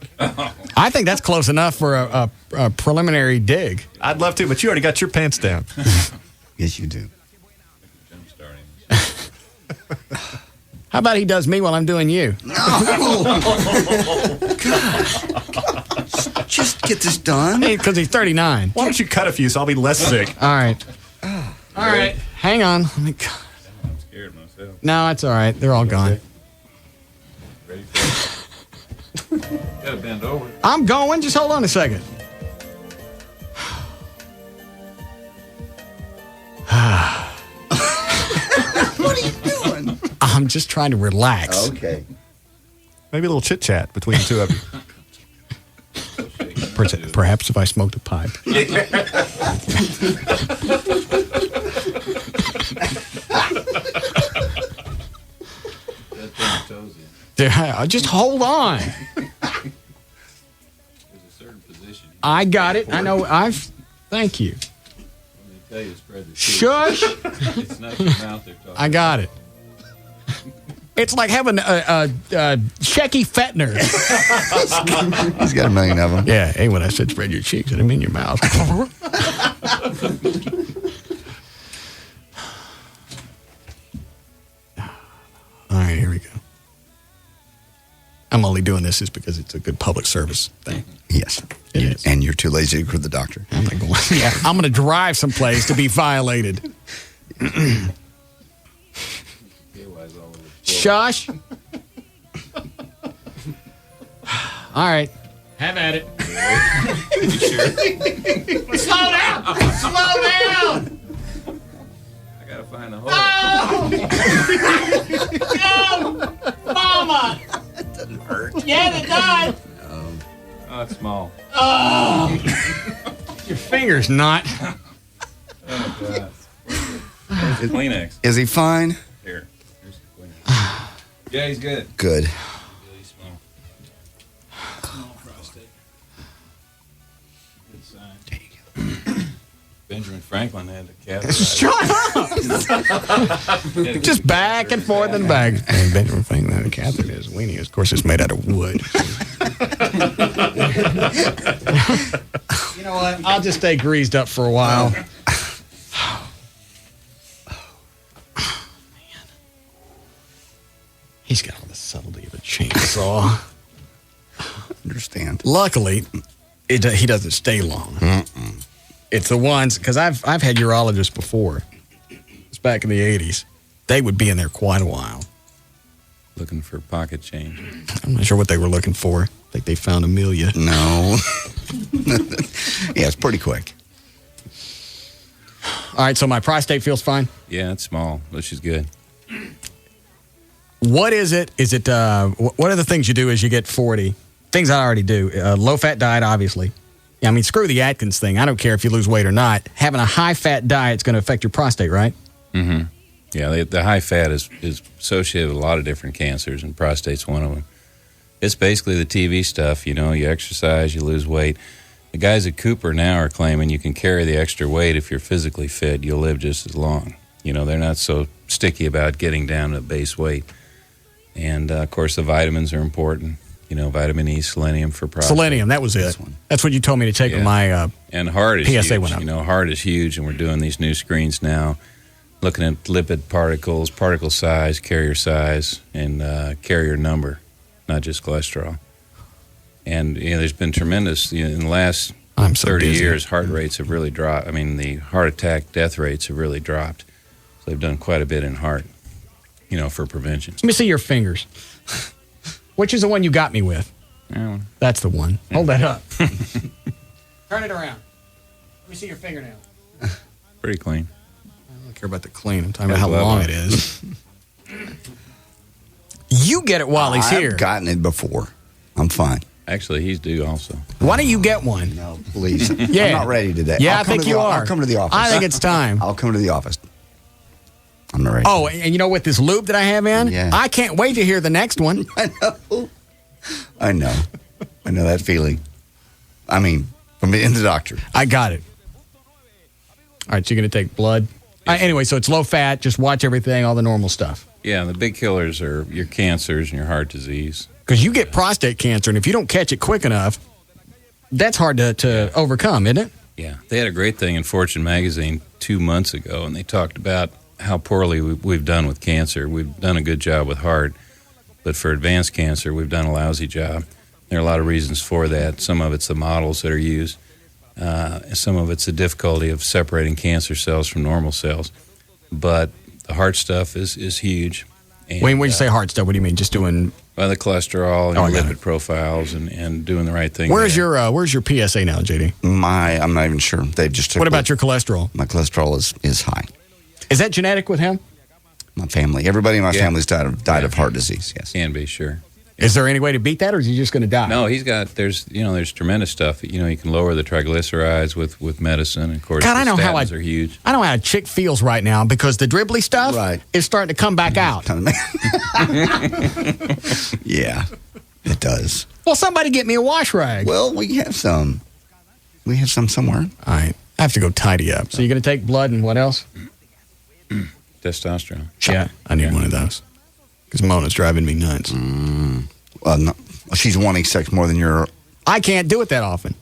[SPEAKER 12] I think that's close enough for a preliminary dig.
[SPEAKER 1] I'd love to, but you already got your pants down.
[SPEAKER 14] Yes, you do.
[SPEAKER 5] Jump starting.
[SPEAKER 12] How about he does me while I'm doing you?
[SPEAKER 14] Just get this done.
[SPEAKER 12] Because he's 39.
[SPEAKER 1] Why don't you cut a few so I'll be less sick?
[SPEAKER 12] All right. All right. Hang on.
[SPEAKER 5] I'm scared myself.
[SPEAKER 12] No, it's all right. They're all gone.
[SPEAKER 5] Ready for it? Gotta bend over.
[SPEAKER 12] I'm going. Just hold on a second.
[SPEAKER 14] What are you doing?
[SPEAKER 12] I'm just trying to relax.
[SPEAKER 14] Okay.
[SPEAKER 1] Maybe a little chit chat between the two of you.
[SPEAKER 12] Perhaps if I smoked a pipe. Just hold on.
[SPEAKER 5] There's a certain position.
[SPEAKER 12] I got it. I know. Thank you.
[SPEAKER 5] I'm going to tell you to spread the
[SPEAKER 12] Shush.
[SPEAKER 5] It's not your mouth they're talking.
[SPEAKER 12] I got it. It's like having a Shecky Fettner.
[SPEAKER 14] He's got a million of them.
[SPEAKER 12] Yeah. Hey, when I said spread your cheeks, I didn't mean your mouth. All right, here we go. I'm only doing this is because it's a good public service thing.
[SPEAKER 14] Yes.
[SPEAKER 12] It is.
[SPEAKER 14] And you're too lazy to go to the doctor.
[SPEAKER 12] I'm not going. Yeah, I'm going to drive someplace to be violated. Shush. All right. Have at it.
[SPEAKER 5] You sure?
[SPEAKER 12] Slow down. Slow down.
[SPEAKER 5] I gotta find the hole.
[SPEAKER 12] No. Mama.
[SPEAKER 14] That doesn't hurt.
[SPEAKER 12] Yeah, it does.
[SPEAKER 5] Oh, it's small.
[SPEAKER 12] Oh. Your finger's not.
[SPEAKER 5] Oh, God. Where's the Kleenex?
[SPEAKER 14] Is he fine?
[SPEAKER 5] Here. Here's the Kleenex. Yeah, he's good.
[SPEAKER 14] Good.
[SPEAKER 5] Really small. Small prostate. Good sign.
[SPEAKER 14] There you go.
[SPEAKER 5] Benjamin Franklin had a catheter.
[SPEAKER 12] Shut up. Just back and forth and back. And Benjamin Franklin had a catheter in his weenie. Of course, it's made out of wood. You know what? I'll just stay greased up for a while. He's got all the subtlety of a chainsaw.
[SPEAKER 14] Understand.
[SPEAKER 12] Luckily, he doesn't stay long. It's the ones, because I've had urologists before. It's back in the 80s. They would be in there quite a while.
[SPEAKER 5] Looking for pocket change.
[SPEAKER 12] I'm not sure what they were looking for. I think they found Amelia.
[SPEAKER 14] No. Yeah, it's pretty quick.
[SPEAKER 12] All right, so my prostate feels fine?
[SPEAKER 5] Yeah, it's small, which is good.
[SPEAKER 12] What is it? Is it, what are the things you do as you get 40? Things I already do. Low-fat diet, obviously. I mean, screw the Atkins thing. I don't care if you lose weight or not. Having a high-fat diet is going to affect your prostate, right?
[SPEAKER 5] Mm-hmm. Yeah, the high fat is associated with a lot of different cancers, and prostate's one of them. It's basically the TV stuff. You know, you exercise, you lose weight. The guys at Cooper now are claiming you can carry the extra weight if you're physically fit. You'll live just as long. You know, they're not so sticky about getting down to base weight. And, of course, the vitamins are important. You know, vitamin E, selenium for prostate.
[SPEAKER 12] Selenium, that was it. That's what you told me to take when my
[SPEAKER 5] and heart is
[SPEAKER 12] PSA
[SPEAKER 5] huge.
[SPEAKER 12] went up.
[SPEAKER 5] You know, heart is huge, and we're doing these new screens now, looking at lipid particles, particle size, carrier size, and carrier number, not just cholesterol. And, you know, there's been tremendous, you know, in the last 30 years, heart rates have really dropped. I mean, the heart attack death rates have really dropped. So they've done quite a bit in heart, you know, for prevention.
[SPEAKER 12] Let me see your fingers. Which is the one you got me with?
[SPEAKER 5] Yeah.
[SPEAKER 12] That's the one. Yeah. Hold that up. Turn it around. Let me see your fingernail.
[SPEAKER 5] Pretty clean.
[SPEAKER 12] I don't care about the clean. I'm talking about how long it is. You get it while he's here.
[SPEAKER 14] I've gotten it before. I'm fine.
[SPEAKER 5] Actually, he's due also.
[SPEAKER 12] Why don't you get one?
[SPEAKER 14] No, please.
[SPEAKER 12] Yeah.
[SPEAKER 14] I'm not ready today.
[SPEAKER 12] Yeah, I think you are.
[SPEAKER 14] I'll come to the office.
[SPEAKER 12] I think it's time.
[SPEAKER 14] I'll come to the office. I'm not ready.
[SPEAKER 12] Oh, and you know what this lube that I have in?
[SPEAKER 14] Yeah.
[SPEAKER 12] I can't wait to hear the next one.
[SPEAKER 14] I know that feeling. I mean, from in the doctor.
[SPEAKER 12] I got it. All right, so you're going to take blood? Anyway, so it's low fat. Just watch everything, all the normal stuff.
[SPEAKER 5] Yeah, the big killers are your cancers and your heart disease.
[SPEAKER 12] Because you get prostate cancer, and if you don't catch it quick enough, that's hard to overcome, isn't it?
[SPEAKER 5] Yeah. They had a great thing in Fortune magazine 2 months ago, and they talked about how poorly we've done with cancer. We've done a good job with heart, but for advanced cancer, we've done a lousy job. There are a lot of reasons for that. Some of it's the models that are used. Some of it's the difficulty of separating cancer cells from normal cells. But the heart stuff is huge. And,
[SPEAKER 12] when you say heart stuff, what do you mean? Just doing...
[SPEAKER 5] Well, the cholesterol and lipid profiles and doing the right thing.
[SPEAKER 12] Where's your PSA now, JD?
[SPEAKER 14] I'm not even sure. They just took
[SPEAKER 12] What about your cholesterol?
[SPEAKER 14] My cholesterol is high.
[SPEAKER 12] Is that genetic with him?
[SPEAKER 14] My family. Everybody in my family's died of heart disease, yes.
[SPEAKER 5] Can be, sure.
[SPEAKER 12] Is there any way to beat that, or is he just going to die?
[SPEAKER 5] No, there's tremendous stuff. You know, you can lower the triglycerides with medicine. And of course,
[SPEAKER 12] God, I know how
[SPEAKER 5] are huge.
[SPEAKER 12] I know how a chick feels right now because the dribbly stuff is starting to come back out.
[SPEAKER 14] Yeah, it does.
[SPEAKER 12] Well, somebody get me a wash rag.
[SPEAKER 14] Well, we have some. We have some somewhere.
[SPEAKER 12] All right. I have to go tidy up. So you're going to take blood and what else?
[SPEAKER 5] Testosterone.
[SPEAKER 12] Yeah, I need one of those. Because Mona's driving me nuts.
[SPEAKER 14] Well, no, she's wanting sex more than you're...
[SPEAKER 12] I can't do it that often.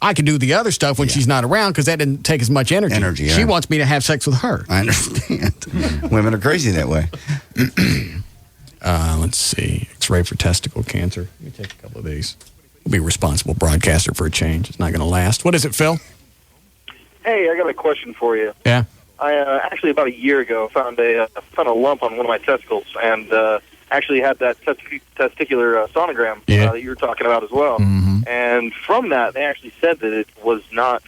[SPEAKER 12] I can do the other stuff when she's not around because that didn't take as much energy.
[SPEAKER 14] Yeah.
[SPEAKER 12] She wants me to have sex with her.
[SPEAKER 14] I understand. Women are crazy that way.
[SPEAKER 12] Let's see. X-ray for testicle cancer. Let me take a couple of these. We'll be a responsible broadcaster for a change. It's not going to last. What is it, Phil?
[SPEAKER 8] Hey, I got a question for you.
[SPEAKER 12] Yeah.
[SPEAKER 8] I actually about a year ago found a lump on one of my testicles, and actually had that testicular sonogram that you were talking about as well.
[SPEAKER 12] Mm-hmm.
[SPEAKER 8] And from that, they actually said that it was not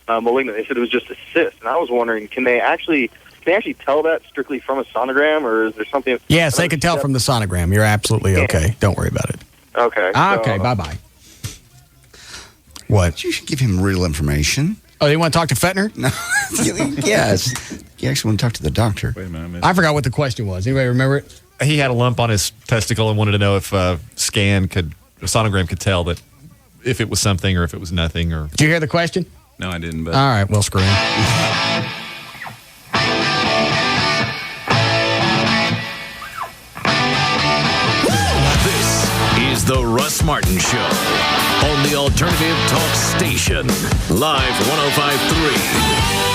[SPEAKER 8] malignant. They said it was just a cyst. And I was wondering, can they actually tell that strictly from a sonogram, or is there something?
[SPEAKER 12] Yes, they can tell from the sonogram. You're absolutely okay. Don't worry about it.
[SPEAKER 8] Okay.
[SPEAKER 12] Okay. Bye-bye. What?
[SPEAKER 14] You should give him real information.
[SPEAKER 12] Oh, you want to talk to Fettner?
[SPEAKER 14] No. Yes. You actually want to talk to the doctor.
[SPEAKER 5] Wait a minute.
[SPEAKER 12] I forgot what the question was. Anybody remember it?
[SPEAKER 1] He had a lump on his testicle and wanted to know if a sonogram could tell that if it was something or if it was nothing. Or
[SPEAKER 12] Did you hear the question?
[SPEAKER 5] No, I didn't. But
[SPEAKER 12] all right, well, screw him.
[SPEAKER 11] This is the Russ Martin Show on the Alternative Talk Station, live 105.3.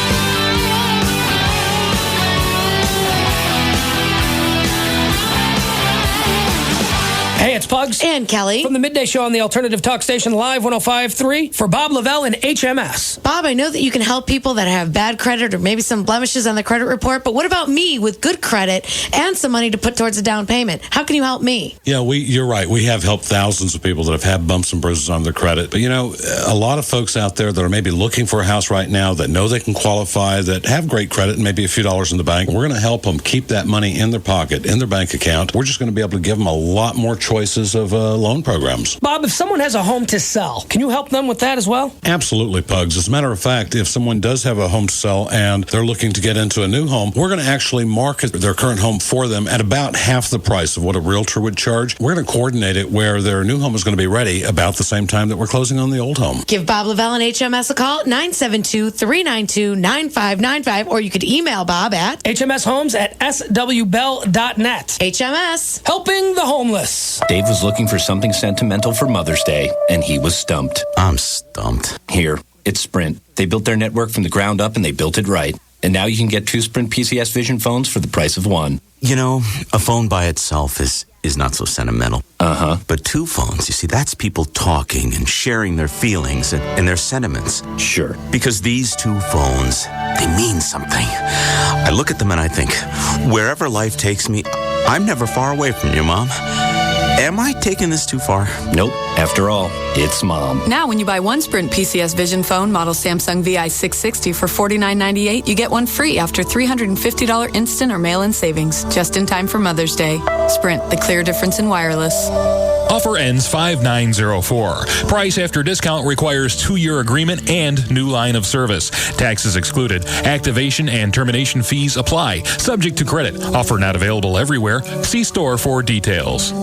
[SPEAKER 9] Pugs.
[SPEAKER 15] And Kelly.
[SPEAKER 9] From the Midday Show on the Alternative Talk Station Live 105.3 for Bob Lavelle and HMS.
[SPEAKER 15] Bob, I know that you can help people that have bad credit or maybe some blemishes on the credit report, but what about me with good credit and some money to put towards a down payment? How can you help me?
[SPEAKER 6] Yeah, you're right. We have helped thousands of people that have had bumps and bruises on their credit. But, a lot of folks out there that are maybe looking for a house right now that know they can qualify, that have great credit and maybe a few dollars in the bank, we're going to help them keep that money in their pocket, in their bank account. We're just going to be able to give them a lot more choices of loan programs.
[SPEAKER 9] Bob, if someone has a home to sell, can you help them with that as well?
[SPEAKER 6] Absolutely, Pugs. As a matter of fact, if someone does have a home to sell and they're looking to get into a new home, we're going to actually market their current home for them at about half the price of what a realtor would charge. We're going to coordinate it where their new home is going to be ready about the same time that we're closing on the old home.
[SPEAKER 15] Give Bob Lavelle and HMS a call at 972-392-9595, or you could email Bob at
[SPEAKER 9] hmshomes@swbell.net.
[SPEAKER 15] HMS,
[SPEAKER 9] helping the homeless.
[SPEAKER 13] Dave was looking for something sentimental for Mother's Day, and he was stumped.
[SPEAKER 16] I'm stumped.
[SPEAKER 13] Here, it's Sprint. They built their network from the ground up, and they built it right. And now you can get 2 Sprint PCS Vision phones for the price of 1.
[SPEAKER 16] A phone by itself is not so sentimental.
[SPEAKER 13] Uh-huh.
[SPEAKER 16] But 2 phones, you see, that's people talking and sharing their feelings and their sentiments.
[SPEAKER 13] Sure.
[SPEAKER 16] Because these 2 phones, they mean something. I look at them and I think, wherever life takes me, I'm never far away from you, Mom. Am I taking this too far?
[SPEAKER 13] Nope. After all, it's Mom.
[SPEAKER 17] Now, when you buy 1 Sprint PCS Vision phone, model Samsung VI660 for $49.98, you get 1 free after $350 instant or mail-in savings, just in time for Mother's Day. Sprint, the clear difference in wireless.
[SPEAKER 18] Offer ends 5904. Price after discount requires 2-year agreement and new line of service. Taxes excluded. Activation and termination fees apply. Subject to credit. Offer not available everywhere. See store for details.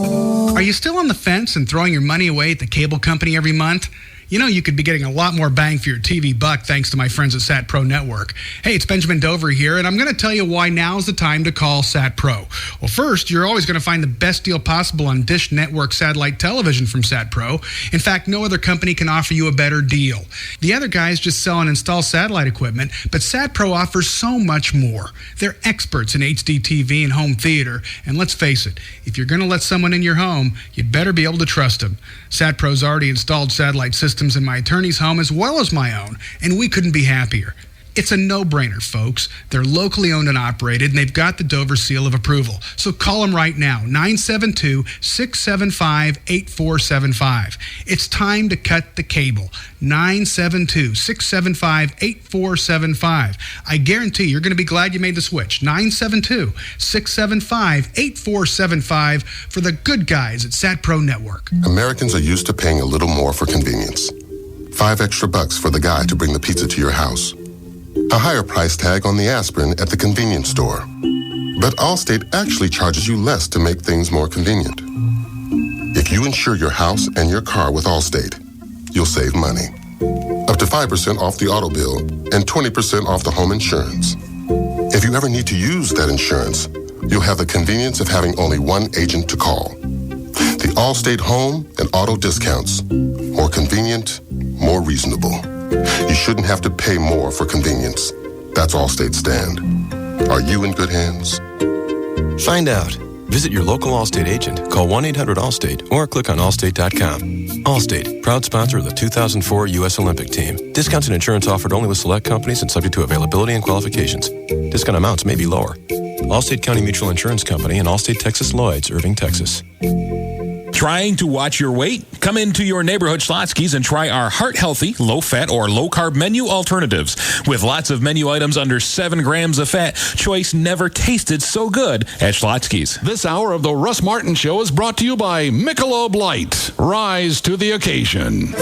[SPEAKER 19] Are you still on the fence and throwing your money away at the cable company every month? You could be getting a lot more bang for your TV buck thanks to my friends at Sat Pro Network. Hey, it's Benjamin Dover here, and I'm going to tell you why now's the time to call Sat Pro. Well, first, you're always going to find the best deal possible on Dish Network satellite television from Sat Pro. In fact, no other company can offer you a better deal. The other guys just sell and install satellite equipment, but Sat Pro offers so much more. They're experts in HD TV and home theater, and let's face it, if you're going to let someone in your home, you'd better be able to trust them. Sat Pro's already installed satellite systems in my attorney's home as well as my own, and we couldn't be happier. It's a no-brainer, folks. They're locally owned and operated, and they've got the Dover seal of approval. So call them right now, 972-675-8475. It's time to cut the cable, 972-675-8475. I guarantee you're going to be glad you made the switch, 972-675-8475 for the good guys at Sat Pro Network.
[SPEAKER 21] Americans are used to paying a little more for convenience. $5 extra for the guy to bring the pizza to your house. A higher price tag on the aspirin at the convenience store. But Allstate actually charges you less to make things more convenient. If you insure your house and your car with Allstate, you'll save money. Up to 5% off the auto bill and 20% off the home insurance. If you ever need to use that insurance, you'll have the convenience of having only one agent to call. The Allstate home and auto discounts. More convenient, more reasonable. You shouldn't have to pay more for convenience. That's Allstate's stand. Are you in good hands?
[SPEAKER 28] Find out. Visit your local Allstate agent, call 1-800-ALLSTATE, or click on allstate.com. Allstate, proud sponsor of the 2004 U.S. Olympic team. Discounts and insurance offered only with select companies and subject to availability and qualifications. Discount amounts may be lower. Allstate County Mutual Insurance Company and Allstate Texas Lloyds, Irving, Texas.
[SPEAKER 18] Trying to watch your weight? Come into your neighborhood Schlotzsky's and try our heart-healthy, low-fat, or low-carb menu alternatives. With lots of menu items under 7 grams of fat, choice never tasted so good at Schlotzsky's.
[SPEAKER 20] This hour of the Russ Martin Show is brought to you by Michelob Light. Rise to the occasion.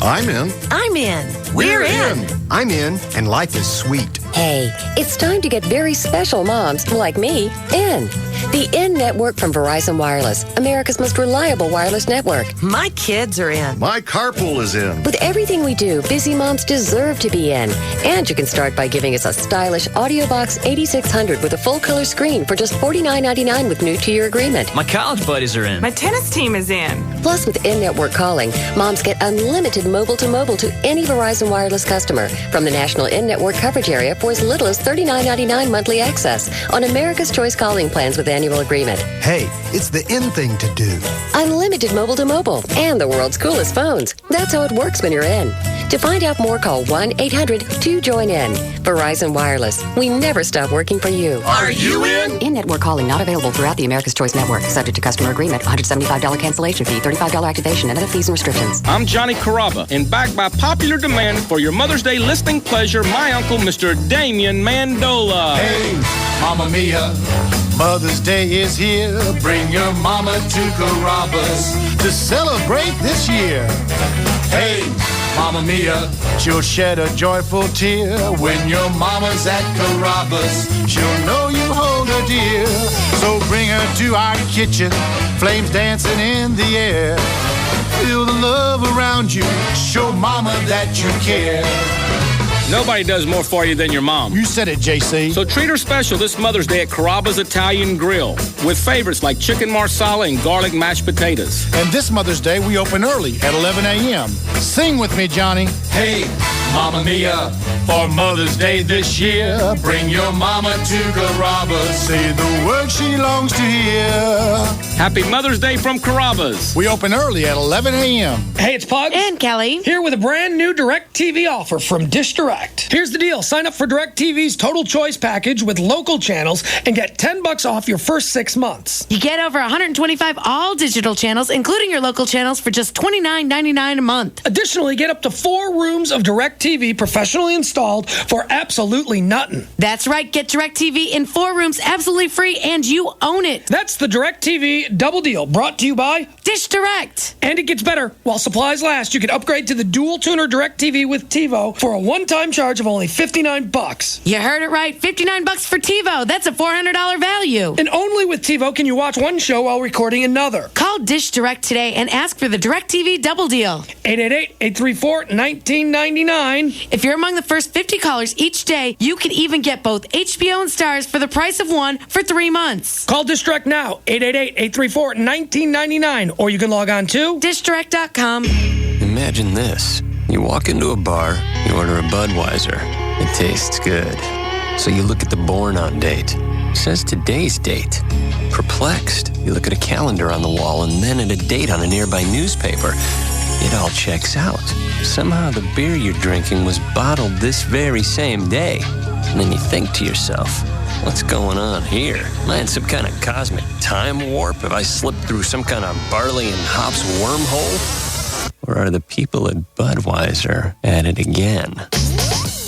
[SPEAKER 29] I'm in.
[SPEAKER 15] I'm in.
[SPEAKER 29] We're in. I'm in, and life is sweet.
[SPEAKER 30] Hey, it's time to get very special moms, like me, in. The IN network from Verizon Wireless, America's most reliable wireless network.
[SPEAKER 31] My kids are in.
[SPEAKER 29] My carpool is in.
[SPEAKER 30] With everything we do, busy moms deserve to be in. And you can start by giving us a stylish AudioBox 8600 with a full-color screen for just $49.99 with new 2-year agreement.
[SPEAKER 32] My college buddies are in.
[SPEAKER 31] My tennis team is in.
[SPEAKER 30] Plus, with in-network calling, moms get unlimited mobile-to-mobile to any Verizon Wireless customer from the national in-network coverage area for as little as $39.99 monthly access on America's Choice calling plans with annual agreement.
[SPEAKER 2] Hey, it's the in thing to do.
[SPEAKER 30] Unlimited mobile-to-mobile and the world's coolest phones. That's how it works when you're in. To find out more, call 1-800-2-JOIN-IN. Verizon Wireless. We never stop working for you.
[SPEAKER 2] Are you in?
[SPEAKER 30] In-network calling not available throughout the America's Choice network. Subject to customer agreement. $175 cancellation fee. $35 activation and other fees and restrictions.
[SPEAKER 4] I'm Johnny Caraba, and backed by popular demand for your Mother's Day listening pleasure, my uncle, Mr. Damian Mandola.
[SPEAKER 2] Hey, Mama Mia, Mother's Day is here. Bring your mama to Carrabba's to celebrate this year. Hey, Mama Mia, she'll shed a joyful tear when your mama's at Carrabba's. She'll know you hold her dear. So bring her to our kitchen, flames dancing in the air. Feel the love around you, show mama that you care.
[SPEAKER 4] Nobody does more for you than your mom.
[SPEAKER 2] You said it, JC.
[SPEAKER 4] So treat her special this Mother's Day at Carrabba's Italian Grill with favorites like chicken marsala and garlic mashed potatoes.
[SPEAKER 2] And this Mother's Day, we open early at 11 a.m. Sing with me, Johnny. Hey, Mama Mia, for Mother's Day this year, bring your mama to Carrabba's. Say the word she longs to hear.
[SPEAKER 4] Happy Mother's Day from Carrabba's.
[SPEAKER 2] We open early at 11 a.m.
[SPEAKER 9] Hey, it's Pugs.
[SPEAKER 15] And Kelly.
[SPEAKER 9] Here with a brand new DirecTV offer from Dish Direct. Here's the deal. Sign up for DirecTV's Total Choice package with local channels and get $10 off your first 6 months.
[SPEAKER 15] You get over 125 all-digital channels, including your local channels, for just $29.99 a month.
[SPEAKER 9] Additionally, get up to 4 rooms of DirecTV professionally installed for absolutely nothing.
[SPEAKER 15] That's right. Get DirecTV in 4 rooms absolutely free, and you own it.
[SPEAKER 9] That's the DirecTV double deal brought to you by
[SPEAKER 15] Dish Direct.
[SPEAKER 9] And it gets better. While supplies last, you can upgrade to the dual tuner DirecTV with TiVo for a one-time charge of only $59.
[SPEAKER 15] You heard it right. $59 for TiVo. That's a $400 value.
[SPEAKER 9] And only with TiVo can you watch one show while recording another.
[SPEAKER 15] Call Dish Direct today and ask for the DirecTV double deal.
[SPEAKER 9] 888-834-1999.
[SPEAKER 15] If you're among the first 50 callers each day, you can even get both HBO and Stars for the price of one for 3 months.
[SPEAKER 9] Call Dish Direct now, 888-834-1999, or you can log on to
[SPEAKER 15] dishdirect.com.
[SPEAKER 28] Imagine this. You walk into a bar, you order a Budweiser. It tastes good. So you look at the born on date. It says today's date. Perplexed, you look at a calendar on the wall and then at a date on a nearby newspaper. It all checks out. Somehow the beer you're drinking was bottled this very same day. And then you think to yourself, what's going on here? Am I in some kind of cosmic time warp? Have I slipped through some kind of barley and hops wormhole? Or are the people at Budweiser at it again?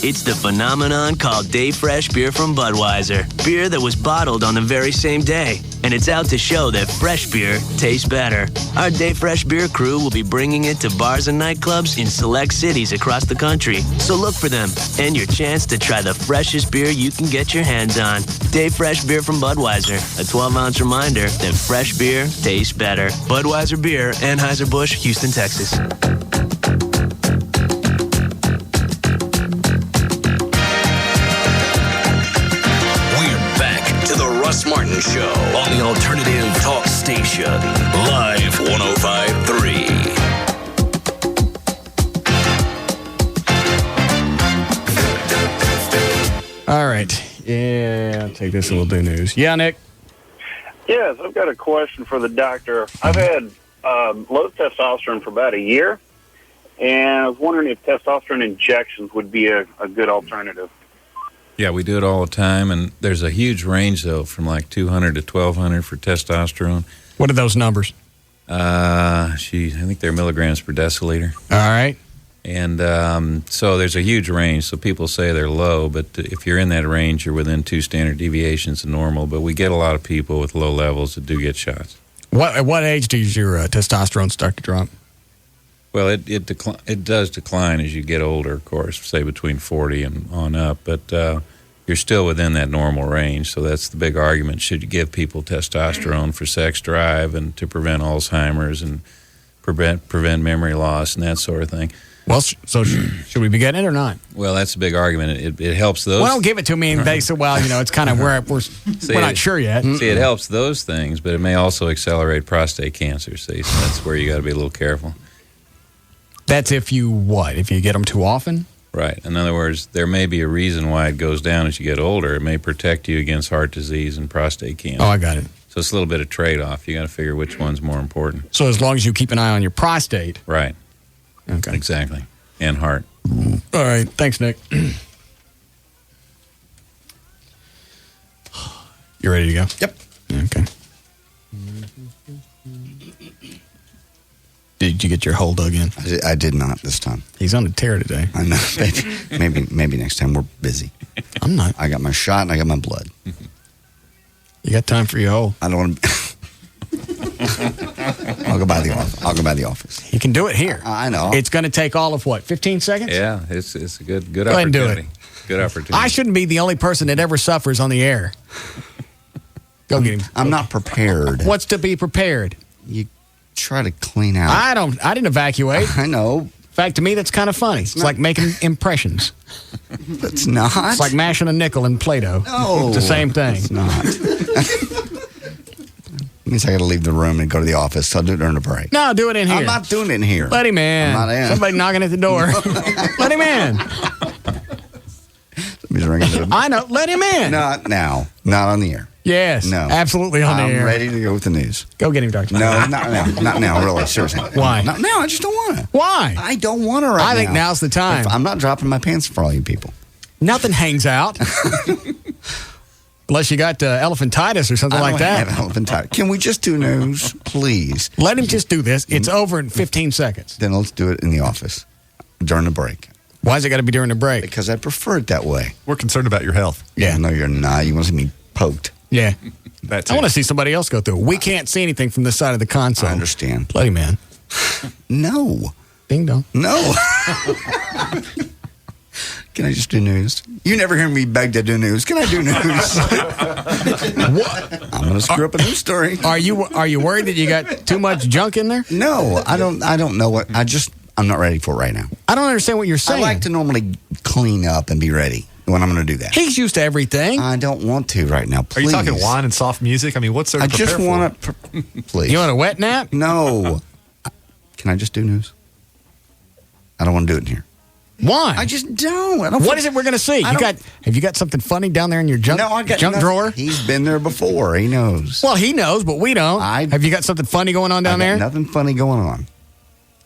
[SPEAKER 7] It's the phenomenon called Day Fresh beer from Budweiser. Beer that was bottled on the very same day. And it's out to show that fresh beer tastes better. Our Day Fresh beer crew will be bringing it to bars and nightclubs in select cities across the country. So look for them and your chance to try the freshest beer you can get your hands on. Day Fresh beer from Budweiser. A 12-ounce reminder that fresh beer tastes better. Budweiser Beer, Anheuser-Busch, Houston, Texas.
[SPEAKER 11] Russ Martin Show on the Alternative Talk Station. Live 105.3.
[SPEAKER 12] All right. Yeah, I'll take this and we'll do news. Yeah, Nick?
[SPEAKER 10] Yes, I've got a question for the doctor. I've had low testosterone for about a year, and I was wondering if testosterone injections would be a good alternative.
[SPEAKER 5] Yeah, we do it all the time, and there's a huge range, though, from like 200 to 1,200 for testosterone.
[SPEAKER 12] What are those numbers?
[SPEAKER 5] I think they're milligrams per deciliter.
[SPEAKER 12] All right.
[SPEAKER 5] And so there's a huge range. So people say they're low, but if you're in that range, you're within 2 standard deviations of normal. But we get a lot of people with low levels that do get shots.
[SPEAKER 12] At what age does your testosterone start to drop?
[SPEAKER 5] Well, it does decline as you get older, of course, say between 40 and on up, but you're still within that normal range. So that's the big argument. Should you give people testosterone for sex drive and to prevent Alzheimer's and prevent memory loss and that sort of thing?
[SPEAKER 12] Well, so should we be getting it or not?
[SPEAKER 5] Well, that's a big argument. It helps those.
[SPEAKER 12] Well, give it to me, and they say, well, it's kind of where we're not sure yet.
[SPEAKER 5] See, it helps those things, but it may also accelerate prostate cancer. See, so that's where you got to be a little careful.
[SPEAKER 12] That's if you what? If you get them too often?
[SPEAKER 5] Right. In other words, there may be a reason why it goes down as you get older. It may protect you against heart disease and prostate cancer.
[SPEAKER 12] Oh, I got it.
[SPEAKER 5] So it's a little bit of trade-off. You got to figure which one's more important.
[SPEAKER 12] So as long as you keep an eye on your prostate.
[SPEAKER 5] Right.
[SPEAKER 12] Okay.
[SPEAKER 5] Exactly. And heart.
[SPEAKER 12] All right. Thanks, Nick. You ready to go?
[SPEAKER 1] Yep.
[SPEAKER 12] Okay. Did you get your hole dug in?
[SPEAKER 1] I did not this time.
[SPEAKER 12] He's on a tear today.
[SPEAKER 1] I know. Maybe next time we're busy.
[SPEAKER 12] I'm not.
[SPEAKER 1] I got my shot and I got my blood.
[SPEAKER 12] You got time for your hole?
[SPEAKER 1] I don't want to. I'll go by the office.
[SPEAKER 12] You can do it here.
[SPEAKER 1] I know.
[SPEAKER 12] It's going to take all of what, 15 seconds?
[SPEAKER 5] Yeah, it's a good
[SPEAKER 12] Go ahead and do
[SPEAKER 5] opportunity.
[SPEAKER 12] it.
[SPEAKER 5] Good opportunity.
[SPEAKER 12] I shouldn't be the only person that ever suffers on the air. Go get him.
[SPEAKER 1] I'm not prepared.
[SPEAKER 12] What's to be prepared?
[SPEAKER 1] You try to clean out.
[SPEAKER 12] I didn't evacuate.
[SPEAKER 1] I know.
[SPEAKER 12] In fact, to me, that's kind of funny. It's like making impressions.
[SPEAKER 1] That's not.
[SPEAKER 12] It's like mashing a nickel in Play-Doh.
[SPEAKER 1] No.
[SPEAKER 12] It's the same thing.
[SPEAKER 1] It's not. Means I got to leave the room and go to the office. So I'll do it during the break.
[SPEAKER 12] No, do it in here.
[SPEAKER 1] I'm not doing it in here.
[SPEAKER 12] Let him in.
[SPEAKER 1] I'm not in.
[SPEAKER 12] Somebody knocking at the door. Let him in.
[SPEAKER 1] Somebody's ringing.
[SPEAKER 12] I know. Let him in.
[SPEAKER 1] Not now. Not on the air.
[SPEAKER 12] Yes.
[SPEAKER 1] No.
[SPEAKER 12] Absolutely on the air.
[SPEAKER 1] I'm ready to go with the news.
[SPEAKER 12] Go get him, Doctor.
[SPEAKER 1] No, not now. Not now, really. Seriously.
[SPEAKER 12] Why?
[SPEAKER 1] Not now. I just don't want to.
[SPEAKER 12] Why?
[SPEAKER 1] I don't want to right now.
[SPEAKER 12] I think now's the time.
[SPEAKER 1] I'm not dropping my pants for all you people.
[SPEAKER 12] Nothing hangs out. Unless you got elephantitis or something like that.
[SPEAKER 1] I don't have elephantitis. Can we just do news, please?
[SPEAKER 12] Let him just do this. It's over in 15 seconds.
[SPEAKER 1] Then let's do it in the office during the break.
[SPEAKER 12] Why is it got to be during the break?
[SPEAKER 1] Because I prefer it that way.
[SPEAKER 3] We're concerned about your health.
[SPEAKER 1] Yeah. No, you're not. You want to see me poked.
[SPEAKER 12] Yeah.
[SPEAKER 3] That's
[SPEAKER 12] I want to see somebody else go through it. We can't see anything from the side of the console.
[SPEAKER 1] I understand.
[SPEAKER 12] Bloody man.
[SPEAKER 1] No.
[SPEAKER 12] Ding dong.
[SPEAKER 1] No. Can I just do news? You never hear me beg to do news. Can I do news?
[SPEAKER 12] What?
[SPEAKER 1] I'm going to screw up a news story.
[SPEAKER 12] Are you worried that you got too much junk in there?
[SPEAKER 1] No, I don't know what. I'm not ready for it right now.
[SPEAKER 12] I don't understand what you're saying.
[SPEAKER 1] I like to normally clean up and be ready when I'm going to do that.
[SPEAKER 12] He's used to everything.
[SPEAKER 1] I don't want to right now. Please.
[SPEAKER 3] Are you talking wine and soft music? I mean, what's there to
[SPEAKER 1] I just
[SPEAKER 3] prepare
[SPEAKER 1] want to. Please.
[SPEAKER 12] You want a wet nap?
[SPEAKER 1] No. Can I just do news? I don't want to do it in here.
[SPEAKER 12] Why?
[SPEAKER 1] I just don't.
[SPEAKER 12] What is it we're going to see? Have you got something funny down there in your junk?
[SPEAKER 1] No, I got
[SPEAKER 12] junk
[SPEAKER 1] nothing.
[SPEAKER 12] drawer.
[SPEAKER 1] He's been there before. He knows.
[SPEAKER 12] Well, he knows, but we don't. Have you got something funny going on down there?
[SPEAKER 1] Nothing funny going on.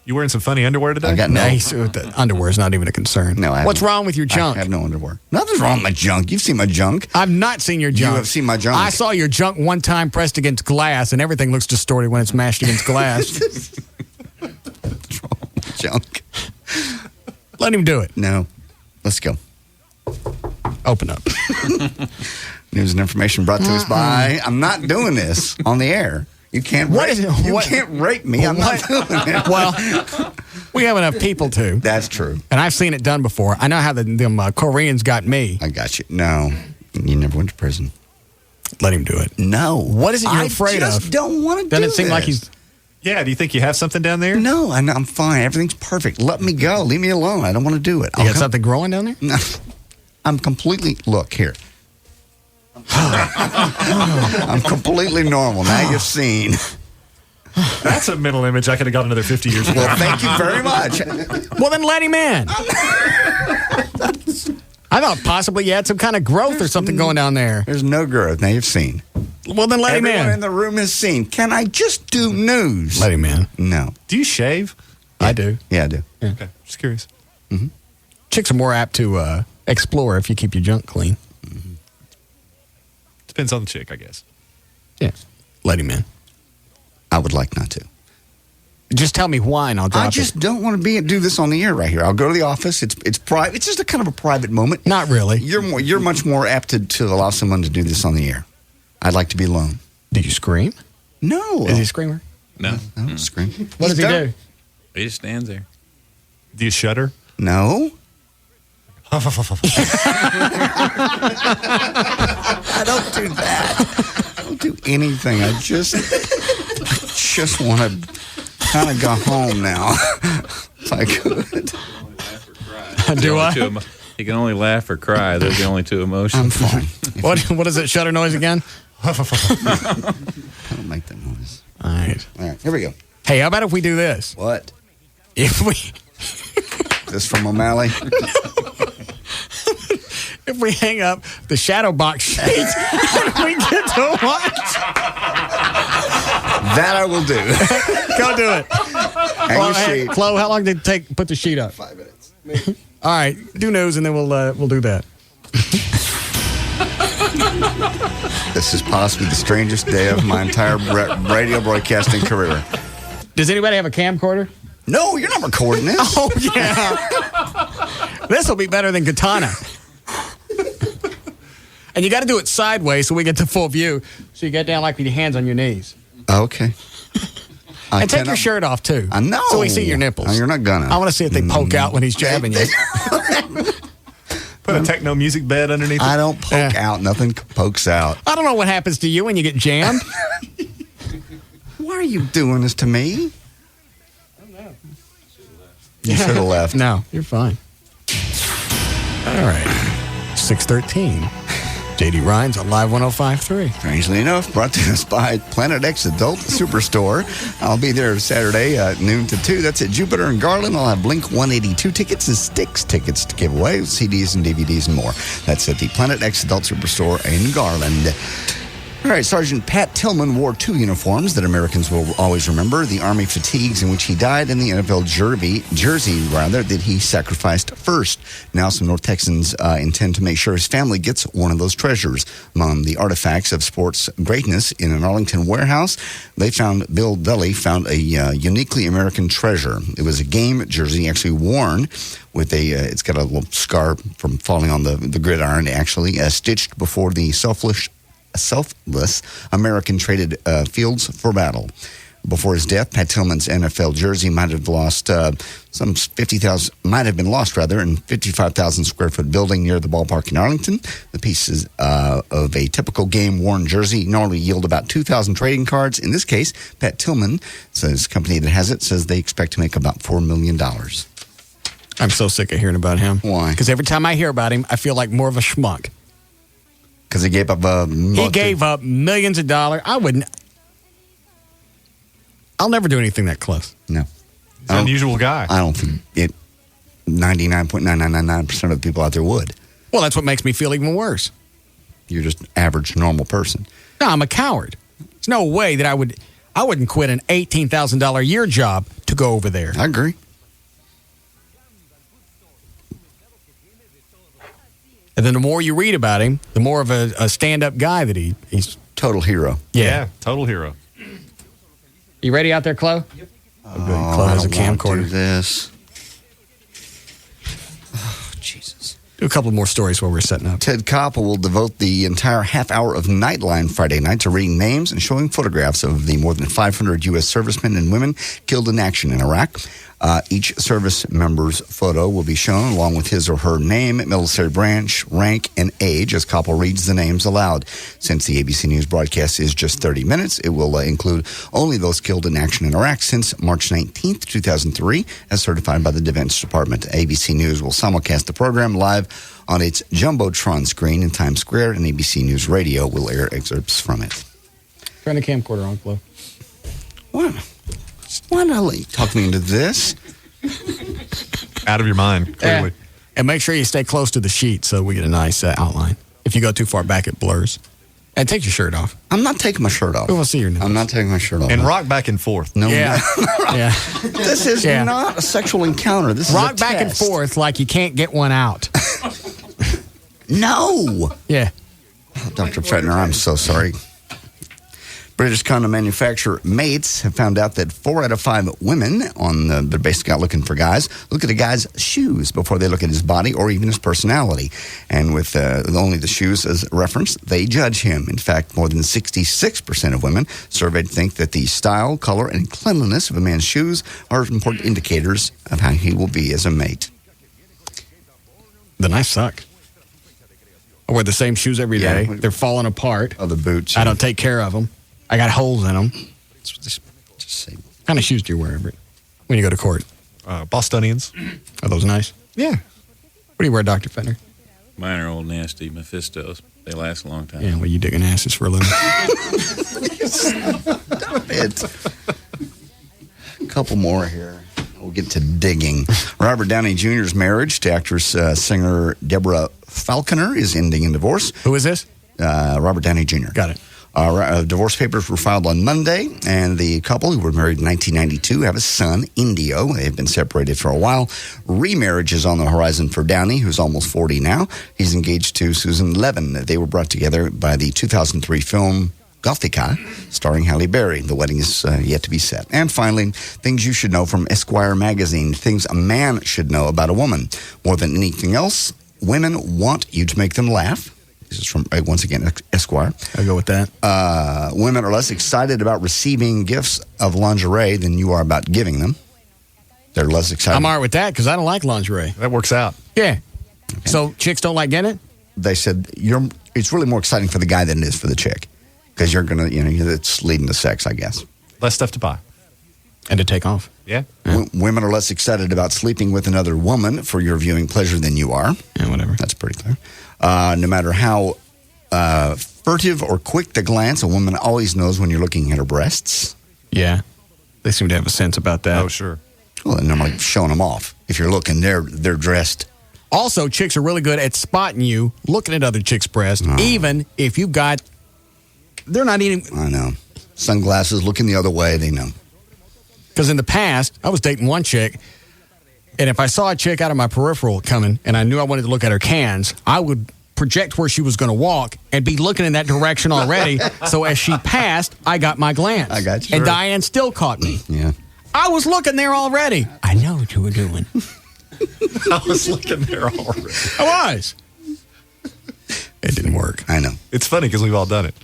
[SPEAKER 3] You wearing some funny underwear today?
[SPEAKER 1] I got
[SPEAKER 12] no. The underwear is not even a concern.
[SPEAKER 1] No,
[SPEAKER 12] what's wrong with your junk?
[SPEAKER 1] I have no underwear. Nothing's wrong with my junk. You've seen my junk.
[SPEAKER 12] I've not seen your junk.
[SPEAKER 1] You have seen my junk.
[SPEAKER 12] I saw your junk one time pressed against glass, and everything looks distorted when it's mashed against glass.
[SPEAKER 1] What's wrong with junk?
[SPEAKER 12] Let him do it.
[SPEAKER 1] No. Let's go.
[SPEAKER 12] Open up.
[SPEAKER 1] News and information brought to us by. I'm not doing this on the air. You can't. You can't rape me. I'm not doing it.
[SPEAKER 12] Well, we have enough people to.
[SPEAKER 1] That's true.
[SPEAKER 12] And I've seen it done before. I know how them Koreans got me.
[SPEAKER 1] I got you. No, you never went to prison.
[SPEAKER 12] Let him do it.
[SPEAKER 1] No.
[SPEAKER 12] What is it you're afraid
[SPEAKER 1] I
[SPEAKER 12] of?
[SPEAKER 1] just don't want to do
[SPEAKER 12] Doesn't it seem
[SPEAKER 1] this.
[SPEAKER 12] like he's.
[SPEAKER 3] Yeah, do you think you have something down there?
[SPEAKER 1] No, I'm fine. Everything's perfect. Let me go. Leave me alone. I don't want to do it.
[SPEAKER 12] You got something growing down there?
[SPEAKER 1] No. I'm completely. Look here. I'm completely normal. Now you've seen.
[SPEAKER 3] That's a mental image I could have got another 50 years ago.
[SPEAKER 1] Well, thank you very much.
[SPEAKER 12] Well, then let him in. I thought possibly you had some kind of growth or something going down there.
[SPEAKER 1] There's no growth. Now you've seen.
[SPEAKER 12] Well, then let him
[SPEAKER 1] Everyone
[SPEAKER 12] in.
[SPEAKER 1] in the room has seen. Can I just do news?
[SPEAKER 12] Let him in.
[SPEAKER 1] No.
[SPEAKER 3] Do you shave?
[SPEAKER 12] I do.
[SPEAKER 1] Yeah, I do.
[SPEAKER 12] Yeah.
[SPEAKER 3] Okay, just curious.
[SPEAKER 1] Mm-hmm.
[SPEAKER 12] Chicks are more apt to explore if you keep your junk clean.
[SPEAKER 1] Mm-hmm.
[SPEAKER 3] Depends on the chick, I guess.
[SPEAKER 12] Yeah. Let him in.
[SPEAKER 1] I would like not to.
[SPEAKER 12] Just tell me why, and I'll drop it.
[SPEAKER 1] I just don't want to do this on the air right here. I'll go to the office. It's private. It's just a kind of a private moment.
[SPEAKER 12] Not really.
[SPEAKER 1] You're much more apt to allow someone to do this on the air. I'd like to be alone.
[SPEAKER 12] Do you scream?
[SPEAKER 1] No.
[SPEAKER 12] Is he a screamer?
[SPEAKER 5] No.
[SPEAKER 1] I don't scream.
[SPEAKER 12] What does he do?
[SPEAKER 5] He just stands there.
[SPEAKER 3] Do you shudder?
[SPEAKER 1] No. I don't do that. I don't do anything. I just want to kind of go home now. If I could.
[SPEAKER 12] Do I?
[SPEAKER 5] You can only laugh or cry. Those are the only two emotions.
[SPEAKER 1] I'm fine.
[SPEAKER 12] What is that shutter noise again?
[SPEAKER 1] I don't make that noise.
[SPEAKER 12] All right,
[SPEAKER 1] here we go.
[SPEAKER 12] Hey, how about if we do this?
[SPEAKER 1] What?
[SPEAKER 12] If we
[SPEAKER 1] this from O'Malley?
[SPEAKER 12] If we hang up the shadow box sheet and we get to watch.
[SPEAKER 1] That I will do.
[SPEAKER 12] Go do it.
[SPEAKER 1] Hang the sheet.
[SPEAKER 12] Flo, how long did it take to put the sheet up?
[SPEAKER 1] 5 minutes.
[SPEAKER 12] All right, do news and then we'll do that.
[SPEAKER 1] This is possibly the strangest day of my entire radio broadcasting career.
[SPEAKER 12] Does anybody have a camcorder?
[SPEAKER 1] No, you're not recording this.
[SPEAKER 12] Oh, yeah. This will be better than Katana. And you got to do it sideways so we get to full view. So you get down like with your hands on your knees.
[SPEAKER 1] Okay.
[SPEAKER 12] And take your shirt off, too.
[SPEAKER 1] I know.
[SPEAKER 12] So we see your nipples.
[SPEAKER 1] No, you're not gonna.
[SPEAKER 12] I want to see if they poke out when he's jabbing you.
[SPEAKER 3] Put a techno music bed underneath it.
[SPEAKER 1] I don't poke out. Nothing pokes out.
[SPEAKER 12] I don't know what happens to you when you get jammed.
[SPEAKER 1] Why are you doing this to me? You should have left.
[SPEAKER 12] No, you're fine. All right. 6:13. J.D. Rhines on Live 105.3.
[SPEAKER 1] Strangely enough, brought to us by Planet X Adult Superstore. I'll be there Saturday, noon to 2. That's at Jupiter and Garland. I'll have Blink 182 tickets and Styx tickets to give away, CDs and DVDs and more. That's at the Planet X Adult Superstore in Garland. All right, Sergeant Pat Tillman wore 2 uniforms that Americans will always remember, the Army fatigues in which he died and the NFL jersey that he sacrificed first. Now some North Texans intend to make sure his family gets one of those treasures. Among the artifacts of sports greatness in an Arlington warehouse, Bill Dully found a uniquely American treasure. It was a game jersey actually worn with it's got a little scar from falling on the gridiron, actually, stitched before the selfless American traded fields for battle. Before his death, Pat Tillman's NFL jersey might have lost in 55,000 square foot building near the ballpark in Arlington. The pieces of a typical game-worn jersey normally yield about 2,000 trading cards. In this case, Pat Tillman says, company that has it, says they expect to make about $4 million.
[SPEAKER 12] I'm so sick of hearing about him.
[SPEAKER 1] Why?
[SPEAKER 12] Because every time I hear about him, I feel like more of a schmuck.
[SPEAKER 1] Because he gave up
[SPEAKER 12] millions of dollars. I'll never do anything that close.
[SPEAKER 1] No.
[SPEAKER 3] He's an unusual guy.
[SPEAKER 1] I don't think 99.9999% of the people out there would.
[SPEAKER 12] Well, that's what makes me feel even worse.
[SPEAKER 1] You're just an average, normal person.
[SPEAKER 12] No, I'm a coward. There's no way that I wouldn't quit an $18,000 a year job to go over there.
[SPEAKER 1] I agree.
[SPEAKER 12] And then the more you read about him, the more of a stand-up guy that he's.
[SPEAKER 1] Total hero.
[SPEAKER 3] Yeah, total hero.
[SPEAKER 12] You ready out there, Chloe? Yep.
[SPEAKER 1] Oh, Chloe has a camcorder. Do this. Oh, Jesus.
[SPEAKER 12] Do a couple more stories while we're setting up.
[SPEAKER 1] Ted Koppel will devote the entire half hour of Nightline Friday night to reading names and showing photographs of the more than 500 U.S. servicemen and women killed in action in Iraq. Each service member's photo will be shown along with his or her name, military branch, rank, and age as Koppel reads the names aloud. Since the ABC News broadcast is just 30 minutes, it will include only those killed in action in Iraq since March 19th, 2003, as certified by the Defense Department. ABC News will simulcast the program live on its Jumbotron screen in Times Square, and ABC News Radio will air excerpts from it.
[SPEAKER 12] Turn the camcorder on, Flo.
[SPEAKER 1] What? Why not talk me into this?
[SPEAKER 3] Out of your mind, clearly.
[SPEAKER 12] And make sure you stay close to the sheet so we get a nice outline. If you go too far back, it blurs. And take your shirt off.
[SPEAKER 1] I'm not taking my shirt off.
[SPEAKER 12] We will see your nipples.
[SPEAKER 1] I'm not taking my shirt off.
[SPEAKER 3] And rock back and forth.
[SPEAKER 1] No.
[SPEAKER 12] Yeah. Yeah.
[SPEAKER 1] This is not a sexual encounter. This
[SPEAKER 12] rock
[SPEAKER 1] is a
[SPEAKER 12] back
[SPEAKER 1] test.
[SPEAKER 12] and forth like you can't get one out.
[SPEAKER 1] No.
[SPEAKER 12] Yeah.
[SPEAKER 1] Oh, Dr. Fetner, I'm so sorry. British condom manufacturer Mates have found out that 4 out of 5 women they're basically out looking for guys, look at a guy's shoes before they look at his body or even his personality. And with only the shoes as reference, they judge him. In fact, more than 66% of women surveyed think that the style, color, and cleanliness of a man's shoes are important indicators of how he will be as a mate.
[SPEAKER 12] Then I suck. I wear the same shoes every day.
[SPEAKER 1] Yeah.
[SPEAKER 12] They're falling apart.
[SPEAKER 1] Oh, the boots.
[SPEAKER 12] I don't take care of them. I got holes in them.
[SPEAKER 1] Just say.
[SPEAKER 12] What kind of shoes do you wear when you go to court?
[SPEAKER 3] Bostonians.
[SPEAKER 12] Are those nice?
[SPEAKER 3] Yeah.
[SPEAKER 12] What do you wear, Dr. Fenner?
[SPEAKER 5] Mine are old nasty Mephistos. They last a long time.
[SPEAKER 12] Yeah, well, you digging asses for a living.
[SPEAKER 1] Stop it. A couple more here. We'll get to digging. Robert Downey Jr.'s marriage to actress singer Deborah Falconer is ending in divorce.
[SPEAKER 12] Who is this?
[SPEAKER 1] Robert Downey Jr.
[SPEAKER 12] Got it.
[SPEAKER 1] Divorce papers were filed on Monday, and the couple, who were married in 1992, have a son, Indio. They've been separated for a while. Remarriage is on the horizon for Downey, who's almost 40 now. He's engaged to Susan Levin. They were brought together by the 2003 film Gothica, starring Halle Berry. The wedding is yet to be set. And finally, things you should know from Esquire magazine. Things a man should know about a woman. More than anything else, women want you to make them laugh. This is from, once again, Esquire.
[SPEAKER 12] I'll go with that.
[SPEAKER 1] Women are less excited about receiving gifts of lingerie than you are about giving them. They're less excited.
[SPEAKER 12] I'm all right with that because I don't like lingerie.
[SPEAKER 3] That works out.
[SPEAKER 12] Yeah. Okay. So chicks don't like getting it?
[SPEAKER 1] They said it's really more exciting for the guy than it is for the chick because you're going to, it's leading to sex, I guess.
[SPEAKER 3] Less stuff to buy.
[SPEAKER 12] And to take off.
[SPEAKER 3] Yeah.
[SPEAKER 1] Women are less excited about sleeping with another woman for your viewing pleasure than you are.
[SPEAKER 12] Yeah, whatever.
[SPEAKER 1] That's pretty clear. No matter how furtive or quick the glance, a woman always knows when you're looking at her breasts.
[SPEAKER 12] Yeah. They seem to have a sense about that.
[SPEAKER 3] Oh, sure.
[SPEAKER 1] Well, they're normally showing them off. If you're looking, they're dressed.
[SPEAKER 12] Also, chicks are really good at spotting you looking at other chicks' breasts, even if you've got... They're not eating...
[SPEAKER 1] I know. Sunglasses, looking the other way, they know.
[SPEAKER 12] Because in the past, I was dating one chick, and if I saw a chick out of my peripheral coming and I knew I wanted to look at her cans, I would project where she was going to walk and be looking in that direction already. So as she passed, I got my glance.
[SPEAKER 1] I got you.
[SPEAKER 12] And Diane still caught me.
[SPEAKER 1] Yeah.
[SPEAKER 12] I was looking there already. I know what you were doing.
[SPEAKER 3] I was looking there already.
[SPEAKER 12] I was. It didn't work.
[SPEAKER 1] I know.
[SPEAKER 3] It's funny because we've all done it.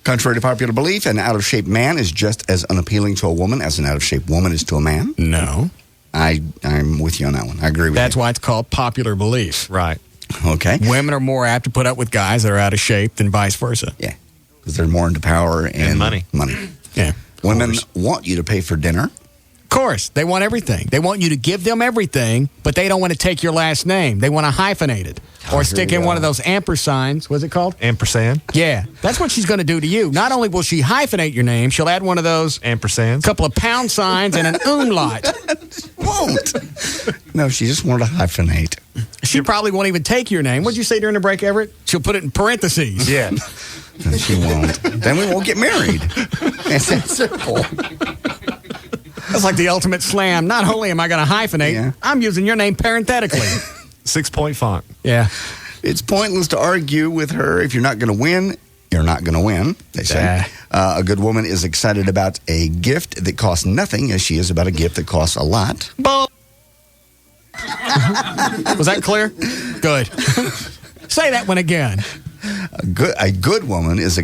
[SPEAKER 1] Contrary to popular belief, an out-of-shape man is just as unappealing to a woman as an out-of-shape woman is to a man.
[SPEAKER 12] No.
[SPEAKER 1] I'm with you on that one. I agree with you.
[SPEAKER 12] That's why it's called popular belief.
[SPEAKER 3] Right.
[SPEAKER 1] Okay.
[SPEAKER 12] Women are more apt to put up with guys that are out of shape than vice versa.
[SPEAKER 1] Yeah. Because they're more into power and
[SPEAKER 3] money.
[SPEAKER 12] Yeah.
[SPEAKER 1] Women want you to pay for dinner.
[SPEAKER 12] Of course. They want everything. They want you to give them everything, but they don't want to take your last name. They want to hyphenate it. Or stick in one of those ampersigns. What's it called?
[SPEAKER 3] Ampersand.
[SPEAKER 12] Yeah. That's what she's going to do to you. Not only will she hyphenate your name, she'll add one of those
[SPEAKER 3] ampersands,
[SPEAKER 12] couple of pound signs, and an umlaut.
[SPEAKER 1] Won't. No, she just wanted to hyphenate.
[SPEAKER 12] She probably won't even take your name. What'd you say during the break, Everett? She'll put it in parentheses.
[SPEAKER 3] Yeah.
[SPEAKER 1] No, she won't. Then we won't get married. It's that simple.
[SPEAKER 12] That's like the ultimate slam. Not only am I going to hyphenate, I'm using your name parenthetically.
[SPEAKER 3] 6-point font.
[SPEAKER 12] Yeah.
[SPEAKER 1] It's pointless to argue with her. If you're not going to win, you're not going to win, they say. A good woman is excited about a gift that costs nothing as she is about a gift that costs a lot.
[SPEAKER 12] Was that clear? Good. Say that one again.
[SPEAKER 1] A good woman is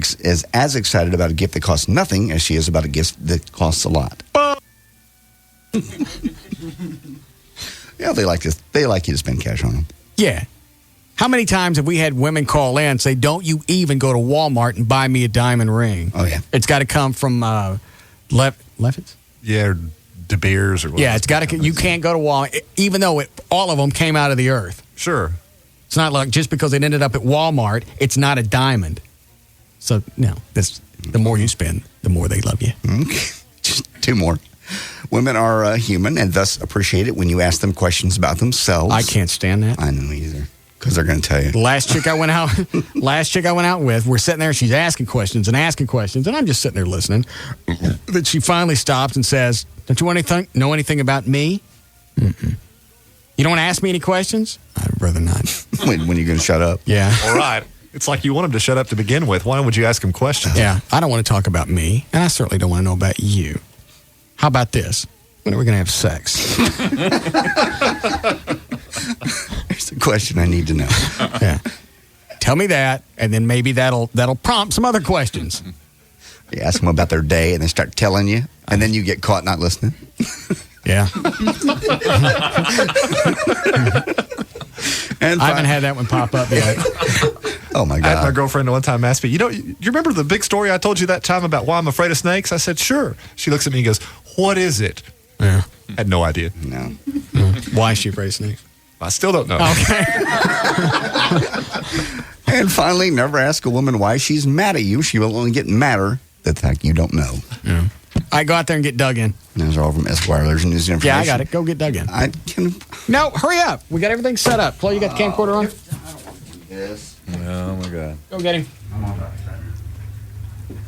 [SPEAKER 1] as excited about a gift that costs nothing as she is about a gift that costs a lot. Yeah, they like you to spend cash on them.
[SPEAKER 12] Yeah. How many times have we had women call in and say, "Don't you even go to Walmart and buy me a diamond ring"?
[SPEAKER 1] Oh yeah,
[SPEAKER 12] it's got to come from Lefferts.
[SPEAKER 3] Yeah, or De Beers or whatever.
[SPEAKER 12] Yeah, it's got to. You can't go to Walmart, even though all of them came out of the earth.
[SPEAKER 3] Sure.
[SPEAKER 12] It's not like just because it ended up at Walmart, it's not a diamond. So no, the more you spend, the more they love you.
[SPEAKER 1] Okay. Just two more. Women are human and thus appreciate it when you ask them questions about themselves.
[SPEAKER 12] I can't stand that.
[SPEAKER 1] I know either, because they're going to tell you.
[SPEAKER 12] The last chick I went out with, we're sitting there, she's asking questions, and I'm just sitting there listening. Then she finally stops and says, "Don't you know anything about me? Mm-mm. You don't want to ask me any questions? I'd rather not."
[SPEAKER 1] When are you going to shut up?
[SPEAKER 12] Yeah.
[SPEAKER 3] All right. It's like you want him to shut up to begin with. Why would you ask him questions?
[SPEAKER 12] Yeah. I don't want to talk about me, and I certainly don't want to know about you. How about this? When are we going to have sex?
[SPEAKER 1] Here's the question I need to know.
[SPEAKER 12] Yeah. Tell me that, and then maybe that'll prompt some other questions.
[SPEAKER 1] You ask them about their day, and they start telling you, and then you get caught not listening.
[SPEAKER 12] Yeah.
[SPEAKER 1] And
[SPEAKER 12] I haven't had that one pop up yet.
[SPEAKER 1] Oh, my God.
[SPEAKER 3] I had my girlfriend one time ask me, you remember the big story I told you that time about why I'm afraid of snakes? I said, sure. She looks at me and goes, what is it?
[SPEAKER 12] Yeah.
[SPEAKER 3] Had no idea.
[SPEAKER 1] No.
[SPEAKER 12] Why is she afraid of snakes?
[SPEAKER 3] I still don't know.
[SPEAKER 12] Okay.
[SPEAKER 1] And finally, never ask a woman why she's mad at you. She will only get madder the fact you don't know.
[SPEAKER 12] Yeah. I go out there and get dug in.
[SPEAKER 1] Those are all from Esquire. There's news and information.
[SPEAKER 12] Yeah, I got it. Go get dug in.
[SPEAKER 1] I can.
[SPEAKER 12] No, hurry up. We got everything set up. Chloe, you got the camcorder on?
[SPEAKER 1] Yes.
[SPEAKER 5] Oh, my God.
[SPEAKER 12] Go get him.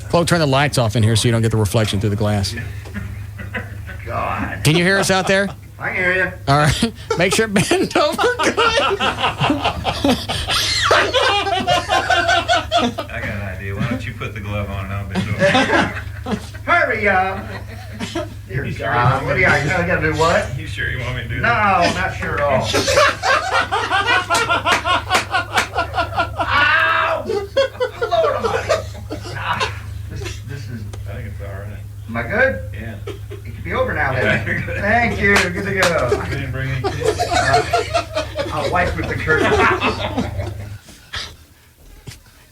[SPEAKER 12] Chloe, turn the lights off in here so you don't get the reflection through the glass.
[SPEAKER 1] God.
[SPEAKER 12] Can you hear us out there?
[SPEAKER 1] I can hear you.
[SPEAKER 12] All right. Make sure bend over.
[SPEAKER 5] I got an idea. Why don't you put the glove on and I'll bend over?
[SPEAKER 1] Hurry up. Dear God. What do you got to do what?
[SPEAKER 5] You sure you want me to do
[SPEAKER 1] No,
[SPEAKER 5] that?
[SPEAKER 1] not sure at all. Ow! Lord Almighty. This is.
[SPEAKER 5] I think it's all right.
[SPEAKER 1] Am I good?
[SPEAKER 5] Yeah.
[SPEAKER 1] It could be over now, then.
[SPEAKER 5] Yeah, you're good.
[SPEAKER 1] Thank you. Good to go.
[SPEAKER 5] You didn't bring any kids?
[SPEAKER 1] I'll wipe with the curtain.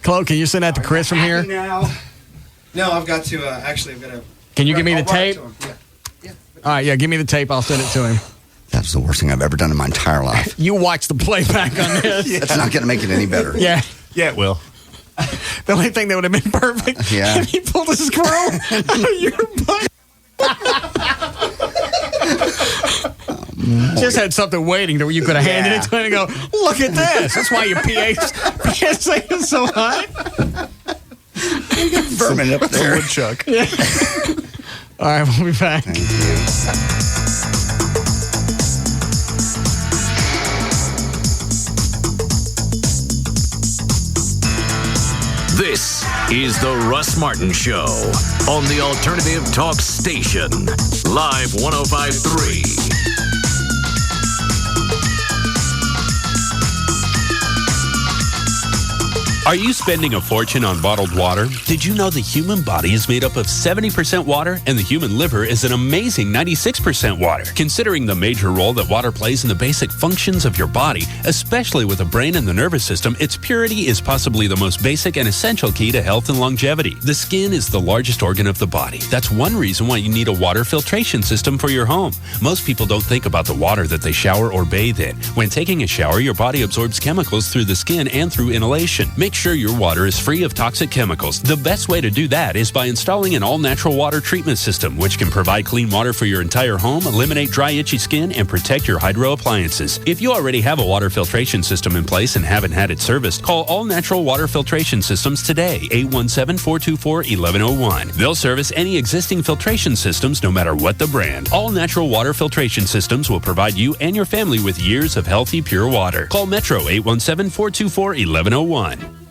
[SPEAKER 12] Chloe, can you send that to Chris from here?
[SPEAKER 6] Now. No, I've got to, actually, I'm going to...
[SPEAKER 12] Can you give me the tape?
[SPEAKER 6] Yeah.
[SPEAKER 12] All right, yeah, give me the tape. I'll send it to him.
[SPEAKER 1] That's the worst thing I've ever done in my entire life.
[SPEAKER 12] You watch the playback on this.
[SPEAKER 1] That's not going to make it any better.
[SPEAKER 12] Yeah.
[SPEAKER 3] Yeah, it will.
[SPEAKER 12] The only thing that would have been perfect
[SPEAKER 1] Yeah.
[SPEAKER 12] if he pulled a squirrel out of your butt. Just had something waiting that you could have handed it to him and go, look at this. That's why your PSA is so high.
[SPEAKER 1] Vermin up there.
[SPEAKER 3] Woodchuck.
[SPEAKER 12] Yeah. All right, we'll be back.
[SPEAKER 1] Thank you.
[SPEAKER 11] This is the Russ Martin Show on the Alternative Talk Station. Live 105.3.
[SPEAKER 8] Are you spending a fortune on bottled water? Did you know the human body is made up of 70% water and the human liver is an amazing 96% water? Considering the major role that water plays in the basic functions of your body, especially with the brain and the nervous system, its purity is possibly the most basic and essential key to health and longevity. The skin is the largest organ of the body. That's one reason why you need a water filtration system for your home. Most people don't think about the water that they shower or bathe in. When taking a shower, your body absorbs chemicals through the skin and through inhalation. Make sure your water is free of toxic chemicals. The best way to do that is by installing an all-natural water treatment system, which can provide clean water for your entire home, eliminate dry, itchy skin, and protect your hydro appliances. If you already have a water filtration system in place and haven't had it serviced, call All Natural Water Filtration Systems today, 817-424-1101. They'll service any existing filtration systems, no matter what the brand. All Natural Water Filtration Systems will provide you and your family with years of healthy, pure water. Call Metro 817-424-1101.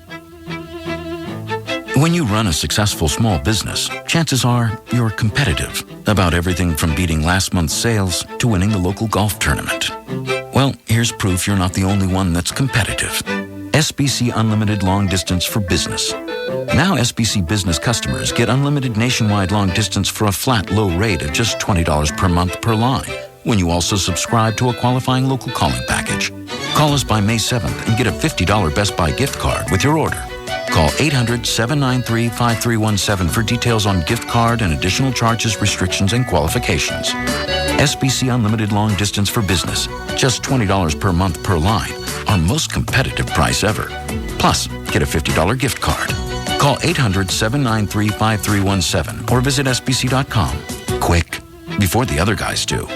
[SPEAKER 14] When you run a successful small business, chances are you're competitive about everything from beating last month's sales to winning the local golf tournament. Well, here's proof you're not the only one that's competitive. SBC Unlimited Long Distance for Business. Now SBC Business customers get unlimited nationwide long distance for a flat low rate of just $20 per month per line when you also subscribe to a qualifying local calling package. Call us by May 7th and get a $50 Best Buy gift card with your order. Call 800-793-5317 for details on gift card and additional charges, restrictions, and qualifications. SBC Unlimited Long Distance for Business. Just $20 per month per line. Our most competitive price ever. Plus, get a $50 gift card. Call 800-793-5317 or visit SBC.com. Quick, before the other guys do.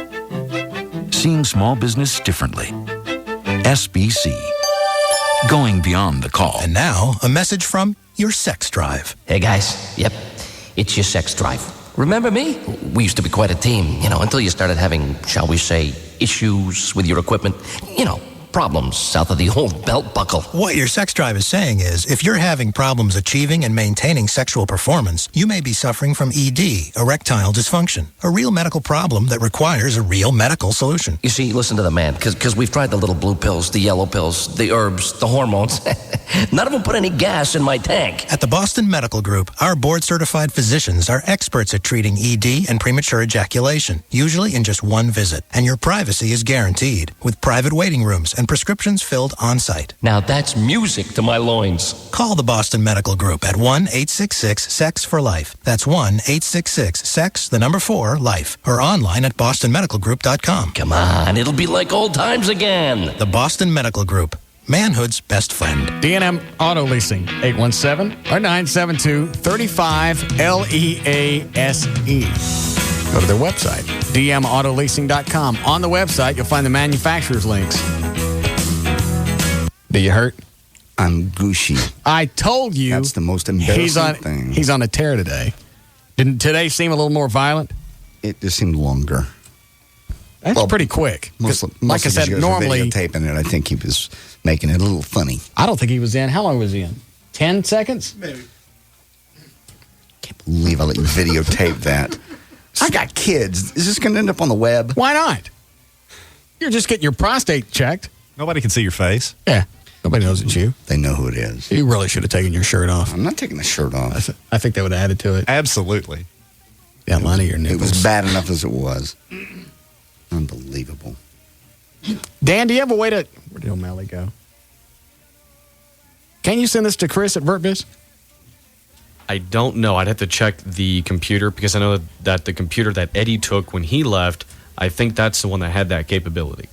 [SPEAKER 14] Seeing small business differently. SBC. Going beyond the call.
[SPEAKER 16] And now, a message from your sex drive.
[SPEAKER 22] Hey guys, yep, it's your sex drive. Remember me? We used to be quite a team, until you started having, shall we say, issues with your equipment. Problems south of the old belt buckle.
[SPEAKER 16] What your sex drive is saying is, if you're having problems achieving and maintaining sexual performance, you may be suffering from ED, erectile dysfunction, a real medical problem that requires a real medical solution.
[SPEAKER 22] You see, listen to the man, because we've tried the little blue pills, the yellow pills, the herbs, the hormones. None of them put any gas in my tank.
[SPEAKER 16] At the Boston Medical Group, our board-certified physicians are experts at treating ED and premature ejaculation, usually in just one visit. And your privacy is guaranteed, with private waiting rooms and and prescriptions filled on-site.
[SPEAKER 22] Now that's music to my loins.
[SPEAKER 16] Call the Boston Medical Group at 1-866-SEX-FOR-LIFE. That's 1-866-SEX-4-LIFE. Or online at bostonmedicalgroup.com.
[SPEAKER 22] Come on, it'll be like old times again.
[SPEAKER 16] The Boston Medical Group. Manhood's best friend.
[SPEAKER 12] D&M Auto Leasing, 817 or 972-35-LEASE. Go to their website, dmautoleasing.com. On the website, you'll find the manufacturer's links. Do you hurt?
[SPEAKER 1] I'm gushy.
[SPEAKER 12] I told you.
[SPEAKER 1] That's the most embarrassing thing.
[SPEAKER 12] He's on a tear today. Didn't today seem a little more violent?
[SPEAKER 1] It just seemed longer.
[SPEAKER 12] That's pretty quick. Like I said, normally
[SPEAKER 1] videotaping it, I think he was making it a little funny.
[SPEAKER 12] I don't think he was in. How long was he in? 10 seconds?
[SPEAKER 6] Maybe.
[SPEAKER 1] Can't believe I let you videotape that. I got kids. Is this going to end up on the web?
[SPEAKER 12] Why not? You're just getting your prostate checked.
[SPEAKER 3] Nobody can see your face.
[SPEAKER 12] Yeah. Nobody knows it's you.
[SPEAKER 1] They know who it is.
[SPEAKER 12] You really should have taken your shirt off.
[SPEAKER 1] I'm not taking the shirt off.
[SPEAKER 12] I think that would have added to it.
[SPEAKER 3] Absolutely.
[SPEAKER 12] That line of your nipples.
[SPEAKER 1] It was bad enough as it was. Unbelievable.
[SPEAKER 12] Dan, do you have a way to... Where did O'Malley go? Can you send this to Chris at VertBiz?
[SPEAKER 13] I don't know. I'd have to check the computer because I know that the computer that Eddie took when he left, I think that's the one that had that capability.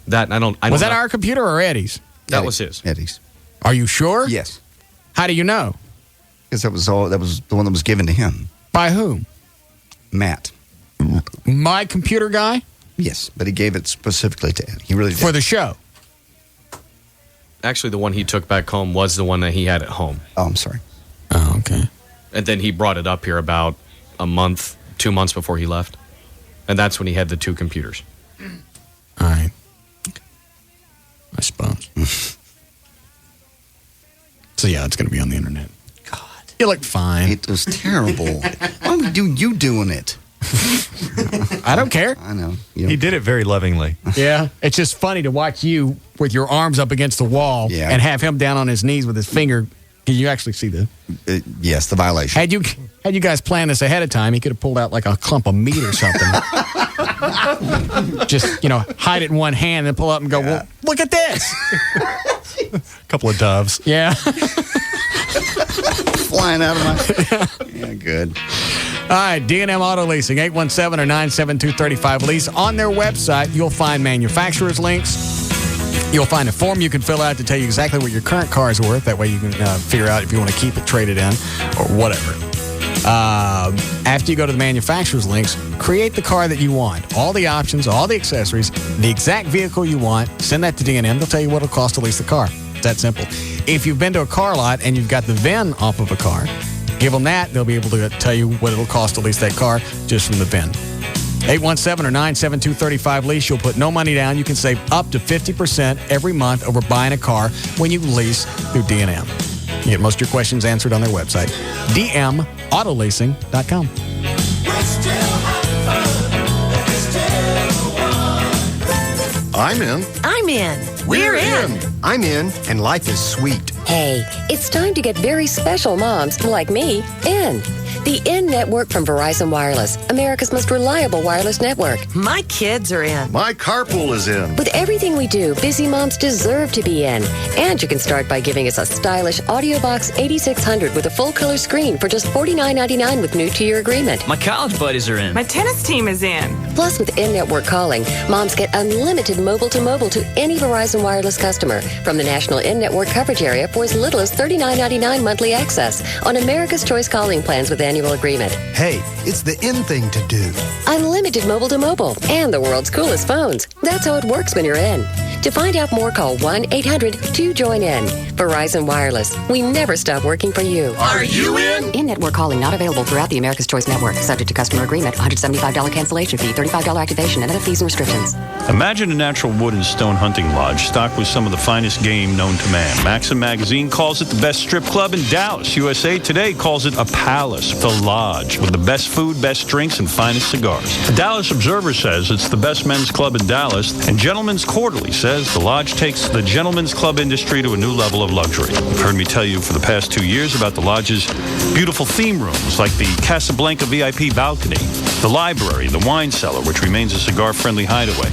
[SPEAKER 13] That I don't
[SPEAKER 12] Was that
[SPEAKER 13] know.
[SPEAKER 12] our computer or Eddie's?
[SPEAKER 13] That was his.
[SPEAKER 1] Eddie's.
[SPEAKER 12] Are you sure?
[SPEAKER 1] Yes.
[SPEAKER 12] How do you know?
[SPEAKER 1] Because that was the one that was given to him.
[SPEAKER 12] By whom?
[SPEAKER 1] Matt.
[SPEAKER 12] My computer guy?
[SPEAKER 1] Yes, but he gave it specifically to Eddie. He really did.
[SPEAKER 12] For the show?
[SPEAKER 13] Actually, the one he took back home was the one that he had at home.
[SPEAKER 1] Oh, I'm sorry.
[SPEAKER 12] Oh, okay.
[SPEAKER 13] And then he brought it up here about a month, 2 months before he left. And that's when he had the two computers.
[SPEAKER 12] All right. I suppose. So, yeah, it's going to be on the internet.
[SPEAKER 1] God.
[SPEAKER 12] You look fine.
[SPEAKER 1] It was terrible. Why would you doing it?
[SPEAKER 12] I don't care.
[SPEAKER 1] I know.
[SPEAKER 3] He did it very lovingly.
[SPEAKER 12] Yeah. It's just funny to watch you with your arms up against the wall and have him down on his knees with his finger. Can you actually see the...
[SPEAKER 1] yes, the violation.
[SPEAKER 12] Had you guys planned this ahead of time, he could have pulled out like a clump of meat or something. Just, hide it in one hand and pull up and go, well, look at this.
[SPEAKER 3] A couple of doves.
[SPEAKER 12] Yeah.
[SPEAKER 1] Flying out of my... Yeah, good.
[SPEAKER 12] All right, D&M Auto Leasing, 817 or 972-35 lease. On their website, you'll find manufacturer's links. You'll find a form you can fill out to tell you exactly what your current car is worth. That way you can figure out if you want to keep it, trade it in, or whatever. After you go to the manufacturer's links, create the car that you want. All the options, all the accessories, the exact vehicle you want. Send that to D&M. They'll tell you what it'll cost to lease the car. It's that simple. If you've been to a car lot and you've got the VIN off of a car, give them that. They'll be able to tell you what it'll cost to lease that car just from the VIN. 817 or 972-35 lease. You'll put no money down. You can save up to 50% every month over buying a car when you lease through D&M. You get most of your questions answered on their website, dmautoleasing.com.
[SPEAKER 29] I'm in.
[SPEAKER 30] I'm in.
[SPEAKER 29] We're in. I'm in, and life is sweet.
[SPEAKER 30] Hey, it's time to get very special moms like me in. The IN network from Verizon Wireless, America's most reliable wireless network.
[SPEAKER 17] My kids are in.
[SPEAKER 29] My carpool is in.
[SPEAKER 30] With everything we do, busy moms deserve to be in. And you can start by giving us a stylish AudioBox 8600 with a full-color screen for just $49.99 with new to your agreement.
[SPEAKER 18] My college buddies are in.
[SPEAKER 17] My tennis team is in.
[SPEAKER 30] Plus, with in-network calling, moms get unlimited mobile-to-mobile to any Verizon Wireless customer from the national in-network coverage area for as little as $39.99 monthly access on America's Choice calling plans with annual agreement.
[SPEAKER 16] Hey, it's the in thing to do.
[SPEAKER 30] Unlimited mobile-to-mobile and the world's coolest phones. That's how it works when you're in. To find out more, call 1-800-2-JOIN-IN. Verizon Wireless. We never stop working for you.
[SPEAKER 29] Are you in?
[SPEAKER 30] In-network calling not available throughout the America's Choice network. Subject to customer agreement. $175 cancellation fee. $35 activation and other fees and restrictions.
[SPEAKER 19] Imagine a natural wood and stone hunting lodge stocked with some of the finest game known to man. Maxim Magazine calls it the best strip club in Dallas. USA Today calls it a palace, the lodge, with the best food, best drinks, and finest cigars. The Dallas Observer says it's the best men's club in Dallas, and Gentleman's Quarterly says says the Lodge takes the gentleman's club industry to a new level of luxury. You've heard me tell you for the past 2 years about the Lodge's beautiful theme rooms like the Casablanca VIP balcony, the library, the wine cellar, which remains a cigar-friendly hideaway.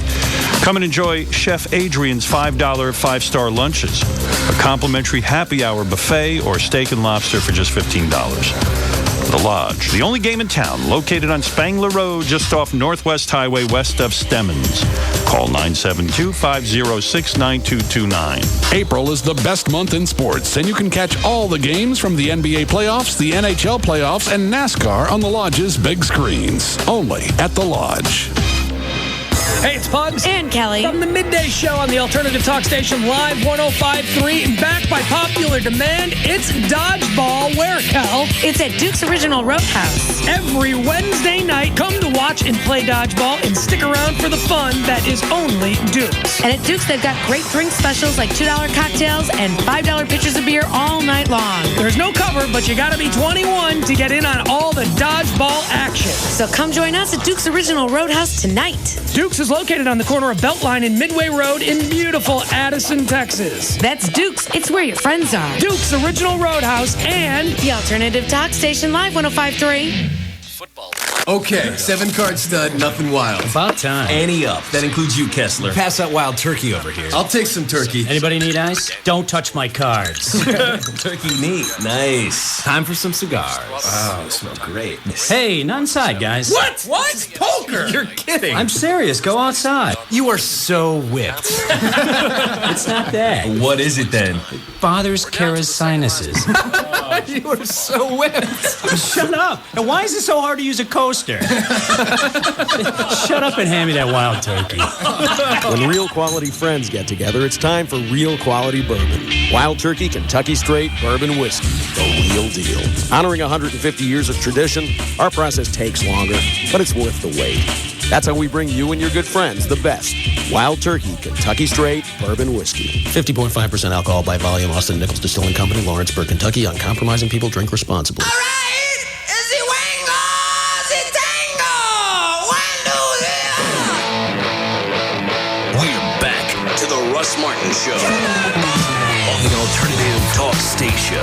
[SPEAKER 19] Come and enjoy Chef Adrian's $5 five-star lunches, a complimentary happy hour buffet, or steak and lobster for just $15. The Lodge, the only game in town, located on Spangler Road, just off Northwest Highway, west of Stemmons. Call 972-506-9229.
[SPEAKER 2] April is the best month in sports, and you can catch all the games from the NBA playoffs, the NHL playoffs, and NASCAR on the Lodge's big screens. Only at the Lodge.
[SPEAKER 9] Hey, it's Pugs.
[SPEAKER 15] And Kelly.
[SPEAKER 9] From the Midday Show on the Alternative Talk Station, Live 105.3. And back by popular demand, it's Dodgeball. Where, Cal?
[SPEAKER 15] It's at Duke's Original Roadhouse.
[SPEAKER 9] Every Wednesday night, come to watch and play dodgeball and stick around for the fun that is only Duke's.
[SPEAKER 15] And at Duke's, they've got great drink specials like $2 cocktails and $5 pitchers of beer all night long.
[SPEAKER 9] There's no cover, but you got to be 21 to get in on all the dodgeball action.
[SPEAKER 15] So come join us at Duke's Original Roadhouse tonight.
[SPEAKER 9] Duke's is located on the corner of Beltline and Midway Road in beautiful Addison, Texas.
[SPEAKER 15] That's Duke's. It's where your friends are.
[SPEAKER 9] Duke's Original Roadhouse and
[SPEAKER 15] the Alternative Talk Station, Live 105.3.
[SPEAKER 4] Okay, 7-card stud, nothing wild.
[SPEAKER 18] About time.
[SPEAKER 4] Ante up.
[SPEAKER 18] That includes you, Kessler.
[SPEAKER 4] Pass that wild turkey over here. I'll take some turkey.
[SPEAKER 18] Anybody need ice? Don't touch my cards.
[SPEAKER 4] Turkey neat. Nice. Time for some cigars. Wow, they smell great.
[SPEAKER 18] Hey, not inside, guys.
[SPEAKER 4] What? Poker? You're kidding.
[SPEAKER 18] I'm serious. Go outside.
[SPEAKER 4] You are so whipped.
[SPEAKER 18] It's not that.
[SPEAKER 4] What is it then?
[SPEAKER 18] It bothers Kara's sinuses.
[SPEAKER 4] You are so whipped.
[SPEAKER 18] Shut up. And why is it so hard to use a coaster? Shut up and hand me that wild turkey.
[SPEAKER 20] When real quality friends get together, it's time for real quality bourbon. Wild Turkey Kentucky Straight Bourbon Whiskey, the real deal. Honoring 150 years of tradition, our process takes longer, but it's worth the wait. That's how we bring you and your good friends the best. Wild Turkey Kentucky Straight Bourbon Whiskey.
[SPEAKER 21] 50.5% alcohol by volume. Austin Nichols Distilling Company, Lawrenceburg, Kentucky. Uncompromising people drink responsibly.
[SPEAKER 11] Russ Martin Show on the Alternative Talk Station,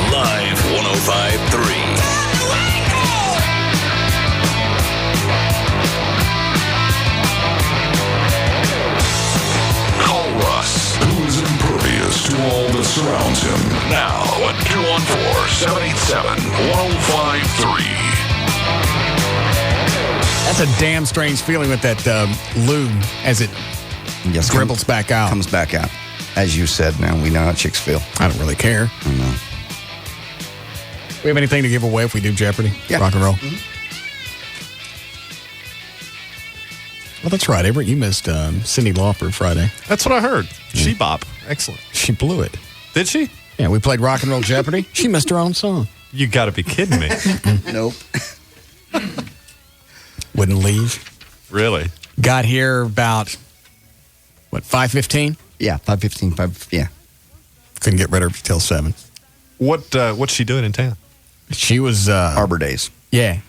[SPEAKER 11] Live 105.3.
[SPEAKER 2] Call Russ, who is impervious to all that surrounds him. Now at 214-787-1053.
[SPEAKER 12] That's a damn strange feeling with that lube as it dribbles back out.
[SPEAKER 1] Comes back out. As you said, now we know how chicks feel.
[SPEAKER 12] I don't really care.
[SPEAKER 1] I know.
[SPEAKER 12] We have anything to give away if we do Jeopardy?
[SPEAKER 1] Yeah.
[SPEAKER 12] Rock and roll? Mm-hmm. Well, that's right, Everett. You missed Cyndi Lauper Friday.
[SPEAKER 3] That's what I heard. She bop. Excellent.
[SPEAKER 12] She blew it.
[SPEAKER 3] Did she?
[SPEAKER 12] Yeah, we played Rock and Roll Jeopardy. She missed her own song.
[SPEAKER 3] You got to be kidding me.
[SPEAKER 1] Nope.
[SPEAKER 12] Wouldn't leave.
[SPEAKER 3] Really?
[SPEAKER 12] Got here about... What, 5:15?
[SPEAKER 1] Yeah, 5:15. Yeah.
[SPEAKER 12] Couldn't get rid of her till 7.
[SPEAKER 3] What's she doing in town?
[SPEAKER 12] She was...
[SPEAKER 1] Arbor Days.
[SPEAKER 12] Yeah.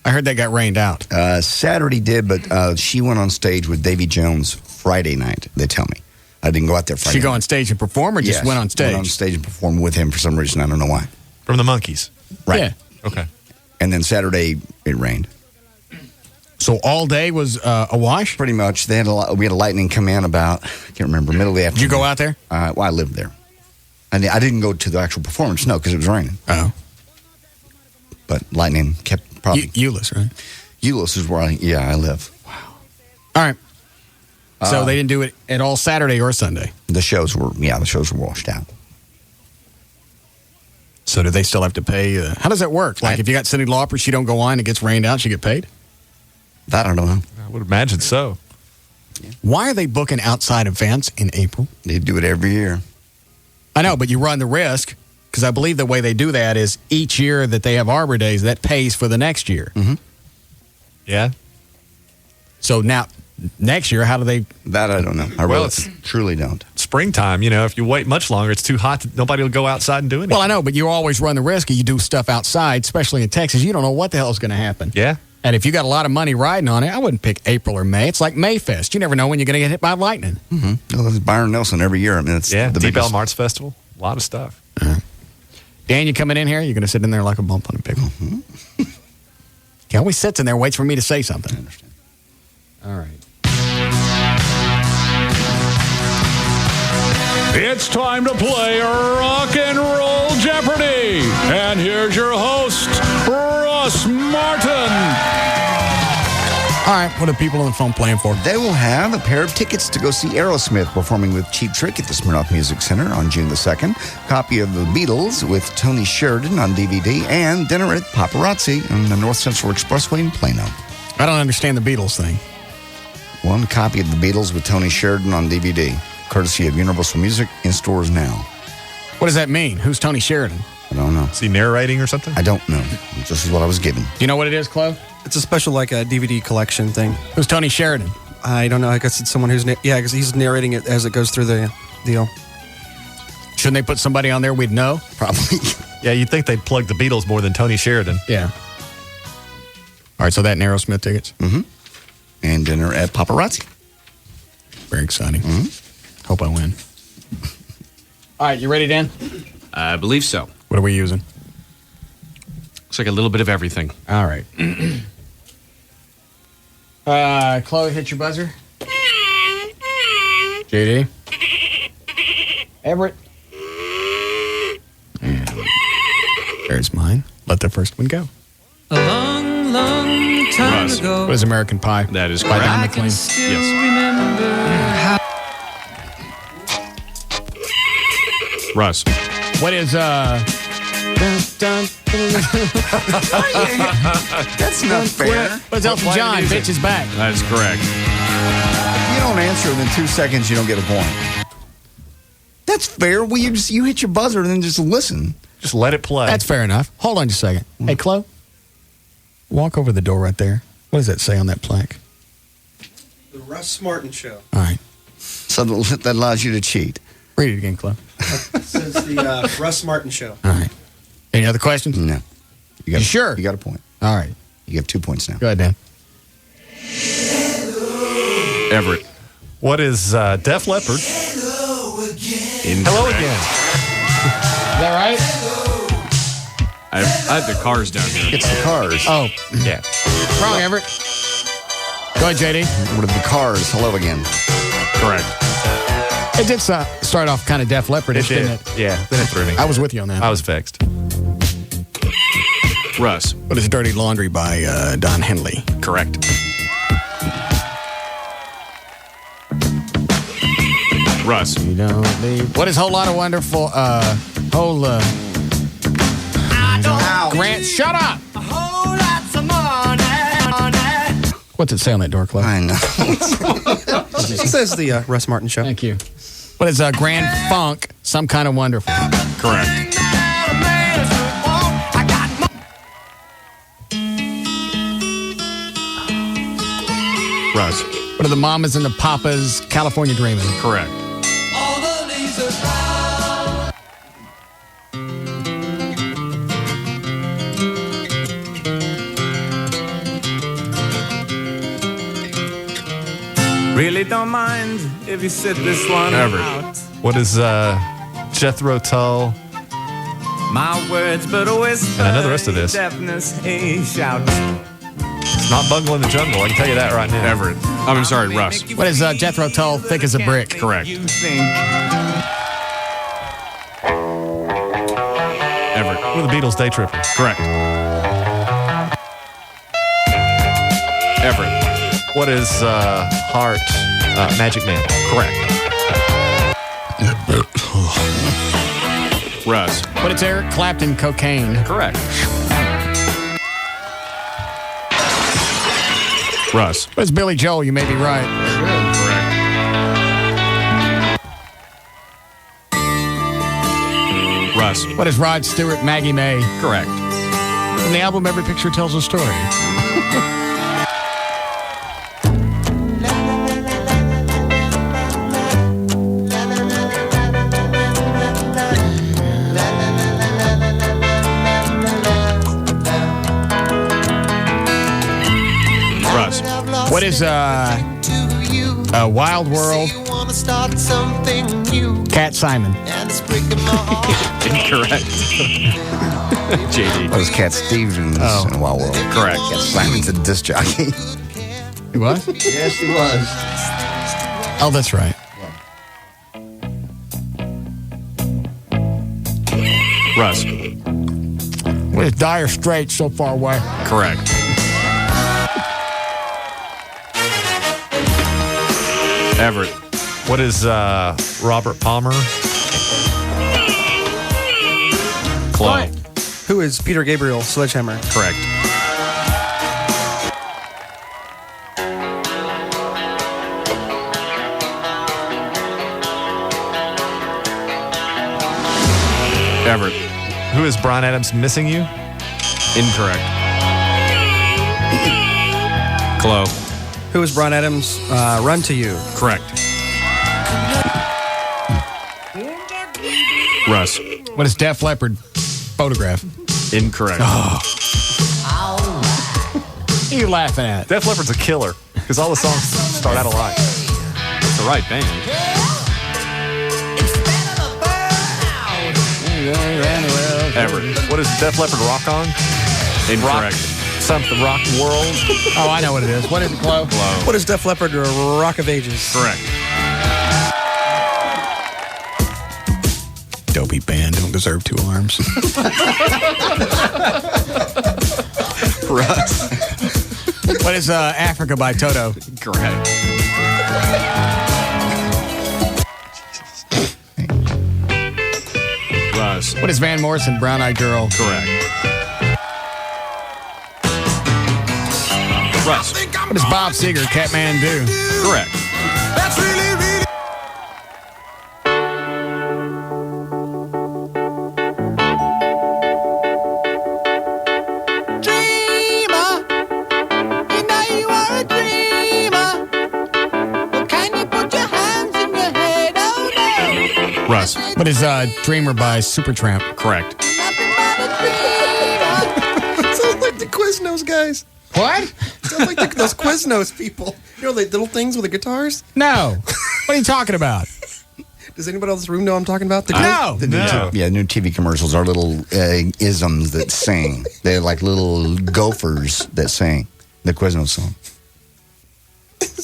[SPEAKER 12] I heard that got rained out.
[SPEAKER 1] Saturday did, but she went on stage with Davy Jones Friday night, they tell me. I didn't go out there Friday
[SPEAKER 12] She go on stage and perform or just went on stage?
[SPEAKER 1] Went on stage and performed with him for some reason. I don't know why.
[SPEAKER 3] From the Monkees?
[SPEAKER 1] Right.
[SPEAKER 12] Yeah.
[SPEAKER 3] Okay.
[SPEAKER 1] And then Saturday, it rained.
[SPEAKER 12] So all day was a wash?
[SPEAKER 1] Pretty much. We had a lightning come in about, I can't remember, middle of the afternoon.
[SPEAKER 12] Did you go out there?
[SPEAKER 1] Well, I lived there. And I didn't go to the actual performance, no, because it was raining.
[SPEAKER 12] Oh.
[SPEAKER 1] But lightning kept probably...
[SPEAKER 12] Euless, right?
[SPEAKER 1] Euless is where I live.
[SPEAKER 12] Wow. All right. So they didn't do it at all Saturday or Sunday?
[SPEAKER 1] The shows were washed out.
[SPEAKER 12] So do they still have to pay? How does that work? Like if you got Cyndi Lauper, she don't go on, it gets rained out, she get paid?
[SPEAKER 1] That I don't know.
[SPEAKER 3] I would imagine so.
[SPEAKER 12] Yeah. Why are they booking outside events in April?
[SPEAKER 1] They do it every year.
[SPEAKER 12] I know, but you run the risk, because I believe the way they do that is each year that they have Arbor Days, that pays for the next year.
[SPEAKER 1] Mm-hmm.
[SPEAKER 3] Yeah.
[SPEAKER 12] So now, next year, how do they...
[SPEAKER 1] That I don't know. I truly don't.
[SPEAKER 3] Springtime, if you wait much longer, it's too hot. Nobody will go outside and do anything.
[SPEAKER 12] Well, I know, but you always run the risk. You do stuff outside, especially in Texas. You don't know what the hell is going to happen.
[SPEAKER 3] Yeah.
[SPEAKER 12] And if you got a lot of money riding on it, I wouldn't pick April or May. It's like Mayfest. You never know when you're going to get hit by lightning.
[SPEAKER 1] Mm-hmm. Well, it's Byron Nelson every year. I mean, it's the
[SPEAKER 3] Deep
[SPEAKER 1] biggest.
[SPEAKER 3] Elm Arts Festival. A lot of stuff.
[SPEAKER 12] Dan, you coming in here? You're going to sit in there like a bump on a pickle. Mm-hmm. He always sits in there and waits for me to say something.
[SPEAKER 1] I understand.
[SPEAKER 12] All right.
[SPEAKER 2] It's time to play Rock and Roll Jeopardy! And here's your host, Russ Martin.
[SPEAKER 12] All right, what are people on the phone playing for?
[SPEAKER 1] They will have a pair of tickets to go see Aerosmith performing with Cheap Trick at the Smirnoff Music Center on June the 2nd, copy of The Beatles with Tony Sheridan on DVD, and dinner at Paparazzi on the North Central Expressway in Plano.
[SPEAKER 12] I don't understand the Beatles thing.
[SPEAKER 1] One copy of The Beatles with Tony Sheridan on DVD, courtesy of Universal Music, in stores now.
[SPEAKER 12] What does that mean? Who's Tony Sheridan?
[SPEAKER 1] I don't know.
[SPEAKER 3] Is he narrating or something?
[SPEAKER 1] I don't know. This is what I was given.
[SPEAKER 12] Do you know what it is, Chloe?
[SPEAKER 6] It's a special DVD collection thing.
[SPEAKER 12] Who's Tony Sheridan?
[SPEAKER 6] I don't know. I guess it's someone who's because he's narrating it as it goes through the deal.
[SPEAKER 12] Shouldn't they put somebody on there we'd know?
[SPEAKER 1] Probably.
[SPEAKER 3] Yeah, you'd think they'd plug the Beatles more than Tony Sheridan.
[SPEAKER 12] Yeah. All right, so that and Aerosmith tickets.
[SPEAKER 1] Mm-hmm. And dinner at Paparazzi.
[SPEAKER 12] Very exciting.
[SPEAKER 1] Mm-hmm.
[SPEAKER 12] Hope I win. All right, you ready, Dan?
[SPEAKER 13] I believe so.
[SPEAKER 12] What are we using?
[SPEAKER 13] Looks like a little bit of everything.
[SPEAKER 12] All right. Chloe, hit your buzzer. JD. Everett. And there's mine. Let the first one go.
[SPEAKER 5] A long, long time
[SPEAKER 13] Russ.
[SPEAKER 5] ago.
[SPEAKER 12] What is American Pie?
[SPEAKER 13] That is
[SPEAKER 12] By
[SPEAKER 13] correct.
[SPEAKER 12] Don
[SPEAKER 5] I can
[SPEAKER 12] McLean.
[SPEAKER 5] still
[SPEAKER 13] Yes.
[SPEAKER 5] remember how.
[SPEAKER 13] Russ.
[SPEAKER 12] What is
[SPEAKER 1] That's not fair.
[SPEAKER 12] What's Elton John? Bitch is back.
[SPEAKER 13] That is correct.
[SPEAKER 1] If you don't answer within 2 seconds, you don't get a point. That's fair. Well, you hit your buzzer and then just listen.
[SPEAKER 3] Just let it play.
[SPEAKER 12] That's fair enough. Hold on just a second. Hey, Chloe, walk over the door right there. What does that say on that plaque?
[SPEAKER 6] The Russ Martin Show.
[SPEAKER 12] All right.
[SPEAKER 1] So that allows you to cheat.
[SPEAKER 12] Read it again, Chloe.
[SPEAKER 6] It says the Russ Martin Show.
[SPEAKER 12] All right. Any other questions?
[SPEAKER 1] No. You
[SPEAKER 12] sure?
[SPEAKER 1] You got a point.
[SPEAKER 12] All right.
[SPEAKER 1] You have 2 points now.
[SPEAKER 12] Go ahead, Dan.
[SPEAKER 13] Everett.
[SPEAKER 3] What is Def Leppard? Hello again.
[SPEAKER 12] Is that right?
[SPEAKER 13] I have the Cars down here.
[SPEAKER 1] It's the Cars.
[SPEAKER 12] Oh,
[SPEAKER 3] Yeah.
[SPEAKER 12] wrong, Everett. Go ahead, JD.
[SPEAKER 1] What are the Cars? Hello again.
[SPEAKER 13] Correct.
[SPEAKER 12] It did start off kind of Def Leppard-ish,
[SPEAKER 3] It did.
[SPEAKER 12] didn't it?
[SPEAKER 3] Yeah, then it threw me.
[SPEAKER 12] I was with you on that.
[SPEAKER 3] I was vexed.
[SPEAKER 13] Russ.
[SPEAKER 12] What is Dirty Laundry by Don Henley?
[SPEAKER 13] Correct. Russ.
[SPEAKER 12] You don't leave. What is Whole Lot of Wonderful? Grant, shut up! What's it say on that door, Chloe?
[SPEAKER 1] I know.
[SPEAKER 6] It says the Russ Martin Show.
[SPEAKER 12] Thank you. What is Grand Funk? Some Kind of Wonderful.
[SPEAKER 13] Correct. Russ.
[SPEAKER 12] What are the Mamas and the Papas? California Dreamin'.
[SPEAKER 13] Correct.
[SPEAKER 5] Really don't mind if you sit this one
[SPEAKER 13] Never.
[SPEAKER 5] out.
[SPEAKER 3] What is Jethro Tull?
[SPEAKER 5] My words, but a whisper.
[SPEAKER 3] And I know the rest of this.
[SPEAKER 5] Deafness, a shout.
[SPEAKER 3] It's not Bungle in the Jungle. I can tell you that right now.
[SPEAKER 13] Everett. I'm sorry, Russ.
[SPEAKER 12] What is Jethro Tull? Thick as a brick.
[SPEAKER 13] Correct.
[SPEAKER 5] You think
[SPEAKER 13] Everett.
[SPEAKER 3] What are the Beatles' Day Trippers?
[SPEAKER 13] Correct. Everett.
[SPEAKER 3] What is Heart? Magic Man.
[SPEAKER 13] Correct. Russ.
[SPEAKER 12] What is Eric Clapton? Cocaine.
[SPEAKER 13] Correct. Russ.
[SPEAKER 12] What is Billy Joel? You may be right.
[SPEAKER 13] Correct. Russ.
[SPEAKER 12] What is Rod Stewart? Maggie May.
[SPEAKER 13] Correct.
[SPEAKER 12] From the album Every Picture Tells a Story. What is a Wild World? Cat Simon.
[SPEAKER 13] Incorrect. JD.
[SPEAKER 1] That was Cat Stevens in Wild World.
[SPEAKER 13] Correct.
[SPEAKER 1] Cat Simon's a disc jockey.
[SPEAKER 12] He was?
[SPEAKER 1] Yes, he was.
[SPEAKER 12] Oh, that's right.
[SPEAKER 13] Russ.
[SPEAKER 12] What is Dire Straits so far away?
[SPEAKER 13] Correct. Everett.
[SPEAKER 3] What is Robert Palmer?
[SPEAKER 13] Chloe.
[SPEAKER 6] Who is Peter Gabriel? Sledgehammer.
[SPEAKER 13] Correct. Everett.
[SPEAKER 3] Who is Bryan Adams Missing You?
[SPEAKER 13] Incorrect. Chloe.
[SPEAKER 6] Who is Bryan Adams? Run to You.
[SPEAKER 13] Correct. Russ.
[SPEAKER 12] What is Def Leppard? Photograph.
[SPEAKER 13] Incorrect.
[SPEAKER 12] Oh. What are you laughing at?
[SPEAKER 3] Def Leppard's a killer because all the songs start out alike.
[SPEAKER 13] It's the right band. Everett.
[SPEAKER 3] What is Def Leppard Rock On?
[SPEAKER 13] Incorrect.
[SPEAKER 3] Something Rock World.
[SPEAKER 12] Oh, I know what it is. What is it, Chloe?
[SPEAKER 6] What is Def Leppard? Rock of Ages.
[SPEAKER 13] Correct.
[SPEAKER 12] Dopey band don't deserve 2 arms.
[SPEAKER 13] Russ.
[SPEAKER 12] What is Africa by Toto?
[SPEAKER 13] Correct. Russ.
[SPEAKER 12] What is Van Morrison? Brown Eyed Girl?
[SPEAKER 13] Correct. Russ.
[SPEAKER 12] What does Bob Seger, Catman, do?
[SPEAKER 13] Correct.
[SPEAKER 7] That's really.
[SPEAKER 13] Russ.
[SPEAKER 12] What is Dreamer by Supertramp?
[SPEAKER 13] Correct.
[SPEAKER 6] Sounds like the Quiznos guys.
[SPEAKER 12] What?
[SPEAKER 6] Sounds like those Quiznos people. You know, the little things with the guitars?
[SPEAKER 12] No. What are you talking about?
[SPEAKER 6] Does anybody else in the room know what I'm talking about?
[SPEAKER 12] No.
[SPEAKER 1] New TV commercials are little isms that sing. They're like little gophers that sing the Quiznos song.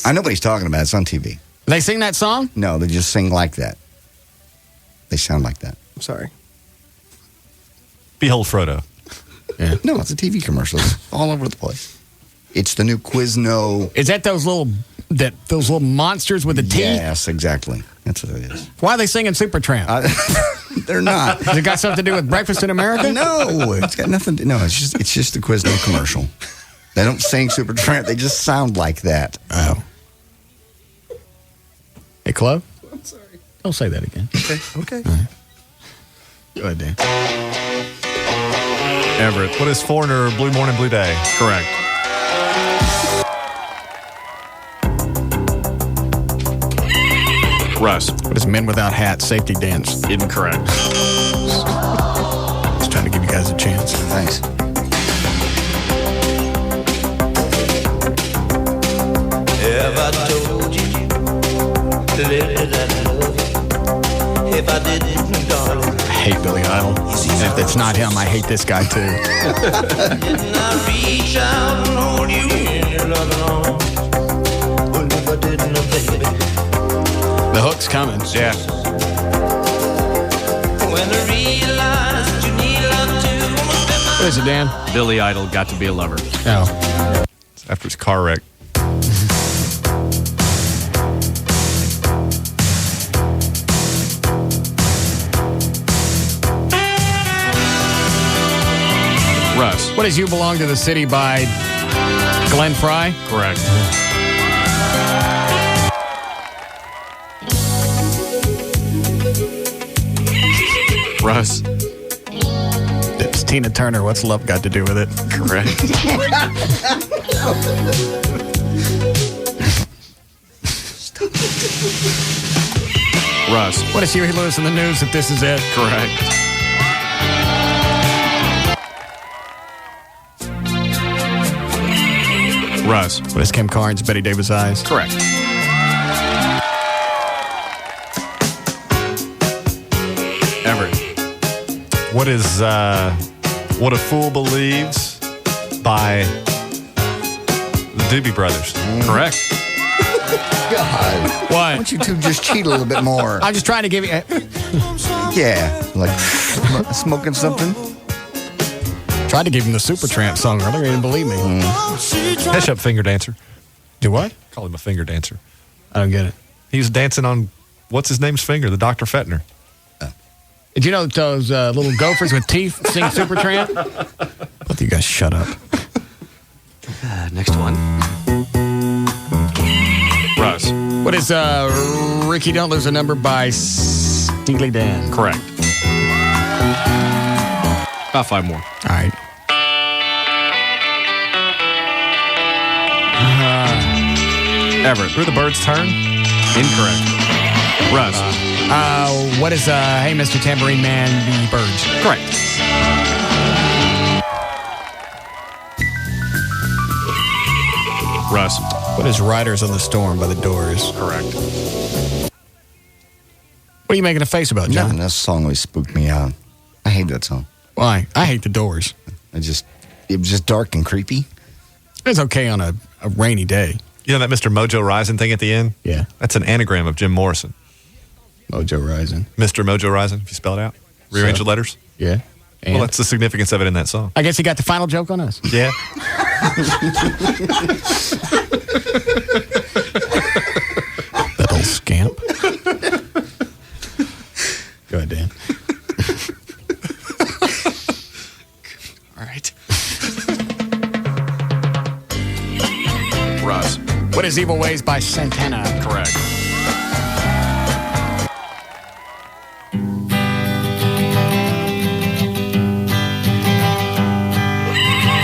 [SPEAKER 1] I know what he's talking about. It's on TV.
[SPEAKER 12] They sing that song?
[SPEAKER 1] No, they just sing like that. They sound like that.
[SPEAKER 6] I'm sorry.
[SPEAKER 3] Behold Frodo.
[SPEAKER 1] Yeah. No, it's a TV commercial. It's all over the place. It's the new Quizno.
[SPEAKER 12] Is that those little monsters with the teeth?
[SPEAKER 1] Yes, exactly. That's what it is.
[SPEAKER 12] Why are they singing Supertramp?
[SPEAKER 1] They're not.
[SPEAKER 12] Has it got something to do with Breakfast in America?
[SPEAKER 1] No, it's got nothing to. No, it's just the Quizno commercial. They don't sing Supertramp. They just sound like that.
[SPEAKER 12] Oh. Hey, Chloe?
[SPEAKER 6] I'm sorry.
[SPEAKER 12] Don't say that again.
[SPEAKER 6] Okay.
[SPEAKER 12] All right. Go ahead, Dan.
[SPEAKER 3] Everett. What is Foreigner, Blue Morning, Blue Day?
[SPEAKER 13] Correct. Russ.
[SPEAKER 12] What is Men Without Hats, Safety Dance?
[SPEAKER 13] Incorrect.
[SPEAKER 12] Just trying to give you guys a chance.
[SPEAKER 1] Thanks.
[SPEAKER 7] Have I told you that I love you? If I didn't, darling.
[SPEAKER 12] I hate Billy Idol. And if it's not him, I hate this guy too.
[SPEAKER 7] Didn't I reach out and hold you in your loving arms? Well, if I didn't, baby.
[SPEAKER 12] The hook's coming.
[SPEAKER 3] Yeah.
[SPEAKER 7] When I realized you need love too.
[SPEAKER 12] What is it, Dan?
[SPEAKER 13] Billy Idol, Got to Be a Lover.
[SPEAKER 12] Oh.
[SPEAKER 3] After his car wreck.
[SPEAKER 13] Russ.
[SPEAKER 12] What is You Belong to the City by Glenn Frey?
[SPEAKER 13] Correct. Russ.
[SPEAKER 12] It's Tina Turner. What's love got to do with it?
[SPEAKER 13] Correct. Russ.
[SPEAKER 12] What is Huey Lewis in the News that this is it?
[SPEAKER 13] Correct. Russ.
[SPEAKER 12] What is Kim Carnes, Betty Davis Eyes?
[SPEAKER 13] Correct. Everett.
[SPEAKER 3] What is What a Fool Believes by the Doobie Brothers?
[SPEAKER 13] Correct.
[SPEAKER 1] God.
[SPEAKER 12] What?
[SPEAKER 1] Why don't you two just cheat a little bit more?
[SPEAKER 12] I'm just trying to give you...
[SPEAKER 1] Yeah, like smoking something.
[SPEAKER 12] Tried to give him the Supertramp song earlier. He didn't believe me.
[SPEAKER 3] Hush up, finger dancer.
[SPEAKER 12] Do what?
[SPEAKER 3] Call him a finger dancer.
[SPEAKER 12] I don't get it.
[SPEAKER 3] He was dancing on, what's his name's finger? The Dr. Fettner.
[SPEAKER 12] Did you know that those little gophers with teeth sing Supertramp? Both of you guys shut up.
[SPEAKER 13] Next one. Russ.
[SPEAKER 12] What is Ricky Don't Lose a Number by Steely Dan?
[SPEAKER 13] Correct. About 5 more.
[SPEAKER 12] All right.
[SPEAKER 13] Everett.
[SPEAKER 3] Who the Birds Turn?
[SPEAKER 13] Incorrect. Russ.
[SPEAKER 12] What is Hey Mr. Tambourine Man, the Birds?
[SPEAKER 13] Correct. Russ.
[SPEAKER 12] What is Riders on the Storm by the Doors?
[SPEAKER 13] Correct.
[SPEAKER 12] What are you making a face about, John?
[SPEAKER 1] That song always spooked me out. I hate that song.
[SPEAKER 12] Why? I hate the Doors.
[SPEAKER 1] It was just dark and creepy.
[SPEAKER 12] It's okay on a rainy day.
[SPEAKER 3] You know that Mr. Mojo Rising thing at the end?
[SPEAKER 12] Yeah.
[SPEAKER 3] That's an anagram of Jim Morrison.
[SPEAKER 12] Mojo Rising.
[SPEAKER 3] Mr. Mojo Rising, if you spell it out. Rearrange the letters.
[SPEAKER 12] Yeah. And?
[SPEAKER 3] Well, that's the significance of it in that song.
[SPEAKER 12] I guess he got the final joke on us.
[SPEAKER 3] Yeah.
[SPEAKER 12] That old scamp. Go ahead, Dan.
[SPEAKER 13] All right. Russ.
[SPEAKER 12] What is Evil Ways by Santana?
[SPEAKER 13] Correct.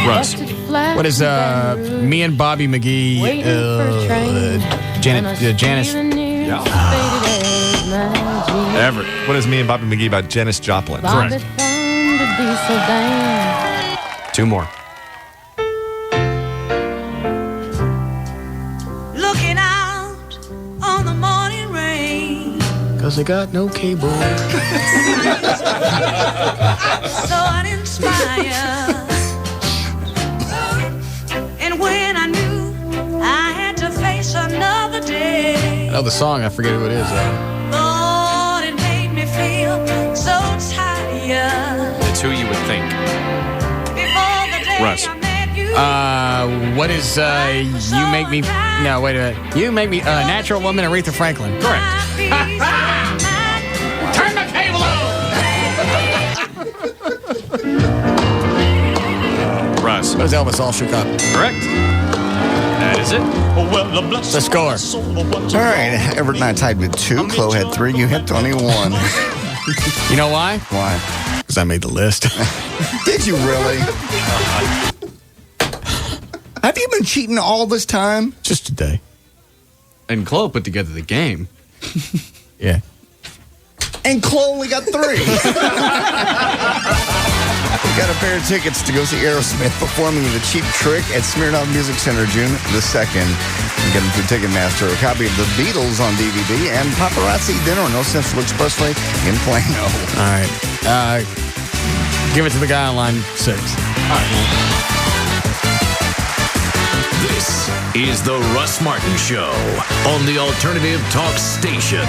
[SPEAKER 13] Russ.
[SPEAKER 12] What is Me and Bobby McGee? Janice.
[SPEAKER 3] Everett. What is Me and Bobby McGee by Janis Joplin?
[SPEAKER 13] Correct. 2 more.
[SPEAKER 8] Looking out on the morning rain.
[SPEAKER 12] Cause they got no cable.
[SPEAKER 8] So uninspired. And when I knew I had to face another day,
[SPEAKER 12] I know the song, I forget who it is though.
[SPEAKER 8] Lord, it made me feel so tired.
[SPEAKER 13] It's who you would think.
[SPEAKER 8] Before the day
[SPEAKER 13] Russ.
[SPEAKER 8] I met you,
[SPEAKER 12] What is You Make Me... No, wait a minute. You Make Me... Natural Woman, Aretha Franklin.
[SPEAKER 13] Correct.
[SPEAKER 12] Turn the cable on!
[SPEAKER 13] Russ.
[SPEAKER 12] What is Elvis All Shook Up?
[SPEAKER 13] Correct. That is it.
[SPEAKER 12] The score.
[SPEAKER 1] All right, Everett and I tied with 2. Chloe had 3. You had 21.
[SPEAKER 12] You know why?
[SPEAKER 1] Why?
[SPEAKER 12] Because I made the list.
[SPEAKER 1] Did you really? Have you been cheating all this time?
[SPEAKER 12] Just today.
[SPEAKER 13] And Chloe put together the game.
[SPEAKER 12] Yeah.
[SPEAKER 1] And Chloe only got 3. We got a pair of tickets to go see Aerosmith performing The Cheap Trick at Smirnoff Music Center June the 2nd. And get them through Ticketmaster. A copy of The Beatles on DVD and Paparazzi Dinner on No Central Expressway in Plano.
[SPEAKER 12] All right. Give it to the guy on line 6.
[SPEAKER 13] All right.
[SPEAKER 11] This is the Russ Martin Show on the Alternative Talk Station.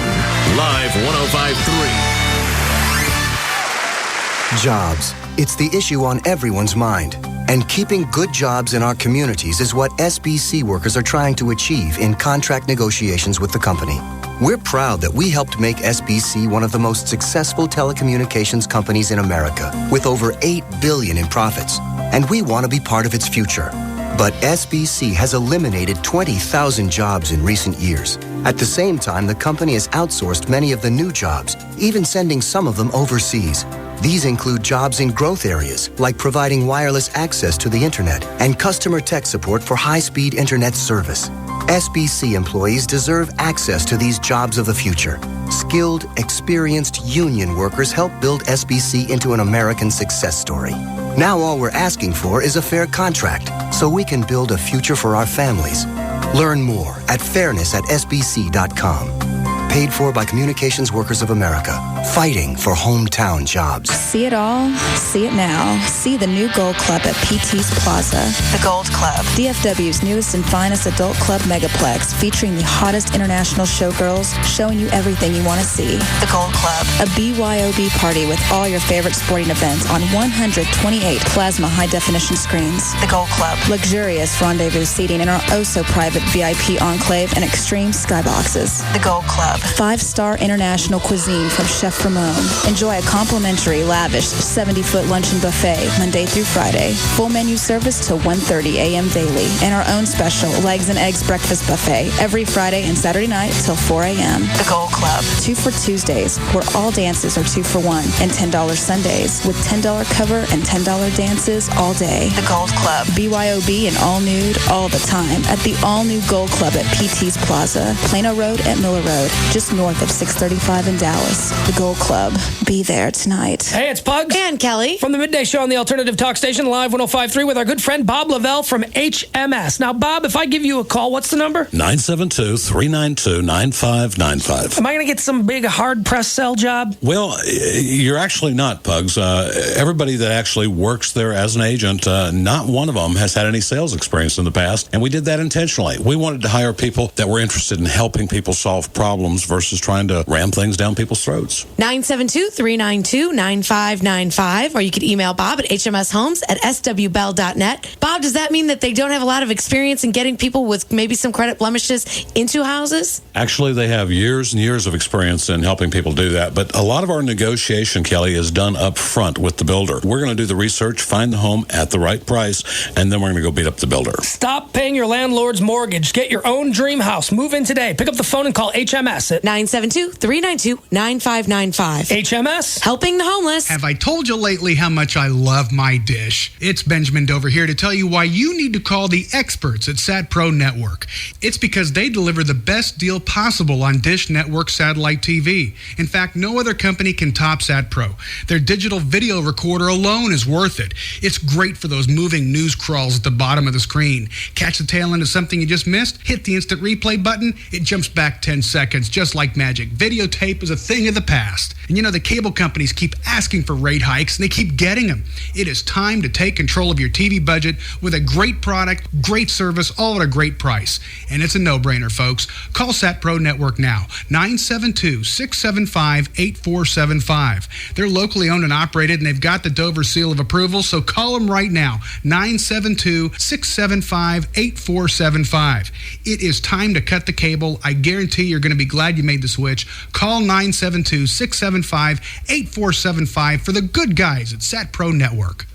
[SPEAKER 11] Live 105.3.
[SPEAKER 29] Jobs. It's the issue on everyone's mind. And keeping good jobs in our communities is what SBC workers are trying to achieve in contract negotiations with the company. We're proud that we helped make SBC one of the most successful telecommunications companies in America, with over $8 billion in profits. And we want to be part of its future. But SBC has eliminated 20,000 jobs in recent years. At the same time, the company has outsourced many of the new jobs, even sending some of them overseas. These include jobs in growth areas, like providing wireless access to the internet and customer tech support for high-speed internet service. SBC employees deserve access to these jobs of the future. Skilled, experienced union workers help build SBC into an American success story. Now all we're asking for is a fair contract so we can build a future for our families. Learn more at fairness@sbc.com. Paid for by Communications Workers of America, fighting for hometown jobs.
[SPEAKER 10] See it all, see it now. See the new Gold Club at PT's Plaza. The Gold Club, DFW's newest and finest adult club megaplex, featuring the hottest international showgirls, showing you everything you want to see. The Gold Club, a BYOB party with all your favorite sporting events on 128 plasma high-definition screens. The Gold Club, luxurious rendezvous seating in our oh-so-private VIP enclave and extreme skyboxes. The Gold Club, 5-star international cuisine from Chef Ramon. Enjoy a complimentary, lavish 70-foot luncheon buffet Monday through Friday. Full menu service till 1:30 a.m. daily. And our own special legs and eggs breakfast buffet every Friday and Saturday night till 4 a.m. The Gold Club, 2 for Tuesdays, where all dances are 2 for $1, and $10 Sundays with $10 cover and $10 dances all day. The Gold Club, BYOB and all nude all the time at the all-new Gold Club at PT's Plaza, Plano Road at Miller Road, just north of 635 in Dallas. The Gold Club. Be there tonight.
[SPEAKER 9] Hey, it's Pugs.
[SPEAKER 15] And Kelly.
[SPEAKER 9] From the Midday Show on the Alternative Talk Station, Live 105.3 with our good friend Bob Lavelle from HMS. Now, Bob, if I give you a call, what's the number?
[SPEAKER 14] 972-392-9595.
[SPEAKER 9] Am I going to get some big hard press sell job?
[SPEAKER 14] Well, you're actually not, Pugs. Everybody that actually works there as an agent, not one of them has had any sales experience in the past, and we did that intentionally. We wanted to hire people that were interested in helping people solve problems versus trying to ram things down people's throats.
[SPEAKER 15] 972-392-9595, or you could email Bob at hmshomes@swbell.net. Bob, does that mean that they don't have a lot of experience in getting people with maybe some credit blemishes into houses?
[SPEAKER 14] Actually, they have years and years of experience in helping people do that, but a lot of our negotiation, Kelly, is done up front with the builder. We're going to do the research, find the home at the right price, and then we're going to go beat up the builder.
[SPEAKER 9] Stop paying your landlord's mortgage. Get your own dream house. Move in today. Pick up the phone and call HMS at
[SPEAKER 15] 972-392-9595.
[SPEAKER 9] HMS,
[SPEAKER 15] helping the homeless.
[SPEAKER 17] Have I told you lately how much I love my dish? It's Benjamin Dover here to tell you why you need to call the experts at Sat Pro Network. It's because they deliver the best deal possible on Dish Network satellite TV. In fact, no other company can top Sat Pro. Their digital video recorder alone is worth it. It's great for those moving news crawls at the bottom of the screen. Catch the tail end of something you just missed? Hit the instant replay button. It jumps back 10 seconds, just like magic. Videotape is a thing of the past. And you know, the cable companies keep asking for rate hikes, and they keep getting them. It is time to take control of your TV budget with a great product, great service, all at a great price. And it's a no-brainer, folks. Call Sat Pro Network now, 972-675-8475. They're locally owned and operated, and they've got the Dover seal of approval, so call them right now, 972-675-8475. It is time to cut the cable. I guarantee you're going to be glad you made the switch. Call 972-675-8475 for the good guys at Sat Pro Network.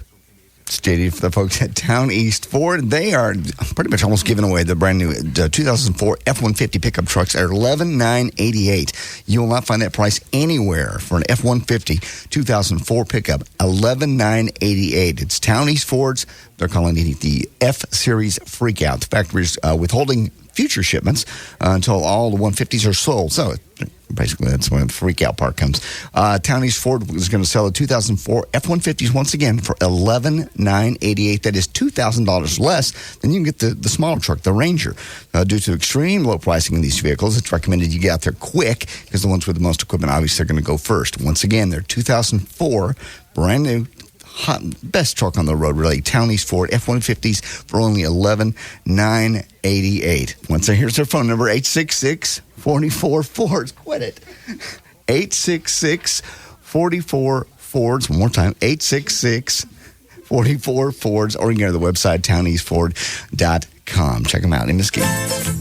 [SPEAKER 1] Stated for the folks at Town East Ford. They are pretty much almost giving away the brand new 2004 F-150 pickup trucks at $11,988. You will not find that price anywhere for an F-150 2004 pickup, $11,988. It's Town East Ford's. They're calling it the F-Series Freakout. The factory's withholding future shipments until all the 150s are sold. So basically, that's when the freak out part comes. Town East Ford is going to sell the 2004 F-150s once again for $11,988. That is $2,000 less than you can get the smaller truck, the Ranger. Due to extreme low pricing in these vehicles, it's recommended you get out there quick because the ones with the most equipment obviously are going to go first. Once again, they're 2004, brand new, hot, best truck on the road, really. Town East Ford F-150s for only $11,988. Once again, here's their phone number, 866-44-FORDS. Quit it. 866-44-FORDS. One more time, 866-44-FORDS. Or you can go to the website, towneastford.com. Check them out. In this game.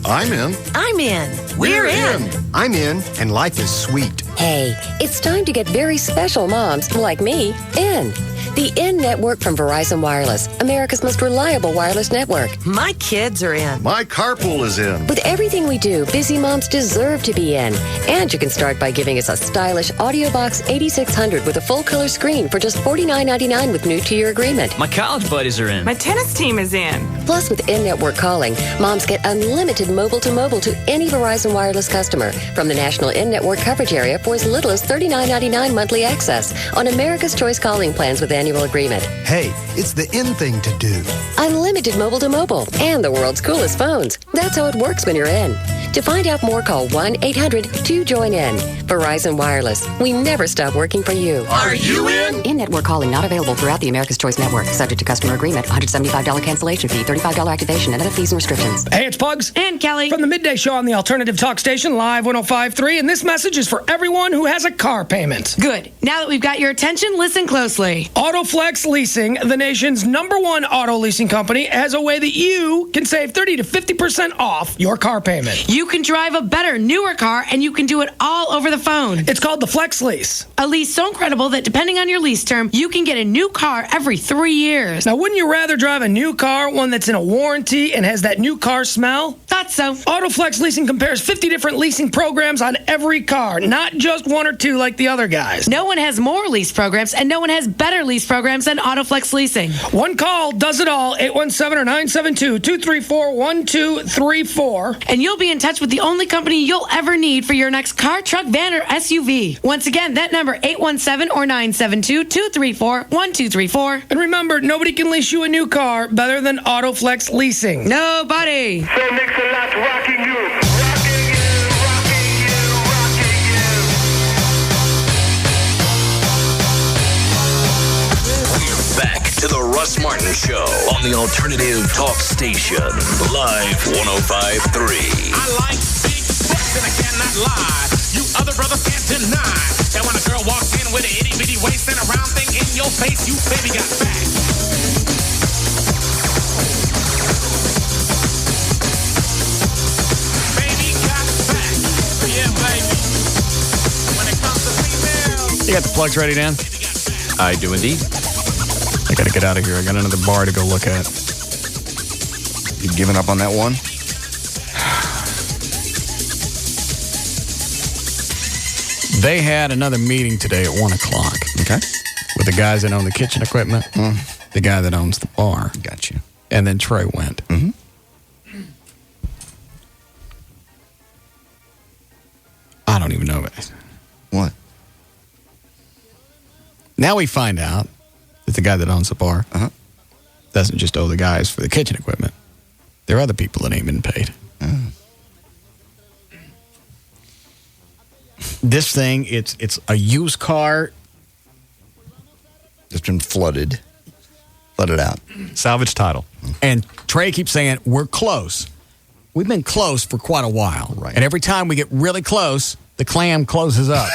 [SPEAKER 22] I'm in.
[SPEAKER 15] I'm in. We're in.
[SPEAKER 22] I'm in, and life is sweet.
[SPEAKER 30] Hey, it's time to get very special moms, like me, in. The IN network from Verizon Wireless, America's most reliable wireless network.
[SPEAKER 23] My kids are in.
[SPEAKER 22] My carpool is in.
[SPEAKER 30] With everything we do, busy moms deserve to be in. And you can start by giving us a stylish AudioBox 8600 with a full-color screen for just $49.99 with new 2-year agreement.
[SPEAKER 5] My college buddies are in.
[SPEAKER 23] My tennis team is in.
[SPEAKER 30] Plus, with in-network calling, moms get unlimited mobile-to-mobile to any Verizon Wireless customer from the national in-network coverage area for as little as $39.99 monthly access on America's Choice calling plans with annual agreement.
[SPEAKER 22] Hey, it's the in thing to do.
[SPEAKER 30] Unlimited mobile to mobile and the world's coolest phones. That's how it works when you're in. To find out more, call 1-800-2-JOIN-IN. Verizon Wireless. We never stop working for you.
[SPEAKER 11] Are you in?
[SPEAKER 30] In-network calling not available throughout the America's Choice Network. Subject to customer agreement. $175 cancellation fee. $35 activation and other fees and restrictions.
[SPEAKER 9] Hey, it's Pugs.
[SPEAKER 15] And Kelly.
[SPEAKER 9] From the Midday Show on the Alternative Talk Station, Live 105.3. And this message is for everyone who has a car payment.
[SPEAKER 15] Good. Now that we've got your attention, listen closely.
[SPEAKER 9] Autoflex Leasing, the nation's #1 auto leasing company, has a way that you can save 30 to 50% off your car payment.
[SPEAKER 15] You can drive a better, newer car, and you can do it all over the phone.
[SPEAKER 9] It's called the Flex Lease.
[SPEAKER 15] A lease so incredible that depending on your lease term, you can get a new car every 3 years.
[SPEAKER 9] Now, wouldn't you rather drive a new car, one that's in a warranty and has that new car smell?
[SPEAKER 15] Thought so.
[SPEAKER 9] Autoflex Leasing compares 50 different leasing programs on every car, not just one or two like the other guys.
[SPEAKER 15] No one has more lease programs, and no one has better lease programs than Autoflex Leasing.
[SPEAKER 9] One call does it all, 817 or 972-234-1234.
[SPEAKER 15] And you'll be in touch with the only company you'll ever need for your next car, truck, van, or SUV. Once again, that number, 817 or 972-234-1234.
[SPEAKER 9] And remember, nobody can lease you a new car better than Autoflex Leasing.
[SPEAKER 15] Nobody.
[SPEAKER 4] So thanks a lot, rocking you.
[SPEAKER 11] Back to the Russ Martin Show on the Alternative Talk Station. Live 105.3.
[SPEAKER 16] I like big butts and I cannot lie. You other brothers can't deny that when a girl walks in with an itty bitty waist and a round thing in your face, you baby got fat. Baby got fat. Yeah, baby. When it comes to females.
[SPEAKER 12] You got the plugs ready, Dan?
[SPEAKER 13] I do indeed.
[SPEAKER 12] I got to get out of here. I got another bar to go look at.
[SPEAKER 1] You giving up on that one?
[SPEAKER 12] They had another meeting today at 1 o'clock.
[SPEAKER 1] Okay.
[SPEAKER 12] With the guys that own the kitchen equipment, the guy that owns the bar.
[SPEAKER 1] Got you.
[SPEAKER 12] And then Trey went.
[SPEAKER 1] Mm-hmm.
[SPEAKER 12] I don't even know it.
[SPEAKER 1] What?
[SPEAKER 12] Now we find out that the guy that owns the bar doesn't just owe the guys for the kitchen equipment. There are other people that ain't been paid. This thing, it's a used car.
[SPEAKER 1] It's been flooded out.
[SPEAKER 3] Salvage title.
[SPEAKER 12] And Trey keeps saying, we're close. We've been close for quite a while.
[SPEAKER 1] Right.
[SPEAKER 12] And every time we get really close, the clam closes up.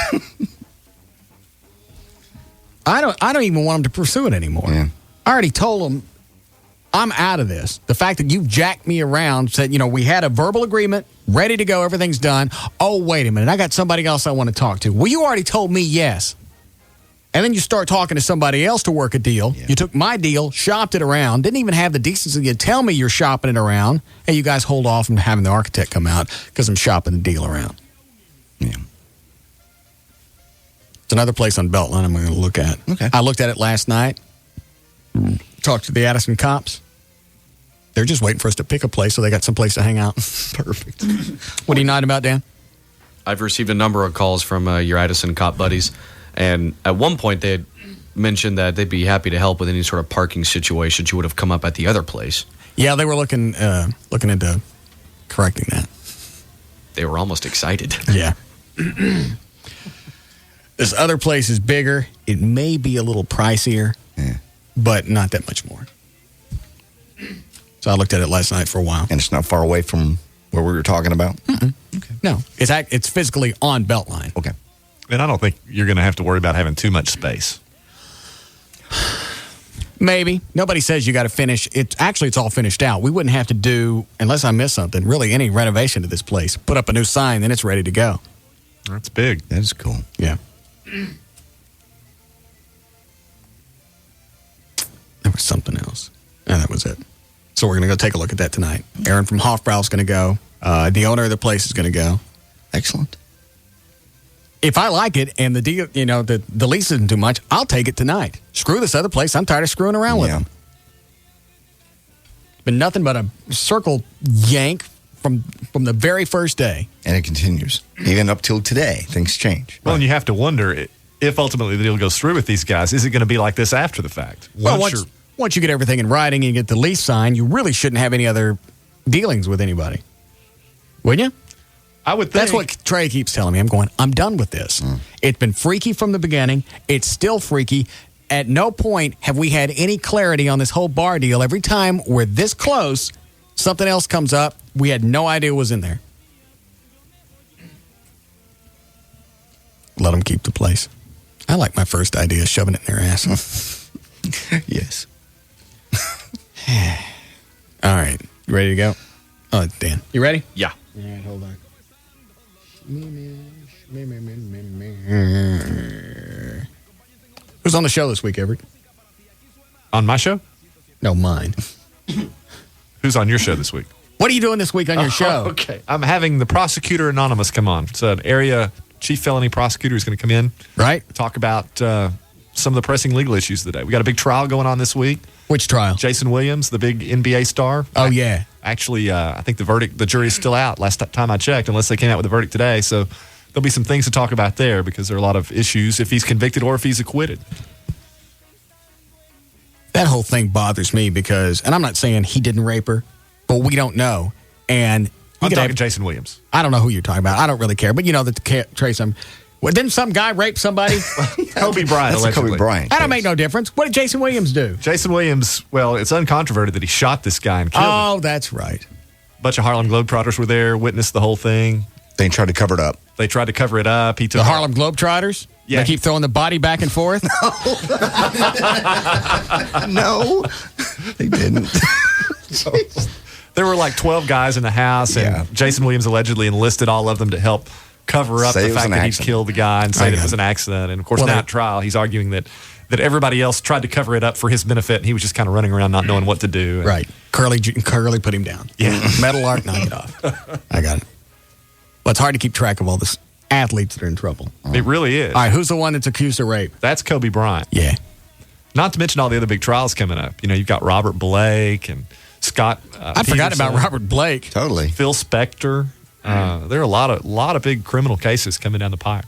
[SPEAKER 12] I don't even want him to pursue it anymore.
[SPEAKER 1] Yeah.
[SPEAKER 12] I already told him I'm out of this. The fact that you've jacked me around, said, we had a verbal agreement, ready to go, everything's done. Oh, wait a minute, I got somebody else I want to talk to. Well, you already told me yes. And then you start talking to somebody else to work a deal. Yeah. You took my deal, shopped it around, didn't even have the decency to tell me you're shopping it around. And you guys hold off from having the architect come out because I'm shopping the deal around.
[SPEAKER 1] Yeah.
[SPEAKER 12] It's another place on Beltline I'm going to look at.
[SPEAKER 1] Okay.
[SPEAKER 12] I looked at it last night. Talked to the Addison cops. They're just waiting for us to pick a place so they got some place to hang out.
[SPEAKER 1] Perfect.
[SPEAKER 12] What are you nodding about, Dan?
[SPEAKER 13] I've received a number of calls from your Addison cop buddies. And at one point, they had mentioned that they'd be happy to help with any sort of parking situations you would have come up at the other place.
[SPEAKER 12] Yeah, they were looking into correcting that.
[SPEAKER 13] They were almost excited.
[SPEAKER 12] Yeah. This other place is bigger. It may be a little pricier, but not that much more. So I looked at it last night for a while.
[SPEAKER 1] And it's not far away from where we were talking about?
[SPEAKER 12] Okay. No, it's physically on Beltline.
[SPEAKER 1] Okay.
[SPEAKER 3] And I don't think you're going to have to worry about having too much space.
[SPEAKER 12] Maybe. Nobody says you got to finish. It's all finished out. We wouldn't have to do, unless I miss something, really any renovation to this place. Put up a new sign, then it's ready to go.
[SPEAKER 3] That's big.
[SPEAKER 1] That is cool.
[SPEAKER 12] Yeah. There was something else. And that was it. So we're going to go take a look at that tonight. Aaron from Hofbrau's going to go. The owner of the place is going to go.
[SPEAKER 1] Excellent.
[SPEAKER 12] If I like it and the deal, the lease isn't too much, I'll take it tonight. Screw this other place. I'm tired of screwing around with them. Been nothing but a circle yank from the very first day.
[SPEAKER 1] And it continues. Even up till today, things change.
[SPEAKER 3] Well, and you have to wonder, if ultimately the deal goes through with these guys, is it going to be like this after the fact?
[SPEAKER 12] Well, once you get everything in writing and you get the lease signed, you really shouldn't have any other dealings with anybody. Wouldn't you?
[SPEAKER 3] I would think.
[SPEAKER 12] That's what Trey keeps telling me. I'm done with this. It's been freaky from the beginning. It's still freaky. At no point have we had any clarity on this whole bar deal. Every time we're this close, something else comes up. We had no idea what was in there. Let them keep the place. I like my first idea, shoving it in their ass.
[SPEAKER 1] Yes.
[SPEAKER 12] All right. You ready to go? Oh, it's Dan. You ready?
[SPEAKER 13] Yeah.
[SPEAKER 12] All right, hold on. Who's on the show this week, Everett?
[SPEAKER 3] On my show?
[SPEAKER 12] No, mine.
[SPEAKER 3] Who's on your show this week?
[SPEAKER 12] What are you doing this week on your show?
[SPEAKER 3] Okay. I'm having the Prosecutor Anonymous come on. It's an area chief felony prosecutor who's going to come in.
[SPEAKER 12] Right.
[SPEAKER 3] Talk about some of the pressing legal issues of the day. We got a big trial going on this week.
[SPEAKER 12] Which trial?
[SPEAKER 3] Jason Williams, the big NBA star.
[SPEAKER 12] Oh, yeah.
[SPEAKER 3] Actually, I think the jury is still out last time I checked, unless they came out with a verdict today. So there'll be some things to talk about there because there are a lot of issues if he's convicted or if he's acquitted.
[SPEAKER 12] That whole thing bothers me because, and I'm not saying he didn't rape her, but we don't know. And
[SPEAKER 3] I'm talking Jason Williams.
[SPEAKER 12] I don't know who you're talking about. I don't really care. But you know that Trace, didn't some guy rape somebody?
[SPEAKER 3] Kobe Bryant,
[SPEAKER 1] That's a Kobe Bryant.
[SPEAKER 12] That don't make no difference. What did Jason Williams do?
[SPEAKER 3] Jason Williams, well, it's uncontroverted that he shot this guy and killed him.
[SPEAKER 12] Oh, that's right.
[SPEAKER 3] A bunch of Harlem Globetrotters were there, witnessed the whole thing.
[SPEAKER 1] They tried to cover it up.
[SPEAKER 3] They tried to cover it up. He took
[SPEAKER 12] the Harlem Globetrotters?
[SPEAKER 3] Yeah.
[SPEAKER 12] They keep throwing the body back and forth?
[SPEAKER 1] No, they didn't.
[SPEAKER 3] There were like 12 guys in the house, and Jason Williams allegedly enlisted all of them to help cover up the fact that he'd killed the guy and say that it was an accident. And, of course, now at trial, he's arguing that everybody else tried to cover it up for his benefit, and he was just kind of running around not knowing what to do. And
[SPEAKER 12] right. Curly put him down.
[SPEAKER 3] Yeah.
[SPEAKER 12] Metal Art, knock it off. I got it. Well, it's hard to keep track of all the athletes that are in trouble.
[SPEAKER 3] It really is.
[SPEAKER 12] All right, who's the one that's accused of rape?
[SPEAKER 3] That's Kobe Bryant.
[SPEAKER 12] Yeah.
[SPEAKER 3] Not to mention all the other big trials coming up. You know, you've got Robert Blake and Scott
[SPEAKER 12] I forgot about Robert Blake.
[SPEAKER 1] Totally.
[SPEAKER 3] Phil Spector. There are a lot of big criminal cases coming down the pipe.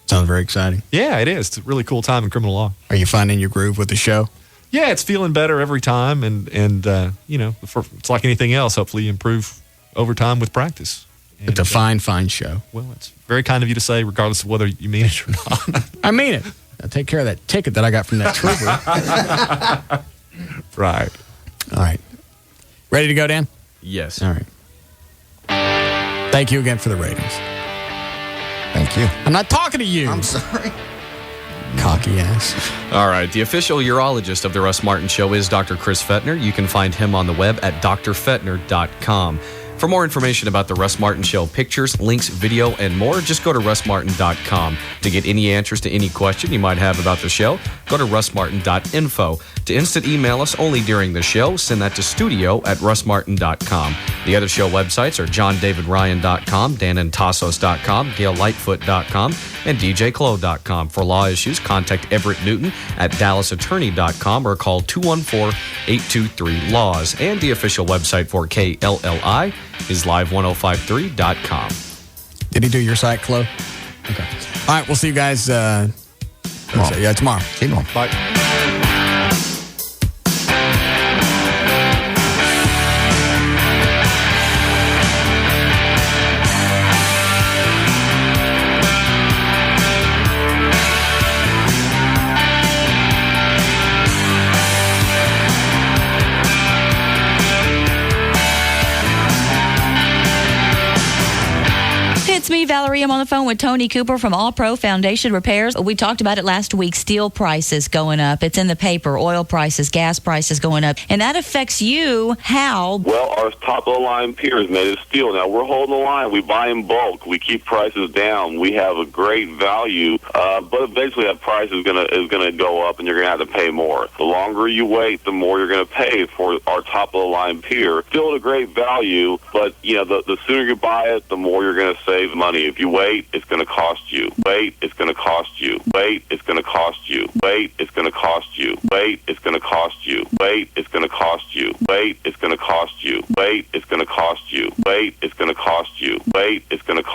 [SPEAKER 12] Sounds very exciting.
[SPEAKER 3] Yeah, it is. It's a really cool time in criminal law.
[SPEAKER 12] Are you finding your groove with the show?
[SPEAKER 3] Yeah, it's feeling better every time, and you know, it's like anything else. Hopefully, you improve over time with practice. And,
[SPEAKER 12] it's a fine show.
[SPEAKER 3] Well, it's very kind of you to say, regardless of whether you mean it or not.
[SPEAKER 12] I mean it. I'll take care of that ticket that I got from that trooper.
[SPEAKER 3] Right.
[SPEAKER 12] All right. Ready to go, Dan?
[SPEAKER 13] Yes.
[SPEAKER 12] All right. Thank you again for the ratings.
[SPEAKER 1] Thank you.
[SPEAKER 12] I'm not talking to you.
[SPEAKER 1] I'm sorry.
[SPEAKER 12] Cocky ass.
[SPEAKER 13] All right. The official urologist of the Russ Martin Show is Dr. Chris Fettner. You can find him on the web at drfettner.com. For more information about the Russ Martin Show, pictures, links, video, and more, just go to russmartin.com. To get any answers to any question you might have about the show, go to russmartin.info. To instant email us only during the show, send that to studio@russmartin.com. The other show websites are johndavidryan.com, danantasos.com, gaillightfoot.com, and djclo.com. For law issues, contact Everett Newton at dallasattorney.com or call 214-823-LAWS. And the official website for KLLI is live1053.com.
[SPEAKER 12] Did he do your site, Chloe? Okay. All right, we'll see you guys tomorrow. Yeah, tomorrow.
[SPEAKER 1] See you tomorrow.
[SPEAKER 3] Bye.
[SPEAKER 2] It's me, Valerie. I'm on the phone with Tony Cooper from All Pro Foundation Repairs. We talked about it last week. Steel prices going up. It's in the paper. Oil prices, gas prices going up. And that affects you how?
[SPEAKER 18] Well, our top-of-the-line pier is made of steel. Now, we're holding the line. We buy in bulk. We keep prices down. We have a great value, but eventually that price is gonna go up, and you're going to have to pay more. The longer you wait, the more you're going to pay for our top-of-the-line pier. Still a great value, but, you know, the sooner you buy it, the more you're going to save money. If you wait, it's going to cost you. Wait, it's going to cost you. Wait, it's going to cost you. Wait, it's going to cost you. Wait, it's going to cost you. Wait, it's going to cost you. Wait, it's going to cost you. Wait, it's going to cost you. Wait, it's going to cost you. Wait, it's going to cost